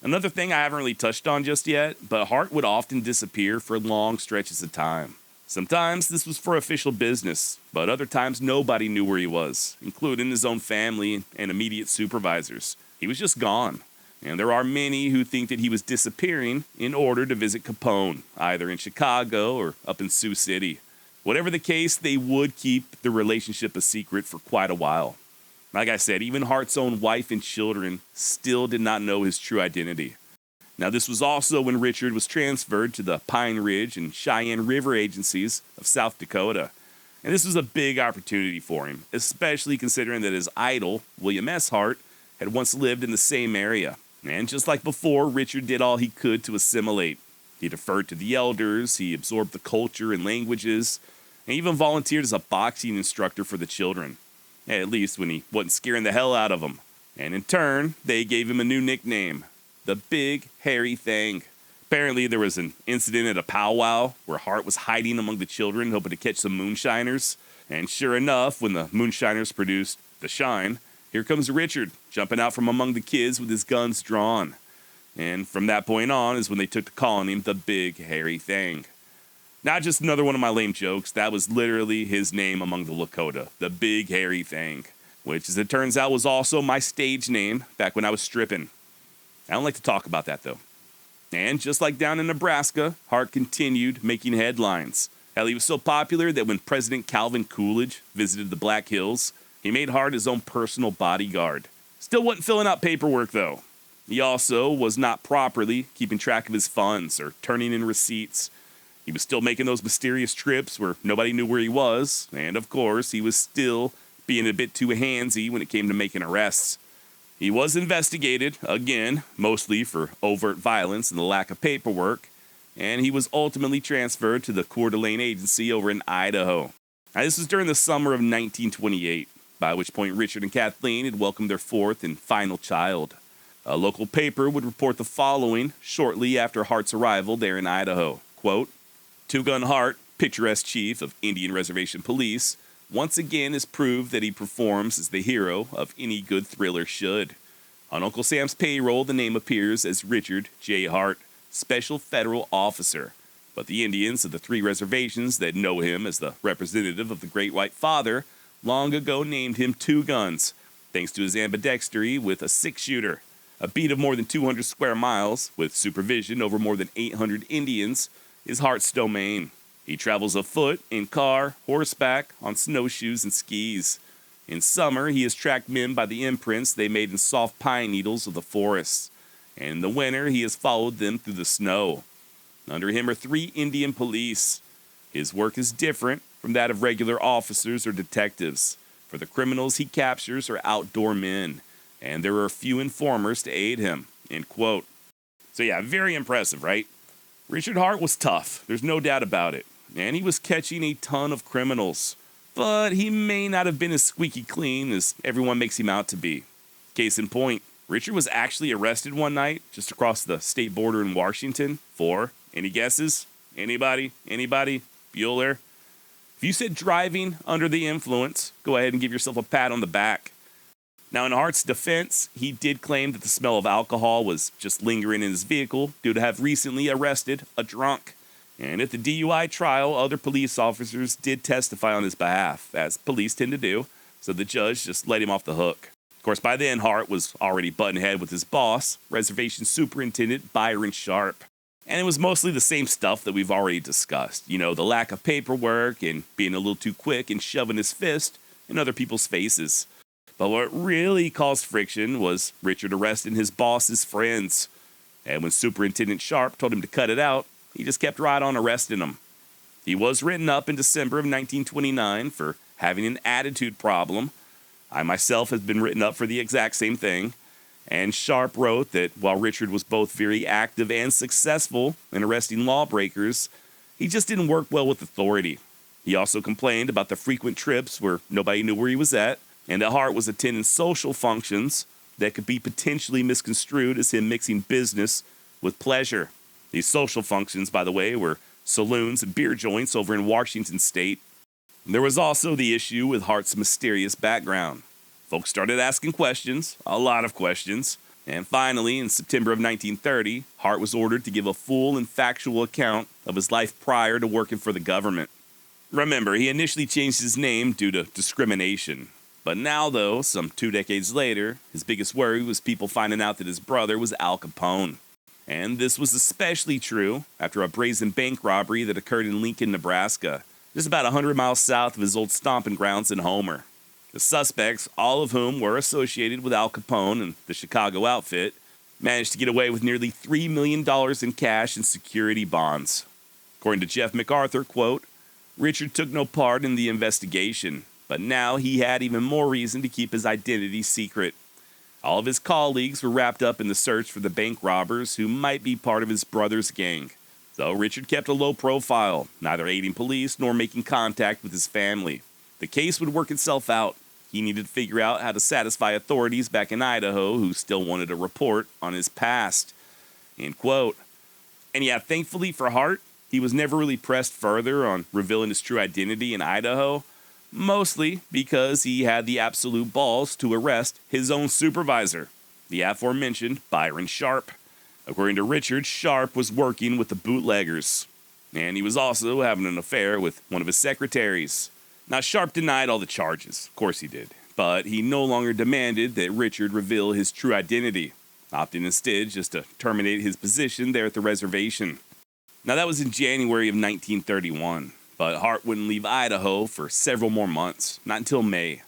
Another thing I haven't really touched on just yet, but Hart would often disappear for long stretches of time. Sometimes this was for official business, but other times nobody knew where he was, including his own family and immediate supervisors. He was just gone. And there are many who think that he was disappearing in order to visit Capone, either in Chicago or up in Sioux City. Whatever the case, they would keep the relationship a secret for quite a while. Like I said, even Hart's own wife and children still did not know his true identity. Now, this was also when Richard was transferred to the Pine Ridge and Cheyenne River agencies of South Dakota. And this was a big opportunity for him, especially considering that his idol, William S. Hart, had once lived in the same area. And just like before, Richard did all he could to assimilate. He deferred to the elders, he absorbed the culture and languages, and even volunteered as a boxing instructor for the children, at least when he wasn't scaring the hell out of them. And in turn, they gave him a new nickname, the Big Hairy Thing. Apparently, there was an incident at a powwow where Hart was hiding among the children, hoping to catch some moonshiners. And sure enough, when the moonshiners produced the shine, here comes Richard, jumping out from among the kids with his guns drawn. And from that point on is when they took to calling him the Big Hairy Thing. Not just another one of my lame jokes, that was literally his name among the Lakota, the Big Hairy Thing, which, as it turns out, was also my stage name back when I was stripping. I don't like to talk about that, though. And just like down in Nebraska, Hart continued making headlines. Hell, he was so popular that when President Calvin Coolidge visited the Black Hills, he made Hart his own personal bodyguard. Still wasn't filling out paperwork, though. He also was not properly keeping track of his funds or turning in receipts. He was still making those mysterious trips where nobody knew where he was, and of course, he was still being a bit too handsy when it came to making arrests. He was investigated, again, mostly for overt violence and the lack of paperwork, and he was ultimately transferred to the Coeur d'Alene Agency over in Idaho. Now, this was during the summer of 1928, by which point Richard and Kathleen had welcomed their fourth and final child. A local paper would report the following shortly after Hart's arrival there in Idaho. Quote, Two-Gun Hart, picturesque chief of Indian Reservation Police, once again has proved that he performs as the hero of any good thriller should. On Uncle Sam's payroll, the name appears as Richard J. Hart, Special Federal Officer, but the Indians of the three reservations that know him as the representative of the Great White Father long ago named him Two Guns, thanks to his ambidextery with a six-shooter. A beat of more than 200 square miles, with supervision over more than 800 Indians, is Hart's domain. He travels afoot, in car, horseback, on snowshoes and skis. In summer, he has tracked men by the imprints they made in soft pine needles of the forests. And in the winter, he has followed them through the snow. Under him are 3 Indian police. His work is different from that of regular officers or detectives, for the criminals he captures are outdoor men, and there are few informers to aid him. End quote. So yeah, very impressive, right? Richard Hart was tough, there's no doubt about it. And he was catching a ton of criminals. But he may not have been as squeaky clean as everyone makes him out to be. Case in point, Richard was actually arrested one night just across the state border in Washington for, any guesses? Anybody? Bueller? If you said driving under the influence, go ahead and give yourself a pat on the back. Now, in Hart's defense, he did claim that the smell of alcohol was just lingering in his vehicle due to have recently arrested a drunk. And at the DUI trial, other police officers did testify on his behalf, as police tend to do, so the judge just let him off the hook. Of course, by then, Hart was already butting head with his boss, Reservation Superintendent Byron Sharp. And it was mostly the same stuff that we've already discussed. You know, the lack of paperwork and being a little too quick and shoving his fist in other people's faces. But what really caused friction was Richard arresting his boss's friends. And when Superintendent Sharp told him to cut it out, he just kept right on arresting him. He was written up in December of 1929 for having an attitude problem. I myself have been written up for the exact same thing. And Sharp wrote that while Richard was both very active and successful in arresting lawbreakers, he just didn't work well with authority. He also complained about the frequent trips where nobody knew where he was at, and that Hart was attending social functions that could be potentially misconstrued as him mixing business with pleasure. These social functions, by the way, were saloons and beer joints over in Washington state. There was also the issue with Hart's mysterious background. Folks started asking questions, a lot of questions, and finally, in September of 1930, Hart was ordered to give a full and factual account of his life prior to working for the government. Remember, he initially changed his name due to discrimination. But now, though, some 2 decades later, his biggest worry was people finding out that his brother was Al Capone. And this was especially true after a brazen bank robbery that occurred in Lincoln, Nebraska, just about 100 miles south of his old stomping grounds in Homer. The suspects, all of whom were associated with Al Capone and the Chicago outfit, managed to get away with nearly $3 million in cash and security bonds. According to Jeff MacArthur, quote, Richard took no part in the investigation, but now he had even more reason to keep his identity secret. All of his colleagues were wrapped up in the search for the bank robbers who might be part of his brother's gang. So Richard kept a low profile, neither aiding police nor making contact with his family. The case would work itself out. He needed to figure out how to satisfy authorities back in Idaho who still wanted a report on his past. End quote. And yeah, thankfully for Hart, he was never really pressed further on revealing his true identity in Idaho, mostly because he had the absolute balls to arrest his own supervisor, the aforementioned Byron Sharp. According to Richard, Sharp was working with the bootleggers, and he was also having an affair with one of his secretaries. Now, Sharp denied all the charges, of course he did, but he no longer demanded that Richard reveal his true identity, opting instead just to terminate his position there at the reservation. Now, that was in January of 1931, but Hart wouldn't leave Idaho for several more months, not until May.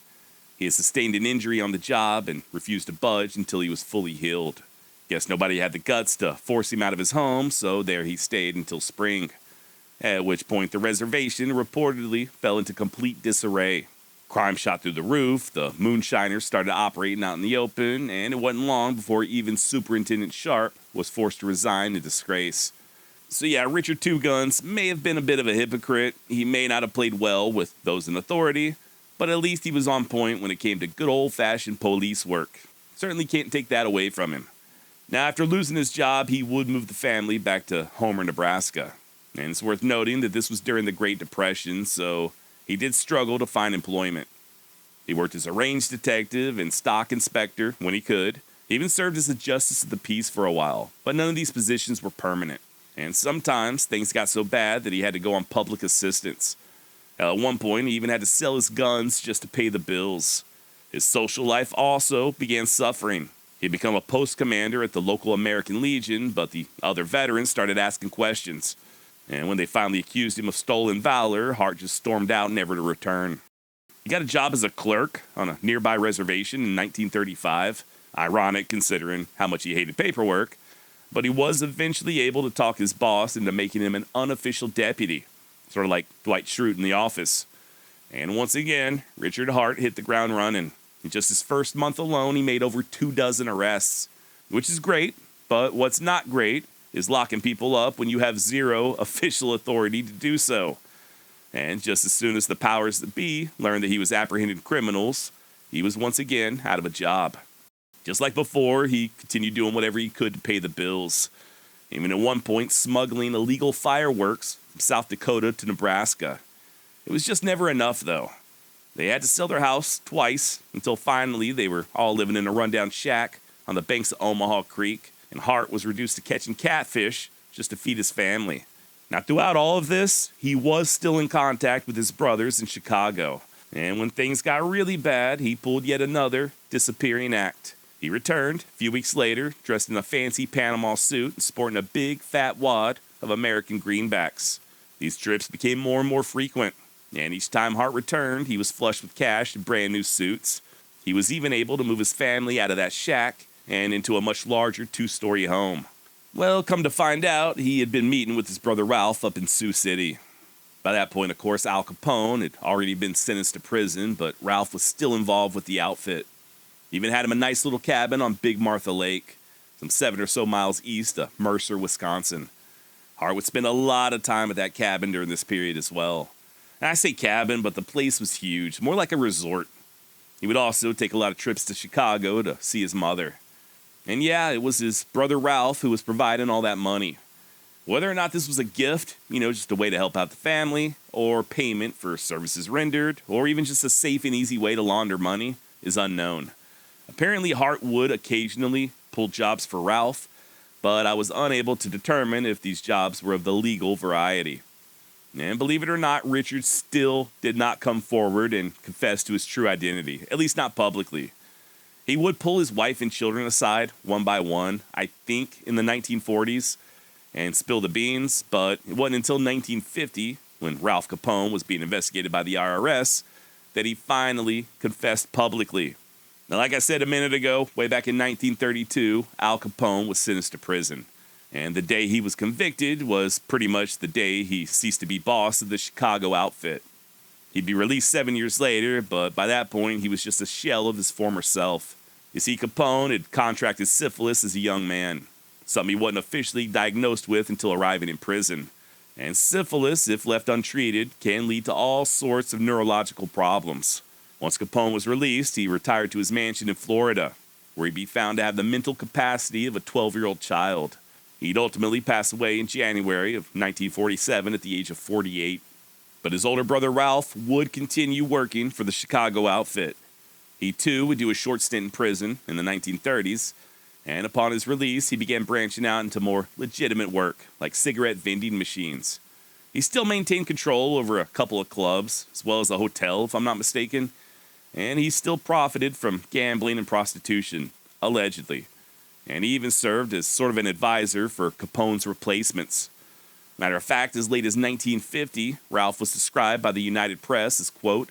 He had sustained an injury on the job and refused to budge until he was fully healed. Guess nobody had the guts to force him out of his home, so there he stayed until spring, at which point the reservation reportedly fell into complete disarray. Crime shot through the roof, the moonshiners started operating out in the open, and it wasn't long before even Superintendent Sharp was forced to resign in disgrace. So yeah, Richard Two Guns may have been a bit of a hypocrite. He may not have played well with those in authority, but at least he was on point when it came to good old-fashioned police work. Certainly can't take that away from him. Now, after losing his job, he would move the family back to Homer, Nebraska. And it's worth noting that this was during the Great Depression, so he did struggle to find employment. He worked as a range detective and stock inspector when he could. He even served as a justice of the peace for a while, but none of these positions were permanent. And sometimes things got so bad that he had to go on public assistance. At one point, he even had to sell his guns just to pay the bills. His social life also began suffering. He'd become a post commander at the local American Legion, but the other veterans started asking questions. And when they finally accused him of stolen valor, Hart just stormed out, never to return. He got a job as a clerk on a nearby reservation in 1935. Ironic considering how much he hated paperwork. But he was eventually able to talk his boss into making him an unofficial deputy, sort of like Dwight Schrute in The Office. And once again, Richard Hart hit the ground running. In just his first month alone, he made over 24 arrests, which is great, but what's not great is locking people up when you have zero official authority to do so. And just as soon as the powers that be learned that he was apprehending criminals, he was once again out of a job. Just like before, he continued doing whatever he could to pay the bills, even at one point smuggling illegal fireworks from South Dakota to Nebraska. It was just never enough, though. They had to sell their house twice until finally they were all living in a rundown shack on the banks of Omaha Creek, and Hart was reduced to catching catfish just to feed his family. Now, throughout all of this, he was still in contact with his brothers in Chicago, and when things got really bad, he pulled yet another disappearing act. He returned a few weeks later, dressed in a fancy Panama suit and sporting a big, fat wad of American greenbacks. These trips became more and more frequent, and each time Hart returned, he was flush with cash and brand new suits. He was even able to move his family out of that shack and into a much larger 2-story home. Well, come to find out, he had been meeting with his brother Ralph up in Sioux City. By that point, of course, Al Capone had already been sentenced to prison, but Ralph was still involved with the outfit. He even had him a nice little cabin on Big Martha Lake, some 7 or so miles east of Mercer, Wisconsin. Hart would spend a lot of time at that cabin during this period as well. And I say cabin, but the place was huge, more like a resort. He would also take a lot of trips to Chicago to see his mother. And yeah, it was his brother Ralph who was providing all that money. Whether or not this was a gift, just a way to help out the family, or payment for services rendered, or even just a safe and easy way to launder money, is unknown. Apparently, Hart would occasionally pull jobs for Ralph, but I was unable to determine if these jobs were of the legal variety. And believe it or not, Richard still did not come forward and confess to his true identity, at least not publicly. He would pull his wife and children aside one by one, I think in the 1940s, and spill the beans, but it wasn't until 1950, when Ralph Capone was being investigated by the IRS, that he finally confessed publicly. Now, like I said a minute ago, way back in 1932, Al Capone was sentenced to prison. And the day he was convicted was pretty much the day he ceased to be boss of the Chicago outfit. He'd be released 7 years later, but by that point, he was just a shell of his former self. You see, Capone had contracted syphilis as a young man. something he wasn't officially diagnosed with until arriving in prison. And syphilis, if left untreated, can lead to all sorts of neurological problems. Once Capone was released, he retired to his mansion in Florida, where he'd be found to have the mental capacity of a 12-year-old child. He'd ultimately pass away in January of 1947 at the age of 48. But his older brother Ralph would continue working for the Chicago outfit. He too would do a short stint in prison in the 1930s, and upon his release, he began branching out into more legitimate work, like cigarette vending machines. He still maintained control over a couple of clubs, as well as a hotel, if I'm not mistaken, and he still profited from gambling and prostitution, allegedly. And he even served as sort of an advisor for Capone's replacements. Matter of fact, as late as 1950, Ralph was described by the United Press as, quote,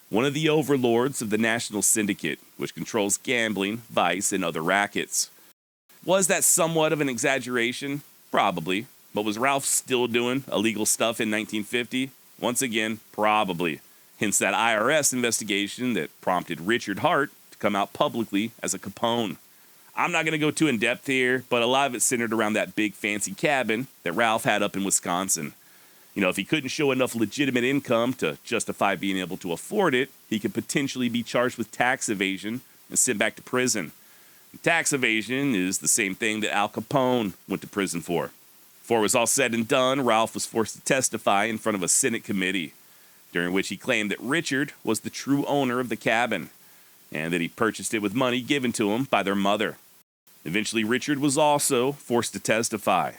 one of the overlords of the National Syndicate, which controls gambling, vice, and other rackets. Was that somewhat of an exaggeration? Probably. But was Ralph still doing illegal stuff in 1950? Once again, probably. Hence that IRS investigation that prompted Richard Hart to come out publicly as a Capone. I'm not going to go too in-depth here, but a lot of it centered around that big fancy cabin that Ralph had up in Wisconsin. You know, if he couldn't show enough legitimate income to justify being able to afford it, he could potentially be charged with tax evasion and sent back to prison. Tax evasion is the same thing that Al Capone went to prison for. Before it was all said and done, Ralph was forced to testify in front of a Senate committee, during which he claimed that Richard was the true owner of the cabin, and that he purchased it with money given to him by their mother. Eventually, Richard was also forced to testify.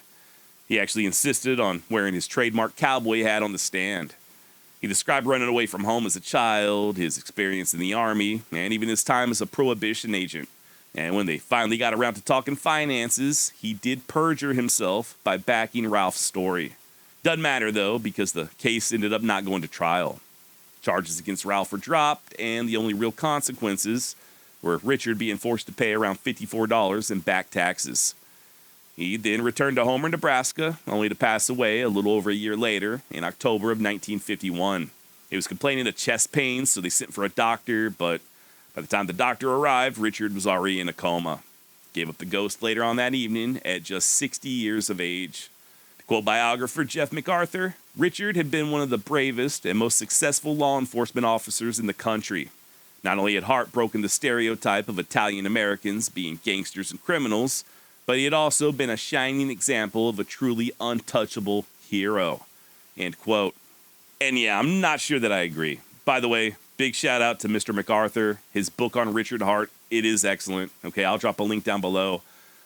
He actually insisted on wearing his trademark cowboy hat on the stand. He described running away from home as a child, his experience in the Army, and even his time as a prohibition agent. And when they finally got around to talking finances, he did perjure himself by backing Ralph's story. Doesn't matter, though, because the case ended up not going to trial. Charges against Ralph were dropped, and the only real consequences were Richard being forced to pay around $54 in back taxes. He then returned to Homer, Nebraska, only to pass away a little over a year later in October of 1951. He was complaining of chest pains, so they sent for a doctor, but by the time the doctor arrived, Richard was already in a coma. Gave up the ghost later on that evening at just 60 years of age. To quote biographer Jeff MacArthur, Richard had been one of the bravest and most successful law enforcement officers in the country. Not only had Hart broken the stereotype of Italian Americans being gangsters and criminals, but he had also been a shining example of a truly untouchable hero. End quote. And yeah, I'm not sure that I agree. By the way, big shout out to Mr. MacArthur. His book on Richard Hart, it is excellent. Okay, I'll drop a link down below.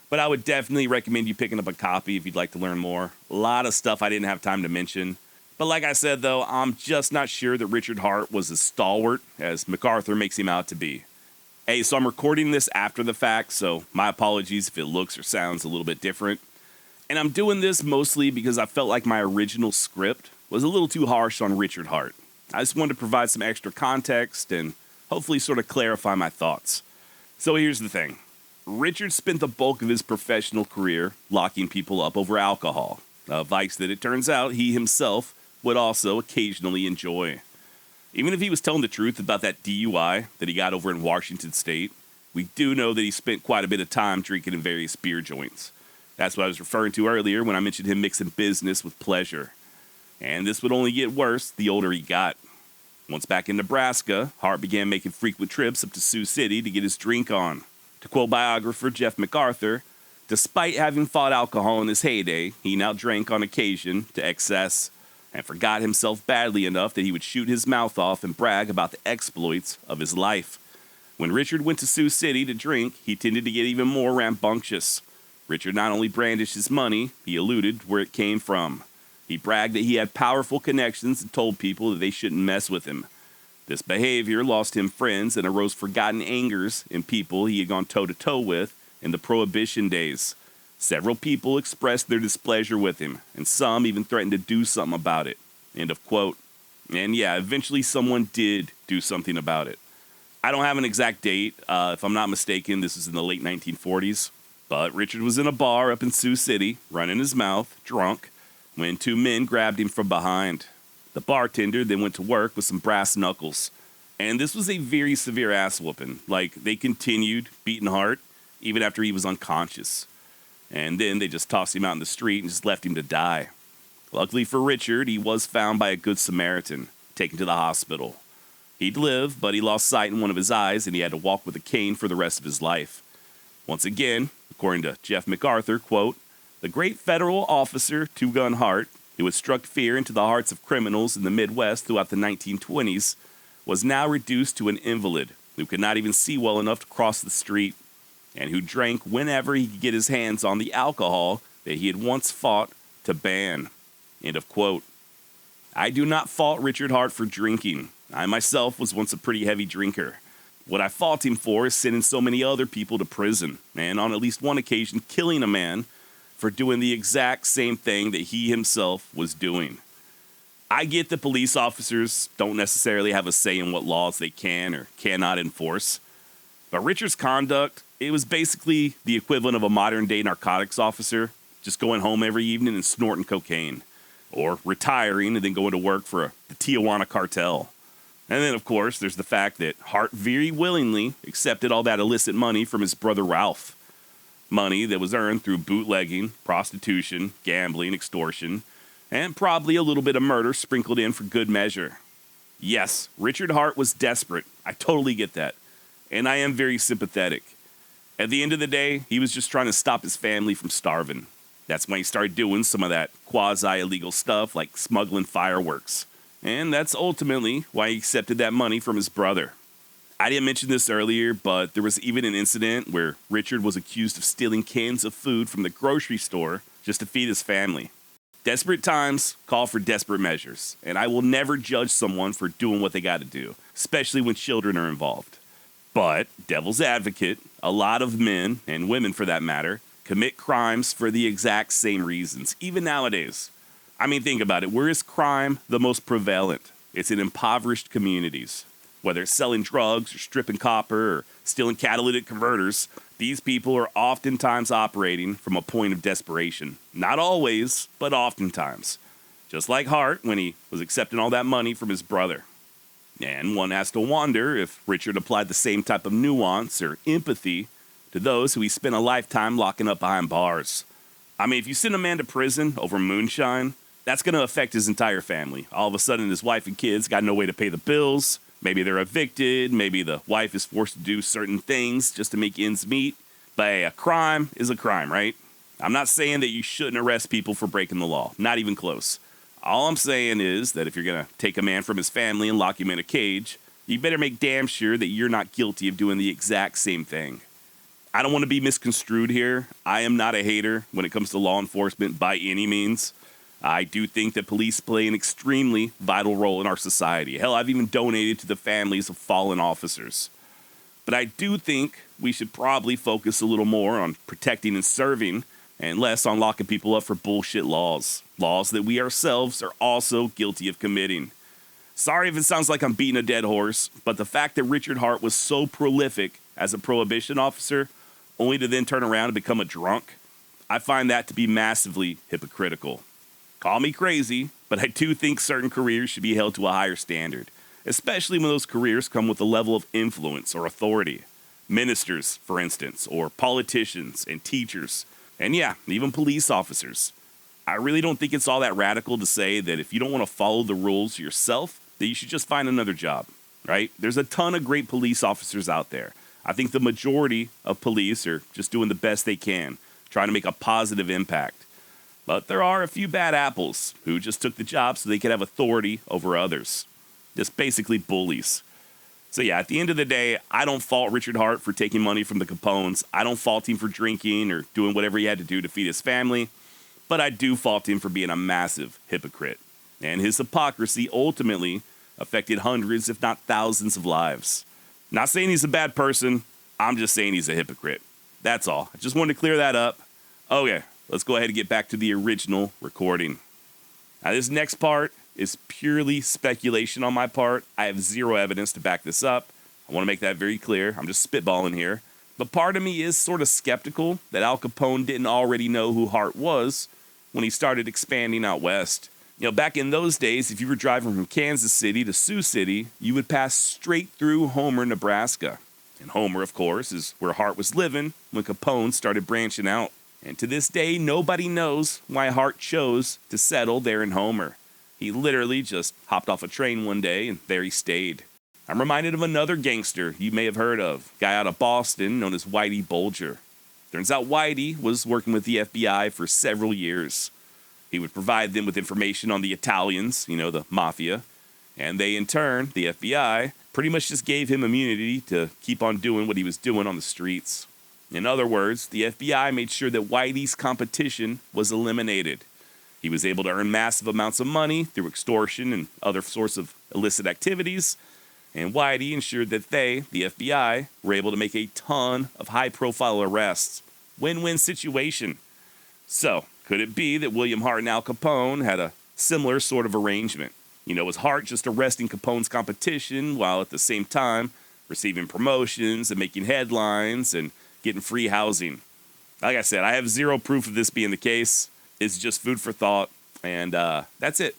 But I would definitely recommend you picking up a copy if you'd like to learn more. A lot of stuff I didn't have time to mention. But like I said, though, I'm just not sure that Richard Hart was as stalwart as MacArthur makes him out to be. Hey, so I'm recording this after the fact, so my apologies if it looks or sounds a little bit different. And I'm doing this mostly because I felt like my original script was a little too harsh on Richard Hart. I just wanted to provide some extra context and hopefully sort of clarify my thoughts. So here's the thing. Richard spent the bulk of his professional career locking people up over alcohol, a vice that it turns out he himself would also occasionally enjoy. Even if he was telling the truth about that DUI that he got over in Washington State, we do know that he spent quite a bit of time drinking in various beer joints. That's what I was referring to earlier when I mentioned him mixing business with pleasure. And this would only get worse the older he got. Once back in Nebraska, Hart began making frequent trips up to Sioux City to get his drink on. To quote biographer Jeff MacArthur, despite having fought alcohol in his heyday, he now drank on occasion to excess, and forgot himself badly enough that he would shoot his mouth off and brag about the exploits of his life. When Richard went to Sioux City to drink, he tended to get even more rambunctious. Richard not only brandished his money, he alluded where it came from. He bragged that he had powerful connections and told people that they shouldn't mess with him. This behavior lost him friends and arose forgotten angers in people he had gone toe-to-toe with in the Prohibition days. Several people expressed their displeasure with him, and some even threatened to do something about it. End of quote. And yeah, eventually someone did do something about it. I don't have an exact date. If I'm not mistaken, this is in the late 1940s. But Richard was in a bar up in Sioux City, running his mouth, drunk, when two men grabbed him from behind. The bartender then went to work with some brass knuckles. And this was a very severe ass whooping. Like, they continued beating Hart even after he was unconscious. and then they just tossed him out in the street and just left him to die. Luckily for Richard, he was found by a good Samaritan, taken to the hospital. He'd live, but he lost sight in one of his eyes, and he had to walk with a cane for the rest of his life. Once again, according to Jeff MacArthur, quote, "The great federal officer Two-Gun Hart, who had struck fear into the hearts of criminals in the Midwest throughout the 1920s, was now reduced to an invalid who could not even see well enough to cross the street, and who drank whenever he could get his hands on the alcohol that he had once fought to ban." End of quote. I do not fault Richard Hart for drinking. I myself was once a pretty heavy drinker. What I fault him for is sending so many other people to prison, and on at least one occasion killing a man for doing the exact same thing that he himself was doing. I get that police officers don't necessarily have a say in what laws they can or cannot enforce, but Richard's conduct, it was basically the equivalent of a modern-day narcotics officer just going home every evening and snorting cocaine, or retiring and then going to work for the Tijuana cartel. And then, of course, there's the fact that Hart very willingly accepted all that illicit money from his brother Ralph. Money that was earned through bootlegging, prostitution, gambling, extortion, and probably a little bit of murder sprinkled in for good measure. Yes, Richard Hart was desperate. I totally get that. And I am very sympathetic. At the end of the day, he was just trying to stop his family from starving. That's when he started doing some of that quasi-illegal stuff like smuggling fireworks. And that's ultimately why he accepted that money from his brother. I didn't mention this earlier, but there was even an incident where Richard was accused of stealing cans of food from the grocery store just to feed his family. Desperate times call for desperate measures, and I will never judge someone for doing what they got to do, especially when children are involved. But, devil's advocate, a lot of men, and women for that matter, commit crimes for the exact same reasons, even nowadays. I mean, think about it. Where is crime the most prevalent? It's in impoverished communities. Whether it's selling drugs or stripping copper or stealing catalytic converters, these people are oftentimes operating from a point of desperation. Not always, but oftentimes. Just like Hart when he was accepting all that money from his brother. And one has to wonder if Richard applied the same type of nuance or empathy to those who he spent a lifetime locking up behind bars. I mean, if you send a man to prison over moonshine, that's going to affect his entire family. All of a sudden, his wife and kids got no way to pay the bills. Maybe they're evicted. Maybe the wife is forced to do certain things just to make ends meet. But hey, a crime is a crime, right? I'm not saying that you shouldn't arrest people for breaking the law. Not even close. All I'm saying is that if you're going to take a man from his family and lock him in a cage, you better make damn sure that you're not guilty of doing the exact same thing. I don't want to be misconstrued here. I am not a hater when it comes to law enforcement by any means. I do think that police play an extremely vital role in our society. Hell, I've even donated to the families of fallen officers. But I do think we should probably focus a little more on protecting and serving and less on locking people up for bullshit laws. Laws that we ourselves are also guilty of committing. Sorry if it sounds like I'm beating a dead horse, but the fact that Richard Hart was so prolific as a prohibition officer, only to then turn around and become a drunk, I find that to be massively hypocritical. Call me crazy, but I do think certain careers should be held to a higher standard, especially when those careers come with a level of influence or authority. Ministers, for instance, or politicians and teachers, and yeah, even police officers. I really don't think it's all that radical to say that if you don't want to follow the rules yourself, that you should just find another job, right? There's a ton of great police officers out there. I think the majority of police are just doing the best they can, trying to make a positive impact. But there are a few bad apples who just took the job so they could have authority over others. Just basically bullies. So yeah, at the end of the day, I don't fault Richard Hart for taking money from the Capones. I don't fault him for drinking or doing whatever he had to do to feed his family. But I do fault him for being a massive hypocrite. And his hypocrisy ultimately affected hundreds, if not thousands of lives. Not saying he's a bad person. I'm just saying he's a hypocrite. That's all. I just wanted to clear that up. Okay, let's go ahead and get back to the original recording. Now, this next part is purely speculation on my part. I have zero evidence to back this up. I want to make that very clear. I'm just spitballing here. But part of me is sort of skeptical that Al Capone didn't already know who Hart was when he started expanding out west. You know, back in those days, if you were driving from Kansas City to Sioux City, you would pass straight through Homer, Nebraska. And Homer, of course, is where Hart was living when Capone started branching out. And to this day, nobody knows why Hart chose to settle there in Homer. He literally just hopped off a train one day and there he stayed. I'm reminded of another gangster you may have heard of, a guy out of Boston known as Whitey Bulger. Turns out Whitey was working with the FBI for several years. He would provide them with information on the Italians, the mafia, and they in turn, the FBI, pretty much just gave him immunity to keep on doing what he was doing on the streets. In other words, the FBI made sure that Whitey's competition was eliminated. He was able to earn massive amounts of money through extortion and other sorts of illicit activities, and Whitey ensured that they, the FBI, were able to make a ton of high-profile arrests. Win-win situation. So, could it be that William Hart and Al Capone had a similar sort of arrangement? Was Hart just arresting Capone's competition while at the same time receiving promotions and making headlines and getting free housing? Like I said, I have zero proof of this being the case. It's just food for thought, and that's it.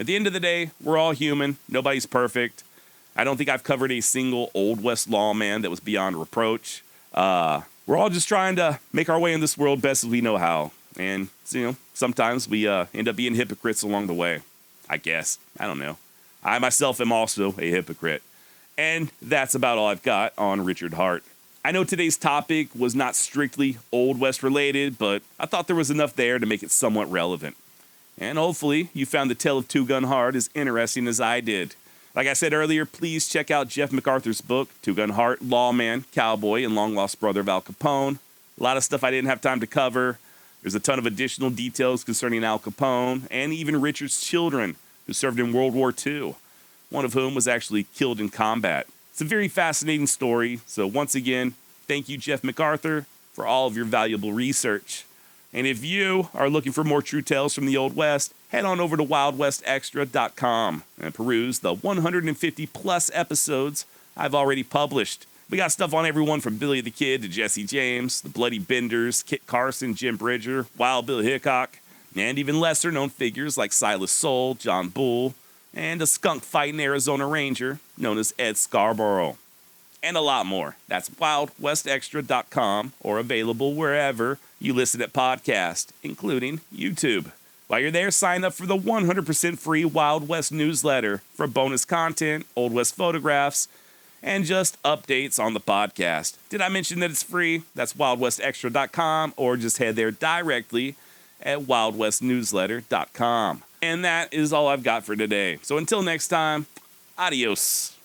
At the end of the day, we're all human. Nobody's perfect. I don't think I've covered a single Old West lawman that was beyond reproach. We're all just trying to make our way in this world best as we know how. And, sometimes we end up being hypocrites along the way. I guess. I don't know. I myself am also a hypocrite. And that's about all I've got on Richard Hart. I know today's topic was not strictly Old West related, but I thought there was enough there to make it somewhat relevant. And hopefully you found the tale of Two Gun Hart as interesting as I did. Like I said earlier, please check out Jeff MacArthur's book, Two Gun Hart, Lawman, Cowboy, and Long-Lost Brother of Al Capone. A lot of stuff I didn't have time to cover. There's a ton of additional details concerning Al Capone and even Richard's children who served in World War II, one of whom was actually killed in combat. It's a very fascinating story, so once again, thank you, Jeff MacArthur, for all of your valuable research. And if you are looking for more true tales from the Old West, head on over to wildwestextra.com and peruse the 150-plus episodes I've already published. We got stuff on everyone from Billy the Kid to Jesse James, the Bloody Benders, Kit Carson, Jim Bridger, Wild Bill Hickok, and even lesser-known figures like Silas Soule, John Bull, and a skunk-fighting Arizona Ranger known as Ed Scarborough. And a lot more. That's wildwestextra.com or available wherever you listen to podcasts, including YouTube. While you're there, sign up for the 100% free Wild West newsletter for bonus content, Old West photographs, and just updates on the podcast. Did I mention that it's free? That's wildwestextra.com, or just head there directly at wildwestnewsletter.com. And that is all I've got for today. So until next time, adios.